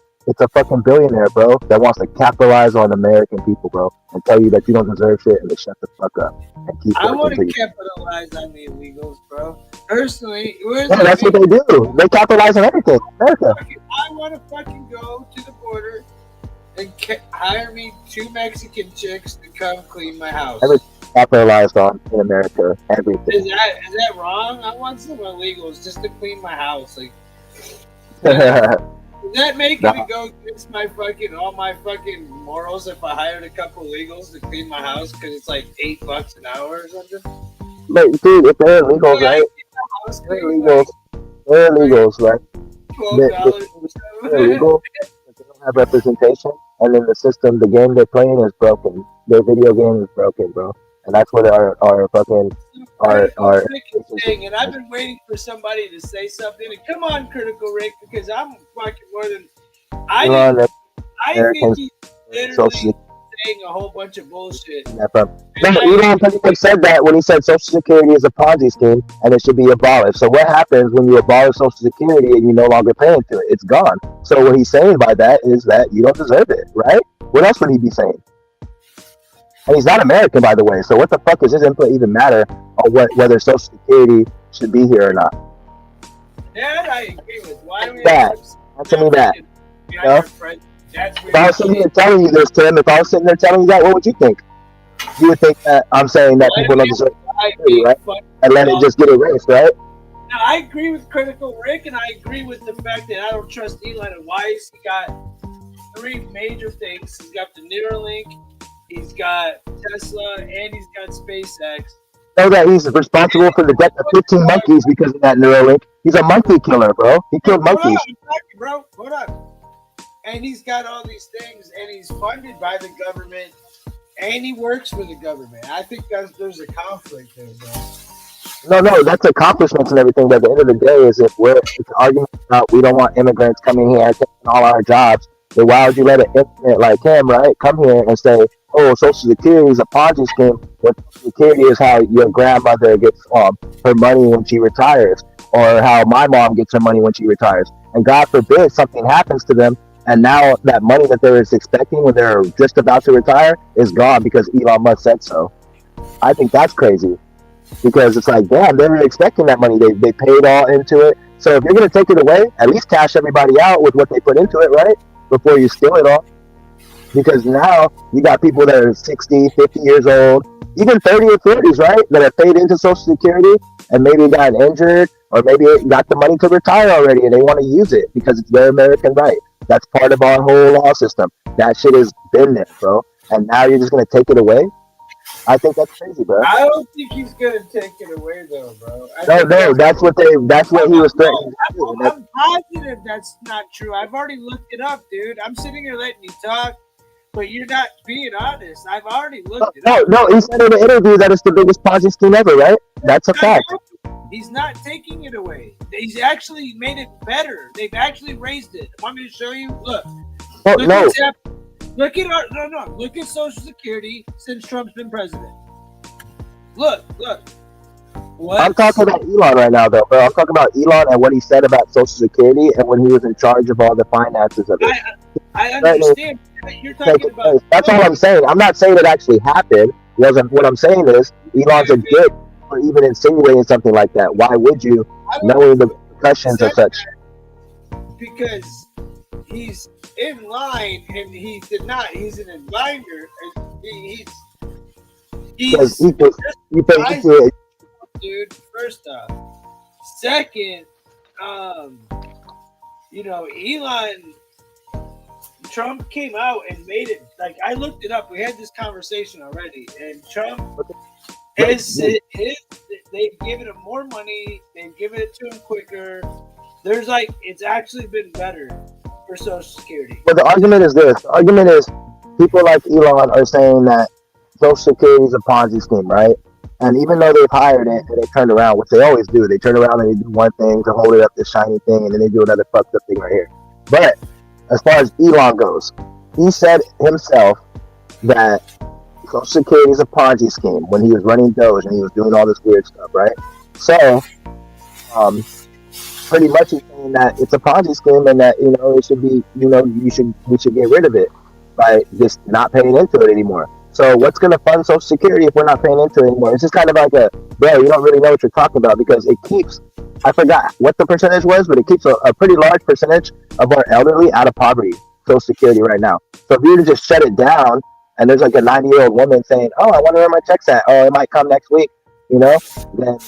Speaker 19: billionaire, bro, that wants to capitalize on American people, bro, and tell you that you don't deserve shit and to shut the fuck up and keep
Speaker 1: I want to
Speaker 19: you.
Speaker 1: capitalize on the illegals, bro. Personally,
Speaker 19: That's what they do. They capitalize on everything. America.
Speaker 1: I want to fucking go to the border and hire me 2 Mexican chicks to come clean my house.
Speaker 19: Everything capitalized on in America. Everything.
Speaker 1: Is that wrong? I want some illegals just to clean my house. Like, does that make me go against all my fucking morals if I hired a couple illegals to clean my house because it's like $8 an hour or something?
Speaker 19: But dude, if they're illegals, right? They're illegals. they're illegals, right?
Speaker 1: $12.
Speaker 19: They're illegal. They don't have representation, and then the system, the game they're playing is broken. Their video game is broken, bro. And that's what our fucking our
Speaker 1: thing. And I've been waiting for somebody to say something. And come on, Critical Rick, because I'm fucking more than I think he's literally saying a whole bunch of bullshit.
Speaker 19: No, Elon pretty much said that when he said Social Security is a Ponzi scheme and it should be abolished. So what happens when you abolish Social Security and you no longer pay into it? It's gone. So what he's saying by that is that you don't deserve it, right? What else would he be saying? And he's not American, by the way. So what the fuck does his input even matter on whether Social Security should be here or not?
Speaker 1: That I agree with. Why do we
Speaker 19: Answer me that. You know? If I was sitting here telling you this, Tim, if I was sitting there telling you that, what would you think? You would think that I'm saying that people don't deserve security, right? And let it just get erased, right?
Speaker 1: Now, I agree with Critical Rick, and I agree with the fact that I don't trust Elon and Weiss. He got 3 major things. He's got the Neuralink, he's got Tesla, and he's got SpaceX.
Speaker 19: Know that he's responsible for the death of 15 monkeys because of that Neuralink. He's a monkey killer, bro. He killed monkeys.
Speaker 1: Hold on. And he's got all these things, and he's funded by the government, and he works for the government. I think there's a conflict there, bro.
Speaker 19: No, that's accomplishments and everything. But at the end of the day, it's an argument about we don't want immigrants coming here and taking all our jobs. Then why would you let an immigrant like him, right, come here and say, oh, Social Security is a Ponzi scheme, when Social Security is how your grandmother gets her money when she retires, or how my mom gets her money when she retires. And God forbid something happens to them, and now that money that they were expecting when they're just about to retire is gone because Elon Musk said so. I think that's crazy. Because it's like, damn, they were expecting that money. They paid all into it. So if you're going to take it away, at least cash everybody out with what they put into it, right? Before you steal it all. Because now you got people that are 60, 50 years old, even 30 or 40s, right? That have paid into Social Security and maybe got injured or maybe got the money to retire already and they want to use it because it's their American right. That's part of our whole law system. That shit has been there, bro. And now you're just going to take it away? I think that's crazy, bro.
Speaker 1: I don't think he's going to take it away, though, bro.
Speaker 19: No, that's what he was threatening to do.
Speaker 1: I'm positive that's not true. I've already looked it up, dude. I'm sitting here letting you talk, but you're not being honest. I've already looked it up.
Speaker 19: No, he said in an interview that it's the biggest Ponzi scheme ever, right? That's a fact.
Speaker 1: He's not taking it away. He's actually made it better. They've actually raised it. Want me to show you? Look. Look at Social Security since Trump's been president. Look. What?
Speaker 19: I'm talking about Elon right now, though, bro. I'm talking about Elon and what he said about Social Security and when he was in charge of all the finances of it.
Speaker 1: I understand. You're talking about.
Speaker 19: That's all I'm saying. I'm not saying it actually happened. What I'm saying is Elon's a dick for even insinuating something like that. Why would you, knowing the repercussions of such?
Speaker 1: Because he's in line and he did not. He's an advisor. He's dude. First off, second, Elon. Trump came out and made it like I looked it up. We had this conversation already, and Trump they've given him more money, they've given it to him quicker. There's it's actually been better for Social Security.
Speaker 19: But the argument is this: the argument is people like Elon are saying that Social Security is a Ponzi scheme, right? And even though they've hired it and they turned around, which they always do, they turn around and they do one thing to hold it up, this shiny thing, and then they do another fucked up thing right here. But as far as Elon goes, he said himself that Social Security is a Ponzi scheme when he was running Doge and he was doing all this weird stuff, right? So, pretty much he's saying that it's a Ponzi scheme and that, it should be, we should get rid of it by just not paying into it anymore. So what's going to fund Social Security if we're not paying into it anymore? It's just kind of like bro, you don't really know what you're talking about because it keeps, I forgot what the percentage was, but it keeps a pretty large percentage of our elderly out of poverty, Social Security right now. So if you were to just shut it down and there's a 90-year-old woman saying, oh, I wonder where my check's at. Oh, it might come next week, then that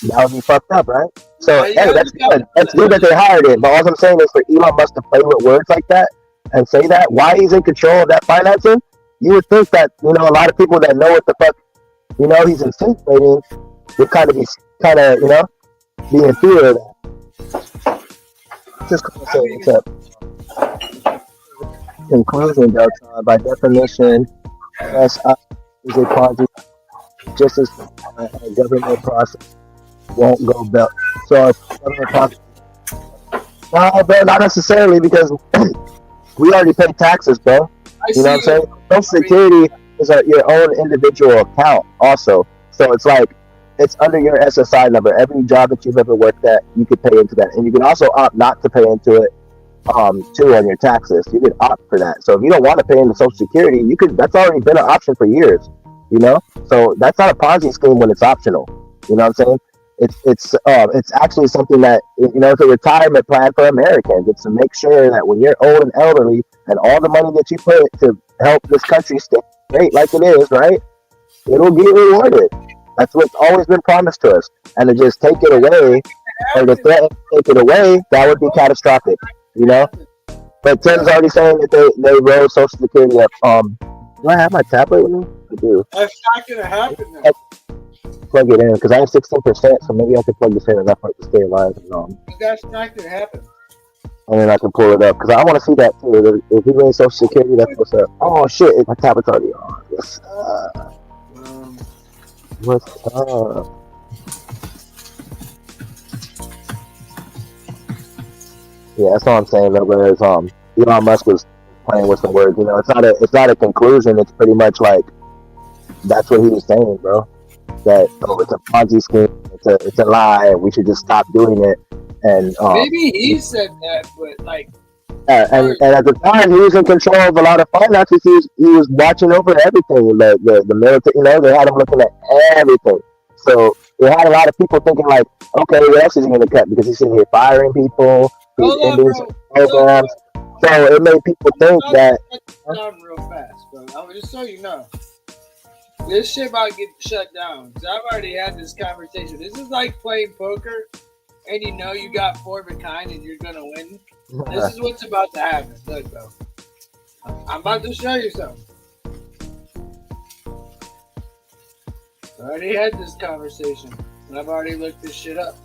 Speaker 19: would be fucked up, right? So, hey, that's good. That's good that they hired it. But all I'm saying is for Elon Musk to play with words like that and say that, why he's in control of that financing, you would think that, a lot of people that know what the fuck, he's insinuating would be in fear of that. just going to say it's a conclusion, Delta. By definition, SI is a Ponzi, just as a government process won't go belt. So if government process, no, bro, not necessarily, because we already pay taxes, bro. You know what I'm saying? Social Security is your own individual account, also. So it's like it's under your SSI number. Every job that you've ever worked at, you could pay into that, and you can also opt not to pay into it. Too, on your taxes, you could opt for that. So if you don't want to pay into Social Security, you could. That's already been an option for years. You know, so that's not a Ponzi scheme when it's optional. You know what I'm saying? It's actually something that, you know, it's a retirement plan for Americans. It's to make sure that when you're old and elderly, and all the money that you put to help this country stay great like it is, right? It'll get rewarded. That's what's always been promised to us. And to just take it away, or to threaten to take it away, that would be catastrophic. You know? But Tim's already saying that they rolled Social Security up. Do I have my tablet with me? I do.
Speaker 1: That's not gonna happen now.
Speaker 19: Plug it in, because I have 16%, so maybe I can plug this in enough to stay alive.
Speaker 1: That's not gonna happen.
Speaker 19: And then I can pull it up, because I want to see that too. If he raised Social Security, that's what's up. Oh shit, my tablet's already on. Yes. What's up? Yeah, that's all I'm saying. Though, whereas Elon Musk was playing with some words, you know, it's not a conclusion. It's pretty much like that's what he was saying, bro. That it's a Ponzi scheme. It's a lie. And we should just stop doing it. And
Speaker 1: maybe he said that, but like,
Speaker 19: and at the time he was in control of a lot of finances. He was watching over everything. The military, you know, they had him looking at everything. So they had a lot of people thinking like, okay, what else is he going to cut? Because he's sitting here firing people. He's ending some programs. So it made people think that.
Speaker 1: Down real fast, bro. Just so you know, this shit about getting shut down. Cause I've already had this conversation. This is like playing poker, and you know you got 4 of a kind, and you're gonna win. This is what's about to happen. Look, bro. I'm about to show you something. I already had this conversation, and I've already looked this shit up.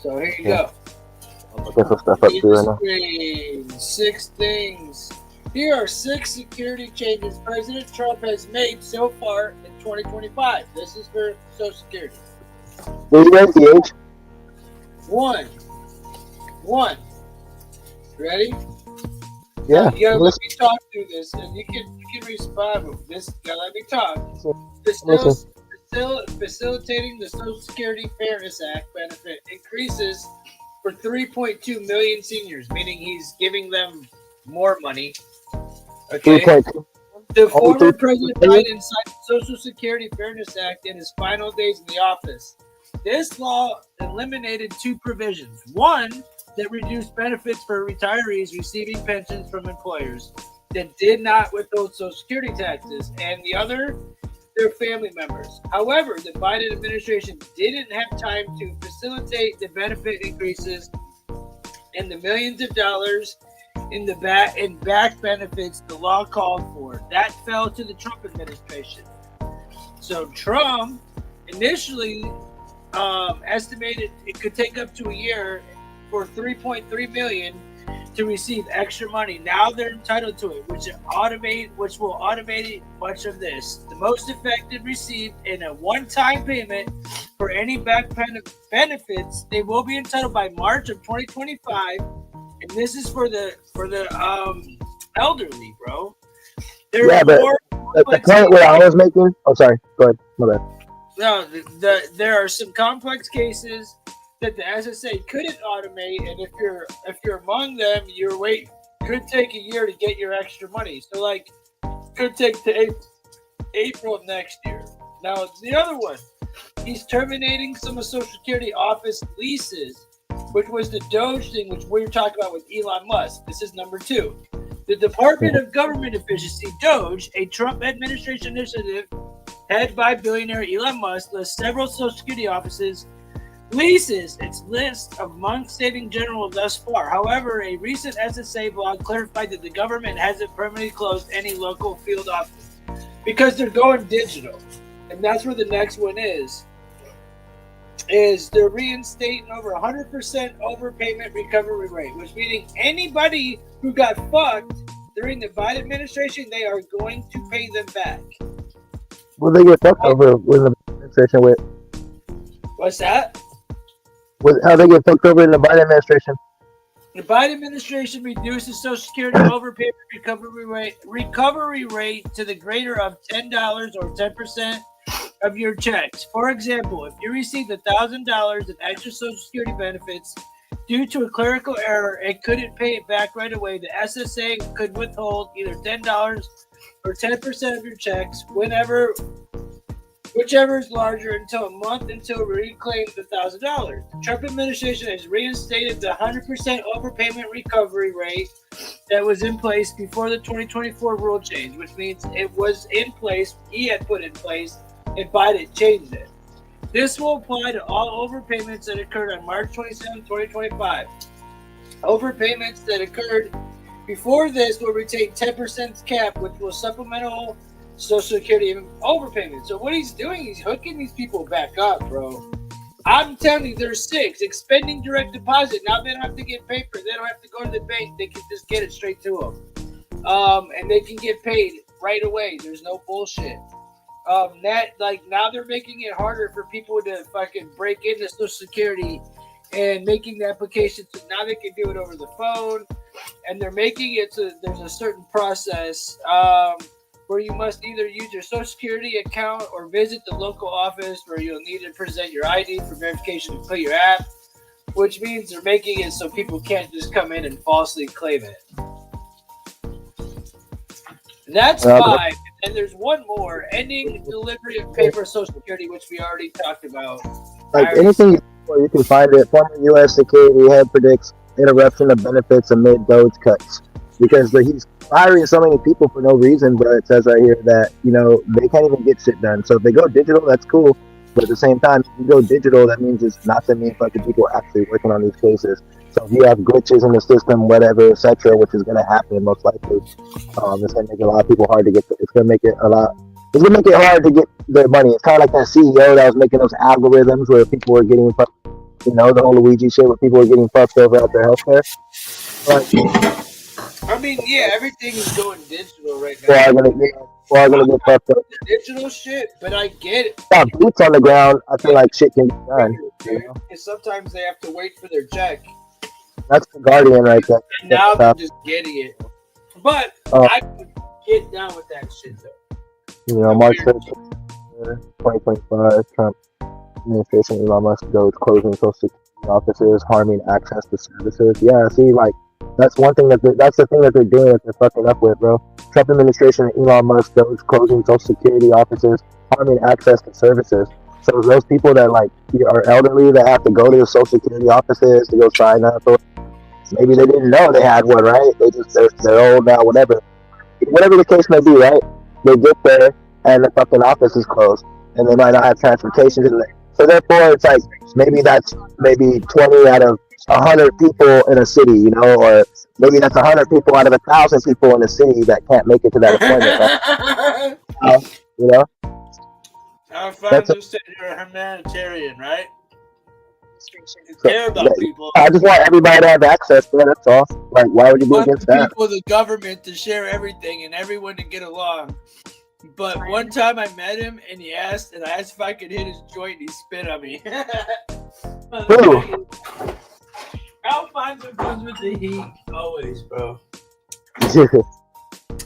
Speaker 1: So here you go.
Speaker 19: I'm looking for stuff up too right now.
Speaker 1: 6 things. Here are 6 security changes President Trump has made so far in 2025. This is for Social Security.
Speaker 19: Where's the age?
Speaker 1: 1. Ready?
Speaker 19: Yeah.
Speaker 1: You gotta let me talk through this, and you can respond with this. You gotta let me talk. Facilitating the Social Security Fairness Act benefit increases for 3.2 million seniors, meaning he's giving them more money. Okay. The former President Biden signed the Social Security Fairness Act in his final days in the office. This law eliminated 2 provisions. One, that reduced benefits for retirees receiving pensions from employers that did not withhold Social Security taxes, and the other, their family members. However, the Biden administration didn't have time to facilitate the benefit increases and the millions of dollars in back benefits the law called for. That fell to the Trump administration. So Trump initially estimated it could take up to a year for 3.3 million to receive extra money. Now they're entitled to it, which will automate much of this. The most affected received in a one-time payment for any back benefits. They will be entitled by March of 2025, and this is for the elderly, bro.
Speaker 19: Yeah, but the point where I was making. Oh, sorry. Go ahead. My bad.
Speaker 1: No, there are some complex cases that the SSA couldn't automate, and if you're among them, your wait could take a year to get your extra money. So like, could take to April of next year. Now the other one, he's terminating some of Social Security office leases, which was the Doge thing, which we were talking about with Elon Musk. This is number 2. The Department of Government Efficiency, Doge, a Trump administration initiative headed by billionaire Elon Musk, lists several Social Security offices leases its list of month-saving general thus far. However, a recent SSA blog clarified that the government hasn't permanently closed any local field office because they're going digital. And that's where the next one is. is they're reinstating over 100% overpayment recovery rate, which meaning anybody who got fucked during the Biden administration, they are going to pay them back.
Speaker 19: Will they get fucked over with the administration with?
Speaker 1: What's that?
Speaker 19: With how they get fucked over in the Biden administration?
Speaker 1: The Biden administration reduces Social Security overpayment recovery rate to the greater of $10 or 10% of your checks. For example, if you received $1,000 in extra Social Security benefits due to a clerical error and couldn't pay it back right away, the SSA could withhold either $10 or 10% of your checks whichever is larger until a month until it reclaims the $1,000. The Trump administration has reinstated the 100% overpayment recovery rate that was in place before the 2024 rule change, which means it was in place, he had put in place, and Biden changed it. This will apply to all overpayments that occurred on March 27, 2025. Overpayments that occurred before this will retain 10% cap, which will supplemental Social Security overpayment. So what he's doing, he's hooking these people back up, bro. I'm telling you, they're six. Expending direct deposit. Now they don't have to get paper. They don't have to go to the bank. They can just get it straight to them. And they can get paid right away. There's no bullshit. Now they're making it harder for people to fucking break into Social Security and making the application. So now they can do it over the phone. And they're making it so there's a certain process where you must either use your Social Security account or visit the local office where you'll need to present your ID for verification to put your app, which means they're making it so people can't just come in and falsely claim it. That's five. And there's one more, ending delivery of paper Social Security, which we already talked about.
Speaker 19: Like anything you can find it. Former U.S. security head predicts interruption of benefits amid Doge cuts. Because he's firing so many people for no reason, but it says right here that, they can't even get shit done. So if they go digital, that's cool. But at the same time, if you go digital, that means it's not that many fucking people actually working on these cases. So if you have glitches in the system, whatever, etc., which is going to happen most likely, it's going to make a lot of people hard to get. It's going to make it hard to get their money. It's kind of like that CEO that was making those algorithms where people were getting fucked, the whole Luigi shit where people were getting fucked over at their healthcare.
Speaker 1: I mean, yeah, everything is going digital right now.
Speaker 19: People are gonna get fucked up.
Speaker 1: Digital shit, but I get it.
Speaker 19: Got boots on the ground. I feel like shit can be done.
Speaker 1: And sometimes they have to wait for their check.
Speaker 19: That's the Guardian right there.
Speaker 1: And now they're just getting it. But I can get down with that shit though.
Speaker 19: March 3rd, 2025, Trump administration, Elon Musk goes closing Social Security offices, harming access to services. Yeah, see, that's one thing that's the thing that they're doing that they're fucking up with, bro. Trump administration and Elon Musk goes closing Social Security offices, harming access to services. So those people that are elderly that have to go to the Social Security offices to go sign up, or maybe they didn't know they had one, right? They're old now, whatever the case may be, right? They get there and the fucking office is closed, and they might not have transportation. So therefore, it's maybe 20 out of 100 people in a city, or maybe that's 100 people out of 1,000 people in a city that can't make it to that appointment, right?
Speaker 1: Alfonso said you're a humanitarian, right? You care about people.
Speaker 19: I just want everybody to have access, man. That's all. Why would you be against that?
Speaker 1: People, the government to share everything and everyone to get along. But one time I met him and I asked if I could hit his joint and he spit on me. Alfonso comes with the heat. Always, bro.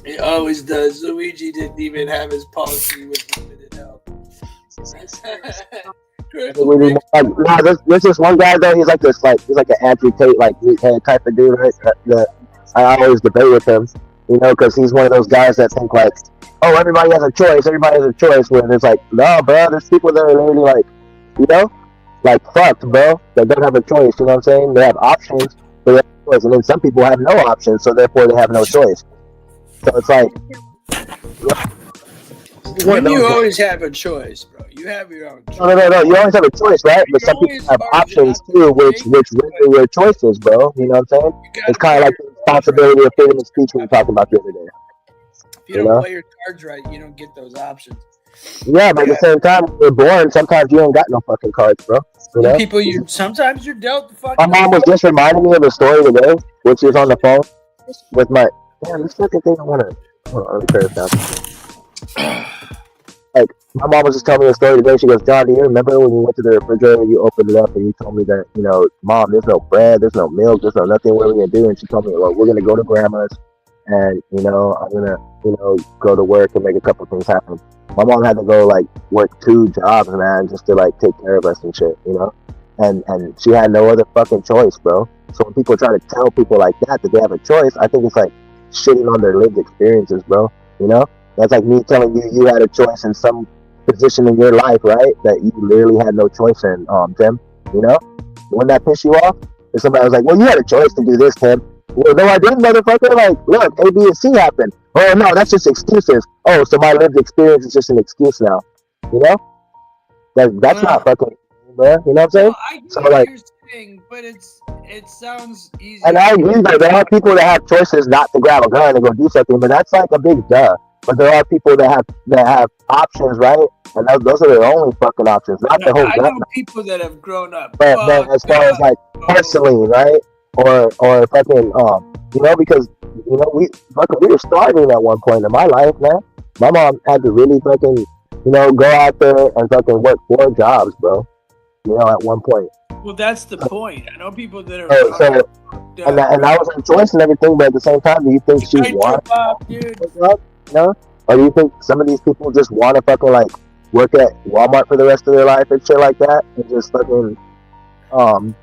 Speaker 1: He always does. Luigi didn't even have his policy with him in help.
Speaker 19: There's this one guy though. He's like an Andrew Tate meathead type of dude, right? I always debate with him, because he's one of those guys that think everybody has a choice. Everybody has a choice. When it's no, bro. There's people that are literally fucked, bro. They don't have a choice. You know what I'm saying? They have options, but they have a choice. And then some people have no options, so therefore they have no choice. So it's
Speaker 1: you always have a choice, bro. You have your own choice.
Speaker 19: No. You always have a choice, right? But some people have options too, which render your choices, bro. You know what I'm saying? It's kind of like the responsibility of freedom of speech we were talking about the other day.
Speaker 1: If you don't play your cards right, you don't get those options.
Speaker 19: Yeah, but at the same time, when you're born, sometimes you ain't got no fucking cards, bro. You know?
Speaker 1: People, sometimes you're dealt the
Speaker 19: My
Speaker 1: fucking.
Speaker 19: mom was just reminding me of a story today, which is on the phone with my. Damn, this fucking thing I want to. Hold on, let me turn this down. Like, my mom was just telling me a story today. She goes, John, do you remember when you went to the refrigerator, you opened it up, and you told me that, you know, Mom, there's no bread, there's no milk, there's no nothing, what are we going to do? And she told me, well, we're going to go to Grandma's, and, you know, I'm going to, you know, go to work and make a couple things happen. My mom had to go, like, work 2 jobs, man, just to, like, take care of us and shit, you know? And she had no other fucking choice, bro. So when people try to tell people like that they have a choice, I think it's like shitting on their lived experiences, bro. You know? That's like me telling you you had a choice in some position in your life, right? That you literally had no choice in, Tim. You know? Wouldn't that piss you off? If somebody was like, well, you had a choice to do this, Tim. Well, no, I didn't, motherfucker. Like, look, A, B, and C happened. Oh, no, that's just excuses. Oh, so my lived experience is just an excuse now. You know? That's not fucking, bro. You know what I'm saying?
Speaker 1: Well, I get
Speaker 19: So,
Speaker 1: what
Speaker 19: like,
Speaker 1: you're saying, but it sounds easy.
Speaker 19: and I agree that there are people that have choices not to grab a gun and go do something, but that's like a big duh. But there are people that have options, right? And those are their only fucking options, not the whole
Speaker 1: I
Speaker 19: gun.
Speaker 1: know people that have grown up.
Speaker 19: But as far as like personally, right? Or fucking you know, because you know we were starving at one point in my life, man. My mom had to really fucking, you know, go out there and fucking work 4 jobs, bro. You know, at one point.
Speaker 1: Well, that's the point. I know people that are.
Speaker 19: And that was her choice and everything, but at the same time, do you think she wants to, you know? Or do you think some of these people just want to fucking like work at Walmart for the rest of their life and shit like that, and just fucking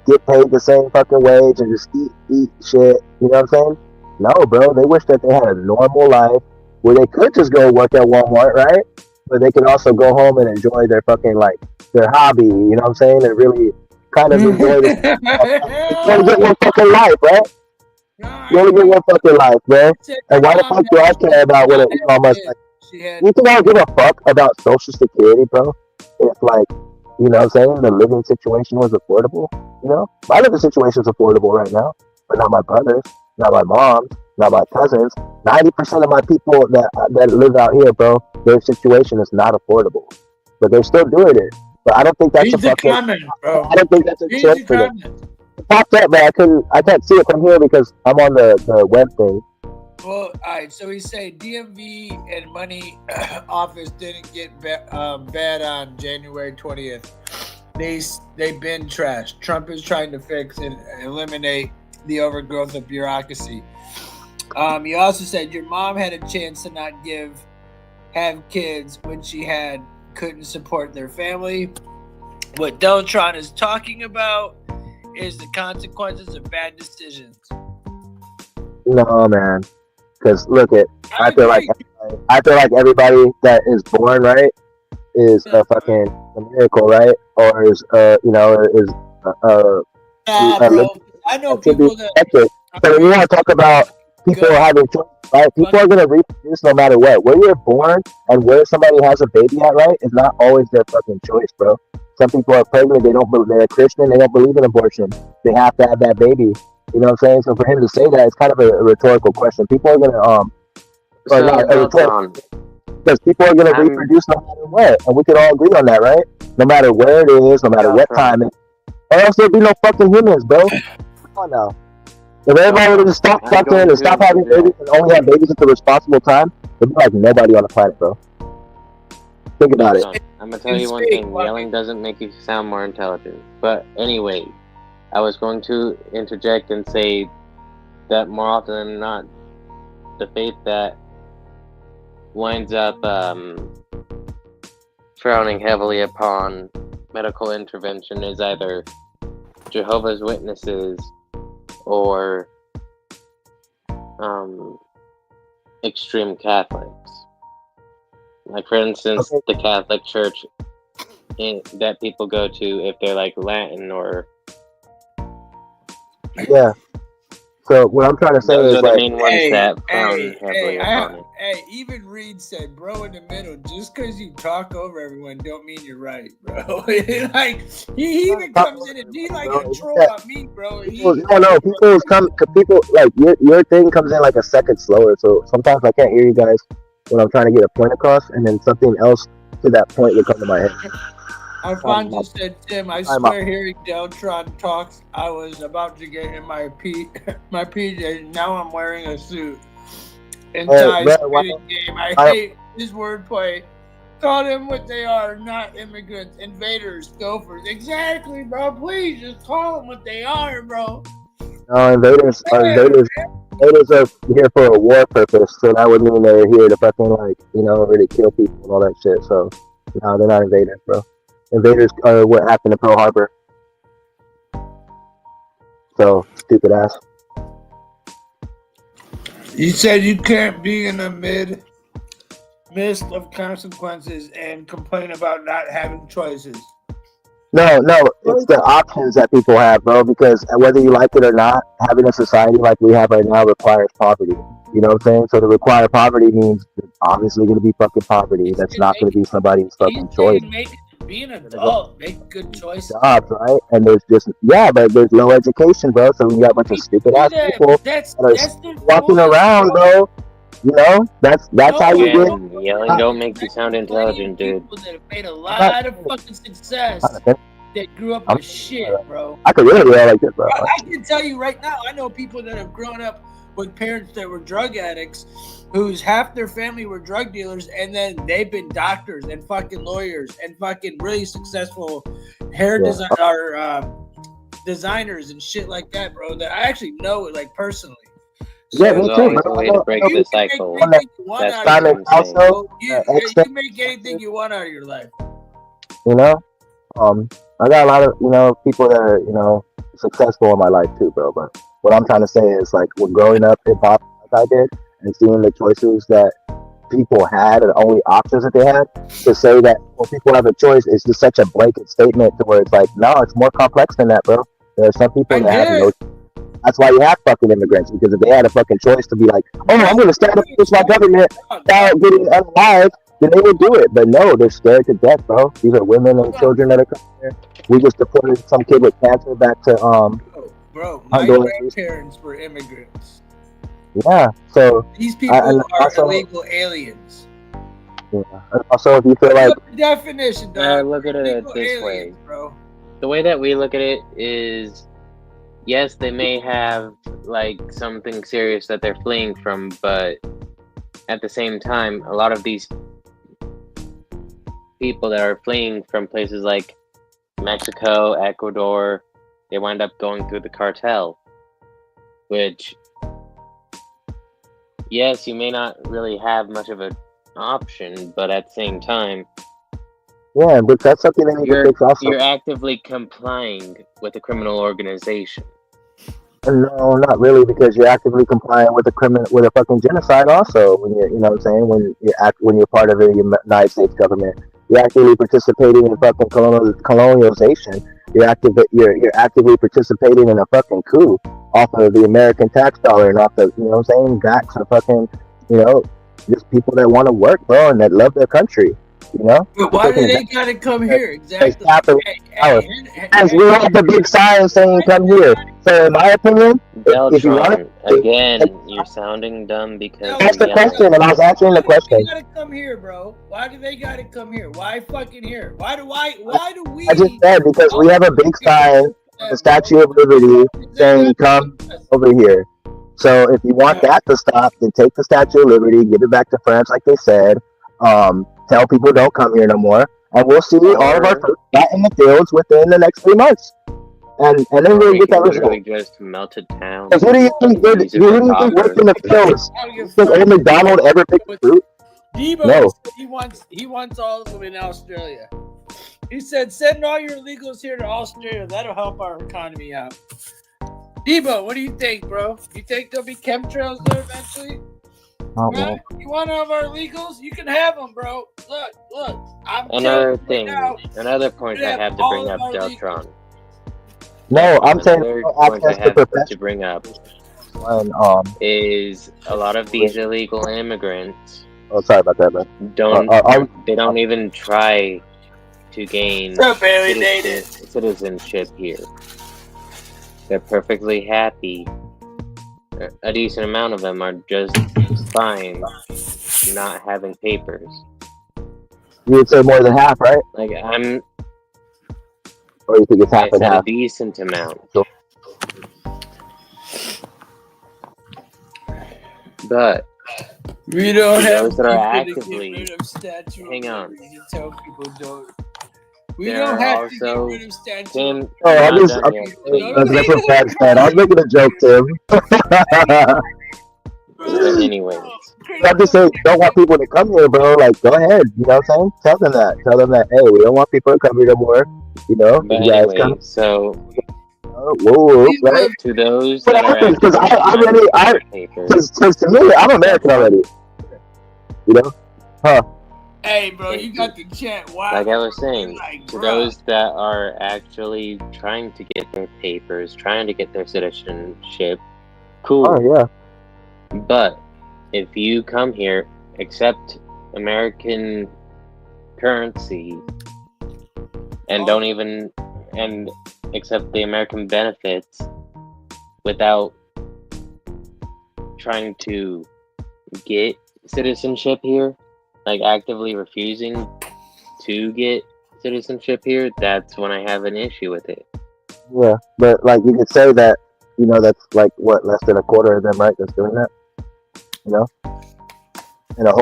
Speaker 19: get paid the same fucking wage and just eat shit? You know what I'm saying? No, bro. They wish that they had a normal life where they could just go work at Walmart, right? But they could also go home and enjoy their fucking like their hobby. You know what I'm saying? And really kind of enjoy this. You only get one fucking life, right? You only get one fucking life, bro. And why the fuck do I care about what Elon Musk like? You think I don't give a fuck about Social Security, bro? If like, you know what I'm saying, the living situation was affordable, you know? My living situation is affordable right now, but not my brother's, not my mom's, not my cousins. 90% of my people that live out here, bro, their situation is not affordable. But they're still doing it. But I don't think that's I don't think that's a choice for them. It popped up, but I can't see it from here because I'm on the web thing.
Speaker 1: Well, all right. So he said DMV and money office didn't get bad on January 20th. They've been trashed. Trump is trying to fix and eliminate the overgrowth of bureaucracy. He also said your mom had a chance to not have kids when she couldn't support their family. What Deltron is talking about is the consequences of bad decisions.
Speaker 19: No, man. Because look I feel like everybody that is born, right, is a fucking miracle, right? Or is you know, is
Speaker 1: I know people that.
Speaker 19: So when you want to talk about people having choice, right? People are gonna reproduce no matter what. Where you're born and where somebody has a baby at, right, is not always their fucking choice, bro. Some people are pregnant, they're a Christian, they don't believe in abortion. They have to have that baby. You know what I'm saying? So for him to say that, it's kind of a rhetorical question. People are gonna because people are gonna reproduce no matter what, and we could all agree on that, right? No matter where it is, no matter what time it is, or else there'd be no fucking humans, bro. Come on now. If everybody would just stop fucking and stop having babies and only have babies at the responsible time, there'd be like nobody on the planet, bro. Think about it.
Speaker 3: I'm gonna tell you one thing. Yelling doesn't make you sound more intelligent. But anyway, I was going to interject and say that more often than not, the faith that winds up frowning heavily upon medical intervention is either Jehovah's Witnesses or extreme Catholics. Like, for instance, the Catholic Church that people go to if they're like Latin or...
Speaker 19: Yeah. So what I'm trying to say
Speaker 3: those
Speaker 19: is
Speaker 3: are the
Speaker 19: like,
Speaker 3: main ones that frown heavily upon it.
Speaker 1: Hey, even Reed said, bro, in the middle, just because you talk over everyone don't mean you're right, bro. Like, he even comes in and he like a troll on me, bro.
Speaker 19: People like your thing comes in like a second slower, so sometimes I can't hear you guys when I'm trying to get a point across, and then something else to that point will come to my head.
Speaker 1: Alfonso said, Tim, I swear hearing Deltron talks, I was about to get in my PJs. Now I'm wearing a suit. And Ty's spitting game. I hate his wordplay. Call them what they are, not immigrants, invaders, gophers. Exactly, bro. Please just call them what they are, bro.
Speaker 19: No, invaders are here for a war purpose, so that would mean they're here to fucking really kill people and all that shit. So no, they're not invaders, bro. Invaders are what happened to Pearl Harbor. So stupid ass.
Speaker 1: You said you can't be in a midst of consequences and complain about not having choices.
Speaker 19: No, it's the options that people have, bro, because whether you like it or not, having a society like we have right now requires poverty. You know what I'm saying? So to require poverty means there's obviously going to be fucking poverty. That's not going to be somebody's fucking choice.
Speaker 1: Be an adult, make good choices.
Speaker 19: Jobs, right? And there's just, but there's no education, bro. So we got a bunch of stupid ass people that are walking around, bro. You know, that's how you get.
Speaker 3: Yelling don't make you sound intelligent, dude.
Speaker 1: People that have made a lot of fucking success that grew up with shit, bro.
Speaker 19: I could really yell like this, bro.
Speaker 1: I can tell you right now, I know people that have grown up with parents that were drug addicts, whose half their family were drug dealers, and then they've been doctors and fucking lawyers and fucking really successful hair designers and shit like that, bro. That I actually know it like personally.
Speaker 19: Yeah, me too,
Speaker 3: bro. Way to break the cycle.
Speaker 1: That's
Speaker 19: Simon also.
Speaker 1: You make anything you want out of your life.
Speaker 19: You know, I got a lot of people that are successful in my life too, bro. But what I'm trying to say is like, when growing up in pop like I did, and seeing the choices that people had and the only options that they had, to say that people have a choice is just such a blanket statement to where it's like, no, it's more complex than that, bro. There are some people that have no. That's why you have fucking immigrants, because if they had a fucking choice to be like, oh, I'm going to stand up against my government without getting unalive, then they would do it. But no, they're scared to death, bro. These are women and children that are coming here. We just deported some kid with cancer back to
Speaker 1: Bro, my grandparents were immigrants.
Speaker 19: Yeah, so
Speaker 1: these people are also illegal aliens.
Speaker 19: Yeah. Also, if you feel like
Speaker 1: definition, dog.
Speaker 3: Look at it this way,
Speaker 1: bro.
Speaker 3: The way that we look at it is, yes, they may have like something serious that they're fleeing from, but at the same time, a lot of these people that are fleeing from places like Mexico, Ecuador, they wind up going through the cartel, which, yes, you may not really have much of an option, but at the same time,
Speaker 19: yeah, but that's something that you fix also.
Speaker 3: You're actively complying with a criminal organization.
Speaker 19: No, not really, because you're actively complying with a fucking genocide. Also, when you're, when you're part of the United States government, you're actively participating in fucking colonialization. You're actively participating in a fucking coup off of the American tax dollar and off the, backs of fucking, just people that want to work, bro, and that love their country. But
Speaker 1: why do they gotta come here? Exactly.
Speaker 19: As we have the big sign saying "come here." So, in my opinion, if you want to,
Speaker 3: again, you're sounding dumb because
Speaker 19: that's the question, and I was answering the question.
Speaker 1: Why do they gotta come here, bro? Why do they gotta come here? Why fucking here? Why do we?
Speaker 19: I just said because we have a big sign, the Statue of Liberty, saying "come over here." So, if you want that to stop, then take the Statue of Liberty, give it back to France, like they said. Tell people don't come here no more, and we'll see all of our fruit in the fields within the next 3 months, and then we'll get that result.
Speaker 3: Just melted down.
Speaker 19: Who do you think worked in the fields? You think old McDonald ever picked fruit?
Speaker 1: Debo
Speaker 19: No.
Speaker 1: He wants all of them in Australia. He said, "Send all your illegals here to Australia. That'll help our economy out." Debo, what do you think, bro? You think there'll be chemtrails there eventually?
Speaker 19: Oh,
Speaker 1: you want all of our illegals? You can have them, bro. Look.
Speaker 3: Another point I have to bring up, Deltron.
Speaker 19: No, I'm saying
Speaker 3: access to bring up is a lot of these illegal immigrants.
Speaker 19: Oh, sorry about that, man.
Speaker 3: They don't even try to gain citizenship here. They're perfectly happy. A decent amount of them are just fine not having papers.
Speaker 19: You would say more than half, right?
Speaker 3: Like
Speaker 19: or you think it's half
Speaker 3: It's
Speaker 19: and
Speaker 3: at a
Speaker 19: half?
Speaker 3: decent amount.
Speaker 19: So,
Speaker 3: But
Speaker 1: We don't
Speaker 3: to
Speaker 1: have
Speaker 3: those that are
Speaker 1: people to
Speaker 3: actively,
Speaker 1: get rid of statue
Speaker 3: hang
Speaker 1: of
Speaker 3: on,
Speaker 1: liberty to tell people don't. We
Speaker 3: there
Speaker 1: don't
Speaker 3: are
Speaker 1: have to get
Speaker 3: also
Speaker 1: rid of statue of
Speaker 3: Tim.
Speaker 1: liberty.
Speaker 19: oh,
Speaker 3: I'm
Speaker 19: I'm
Speaker 3: not
Speaker 19: just,
Speaker 3: done yet.
Speaker 19: that's what Fred said. I was making a joke, Tim.
Speaker 3: But anyways,
Speaker 19: I'm just saying, don't want people to come here, bro. Like, go ahead. You know what I'm saying? Tell them that. Tell them that. Hey, we don't want people to come here no more. You know,
Speaker 3: but
Speaker 19: you guys
Speaker 3: anyway,
Speaker 19: come.
Speaker 3: so
Speaker 19: Whoa, right?
Speaker 3: to those
Speaker 19: What
Speaker 3: that are
Speaker 19: happens? Because
Speaker 3: actively
Speaker 19: I
Speaker 3: trying
Speaker 19: really,
Speaker 3: to get their papers,
Speaker 19: because to me, I'm American already. You know? Huh?
Speaker 1: Hey, bro, you got the chant. Wow.
Speaker 3: like I was saying,
Speaker 1: Like,
Speaker 3: to
Speaker 1: bruh.
Speaker 3: those that are actually trying to get their papers, trying to get their citizenship, cool.
Speaker 19: Oh yeah.
Speaker 3: But if you come here, accept American currency, and don't even and accept the American benefits without trying to get citizenship here, like actively refusing to get citizenship here, that's when I have an issue with it.
Speaker 19: Yeah, but like you could say that, you know, that's like what, less than a quarter of them, right? That's doing that. You know, in a whole.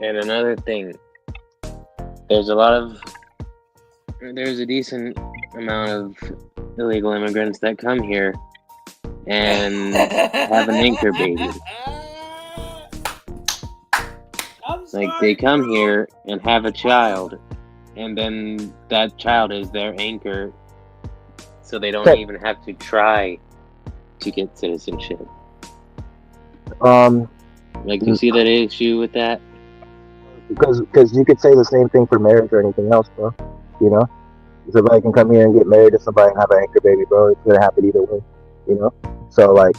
Speaker 3: And another thing, there's a decent amount of illegal immigrants that come here and have an anchor baby. Like they come here and have a child, and then that child is their anchor, so they don't even have to try to get citizenship. Like, you see that issue with that?
Speaker 19: Because you could say the same thing for marriage or anything else, bro. You know, somebody can come here and get married to somebody and have an anchor baby, bro. It's gonna happen either way. You know, so like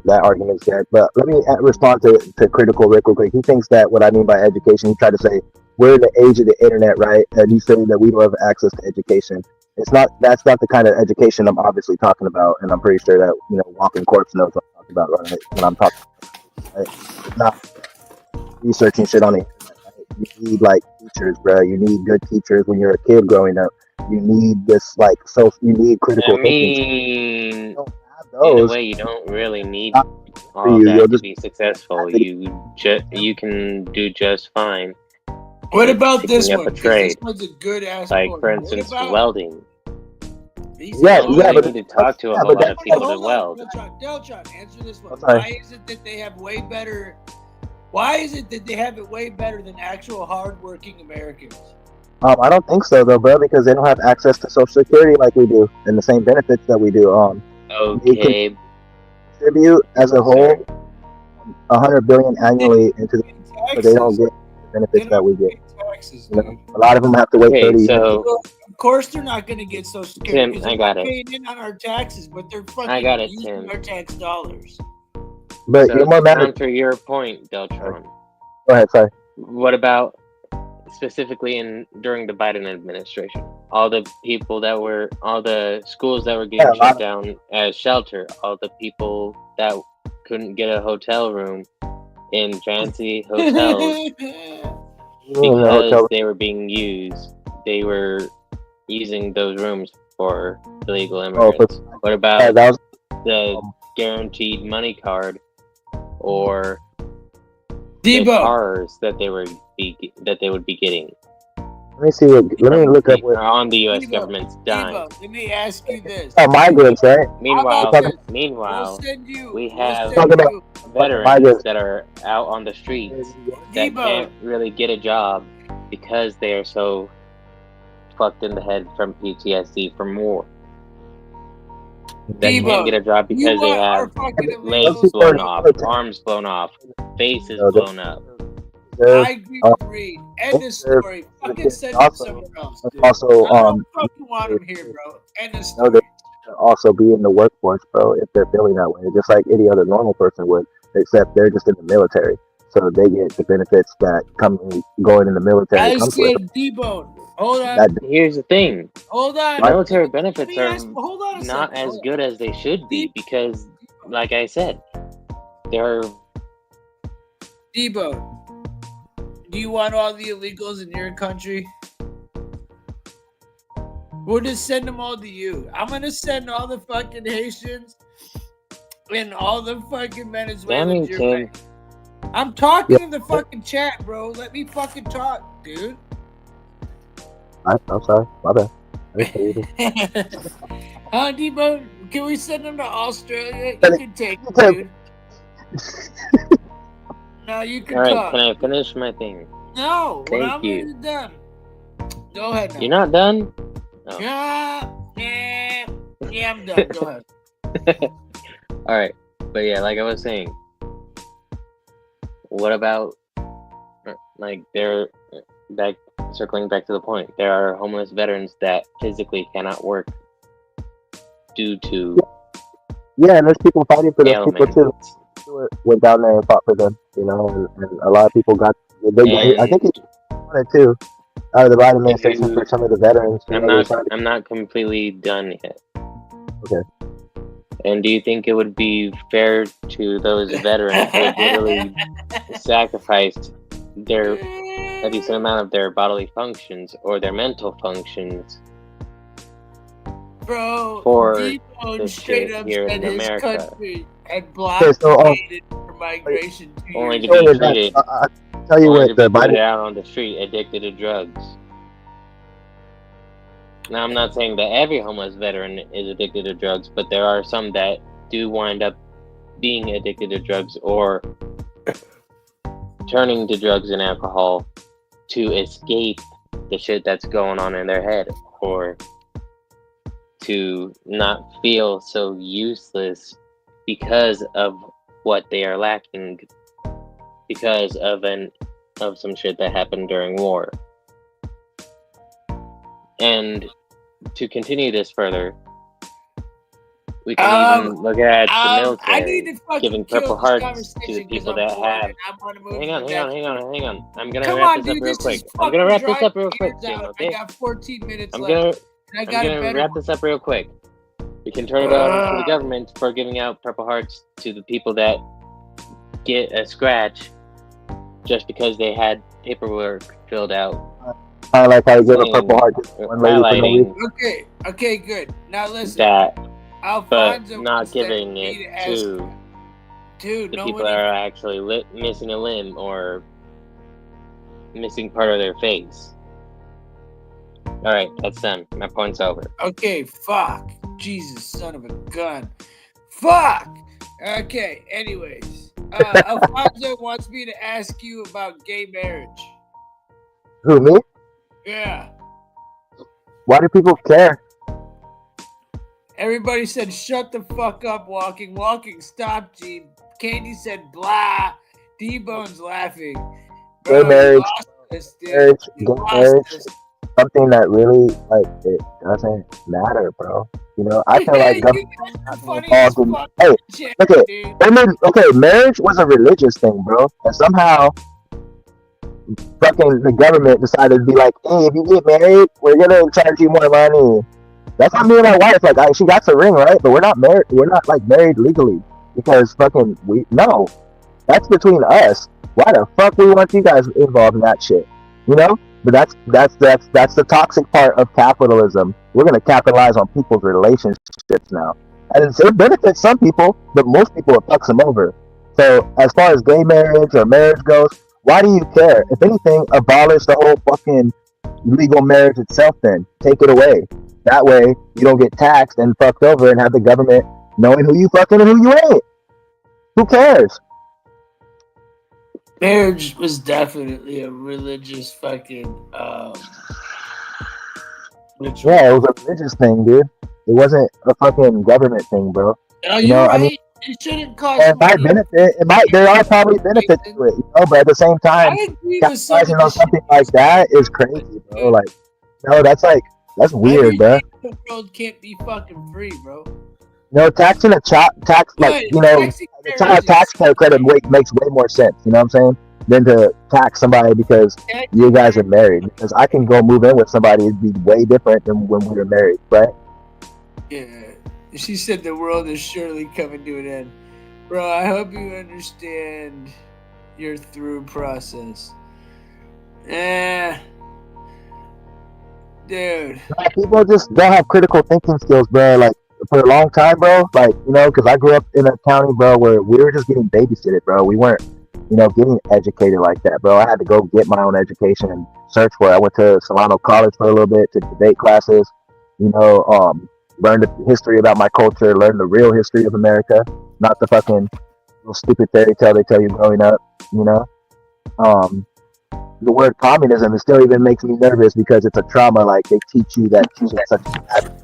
Speaker 19: that argument's dead. But let me respond to Critical Rick real quick. He thinks that what I mean by education, he tried to say we're in the age of the internet, right? And he's saying that we don't have access to education. That's not the kind of education I'm obviously talking about, and I'm pretty sure that, you know, Walking Corpse knows what I'm talking about, right? When I'm talking about, right? It's not researching shit on the internet, right? You need like teachers, bro. You need good teachers when you're a kid growing up. You need this you need critical thinking.
Speaker 3: In a way, you don't really need all that to be successful. You can do just fine.
Speaker 1: What about this
Speaker 3: picking up
Speaker 1: one?
Speaker 3: a
Speaker 1: 'Cause
Speaker 3: trade,
Speaker 1: this one's a good ass
Speaker 3: like
Speaker 1: one.
Speaker 3: for
Speaker 1: What
Speaker 3: instance,
Speaker 1: about-
Speaker 3: welding.
Speaker 19: Yeah,
Speaker 3: You
Speaker 19: yeah,
Speaker 3: really
Speaker 19: but
Speaker 3: need to talk to a whole lot of people to weld.
Speaker 1: Deltron, answer this one.
Speaker 19: sorry.
Speaker 1: Why is it that they have way better? Why is it that they have it way better than actual hardworking Americans?
Speaker 19: I don't think so though, bro, because they don't have access to Social Security like we do, and the same benefits that we do. They
Speaker 3: Okay.
Speaker 19: can contribute as a whole $100 billion annually into the, but they don't get the benefits that we get.
Speaker 1: Taxes,
Speaker 19: You know, a lot of them have to wait 30 years.
Speaker 3: So
Speaker 1: of course they're not going to get Social Security
Speaker 3: Tim,
Speaker 1: because
Speaker 3: I
Speaker 1: they're
Speaker 3: got
Speaker 1: not
Speaker 3: it.
Speaker 1: paying in on our taxes, but they're fucking
Speaker 3: I got it,
Speaker 1: using
Speaker 3: Tim.
Speaker 1: our tax dollars.
Speaker 19: But
Speaker 3: So
Speaker 19: you're more
Speaker 3: to
Speaker 19: mad.
Speaker 3: counter your point, Deltron.
Speaker 19: Go ahead, sorry.
Speaker 3: What about specifically during the Biden administration? All the schools that were getting shut down as shelter, all the people that couldn't get a hotel room in fancy hotels because they were being used. They were using those rooms for illegal immigrants. What about the guaranteed money card or the cars that they would be getting?
Speaker 19: Let me see. Let me look up what
Speaker 3: on the U.S. government's dime.
Speaker 1: Let me ask you this.
Speaker 19: Oh, migrants, right?
Speaker 3: Meanwhile, we have veterans that are out on the streets that can't really get a job because they are so fucked in the head from PTSD from war. They can't get a job because they have legs blown off, arms blown off, faces blown up.
Speaker 1: I agree with Reed. End of story. Fucking send them somewhere else. Dude.
Speaker 19: Also,
Speaker 1: I don't fucking want them here, bro. End of story.
Speaker 19: They also be in the workforce, bro, if they're feeling that way, just like any other normal person would, except they're just in the military, so they get the benefits that going in the military.
Speaker 1: I said D-Bone. Hold on.
Speaker 3: Here's the thing.
Speaker 1: Hold on.
Speaker 3: Military benefits are not as good as they should be because, like I said, they're
Speaker 1: D-Bone. Do you want all the illegals in your country? We'll just send them all to you. I'm gonna send all the fucking Haitians and all the fucking Venezuelans your way. I'm talking in the fucking chat, bro. Let me fucking talk, dude.
Speaker 19: I'm sorry. My bad.
Speaker 1: Debo, can we send them to Australia? You can take them, dude. No, you can
Speaker 3: All right,
Speaker 1: talk.
Speaker 3: can I finish my thing?
Speaker 1: No, when
Speaker 3: Thank
Speaker 1: I'm
Speaker 3: you.
Speaker 1: done. Go ahead now.
Speaker 3: You're not done? Oh.
Speaker 1: Yeah, I'm done. Go ahead.
Speaker 3: All right, but yeah, like I was saying, what about circling back to the point, there are homeless veterans that physically cannot work due to
Speaker 19: and there's people fighting for those people
Speaker 3: ailments.
Speaker 19: too. Went down there and fought for them, and a lot of people got. I think he wanted too. The Biden administration for some of the veterans.
Speaker 3: I'm not completely done yet.
Speaker 19: Okay.
Speaker 3: And do you think it would be fair to those veterans who literally sacrificed a decent amount of their bodily functions or their mental functions,
Speaker 1: bro,
Speaker 3: for
Speaker 1: Debo straight up
Speaker 3: here
Speaker 1: said
Speaker 3: in
Speaker 1: his
Speaker 3: America?
Speaker 1: country had blockaded for migration 2
Speaker 3: Only
Speaker 1: years
Speaker 3: to be
Speaker 1: ago.
Speaker 3: treated,
Speaker 19: tell you
Speaker 3: only
Speaker 19: what,
Speaker 3: to
Speaker 19: the
Speaker 3: be put
Speaker 19: Biden.
Speaker 3: out on the street addicted to drugs. Now, I'm not saying that every homeless veteran is addicted to drugs, but there are some that do wind up being addicted to drugs or turning to drugs and alcohol to escape the shit that's going on in their head, or to not feel so useless because of what they are lacking, because of some shit that happened during war. And to continue this further, we can even look at the military giving Purple Hearts to the people that have. Hang on. I'm gonna wrap this up real quick. I'm gonna wrap this up real quick, Jim. Okay.
Speaker 1: I got 14 minutes
Speaker 3: I'm
Speaker 1: left.
Speaker 3: gonna wrap this up real quick. We can turn it over to the government for giving out Purple Hearts to the people that get a scratch just because they had paperwork filled out.
Speaker 19: I like how you give a Purple Heart to one lady for no reason.
Speaker 1: Okay, good. Now listen.
Speaker 3: That,
Speaker 1: Alfonso
Speaker 3: but not giving it to the people that are actually missing a limb or missing part of their face. All right, that's done. My point's over.
Speaker 1: Okay, fuck. Jesus, son of a gun. Fuck. Okay, anyways. Alfonso wants me to ask you about gay marriage.
Speaker 19: Who, me?
Speaker 1: Yeah.
Speaker 19: Why do people care?
Speaker 1: Everybody said, shut the fuck up, Walking. Walking, stop, Gene. Candy said, blah. D-Bone's laughing.
Speaker 19: Gay marriage,
Speaker 1: marriage,
Speaker 19: something that really, like, it doesn't matter, bro. You know, I feel like government. Hey, marriage was a religious thing, bro. And somehow, fucking the government decided to be like, hey, if you get married, we're gonna charge you more money. That's how me and my wife, like, she got the ring, right? But we're not married. We're not like married legally because fucking no, that's between us. Why the fuck we want you guys involved in that shit? You know? But that's the toxic part of capitalism. We're gonna capitalize on people's relationships now, and it benefits some people, but most people it fucks them over. So as far as gay marriage or marriage goes, why do you care? If anything, abolish the whole fucking legal marriage itself. Then take it away. That way, you don't get taxed and fucked over and have the government knowing who you fucking and who you ain't. Who cares?
Speaker 1: Marriage was definitely a religious fucking ritual.
Speaker 19: Yeah, it was a religious thing, dude. It wasn't a fucking government thing, bro.
Speaker 1: Oh, you're right. I mean, it shouldn't cost
Speaker 19: it might benefit. There are probably benefits to it, you know. But at the same time, capitalizing on something like that is crazy, bro. Like, no, that's weird, bro.
Speaker 1: The world can't be fucking free, bro.
Speaker 19: No, taxing a tax, like, you know, the child tax credit makes way more sense, you know what I'm saying, than to tax somebody because you guys are married. Because I can go move in with somebody, it'd be way different than when we were married, right?
Speaker 1: Yeah. She said the world is surely coming to an end. Bro, I hope you understand your through process. Dude.
Speaker 19: Like, people just don't have critical thinking skills, bro. Like, for a long time, bro, like, you know, because I grew up in a county, bro, where we were just getting babysitted, bro. We weren't, you know, getting educated like that, bro. I had to go get my own education and search for it. I went to Solano College for a little bit, to debate classes, you know, learned the history about my culture, learned the real history of America, not the fucking little stupid fairy tale they tell you growing up, you know. The word communism, it still even makes me nervous because it's a trauma. Like, they teach you that it's such a bad.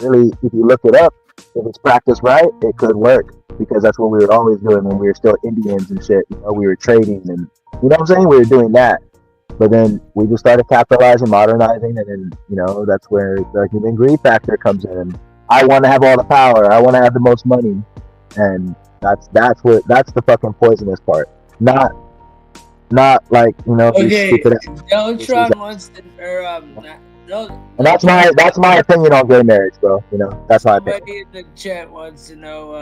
Speaker 19: Really, if you look it up, if it's practiced right, it could work, because that's what we were always doing when we were still Indians and shit. You know, we were trading, and you know what I'm saying? We were doing that. But then we just started capitalizing, modernizing, and then, you know, that's where the human greed factor comes in. I want to have all the power. I want to have the most money. And that's the fucking poisonous part. Not like, you know, these
Speaker 1: Okay,
Speaker 19: stupid
Speaker 1: Deltron wants to,
Speaker 19: and that's my opinion on gay marriage, bro. You know, that's my opinion.
Speaker 1: somebody in the chat wants to know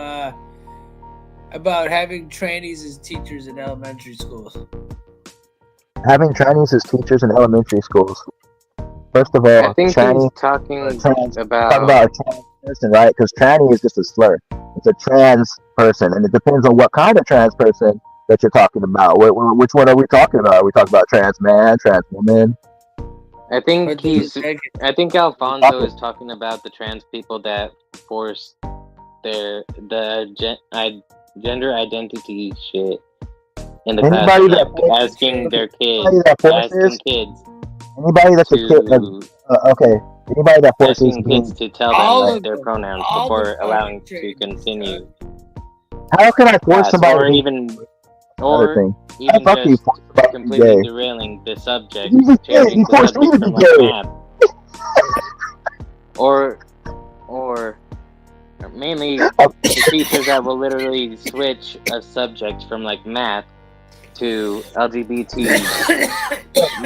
Speaker 1: about having trannies as teachers in elementary schools.
Speaker 19: Having trannies as teachers in elementary schools. First of all,
Speaker 3: I think
Speaker 19: tranny,
Speaker 3: he's talking
Speaker 19: talk
Speaker 3: about
Speaker 19: about a trans person, right? Because tranny is just a slur. It's a trans person, and it depends on what kind of trans person that you're talking about. Which one are we talking about? Are we talking about trans man, trans woman?
Speaker 3: I think Alfonso is talking about the trans people that force the gender identity shit in the
Speaker 19: Anybody
Speaker 3: class,
Speaker 19: that
Speaker 3: like asking their kids,
Speaker 19: anybody that's a kid, okay, anybody that forces
Speaker 3: asking kids to tell them
Speaker 19: all
Speaker 3: like
Speaker 19: of
Speaker 3: their pronouns before allowing to continue.
Speaker 19: How can I force
Speaker 3: class,
Speaker 19: somebody
Speaker 3: or
Speaker 19: to be
Speaker 3: even
Speaker 19: another thing? How
Speaker 3: even
Speaker 19: the fuck do you
Speaker 3: just
Speaker 19: force somebody to be
Speaker 3: completely
Speaker 19: gay?
Speaker 3: derailing the subject,
Speaker 19: You just did.
Speaker 3: changing
Speaker 19: You
Speaker 3: the
Speaker 19: forced me
Speaker 3: subject
Speaker 19: to
Speaker 3: from
Speaker 19: be
Speaker 3: like
Speaker 19: gay.
Speaker 3: math, or mainly the teachers that will literally switch a subject from like math to LGBT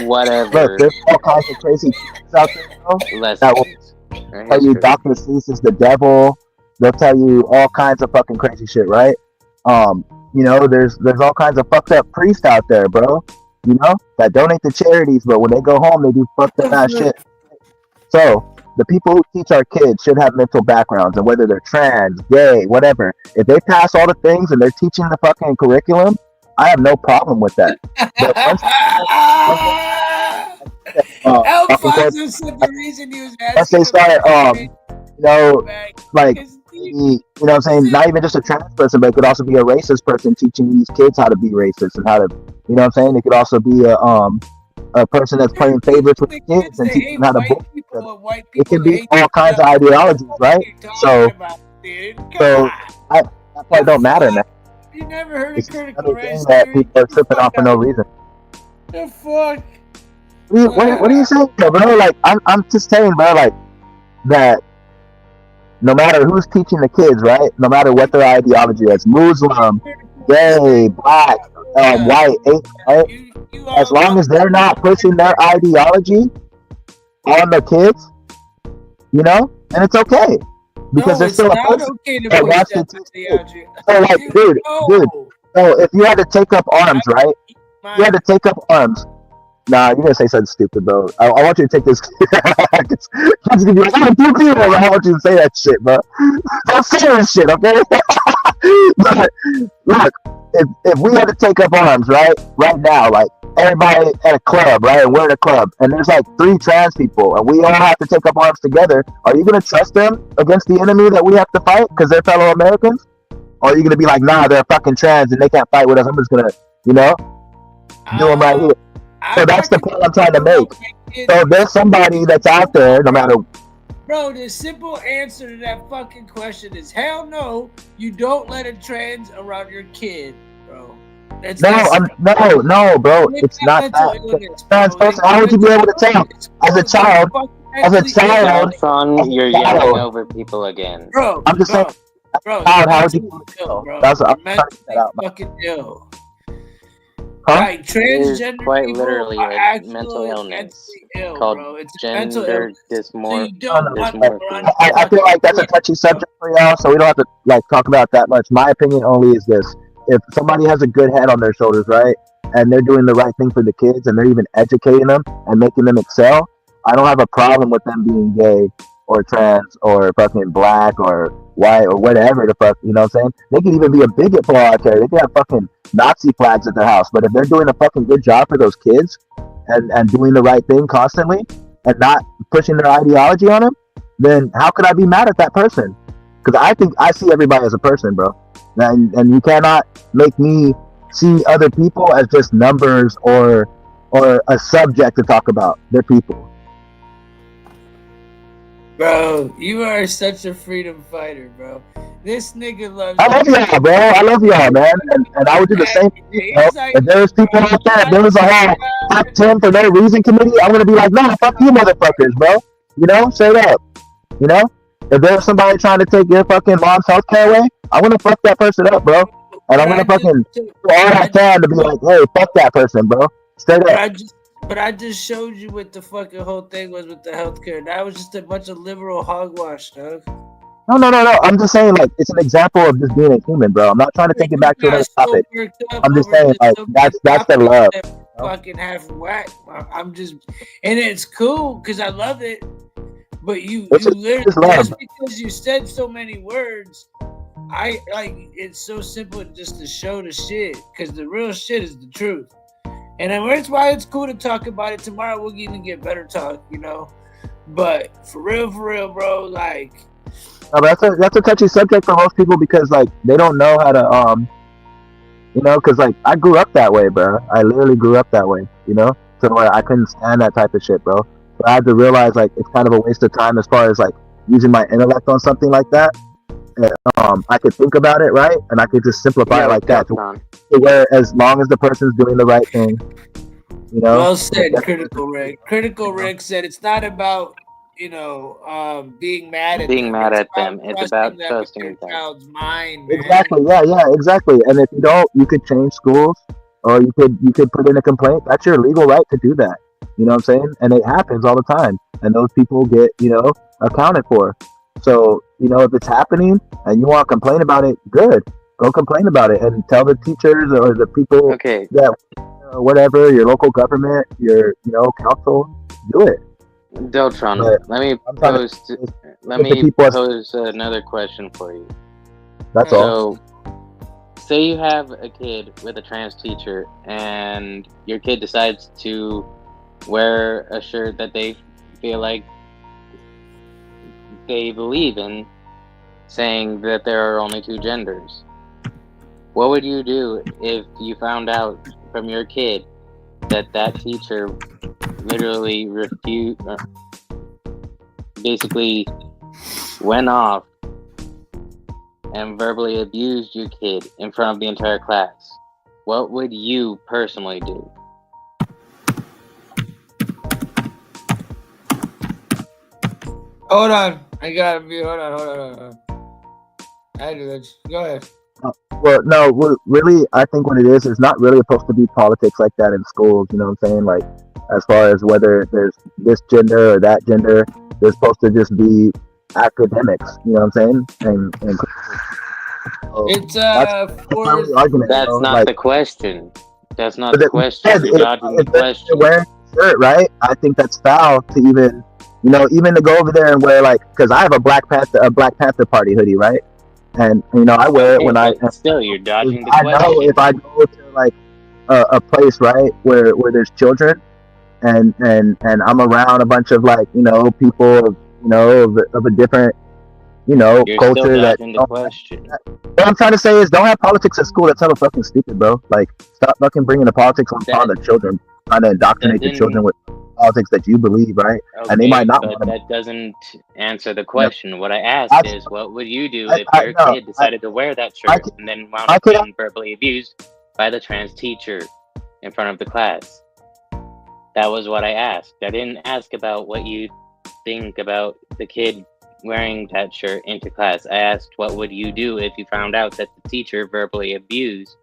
Speaker 3: whatever.
Speaker 19: Look, there's all kinds of crazy teachers out there, bro, that will tell you Dr. Seuss is the devil. They'll tell you all kinds of fucking crazy shit, right? You know, there's all kinds of fucked up priests out there, bro. You know, that donate to charities, but when they go home, they do fucked up ass shit. So the people who teach our kids should have mental backgrounds, and whether they're trans, gay, whatever, if they pass all the things and they're teaching the fucking curriculum, I have no problem with that. But
Speaker 1: Alfonso said the reason he was
Speaker 19: once they
Speaker 1: asking
Speaker 19: start,
Speaker 1: about
Speaker 19: you know, like, you know what I'm saying, not even just a trans person, but it could also be a racist person teaching these kids how to be racist and how to, you know what I'm saying? It could also be a person that's playing favorites with the kids and teaching them how to bully each other. It can be all kinds of ideologies, right? So that part don't matter, man.
Speaker 1: You never heard
Speaker 19: It's
Speaker 1: of
Speaker 19: just
Speaker 1: critical
Speaker 19: another
Speaker 1: race
Speaker 19: thing that
Speaker 1: theory?
Speaker 19: people are tripping off for no reason.
Speaker 1: The fuck?
Speaker 19: What are you saying, bro? Like, I'm just saying, bro, like, that no matter who's teaching the kids, right? No matter what their ideology is, Muslim, gay, black, white, Asian, right? As long as they're not pushing their ideology on the kids, you know, and it's okay. Because there's still a person that wants to teach kids. So, like, dude, so if you had to take up arms, right? You had to take up arms. Nah, you're gonna say something stupid, bro. I want you to take this. It's gonna be like, I want you to say that shit, bro. Don't say that shit, okay? But look, if we had to take up arms, right now, like everybody at a club, right, and we're in a club, and there's like 3 trans people, and we all have to take up arms together, are you gonna trust them against the enemy that we have to fight because they're fellow Americans? Or are you gonna be like, nah, they're fucking trans and they can't fight with us? I'm just gonna, you know, do them right here. So that's the point I'm trying to make. So there's somebody that's out there, no matter.
Speaker 1: Bro, the simple answer to that fucking question is hell no. You don't let a trans around your kid, bro. That's
Speaker 19: No, bro. It's not that. Trans person. How would you be able to tell as a child?
Speaker 3: Son, you're yelling over people again.
Speaker 1: Bro,
Speaker 19: I'm just saying.
Speaker 1: Bro,
Speaker 19: How would you tell? That's what I'm trying to get out.
Speaker 1: Fucking ill.
Speaker 19: Huh?
Speaker 1: Like, transgender
Speaker 3: quite
Speaker 1: people
Speaker 3: literally
Speaker 1: are
Speaker 3: a
Speaker 1: actually
Speaker 3: mental illness
Speaker 1: ill,
Speaker 3: called
Speaker 1: bro. It's
Speaker 3: gender dysmorphia.
Speaker 19: I feel like that's a touchy subject for y'all, so we don't have to like talk about that much. My opinion only is this: if somebody has a good head on their shoulders, right, and they're doing the right thing for the kids, and they're even educating them and making them excel, I don't have a problem with them being gay or trans or fucking black or white or whatever the fuck, you know what I'm saying? They can even be a bigot for all I care. They can have fucking Nazi flags at their house, but if they're doing a fucking good job for those kids and doing the right thing constantly and not pushing their ideology on them, then how could I be mad at that person? Because I think I see everybody as a person, bro. And you cannot make me see other people as just numbers or a subject to talk about. They're people.
Speaker 1: Bro, you are such a freedom fighter, bro. This nigga loves.
Speaker 19: I love y'all, bro. I love y'all, man. And I would do the same thing. You know? If there was people out there, if there was a whole top 10 for no reason committee, I'm gonna be like, no, fuck you, motherfuckers, bro. You know, straight up. You know, if there's somebody trying to take your fucking mom's healthcare away, I'm gonna fuck that person up, bro. And I'm gonna fucking do all I can to be like, hey, fuck that person, bro. Straight up.
Speaker 1: But I just showed you what the fucking whole thing was with the healthcare. That was just a bunch of liberal hogwash, dog.
Speaker 19: No. I'm just saying, like, it's an example of just being a human, bro. I'm not trying to take it back to another topic. I'm just saying, like, that's the love.
Speaker 1: Fucking half whack. I'm just, and it's cool because I love it. But you literally, just because you said so many words, I like it's so simple just to show the shit because the real shit is the truth. And that's why it's cool to talk about it. Tomorrow we'll even get better talk, you know. But for real, bro, like.
Speaker 19: No, but that's a touchy subject for most people because like they don't know how to you know, because like I grew up that way, bro. I literally grew up that way, you know. So where I couldn't stand that type of shit, bro. But I had to realize like it's kind of a waste of time as far as like using my intellect on something like that. And, I could think about it, right, and I could just simplify it like that. Where as long as the person's doing the right thing, you know.
Speaker 1: Well said, Critical Rick. Critical Rick said it's not about, you know, being mad at them.
Speaker 3: It's about trusting
Speaker 1: your
Speaker 3: them.
Speaker 1: child's mind, man.
Speaker 19: Exactly. Yeah, exactly. And if you don't, you could change schools, or you could put in a complaint. That's your legal right to do that. You know what I'm saying? And it happens all the time, and those people get, you know, accounted for. So, you know, if it's happening and you want to complain about it, good. Go complain about it and tell the teachers or the people that whatever, your local government, your, you know, council, do it.
Speaker 3: Deltron,
Speaker 19: But
Speaker 3: let me pose another question for you.
Speaker 19: That's all.
Speaker 3: So, say you have a kid with a trans teacher and your kid decides to wear a shirt that they feel like they believe in, saying that there are only two genders. What would you do if you found out from your kid that that teacher literally basically went off and verbally abused your kid in front of the entire class? What would you personally do?
Speaker 1: Hold on. I gotta be. Hold on. I do this. Go ahead.
Speaker 19: Well, no, really, I think what it is not really supposed to be politics like that in schools. You know what I'm saying? Like, as far as whether there's this gender or that gender, there's supposed to just be academics. You know what I'm saying? And
Speaker 1: it's
Speaker 19: that's argument.
Speaker 3: That's not
Speaker 19: like,
Speaker 3: the question. That's not the question. You're dodging the question.
Speaker 19: You're wearing a shirt, right? I think that's foul to even, you know, even to go over there and wear like, because I have a Black Panther Party hoodie, right? And you know, I wear it when
Speaker 3: still you're dodging the
Speaker 19: question. I know if I go to like a place, right, where there's children, and I'm around a bunch of like, you know, people, you know, of a different, you know,
Speaker 3: you're
Speaker 19: culture.
Speaker 3: Still
Speaker 19: that
Speaker 3: dodging the question.
Speaker 19: What I'm trying to say is, don't have politics at school. That's hella fucking stupid, bro. Like, stop fucking bringing the politics on the children, trying to indoctrinate the children with politics that you believe, right?
Speaker 3: Okay,
Speaker 19: and they might not.
Speaker 3: But that doesn't answer the question. Yeah. What I asked is, what would you do if your kid decided to wear that shirt and then wound up being verbally abused by the trans teacher in front of the class? That was what I asked. I didn't ask about what you think about the kid wearing that shirt into class. I asked, what would you do if you found out that the teacher verbally abused,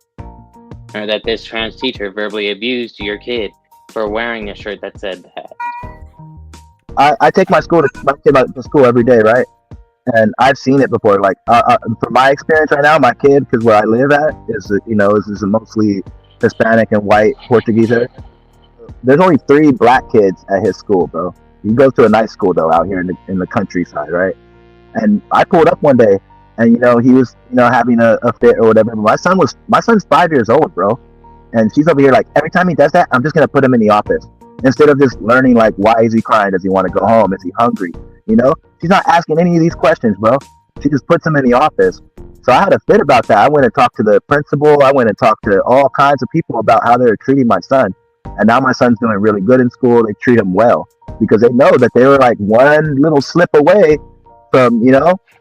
Speaker 3: or that this trans teacher verbally abused your kid for wearing a shirt that said that?
Speaker 19: I take my kid to school every day, right? And I've seen it before. Like, from my experience right now, my kid, because where I live at is, you know, is a mostly Hispanic and white Portuguese area. There's only 3 black kids at his school, bro. He goes to a nice school though, out here in the countryside, right? And I pulled up one day, and he was having a fit or whatever. My son's 5 years old, bro, and she's over here like, every time he does that, I'm just gonna put him in the office instead of just learning like, why is he crying? Does he want to go home? Is he hungry? She's not asking any of these questions, bro. She just puts him in the office. So I had a fit about that. I went and talked to the principal. I went and talked to all kinds of people about how they were treating my son. And now my son's doing really good in school. They treat him well because they know that they were like one little slip away from,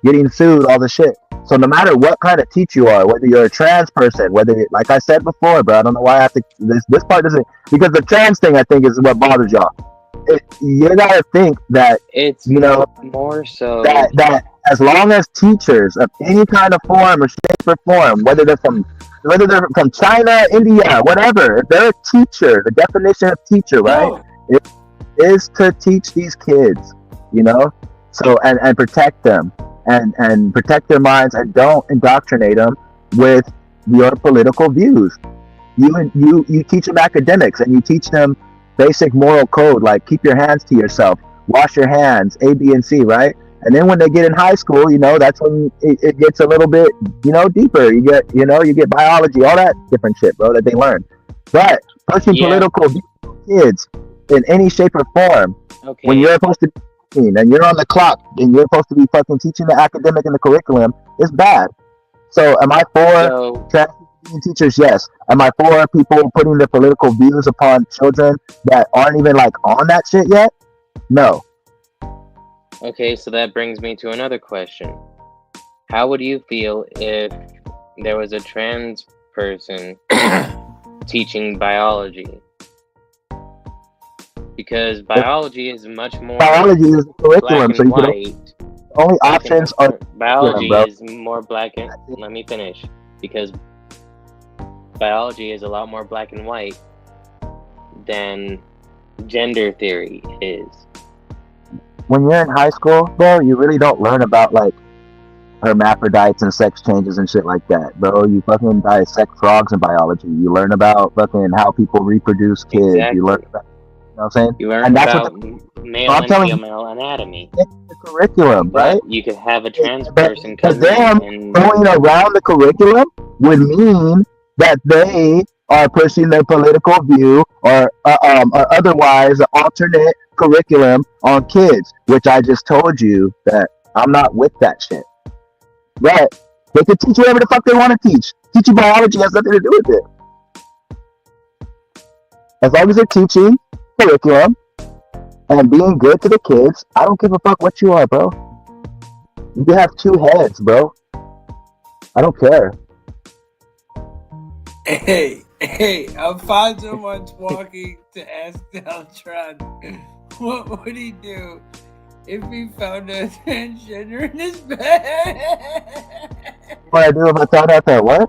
Speaker 19: getting sued, all the shit. So no matter what kind of teacher you are, whether you're a trans person, whether, like I said before, bro, I don't know why I have to, this part doesn't, because the trans thing, I think, is what bothers y'all. You gotta think that
Speaker 3: it's more so
Speaker 19: that as long as teachers of any kind of form or shape or form, whether they're from China, India, whatever, if they're a teacher, the definition of teacher, right, it is to teach these kids, so and protect them and protect their minds, and don't indoctrinate them with your political views. You teach them academics, and you teach them basic moral code, like keep your hands to yourself, wash your hands, A, B, and C, right? And then when they get in high school, that's when it gets a little bit, deeper. You get biology, all that different shit, bro, that they learn. But pushing political views to kids in any shape or form, when you're supposed to be and you're on the clock and you're supposed to be fucking teaching the academic and the curriculum, is bad. So am I for trans teachers? Yes. Am I for people putting their political views upon children that aren't even like on that shit yet? No.
Speaker 3: Okay, so that brings me to another question. How would you feel if there was a trans person teaching biology? Because biology is much more
Speaker 19: biology is the curriculum,
Speaker 3: black
Speaker 19: so
Speaker 3: and
Speaker 19: you
Speaker 3: white.
Speaker 19: Only options are
Speaker 3: biology
Speaker 19: bro.
Speaker 3: is more black and let me finish. Because biology is a lot more black and white than gender theory is.
Speaker 19: When you're in high school, bro, you really don't learn about like hermaphrodites and sex changes and shit like that, bro. You fucking dissect frogs in biology. You learn about fucking how people reproduce kids.
Speaker 3: Exactly.
Speaker 19: You learn about, what I'm saying?
Speaker 3: You learn
Speaker 19: and that's
Speaker 3: about
Speaker 19: what
Speaker 3: male and female anatomy.
Speaker 19: The curriculum, right?
Speaker 3: You could have a trans person
Speaker 19: But
Speaker 3: come
Speaker 19: them
Speaker 3: in and
Speaker 19: going around the curriculum would mean that they are pushing their political view or otherwise an alternate curriculum on kids, which I just told you that I'm not with that shit. But they can teach whatever the fuck they want to teach. Teaching biology has nothing to do with it. As long as they're teaching curriculum and being good to the kids, I don't give a fuck what you are, bro. You can have two heads, bro. I don't care.
Speaker 1: Hey, Alfonso once walking to ask Deltron, what would he do if he found a transgender in his bed?
Speaker 19: What I do if I found out that what?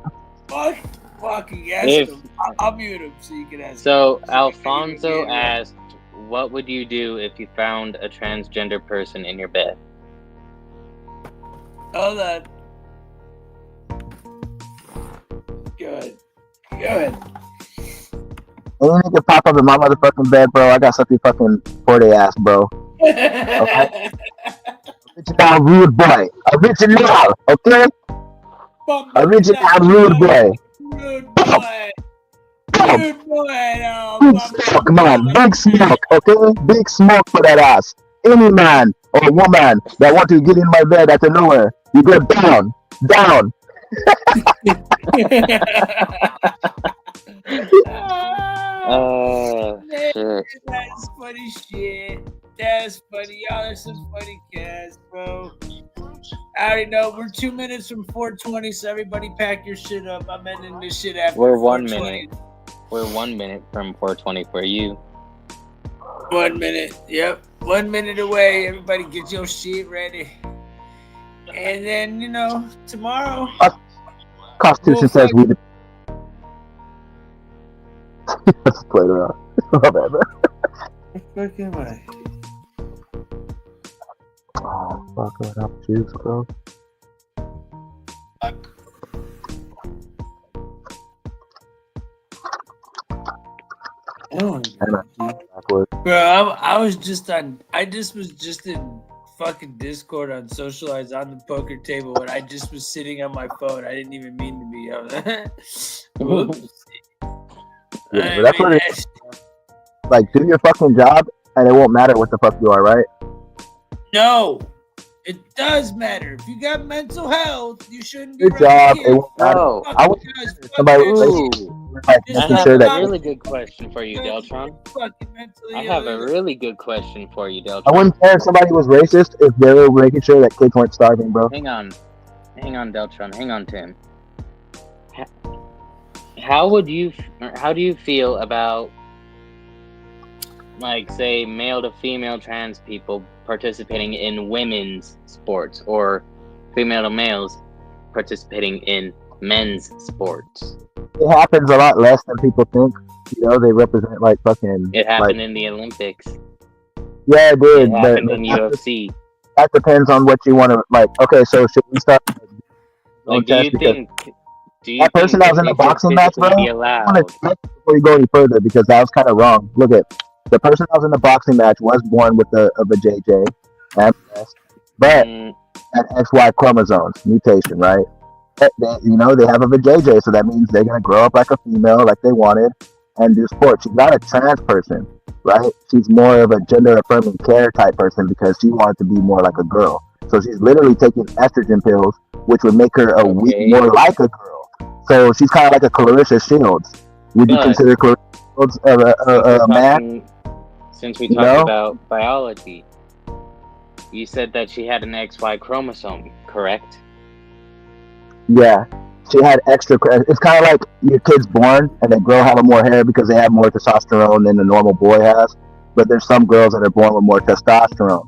Speaker 1: Walking, ask him. I'll mute him so you can ask
Speaker 3: So
Speaker 1: him.
Speaker 3: Alfonso asked, what would you do if you found a transgender person in your bed?
Speaker 1: Hold on. Good. Good.
Speaker 19: Any nigga pop up in my motherfucking bed, bro, I got something fucking for their ass, bro. Okay? Original rude boy. Original, okay? Original rude boy.
Speaker 1: Rude boy. Rude boy. No,
Speaker 19: Big smoke, man. Big smoke, okay? Big smoke for that ass. Any man or woman that want to get in my bed out of nowhere, you go down. Down.
Speaker 3: Shit.
Speaker 1: That's funny shit. That's funny. Y'all are some funny cats, bro. I already know we're 2 minutes from 420, so everybody pack your shit up. I'm ending this shit after
Speaker 3: We're 1
Speaker 1: 420.
Speaker 3: minute. We're 1 minute from 420 for you.
Speaker 1: 1 minute. Yep. 1 minute away. Everybody get your shit ready. And then, tomorrow.
Speaker 19: Constitution says we. Let's play it around. Oh, man, bro.
Speaker 1: Fuck am I?
Speaker 19: Oh, fuck, I have juice, bro.
Speaker 1: Oh,
Speaker 19: backwards.
Speaker 1: Bro, I was just in fucking Discord on Socialize on the poker table, and I just was sitting on my phone. I didn't even mean to be. Whoops.
Speaker 19: Yeah, but that's what it is. Like, do your fucking job, and it won't matter what the fuck you are, right?
Speaker 1: No, it does matter. If you got mental health, you shouldn't be.
Speaker 19: Your job, it won't matter.
Speaker 3: Oh,
Speaker 19: I would somebody like
Speaker 3: I
Speaker 19: making
Speaker 3: have
Speaker 19: sure
Speaker 3: a
Speaker 19: that
Speaker 3: really good question for you, Deltron. I have a really good question for you, Deltron.
Speaker 19: I wouldn't care if somebody was racist if they were making sure that kids weren't starving, bro.
Speaker 3: Hang on, Deltron. Hang on, Tim. How do you feel about, like, say, male to female trans people participating in women's sports, or female to males participating in men's sports?
Speaker 19: It happens a lot less than people think. You know, they represent like fucking.
Speaker 3: It happened in the Olympics.
Speaker 19: Yeah, it did.
Speaker 3: It
Speaker 19: but
Speaker 3: happened in UFC.
Speaker 19: That depends on what you want to like. Okay, so should we start?
Speaker 3: Like, do you think
Speaker 19: that person that was in the boxing match, bro?
Speaker 3: Be
Speaker 19: I
Speaker 3: allowed?
Speaker 19: want to check before you go any further because that was kind of wrong. Look at the person that was in the boxing match was born with a JJ, but an XY chromosomes mutation, right? You know, they have a vajayjay, so that means they're gonna grow up like a female, like they wanted, and do sports. She's not a trans person, right? She's more of a gender affirming care type person because she wanted to be more like a girl. So she's literally taking estrogen pills, which would make her a week more like a girl. So she's kind of like a Clarissa Shields. Would you consider Clarissa Shields a man?
Speaker 3: Since we talked about biology, you said that she had an XY chromosome, correct?
Speaker 19: Yeah, she had extra. It's kind of like your kid's born and they grow hella more hair because they have more testosterone than the normal boy has. But there's some girls that are born with more testosterone,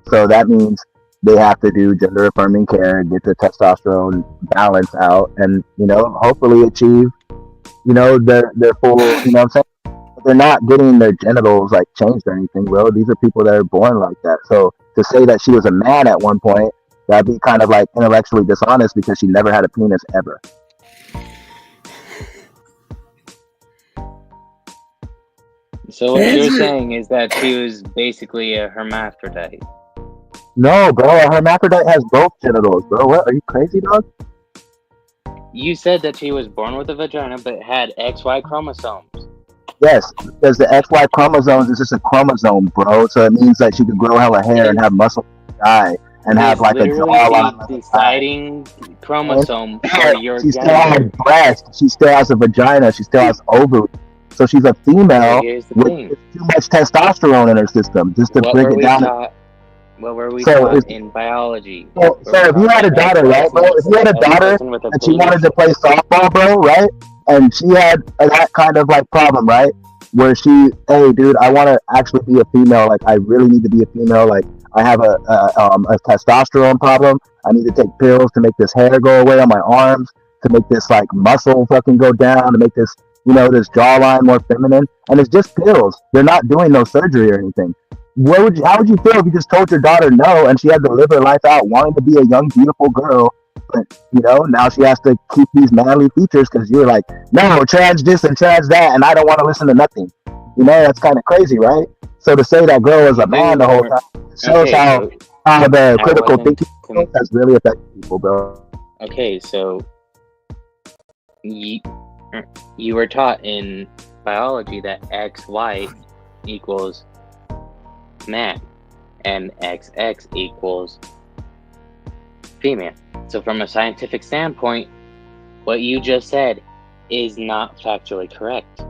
Speaker 19: so that means they have to do gender affirming care and get the testosterone balance out, and hopefully achieve, their full. You know what I'm saying? But they're not getting their genitals like changed or anything, bro. These are people that are born like that. So to say that she was a man at one point, that'd be kind of like intellectually dishonest because she never had a penis ever.
Speaker 3: So what you're saying is that she was basically a hermaphrodite.
Speaker 19: No, bro, a hermaphrodite has both genitals, bro. What, are you crazy, dog?
Speaker 3: You said that she was born with a vagina but had XY chromosomes.
Speaker 19: Yes, because the XY chromosomes is just a chromosome, bro. So it means that she could grow hella hair and have muscle eye and have like a jawline.
Speaker 3: Deciding chromosome for your
Speaker 19: she still has breast. She still has a vagina. She still has ovaries. So she's a female with too much testosterone in her system. Just to break it down.
Speaker 3: What were we taught in biology?
Speaker 19: So if you had a daughter, right, bro? If you had a daughter and she wanted to play softball, bro, right? And she had that kind of like problem, right? Where she, hey, dude, I want to actually be a female. Like, I really need to be a female. Like, I have a testosterone problem. I need to take pills to make this hair go away on my arms, to make this like muscle fucking go down, to make this, this jawline more feminine. And it's just pills. They're not doing no surgery or anything. How would you feel if you just told your daughter no and she had to live her life out wanting to be a young, beautiful girl, but now she has to keep these manly features because you're like, no, trans this and trans that, and I don't want to listen to nothing. That's kind of crazy, right? So to say that girl was a man the whole time shows how the critical thinking has really affected people, bro.
Speaker 3: Okay, so you were taught in biology that XY equals man and XX equals female. So from a scientific standpoint, what you just said is not factually correct.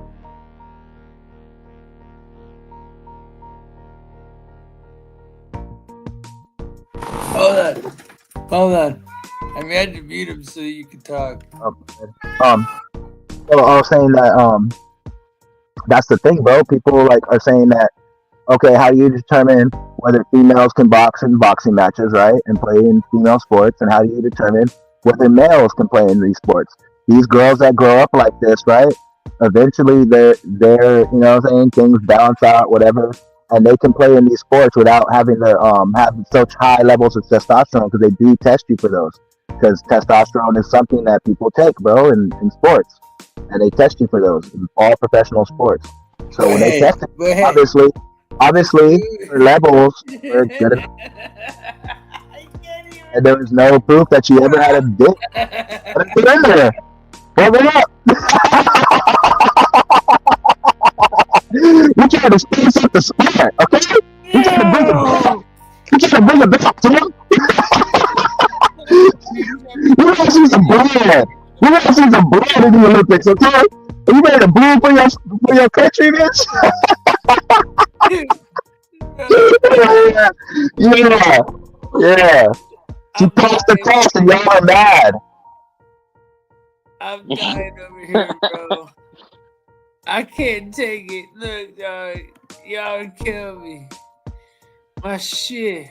Speaker 1: Hold on. I had to mute him so you could talk.
Speaker 19: So I was saying that that's the thing, bro. People like are saying that, okay, how do you determine whether females can box in boxing matches, right, and play in female sports, and how do you determine whether males can play in these sports? These girls that grow up like this, right, eventually they're things balance out, whatever, and they can play in these sports without having to have such high levels of testosterone, because they do test you for those, because testosterone is something that people take, bro, in sports, and they test you for those in all professional sports. So when they test it, obviously obviously her levels were good enough, and there was no proof that she ever had a dick. Let it get in there. Hold it up. We trying to space up the spot, okay? We trying to bring it back. We trying to bring it back to him. We want to see some blood. We want to see some blood in the Olympics, okay? Are you ready to bleed for your country, bitch? Yeah. She passed the test and y'all are mad.
Speaker 1: I'm dying over here, bro. I can't take it. Look, y'all kill me. My shit.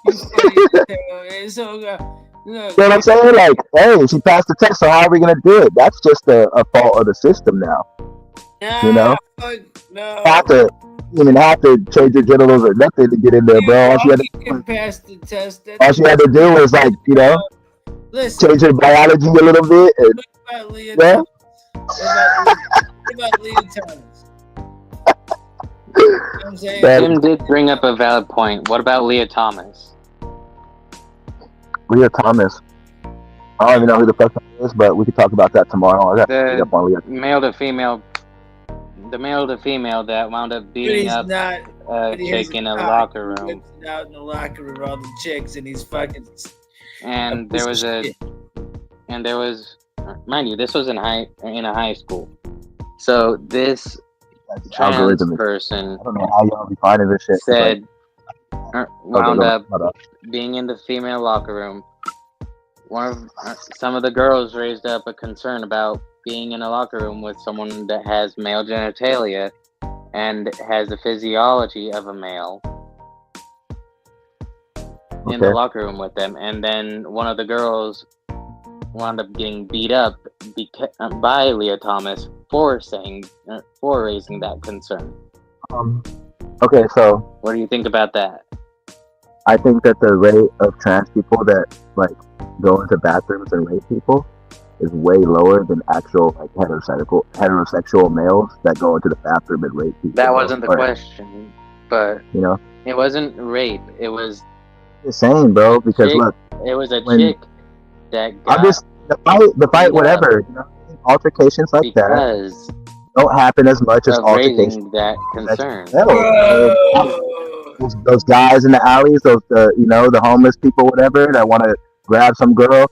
Speaker 1: You funny as hell. It's so good. Look.
Speaker 19: You know what I'm saying? Like, hey, she passed the test, so how are we gonna do it? That's just a fault of the system now. You know?
Speaker 1: No.
Speaker 19: You even have to change your genitals or nothing to get in there, bro. All she had
Speaker 1: can pass the test.
Speaker 19: all she had to do was, like, you know, change her biology a little bit. And, yeah?
Speaker 1: What about Leah Thomas? You know what I'm saying?
Speaker 3: Jim did bring up a valid point. What about Leah Thomas?
Speaker 19: Leah Thomas. I don't even know who the fuck that is, but we could talk about that tomorrow. I got to read up on Leah.
Speaker 3: The male to female that wound up beating up a chick in a locker room.
Speaker 1: Out in the locker room, all the chicks, and he's fucking.
Speaker 3: And there was mind you, this was in a high school. So this trans person,
Speaker 19: I don't know how y'all be finding this shit.
Speaker 3: Said wound up being in the female locker room. Some of the girls raised up a concern about being in a locker room with someone that has male genitalia and has the physiology of a male in the locker room with them. And then one of the girls wound up getting beat up by Leah Thomas for raising that concern.
Speaker 19: Okay, so
Speaker 3: what do you think about that?
Speaker 19: I think that the rate of trans people that like go into bathrooms and rape people is way lower than actual like heterosexual males that go into the bathroom and rape people.
Speaker 3: That wasn't the question, but
Speaker 19: you know,
Speaker 3: it wasn't rape. It was
Speaker 19: the same, bro. Because look,
Speaker 3: it was a chick that got
Speaker 19: I'm just the fight, whatever. You know, altercations like that don't happen as much as altercations.
Speaker 3: That concern.
Speaker 19: Those guys in the alleys, the homeless people, whatever, that want to grab some girl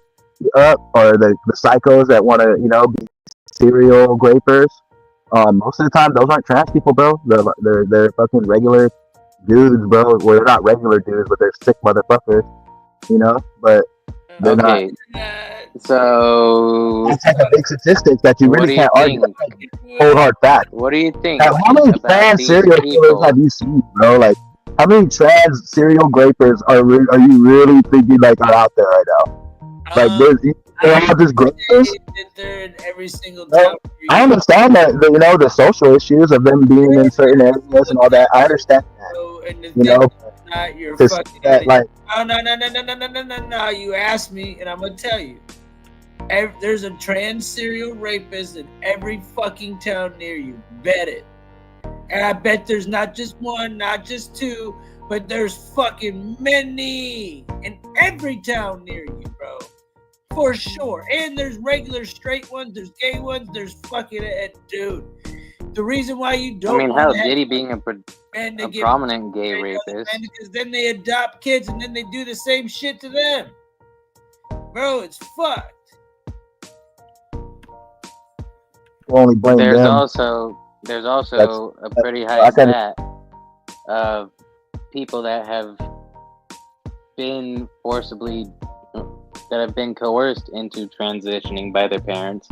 Speaker 19: up, or the psychos that want to, be serial grapers. Most of the time, those aren't trans people, bro. They're fucking regular dudes, bro. Well, they're not regular dudes, but they're sick motherfuckers, But they're not.
Speaker 3: So
Speaker 19: it's like a big statistic that you really can't argue. Cold hard fact.
Speaker 3: What do you think?
Speaker 19: Now, how many trans serial killers have you seen, bro? Like, how many trans serial grapers are you really thinking like are out there right now? Like, they're all just grapers.
Speaker 1: They're in every single town.
Speaker 19: I understand that the social issues of them being in certain areas and all that. I understand that.
Speaker 1: Not your
Speaker 19: to
Speaker 1: fucking
Speaker 19: that, like,
Speaker 1: no. You asked me, and I'm gonna tell you. There's a trans serial rapist in every fucking town near you. Bet it. And I bet there's not just one, not just two, but there's fucking many in every town near you, bro. For sure. And there's regular straight ones, there's gay ones, there's fucking dude. The reason why you don't.
Speaker 3: I mean, hell, Diddy being a prominent gay rapist.
Speaker 1: Because then they adopt kids and then they do the same shit to them. Bro, it's fucked.
Speaker 19: Only blame
Speaker 3: there's
Speaker 19: them.
Speaker 3: There's also a pretty high stat of people that have been coerced into transitioning by their parents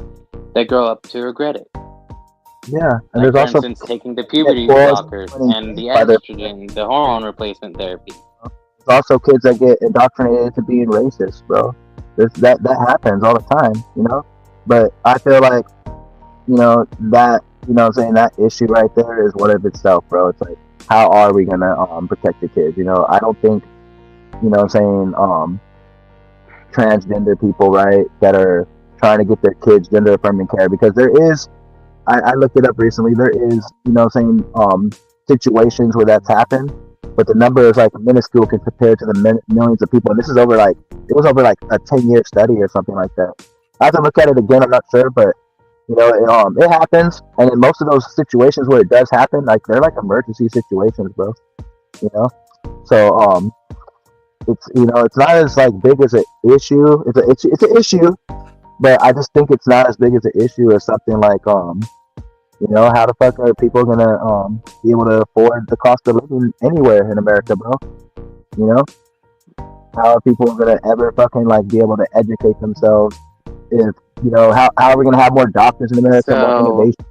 Speaker 3: that grow up to regret it.
Speaker 19: Yeah, and
Speaker 3: like,
Speaker 19: there's
Speaker 3: for
Speaker 19: also
Speaker 3: instance, taking the puberty blockers and the estrogen, the hormone replacement therapy.
Speaker 19: There's also kids that get indoctrinated to being racist, bro. That happens all the time, But I feel like, that, that issue right there is one of itself, bro. It's like, how are we gonna protect the kids? I don't think, transgender people, right, that are trying to get their kids gender affirming care, because there is, I looked it up recently, there is, situations where that's happened, but the number is like minuscule compared to the millions of people. And this is over like it was over like a 10-year study or something like that. I have to look at it again. I'm not sure, but you know, it happens. And in most of those situations where it does happen, like they're like emergency situations, bro. You know, so it's it's not as like big as an issue. It's an issue, but I just think it's not as big as an issue as something like you know, how the fuck are people gonna be able to afford the cost of living anywhere in America, bro? You know, how are people gonna ever fucking like be able to educate themselves? If you know, how are we gonna have more doctors in America, more innovation?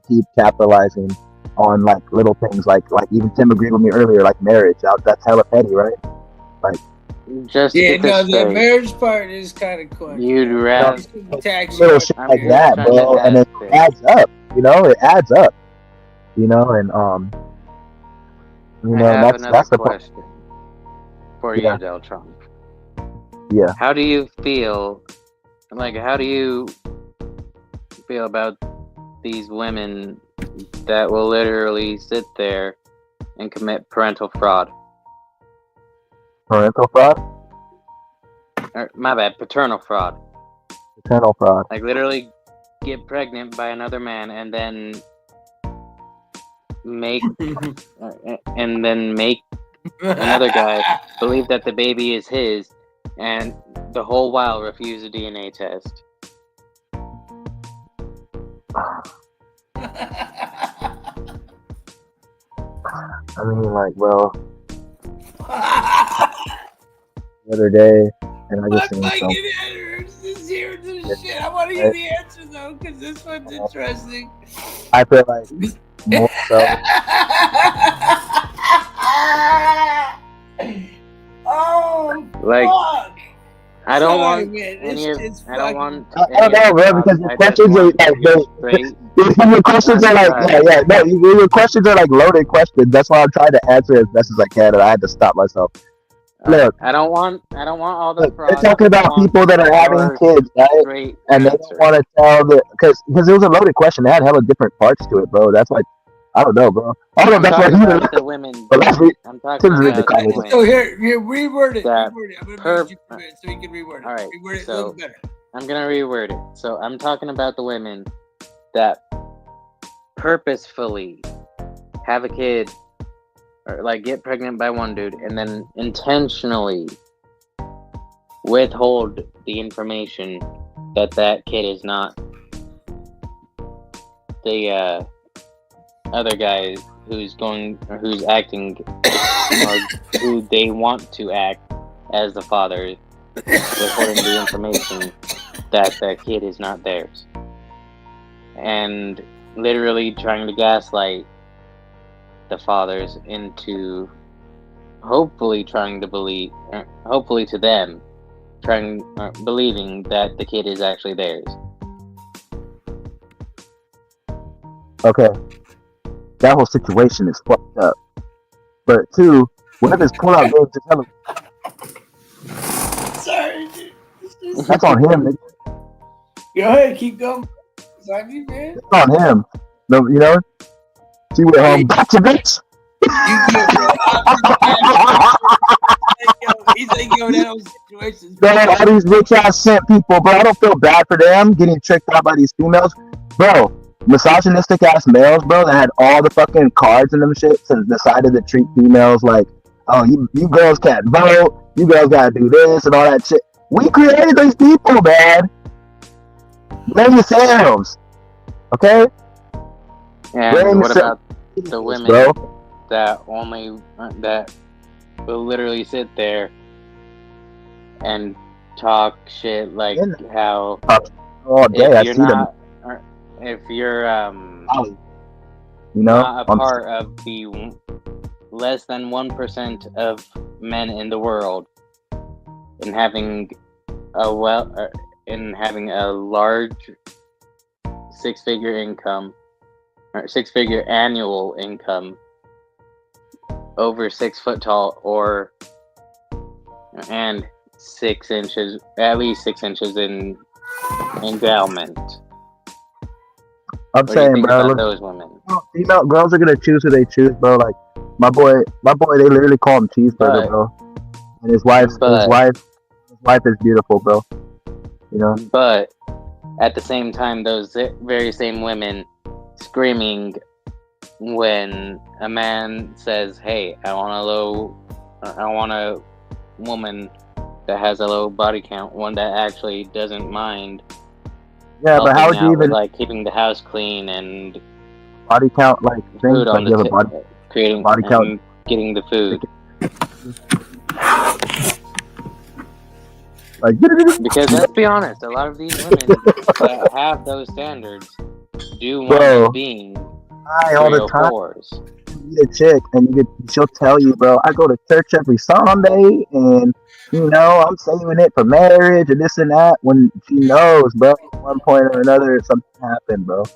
Speaker 19: Keep capitalizing on like little things, like even Tim agreed with me earlier, like marriage. That's hella petty, right? Like,
Speaker 3: just to
Speaker 1: Yeah,
Speaker 3: get this
Speaker 1: no, the
Speaker 3: straight,
Speaker 1: marriage part is kind of corny.
Speaker 3: you'd rather
Speaker 1: Tax
Speaker 19: little
Speaker 1: you.
Speaker 19: shit
Speaker 3: I'm
Speaker 19: like
Speaker 3: just
Speaker 19: that,
Speaker 3: trying to
Speaker 19: bro, and
Speaker 3: ask
Speaker 19: it
Speaker 3: this.
Speaker 19: adds up. You know, it adds up. You know, and you
Speaker 3: I
Speaker 19: know,
Speaker 3: have
Speaker 19: that's
Speaker 3: another
Speaker 19: the
Speaker 3: question for
Speaker 19: yeah,
Speaker 3: you, Deltron.
Speaker 19: yeah.
Speaker 3: How do you feel? Like, how do you feel about these women that will literally sit there and commit parental fraud?
Speaker 19: Parental fraud,
Speaker 3: Or, my bad, paternal fraud.
Speaker 19: paternal fraud.
Speaker 3: Like, literally get pregnant by another man and then make another guy believe that the baby is his, and the whole while refuse a DNA test.
Speaker 19: I mean, like, bro, the other day, and I just seen
Speaker 1: Mike
Speaker 19: some.
Speaker 1: and Edwards is here to the shit. I want to hear
Speaker 19: Right?
Speaker 1: the answer though, because this one's interesting.
Speaker 19: I feel like more so.
Speaker 1: Oh
Speaker 3: Like,
Speaker 1: fuck!
Speaker 3: I don't
Speaker 1: Sorry,
Speaker 3: want
Speaker 1: man.
Speaker 3: any
Speaker 1: This
Speaker 3: of.
Speaker 1: shit's
Speaker 3: I don't
Speaker 1: fucking.
Speaker 3: want
Speaker 19: I
Speaker 3: any
Speaker 19: don't
Speaker 3: of
Speaker 19: know,
Speaker 3: the
Speaker 19: bro,
Speaker 3: fraud.
Speaker 19: because your
Speaker 3: I just
Speaker 19: questions are
Speaker 3: want
Speaker 19: like
Speaker 3: your straight,
Speaker 19: your questions are like
Speaker 3: uncut.
Speaker 19: no, your questions are like loaded questions. That's why I'm trying to answer as best as I can, and I had to stop myself. Look,
Speaker 3: I don't want all the
Speaker 19: look, they're
Speaker 3: fraud.
Speaker 19: talking
Speaker 3: I
Speaker 19: about
Speaker 3: want
Speaker 19: people that are having
Speaker 3: your
Speaker 19: kids, right?
Speaker 3: straight
Speaker 19: And they don't
Speaker 3: answer.
Speaker 19: want to tell because it was a loaded question. They had hella different parts to it, bro. That's like I don't know, bro. I don't know if
Speaker 3: I'm
Speaker 19: that's
Speaker 3: talking
Speaker 19: what you.
Speaker 3: about the women.
Speaker 19: But let's read.
Speaker 3: I'm talking
Speaker 19: Tim's reading the
Speaker 3: about the
Speaker 19: comments.
Speaker 1: So
Speaker 3: women
Speaker 1: here, reword it.
Speaker 3: that
Speaker 1: Reword it. I'm gonna mute you for a
Speaker 3: per.
Speaker 1: minute so you can reword it.
Speaker 3: All right,
Speaker 1: Reword it a
Speaker 3: so
Speaker 1: little better.
Speaker 3: I'm gonna reword it. So I'm talking about the women that purposefully have a kid or like get pregnant by one dude and then intentionally withhold the information that kid is not the other guy who's acting or who they want to act as the father, withholding the information that the kid is not theirs, and literally trying to gaslight the fathers into hopefully to them believing that the kid is actually theirs.
Speaker 19: Okay, that whole situation is fucked up. But two, whatever his pull-out game to tell him,
Speaker 1: Sorry, dude.
Speaker 19: that's on him. Nigga.
Speaker 1: Go ahead, keep going. It's on you, man.
Speaker 19: It's on him. No, you know. She went home. Gotcha, bitch.
Speaker 1: You good, bro? He's like, yo, that whole situation's.
Speaker 19: Bro, all these rich ass simp people, bro. I don't feel bad for them getting tricked out by these females, bro. Misogynistic ass males, bro, that had all the fucking cards and them shits and decided to treat females like, oh, you girls can't vote, you girls gotta do this and all that shit. We created these people, man. Blame yourselves, okay?
Speaker 3: And
Speaker 19: Blame
Speaker 3: what
Speaker 19: yourself,
Speaker 3: about the women
Speaker 19: bro.
Speaker 3: that will literally sit there and talk shit like how
Speaker 19: all day I
Speaker 3: if you're
Speaker 19: see
Speaker 3: not, or if you're
Speaker 19: you know,
Speaker 3: not a part of the less than 1% of men in the world in having a large six-figure income or six-figure annual income, over 6 foot tall, and at least 6 inches in endowment.
Speaker 19: I'm
Speaker 3: What do you
Speaker 19: saying,
Speaker 3: think
Speaker 19: bro.
Speaker 3: about
Speaker 19: Look,
Speaker 3: those women?
Speaker 19: female girls are gonna choose who they choose, bro. Like my boy, they literally call him Cheeseburger,
Speaker 3: But
Speaker 19: bro. And his wife is beautiful, bro. You know.
Speaker 3: But at the same time, those very same women screaming when a man says, "Hey, I want a woman that has a low body count, one that actually doesn't mind."
Speaker 19: Yeah, but how would you even
Speaker 3: like keeping the house clean and
Speaker 19: body count like things?
Speaker 3: food
Speaker 19: Like
Speaker 3: on
Speaker 19: you have a
Speaker 3: the
Speaker 19: body
Speaker 3: creating
Speaker 19: body count.
Speaker 3: and getting the food?
Speaker 19: Like,
Speaker 3: because let's be honest, a lot of these women that have those standards do wind
Speaker 19: Bro,
Speaker 3: up being
Speaker 19: all the time.
Speaker 3: 304s.
Speaker 19: You meet a chick and she'll tell you, bro, I go to church every Sunday and you know I'm saving it for marriage and this and that. When she knows, bro, at one point or another something happened, bro. So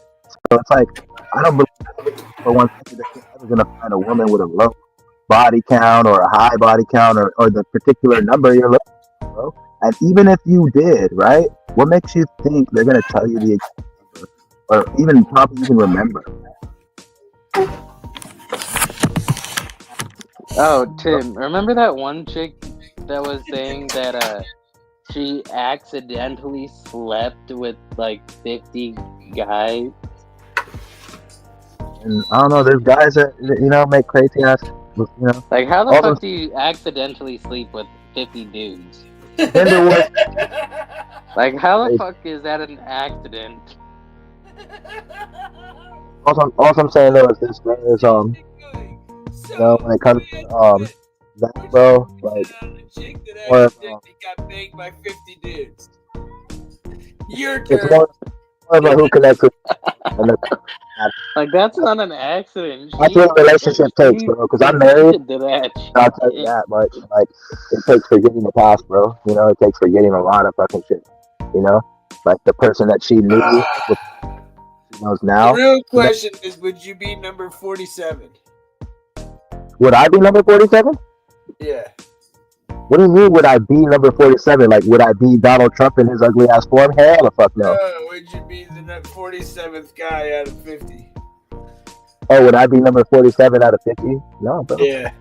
Speaker 19: it's like I don't believe for one second that you're ever gonna find a woman with a low body count or a high body count or the particular number you're looking for, bro. And even if you did, right? What makes you think they're gonna tell you the exact number or even probably even remember?
Speaker 3: Oh, Tim, remember that one chick that was saying that she accidentally slept with like 50 guys?
Speaker 19: And I don't know, there's guys that make crazy ass,
Speaker 3: Like, how the fuck do you accidentally sleep with 50 dudes? Like, how the fuck is that an accident?
Speaker 19: All I'm saying though is this, bro, is when it comes to that, bro, like,
Speaker 1: got banged by 50 dudes. Your
Speaker 19: it's
Speaker 1: turn.
Speaker 19: more about who connects with.
Speaker 3: Like, that's not an accident.
Speaker 19: That's what a relationship takes, bro. Because I'm married. I'll tell you that much. Like, it takes forgetting the past, bro. You know, it takes forgetting a lot of fucking shit. You know, like the person that she knew, she knows now.
Speaker 1: The real question is, would you be number 47?
Speaker 19: Would I be number 47?
Speaker 1: Yeah.
Speaker 19: What do you mean, would I be number 47? Like, would I be Donald Trump in his ugly ass form? Hell the fuck no.
Speaker 1: Would you be the 47th guy out of 50?
Speaker 19: Oh, would I be number 47 out of 50? No, bro.
Speaker 1: Yeah.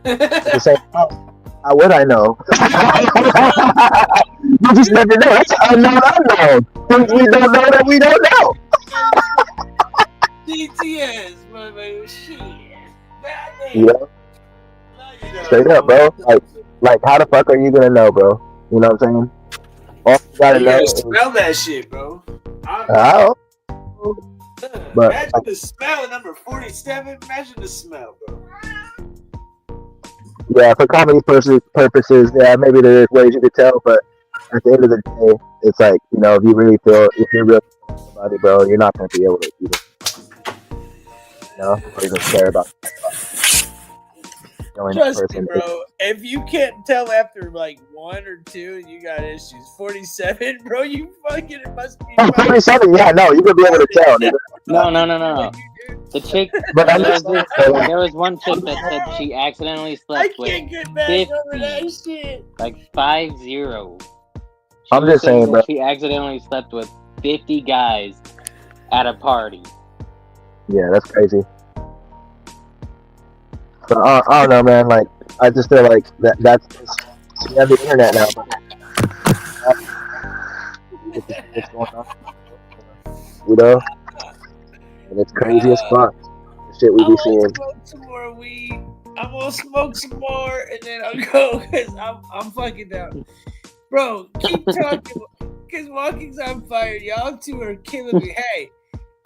Speaker 19: The same. How would I know? You just never know. That's unknown. We don't know that we don't know.
Speaker 1: DTS, motherfucker. Shit.
Speaker 19: Yeah. Straight up, bro. Like, how the fuck are you gonna know, bro? You know what I'm saying? All you gotta know is
Speaker 1: smell that shit, bro.
Speaker 19: But
Speaker 1: imagine the smell of number 47. Imagine the smell, bro.
Speaker 19: Yeah, for comedy purposes, yeah, maybe there's ways you could tell, but at the end of the day, it's like, you know, if you're really about it, bro, you're not gonna be able to or even care about knowing that
Speaker 1: Trust
Speaker 19: person.
Speaker 1: me, bro. If you can't tell after like 1 or 2, you got issues. 47, bro, you fucking it must be.
Speaker 19: 47, yeah, no, you could be able to tell. Dude.
Speaker 3: No. The chick,
Speaker 19: but
Speaker 3: there was one chick that said she accidentally slept with
Speaker 1: 50,
Speaker 3: like 50.
Speaker 19: I'm just saying, bro.
Speaker 3: She accidentally slept with 50 guys at a party.
Speaker 19: Yeah, that's crazy. But I don't know, man. Like, I just feel like that's just, we have the internet now. It's going on, you know, and it's crazy as fuck. The shit we be seeing.
Speaker 1: Smoke some more weed. I'm gonna smoke some more, and then I'll go because I'm fucking down, bro. Keep talking, because Walking's on fire. Y'all two are killing me. Hey.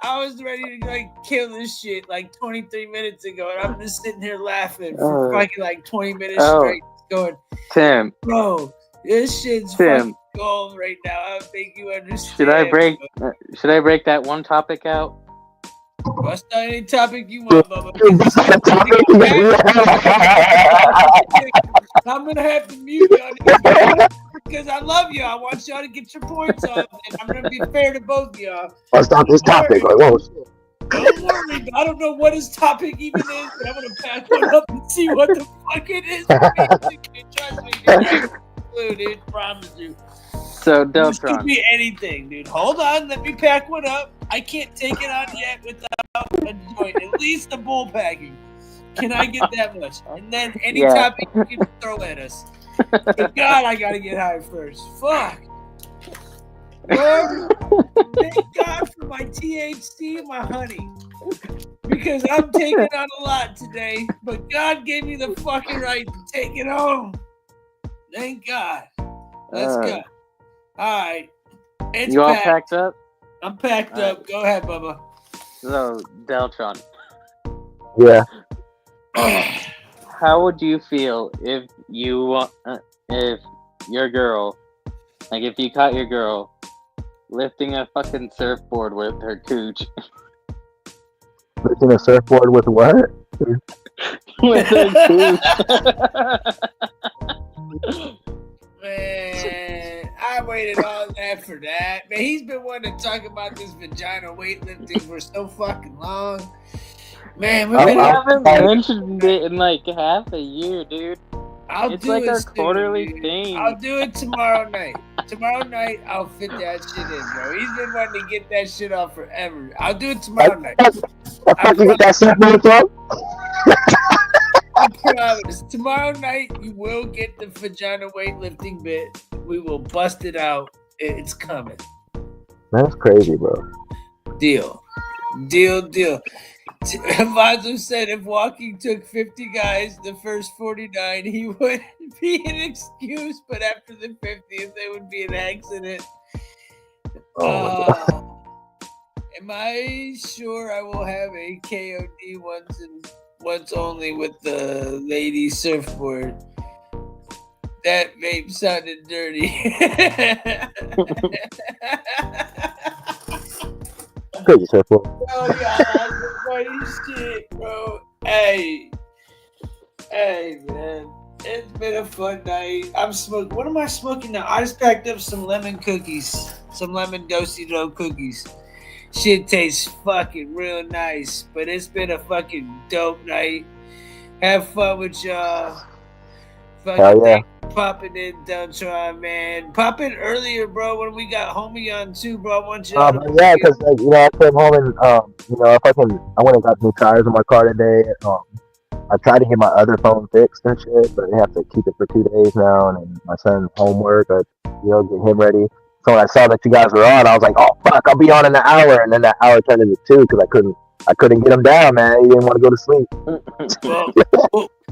Speaker 1: I was ready to like kill this shit like 23 minutes ago, and I'm just sitting here laughing for fucking like 20 minutes straight, going,
Speaker 3: Tim,
Speaker 1: bro, this shit's fucking gold right now. I don't think you understand.
Speaker 3: Should I break that one topic out?
Speaker 1: Bust out any topic you want, Bubba. I'm gonna have to mute y'all because I love you. I want y'all to get your points off, and I'm gonna be fair to both of y'all.
Speaker 19: Let's stop this topic. Like, whoa, shit.
Speaker 1: Don't worry, I don't know what his topic even is, but I'm gonna pack one up and see what the fuck it is. Trust me, dude. Promise you.
Speaker 3: So,
Speaker 1: This could
Speaker 3: Deltron.
Speaker 1: be anything, dude. Hold on, let me pack one up. I can't take it on yet without a joint. At least a bull packing. Can I get that much? And then any topic you can throw at us. But God, I gotta get high first. Fuck. Lord, thank God for my THC and my honey. Because I'm taking on a lot today. But God gave me the fucking right to take it home. Thank God. Let's go. All right. It's
Speaker 3: You all
Speaker 1: packed.
Speaker 3: packed up?
Speaker 1: I'm packed up. Go ahead, Bubba.
Speaker 3: So, Deltron,
Speaker 19: Yeah.
Speaker 3: how would you feel if your girl, like if you caught your girl lifting a fucking surfboard with her cooch?
Speaker 19: Lifting a surfboard with what?
Speaker 3: With her cooch.
Speaker 1: Man, I waited all that for that. Man, he's been wanting to talk about this vagina weightlifting for so fucking long. Man, we
Speaker 3: haven't mentioned it in like half a year, dude. It's
Speaker 1: do
Speaker 3: like
Speaker 1: it
Speaker 3: our
Speaker 1: soon,
Speaker 3: quarterly
Speaker 1: dude.
Speaker 3: thing.
Speaker 1: I'll do it tomorrow night. Tomorrow night, I'll fit that shit in, bro. He's been wanting to get that shit off forever. I'll do it tomorrow night.
Speaker 19: You get that surfboard from?
Speaker 1: I promise. Tomorrow night, you will get the vagina weightlifting bit. We will bust it out. It's coming.
Speaker 19: That's crazy, bro.
Speaker 1: Deal. Vazu said if walking took 50 guys, the first 49, he would be an excuse, but after the 50th, it would be an accident. Am I sure I will have a KOD once only with the lady surfboard? That vape sounded dirty.
Speaker 19: Crazy surfboard.
Speaker 1: Oh yeah, that's funny shit, bro. Hey, man, it's been a fun night. I'm smoking. What am I smoking now? I just packed up some lemon cookies, some lemon do-si-do cookies. Shit tastes fucking real nice, but it's been a fucking dope night. Have fun with y'all.
Speaker 19: Hell yeah.
Speaker 1: Popping in, Deltron, man. Pop in earlier, bro, when we got homie on too, bro. I want y'all to
Speaker 19: Yeah, because I came home and I went and got new tires on my car today. I tried to get my other phone fixed and shit, but I have to keep it for 2 days now. And then my son's homework, get him ready. So when I saw that you guys were on, I was like, oh fuck, I'll be on in an hour. And then that hour turned into 2 because I couldn't get him down, man. He didn't want to go to sleep.
Speaker 1: Well,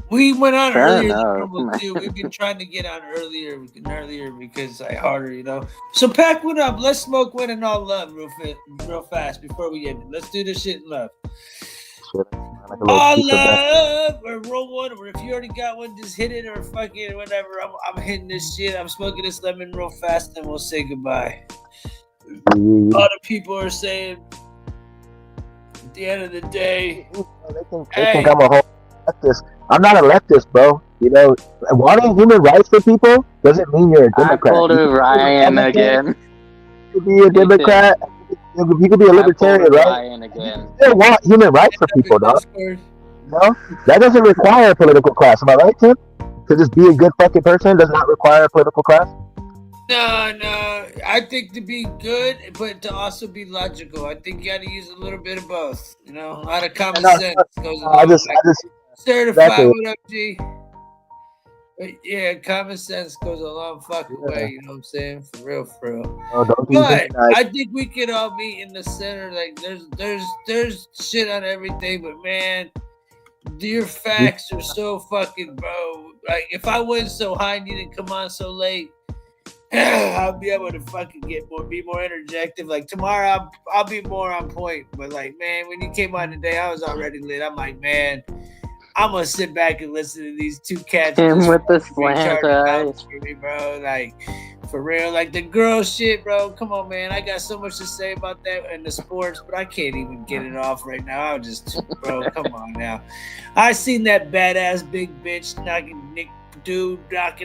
Speaker 1: we went on earlier than
Speaker 3: know.
Speaker 1: normal too. We've been trying to get on earlier because I harder, So pack one up. Let's smoke one and all love real fast before we end it. Let's do this shit in love. All love or roll one, or if you already got one, just hit it or fucking whatever. I'm hitting this shit. I'm smoking this lemon real fast, and we'll say goodbye. All the people are saying at the end of the day,
Speaker 19: They think I'm a whole leftist. I'm not a leftist, bro. Wanting human rights for people doesn't mean you're a Democrat.
Speaker 3: I pulled a Ryan again.
Speaker 19: You could be a Democrat. You could be a libertarian, right?
Speaker 3: Ryan again.
Speaker 19: You still want human rights for people, dog. That doesn't require a political class. Am I right, Tim? To just be a good fucking person does not require a political class?
Speaker 1: No. I think to be good, but to also be logical. I think you got to use a little bit of both. A lot of common sense goes along. Certified,
Speaker 19: exactly.
Speaker 1: what up, G? But yeah, common sense goes a long fucking way. You know what I'm saying? For real. But I think we could all meet in the center. Like, there's shit on everything, but man, your facts are so fucking, bro. Like, if I wasn't so high and you didn't come on so late, I'll be able to fucking be more interjective. Like tomorrow, I'll be more on point. But like, man, when you came on today, I was already lit. I'm like, man, I'm gonna sit back and listen to these two cats.
Speaker 3: Him with the slant eyes,
Speaker 1: bro. Like, for real. Like the girl shit, bro. Come on, man. I got so much to say about that and the sports, but I can't even get it off right now. I'll just, bro. Come on now. I seen that badass big bitch knocking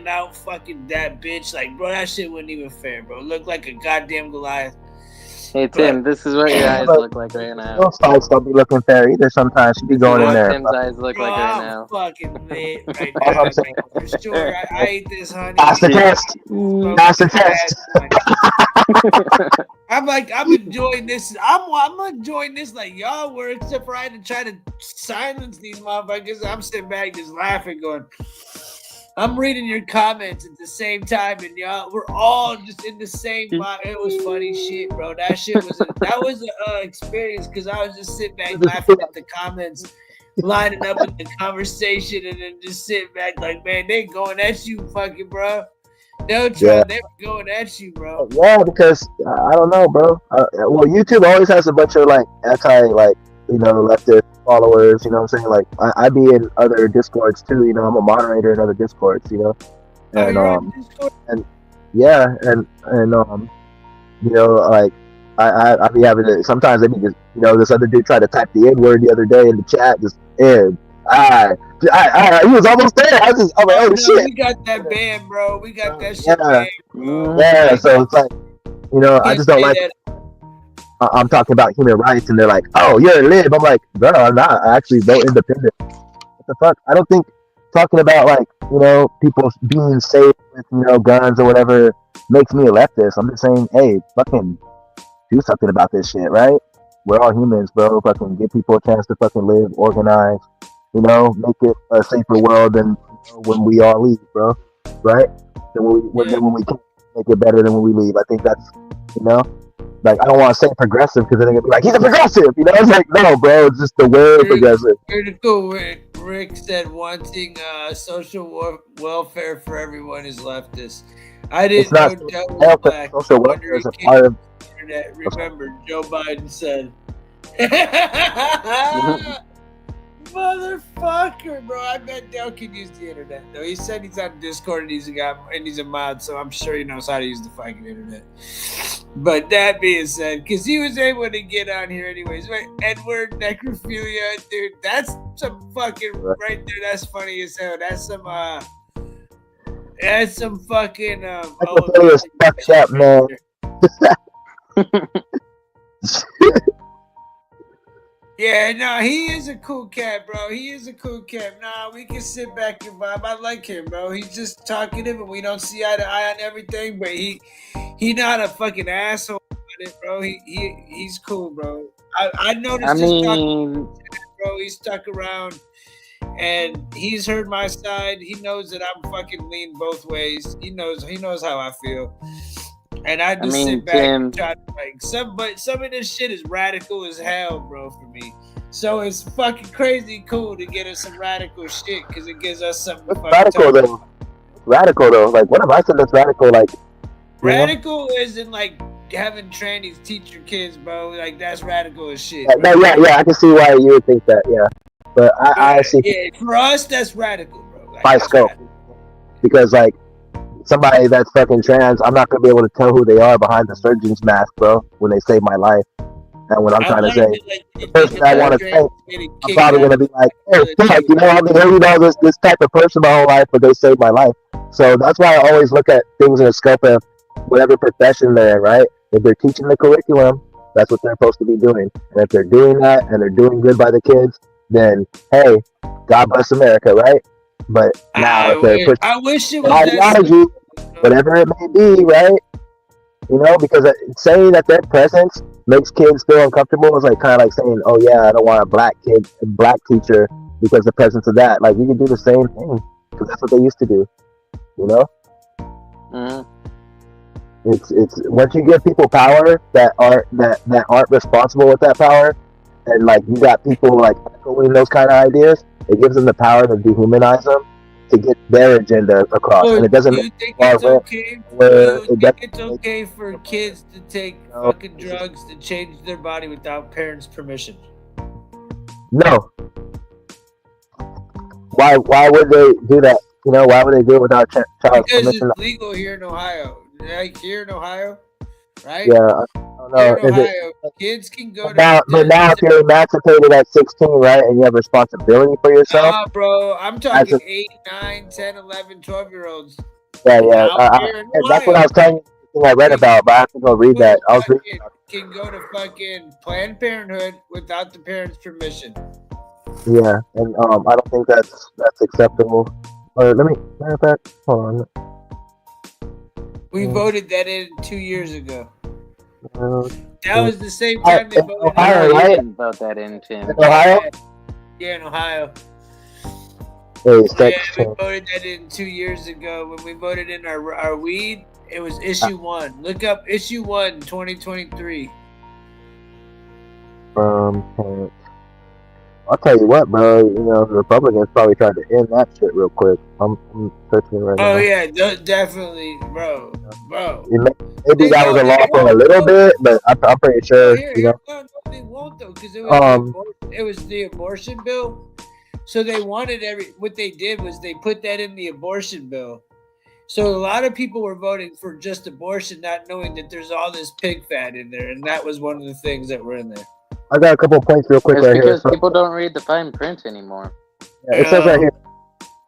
Speaker 1: out fucking that bitch. Like, bro, that shit wasn't even fair, bro. Looked like a goddamn Goliath.
Speaker 3: Hey, Tim, this is what your eyes look like right now.
Speaker 19: Those fights don't be looking fair either. Sometimes she be going in there.
Speaker 3: Tim's eyes look like right now.
Speaker 1: I'm fucking lit right now. For sure. I ate this honey.
Speaker 19: That's the test.
Speaker 1: I'm enjoying this. I'm enjoying this like y'all were, except for I had to try to silence these motherfuckers. I'm sitting back just laughing, going, I'm reading your comments at the same time, and y'all, we're all just in the same vibe. It was funny shit, bro. That shit was a experience because I was just sitting back laughing at the comments, lining up with the conversation, and then just sitting back like, man, they going at you, fucking bro. They were going at you, bro.
Speaker 19: Yeah, because I don't know, bro. Well, YouTube always has a bunch of like leftist followers. You know what I'm saying? Like I be in other Discords too. You know, I'm a moderator in other Discords. You know, and yeah, and you know, like I be having to. Sometimes they be just, you know, this other dude tried to type the N-word the other day in the chat. Just he was almost there. I was like, oh shit.
Speaker 1: We got that band, bro. We got that shit banned, bro.
Speaker 19: Yeah, so it's like, you know, I just don't like it. I'm talking about human rights, and they're like, "Oh, you're a lib." I'm like, "Bro, I'm not. I actually vote independent." What the fuck? I don't think talking about like, you know, people being safe with, you know, guns or whatever makes me a leftist. I'm just saying, hey, fucking do something about this shit, right? We're all humans, bro. Fucking give people a chance to fucking live, organize, you know, make it a safer world than, you know, when we all leave, bro. Right? Then when we can make it better than when we leave. I think that's, you know. Like, I don't want to say progressive because then they're going to be like, he's a progressive, you know? It's like, no, bro, it's just the word progressive.
Speaker 1: Critical Rick said wanting social welfare for everyone is leftist. I didn't know that was black.
Speaker 19: Social welfare is a part of
Speaker 1: the internet. Remember, Joe Biden said, motherfucker, bro. I bet Dale can use the internet, though. He said he's on Discord and he's a mod, so I'm sure he knows how to use the fucking internet. But that being said, because he was able to get on here anyways. Wait, Edward Necrophilia, dude, that's some fucking right there. That's funny as hell. That's some fucking
Speaker 19: Necrophilia fucked up, man.
Speaker 1: Yeah, no, he is a cool cat, bro. He is a cool cat. Nah, we can sit back and vibe. I like him, bro. He's just talkative, and we don't see eye to eye on everything. But he not a fucking asshole about it, bro. He's cool, bro. I noticed bro. He's stuck around, and he's heard my side. He knows that I'm fucking lean both ways. He knows how I feel. And I just sit back and try to but some of this shit is radical as hell, bro, for me. So it's fucking crazy cool to get us some radical shit because it gives us something to fucking
Speaker 19: radical though. Radical though. Like, what have I said that's radical? Like,
Speaker 1: radical isn't like having trannies teach your kids, bro. Like, that's radical as shit.
Speaker 19: Yeah, I can see why you would think that, yeah. But I see.
Speaker 1: Yeah, for us, that's radical, bro. Like,
Speaker 19: by scope. Because, like, somebody that's fucking trans, I'm not gonna be able to tell who they are behind the surgeon's mask, bro, when they save my life. And what I'm trying to say, the person I want to thank, I'm probably gonna be like, hey, fuck, you know, I've been hearing all this type of person my whole life, but they saved my life. So that's why I always look at things in the scope of whatever profession they're in, right? If they're teaching the curriculum, that's what they're supposed to be doing. And if they're doing that and they're doing good by the kids, then hey, God bless America, right? But now
Speaker 1: I wish it was
Speaker 19: ideology, whatever it may be, right? You know, because saying that their presence makes kids feel uncomfortable is like kind of like saying, oh yeah, I don't want a black teacher because the presence of that. Like, you can do the same thing because that's what they used to do. You know, it's once you give people power that aren't responsible with that power, and like you got people like echoing those kind of ideas, it gives them the power to dehumanize them to get their agenda across. And it doesn't make
Speaker 1: it's okay for kids to take fucking drugs to change their body without parents' permission?
Speaker 19: No. Why would they do that? You know, why would they do it without child's permission?
Speaker 1: Because it's legal here in Ohio. Like here in Ohio, right?
Speaker 19: Yeah, I don't know.
Speaker 1: Here in Ohio, kids can go
Speaker 19: but now if you're emancipated at 16, right, and you have responsibility for yourself.
Speaker 1: Nah, bro, I'm talking 8, 9, 10, 11, 12-year-olds.
Speaker 19: Yeah. That's what I was telling you. I read about, but I have to go read that. I was reading.
Speaker 1: Can go to fucking Planned Parenthood without the parents' permission.
Speaker 19: Yeah, and I don't think that's acceptable. Matter of fact, hold on.
Speaker 1: We voted that in 2 years ago. That was the same time they voted.
Speaker 3: Ohio, you didn't vote that in, Tim.
Speaker 19: Ohio?
Speaker 1: Yeah, in Ohio.
Speaker 19: Hey,
Speaker 1: Yeah, we voted that in 2 years ago when we voted in our weed. It was issue 1. Look up issue 1, 2023.
Speaker 19: Parents. I'll tell you what, bro. You know, the Republicans probably tried to end that shit real quick. I'm searching right now.
Speaker 1: Oh yeah, definitely, bro.
Speaker 19: Maybe that was a law for a little bit, but I'm pretty sure.
Speaker 1: No, they won't though, because it was the abortion bill. So they wanted what they did was they put that in the abortion bill. So a lot of people were voting for just abortion, not knowing that there's all this pig fat in there, and that was one of the things that were in there.
Speaker 19: I got a couple points real quick
Speaker 3: It's
Speaker 19: right here.
Speaker 3: because people don't read the fine print anymore.
Speaker 19: Yeah, it says right here.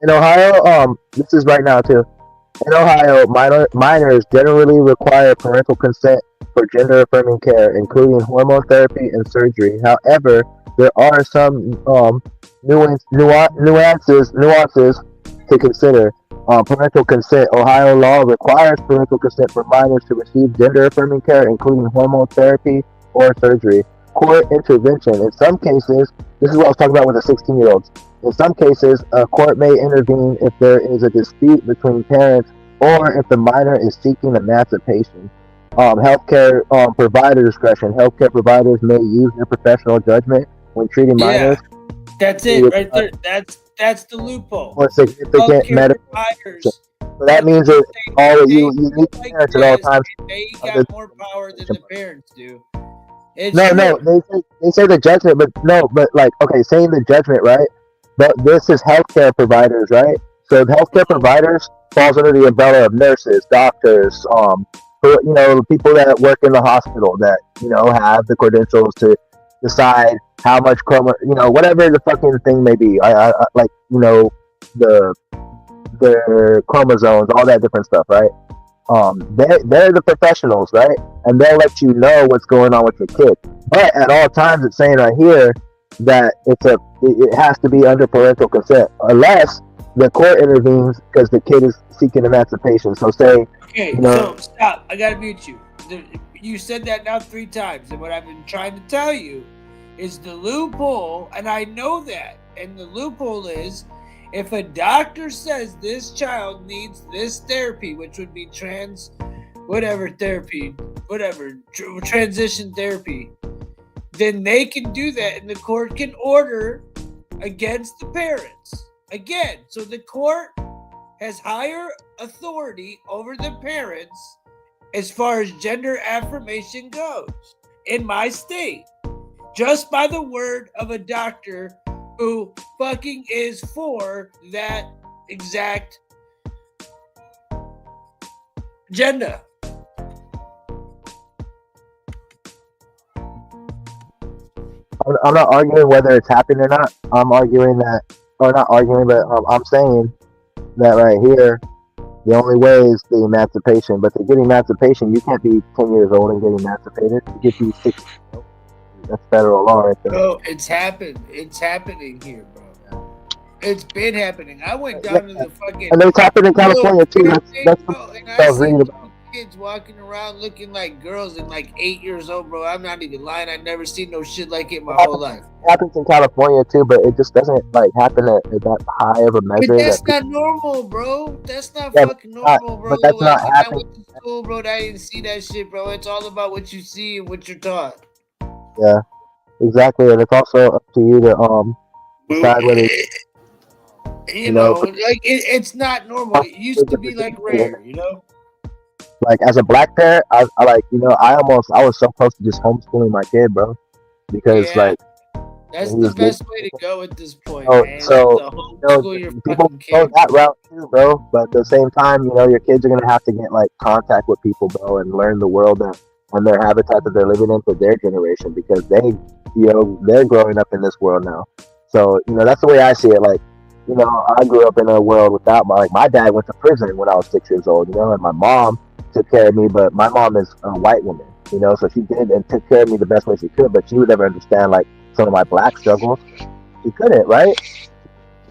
Speaker 19: In Ohio, this is right now too. In Ohio, minors generally require parental consent for gender-affirming care, including hormone therapy and surgery. However, there are some nuances to consider. Parental consent. Ohio law requires parental consent for minors to receive gender-affirming care, including hormone therapy or surgery. Court intervention. In some cases, this is what I was talking about with the 16-year-olds. In some cases, a court may intervene if there is a dispute between parents or if the minor is seeking emancipation. Healthcare provider discretion. Healthcare providers may use their professional judgment when treating minors.
Speaker 1: That's it right there. That's the loophole.
Speaker 19: Or significant medical. So that means that all of you need parents at all times.
Speaker 1: They got more power than the parents do.
Speaker 19: No, they say the judgment, but like, okay, saying the judgment, right? But this is healthcare providers, right? So the healthcare providers falls under the umbrella of nurses, doctors, people that work in the hospital that, have the credentials to decide how much whatever the fucking thing may be. I like, the chromosomes, all that different stuff, right? They're the professionals, right? And they'll let you know what's going on with your kid. But at all times, it's saying right here that it has to be under parental consent, unless the court intervenes because the kid is seeking emancipation. So say,
Speaker 1: so stop. I gotta mute you. You said that now 3 times, and what I've been trying to tell you is the loophole, and I know that. And the loophole is, if a doctor says this child needs this therapy, which would be transition therapy, then they can do that, and the court can order against the parents. Again, so the court has higher authority over the parents as far as gender affirmation goes in my state, just by the word of a doctor who fucking is for that exact agenda.
Speaker 19: I'm not arguing whether it's happened or not. I'm arguing that, or not arguing, but I'm saying that right here, the only way is the emancipation. But to get emancipation, you can't be 10 years old and get emancipated. You get to be 16. That's federal law right there.
Speaker 1: Bro, it's happened. It's happening here, bro. It's been happening. I went down to the fucking...
Speaker 19: And it's happened in California, too. That's what I was reading about.
Speaker 1: Kids walking around looking like girls and like 8 years old, bro. I'm not even lying. I've never seen no shit like it my whole life.
Speaker 19: It happens in California, too, but it just doesn't like happen at that high of a measure.
Speaker 1: But that's not normal, bro. That's not fucking normal, bro.
Speaker 19: But that's not happening.
Speaker 1: I went to school, bro. I didn't see that shit, bro. It's all about what you see and what you're taught.
Speaker 19: Yeah, exactly, and it's also up to you to decide whether
Speaker 1: you know, like it's not normal. It used to be like rare, you know.
Speaker 19: Like as a black parent, I like, I was so close to just homeschooling my kid, bro, because like
Speaker 1: that's the best way to go at this point. Man.
Speaker 19: So people go that route too, bro. But at the same time, your kids are gonna have to get like contact with people, bro, and learn the world and their habitat that they're living in for their generation, because they're growing up in this world now. So that's the way I see it. Like, I grew up in a world without my dad went to prison when I was 6 years old, and my mom took care of me, but my mom is a white woman, so she did and took care of me the best way she could, but she would never understand like some of my black struggles. She couldn't, right? She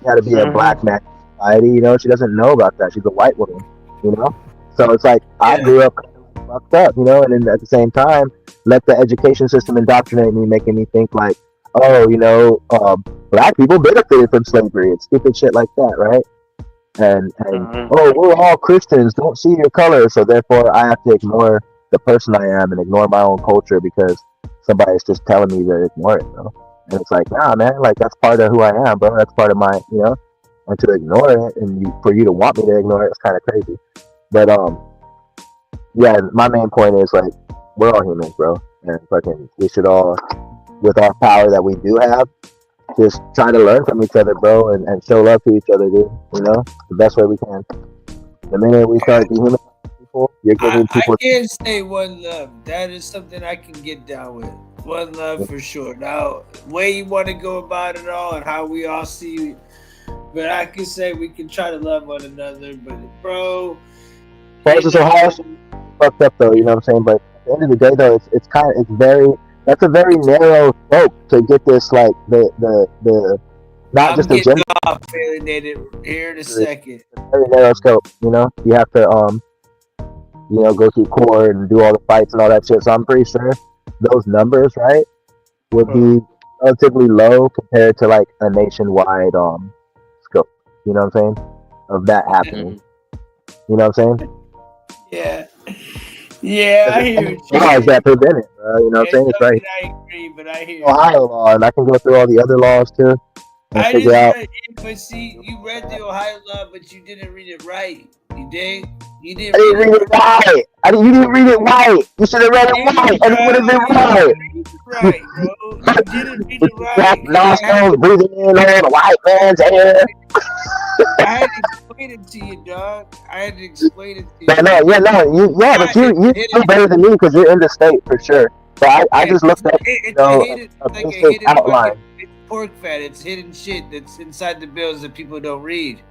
Speaker 19: had to be a black man in society, she doesn't know about that. She's a white woman, so it's like I grew up fucked up, you know. And then at the same time, let the education system indoctrinate me, making me think like, oh, you know, black people benefited from slavery and stupid shit like that, right? And oh, we're all Christians, don't see your color, so therefore I have to ignore the person I am and ignore my own culture because somebody's just telling me to ignore it, bro. And it's like, nah, man, like that's part of who I am, bro. That's part of my, you know. And to ignore it, and for you to want me to ignore it, it's kind of crazy. But yeah, my main point is like we're all humans, bro, and fucking we should all, with our power that we do have, just try to learn from each other, bro, and show love to each other, dude. You know, the best way we can. The minute we start dehumanizing people, you're giving people.
Speaker 1: I can't say one love. That is something I can get down with. One love for sure. Now, way you want to go about it all and how we all see. But I can say we can try to love one another, but bro.
Speaker 19: It's Ohio fucked up though, you know what I'm saying? But at the end of the day though, that's a very narrow scope to get this like the not
Speaker 1: I'm
Speaker 19: just a gender.
Speaker 1: Off here in a second.
Speaker 19: It's a very narrow scope, you know. You have to you know, go through court and do all the fights and all that shit. So I'm pretty sure those numbers, right, would be relatively low compared to like a nationwide scope. You know what I'm saying? Of that happening. You know what I'm saying?
Speaker 1: Yeah. Yeah, I hear you.
Speaker 19: Laws that prevent it, bro. You know what I'm saying? It's right.
Speaker 1: I agree, but I hear
Speaker 19: Ohio law, and I can go through all the other laws too. And
Speaker 1: I
Speaker 19: figure out.
Speaker 1: but see, you read the Ohio law, but you didn't read it right. You did? You
Speaker 19: I
Speaker 1: didn't
Speaker 19: didn't read it right. You didn't read it right. You should have read it right, and it would have been right.
Speaker 1: Right, bro. You didn't read it right.
Speaker 19: Nostrils breathing in on the white man's air.
Speaker 1: I had to explain it to you, dog. I had to explain it to you.
Speaker 19: But you know better than me because you're in the state for sure. So I just looked at a basic outline.
Speaker 1: It's pork fat. It's hidden shit that's inside the bills that people don't read.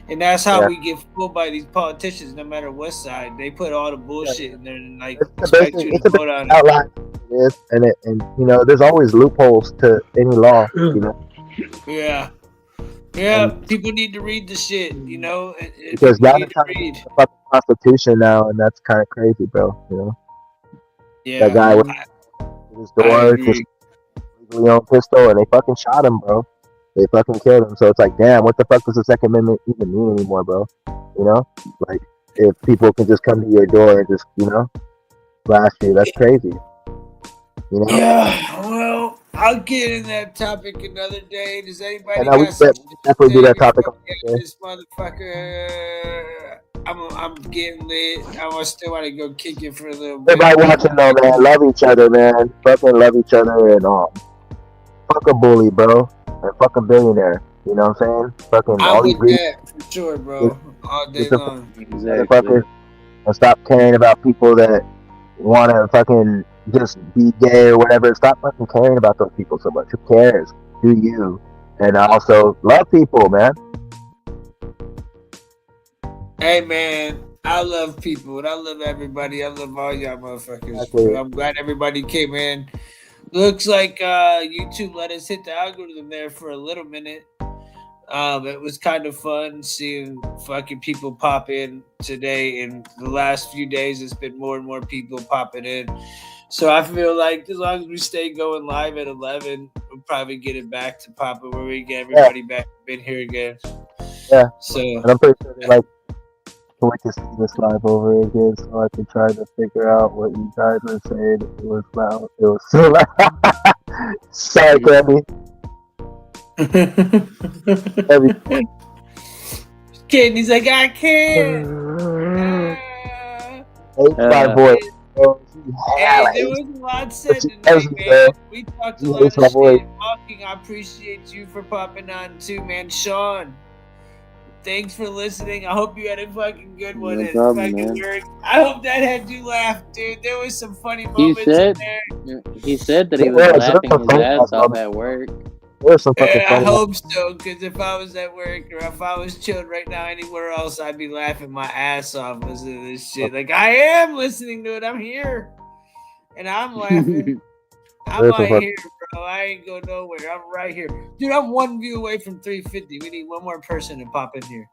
Speaker 1: And that's how we get fooled by these politicians, no matter what side. They put all the bullshit in there and like expect you to vote on it.
Speaker 19: Outline is, and you know, there's always loopholes to any law, you know.
Speaker 1: Yeah. Yeah, people need to read the shit, you know.
Speaker 19: Because now they're trying to read the fucking Constitution now, and that's kind of crazy, bro. You know.
Speaker 1: Yeah.
Speaker 19: That guy with his door, just legally owned pistol, and they fucking shot him, bro. They fucking killed him. So it's like, damn, what the fuck does the Second Amendment even mean anymore, bro? You know, like if people can just come to your door and just, you know, blast you, that's crazy. You know?
Speaker 1: Yeah. Well, I'll get in that topic another day. Does anybody
Speaker 19: we definitely do that topic on
Speaker 1: this motherfucker? I'm getting lit. I still want to go kick it for a little bit.
Speaker 19: Everybody watching though, man, love each other, man. Fucking love each other, and fuck a bully, bro, and fuck a billionaire. You know what I'm saying? Fucking all these
Speaker 1: for sure, bro. All day long.
Speaker 19: Exactly. And stop caring about people that want to fucking just be gay or whatever. Stop fucking caring about those people so much. Who cares? Do you? And also love people, man.
Speaker 1: Hey, man, I love people and I love everybody. I love all y'all motherfuckers.
Speaker 19: Exactly.
Speaker 1: I'm glad everybody came in. Looks like YouTube let us hit the algorithm there for a little minute. It was kind of fun seeing fucking people pop in today. In the last few days, it's been more and more people popping in. So I feel like as long as we stay going live at 11, we'll probably get it back to popping where we get everybody back in here again.
Speaker 19: Yeah.
Speaker 1: So
Speaker 19: and I'm pretty sure they like to wait to see this live over again so I can try to figure out what you guys were saying. It was loud. It was so loud. Sorry, Gabby.
Speaker 1: Kid, he's like, I can't.
Speaker 19: My voice.
Speaker 1: Hey, there was a lot said tonight, man. We talked a lot of shit. Walking, I appreciate you for popping on too, man. Sean, thanks for listening. I hope you had a fucking good one at fucking work. I hope that had you laugh, dude. There was some funny moments in there.
Speaker 3: He said that he was laughing his ass off at work.
Speaker 1: I hope so, because if I was at work or if I was chilled right now anywhere else, I'd be laughing my ass off listening to this shit. Like, I am listening to it. I'm here. And I'm laughing. I'm right here, bro. I ain't going nowhere. I'm right here. Dude, I'm one view away from 350. We need one more person to pop in here.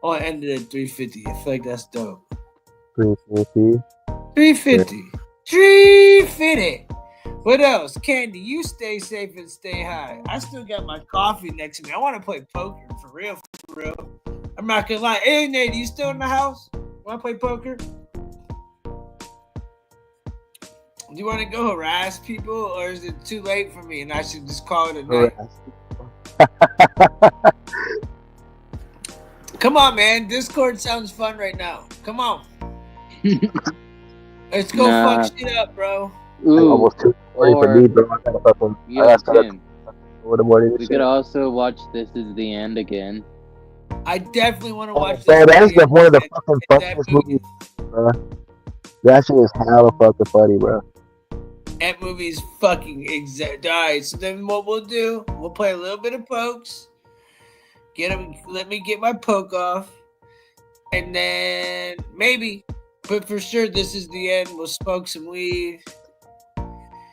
Speaker 1: Oh, I ended at 350. I feel like that's dope.
Speaker 19: 350.
Speaker 1: $3.50. $3.50. What else? Candy, you stay safe and stay high. I still got my coffee next to me. I want to play poker for real. I'm not gonna lie. Hey, Nate, you still in the house? Want to play poker? Do you want to go harass people, or is it too late for me and I should just call it a night? Come on, man. Discord sounds fun right now. Come on. Let's go fuck shit up, bro.
Speaker 19: Almost 2:40 for me, bro. I gotta fucking.
Speaker 3: We could also watch This Is the End again.
Speaker 1: I definitely want to watch
Speaker 19: Bro,
Speaker 1: this.
Speaker 19: that is one of the fucking funniest movies, bro. That shit is hella fucking funny, bro.
Speaker 1: That movie's fucking exact. All right, so then what we'll do? We'll play a little bit of pokes. Let me get my poke off, and then maybe, but for sure, This Is the End. We'll smoke some weed,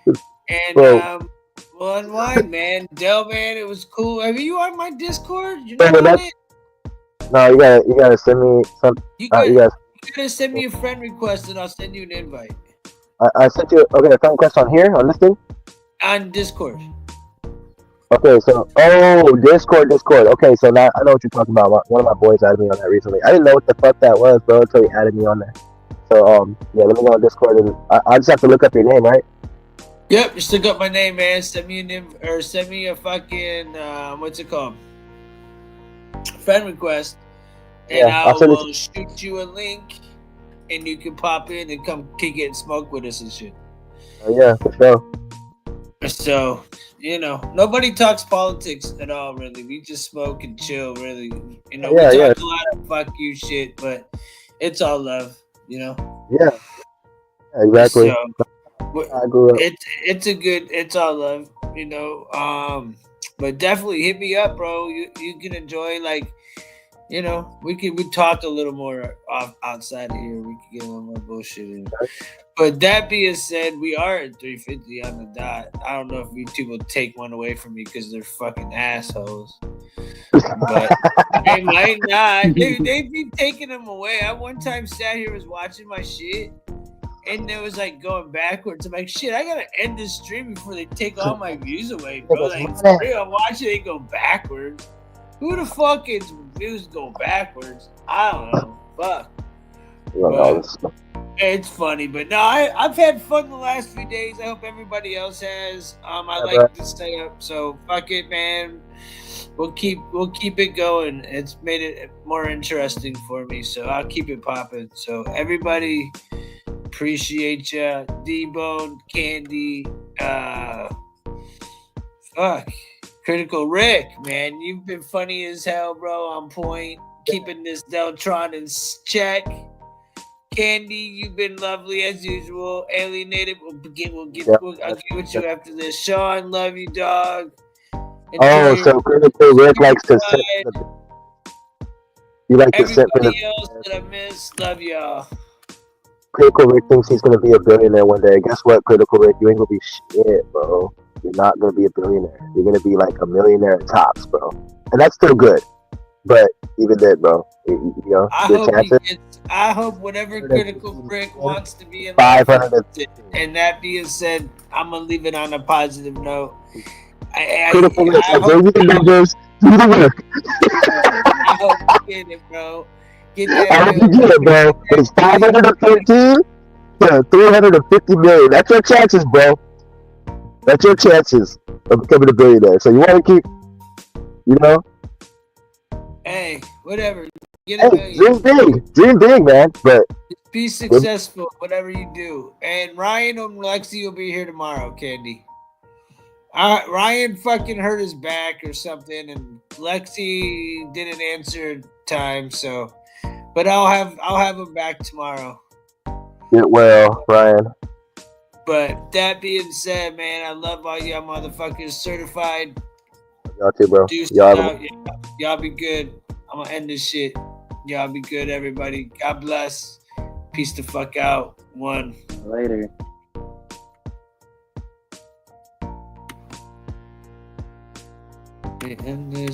Speaker 1: and we'll unwind, man. Del, man, it was cool. Are you on my Discord? You're not on it?
Speaker 19: No, you gotta send me some.
Speaker 1: You gotta send me a friend request, and I'll send you an invite.
Speaker 19: I sent you a friend request on here on this thing.
Speaker 1: On Discord.
Speaker 19: Okay, so Discord. Okay, so now I know what you're talking about. One of my boys added me on that recently. I didn't know what the fuck that was, bro, until he added me on there. So yeah, let me go on Discord and I just have to look up your name, right?
Speaker 1: Yep, just look up my name, man. Send me a fucking what's it called? Friend request, and
Speaker 19: Yeah,
Speaker 1: I
Speaker 19: I'll send it
Speaker 1: will shoot you a link, and you can pop in and come kick it and smoke with us and shit.
Speaker 19: Oh yeah, for sure.
Speaker 1: So, nobody talks politics at all, really. We just smoke and chill, really. We talk a lot of fuck you shit, but it's all love,
Speaker 19: Yeah, exactly.
Speaker 1: So,
Speaker 19: I grew up.
Speaker 1: It's all love, but definitely hit me up, bro. You can enjoy, we talk a little more outside of here. We can get a little more bullshit in. But that being said, we are at 350 on the dot. I don't know if YouTube will take one away from me because they're fucking assholes. But they might not. They be taking them away. I one time sat here, was watching my shit, and it was like going backwards. I'm like, shit, I gotta end this stream before they take all my views away, bro. Like, for real, I'm watching it go backwards. Who the fuck is views go backwards? I don't know. Fuck. But it's funny, but no, I've had fun the last few days. I hope everybody else has. I like this setup, so fuck it, man. We'll keep it going. It's made it more interesting for me, so I'll keep it popping. So everybody, appreciate ya. D-Bone, Candy, Critical Rick, man, you've been funny as hell, bro. On point, keeping this Deltron in check. Candy, you've been lovely as usual. Alienated, I'll get with you after this. Sean, love you, dog.
Speaker 19: So Critical Rick likes to sit. You like to sit for
Speaker 1: Everybody else that I missed, love y'all.
Speaker 19: Critical Rick thinks he's gonna be a billionaire one day. Guess what, Critical Rick? You ain't gonna be shit, bro. You're not gonna be a billionaire. You're gonna be like a millionaire at tops, bro. And that's still good. But even then, bro,
Speaker 1: I hope whatever Critical Rick wants to be in
Speaker 19: 500.
Speaker 1: And that being said, I'm gonna leave it on a positive note.
Speaker 19: Critical Rick, I hope you
Speaker 1: get it, bro.
Speaker 19: I hope you get it, bro. It's 513 to 350 million. That's your chances, bro. That's your chances of becoming a billionaire. So you want to keep,
Speaker 1: Hey, whatever. Get a
Speaker 19: million. Dream big, man. But
Speaker 1: be successful, whatever you do. And Ryan and Lexi will be here tomorrow, Candy. Ryan fucking hurt his back or something, and Lexi didn't answer in time. So, but I'll have him back tomorrow.
Speaker 19: Get well, Ryan.
Speaker 1: But that being said, man, I love all y'all motherfuckers. Certified.
Speaker 19: Y'all too, bro.
Speaker 1: Y'all be good. I'm gonna end this shit. Y'all be good, everybody. God bless. Peace the fuck out. One.
Speaker 3: Later.
Speaker 1: End this.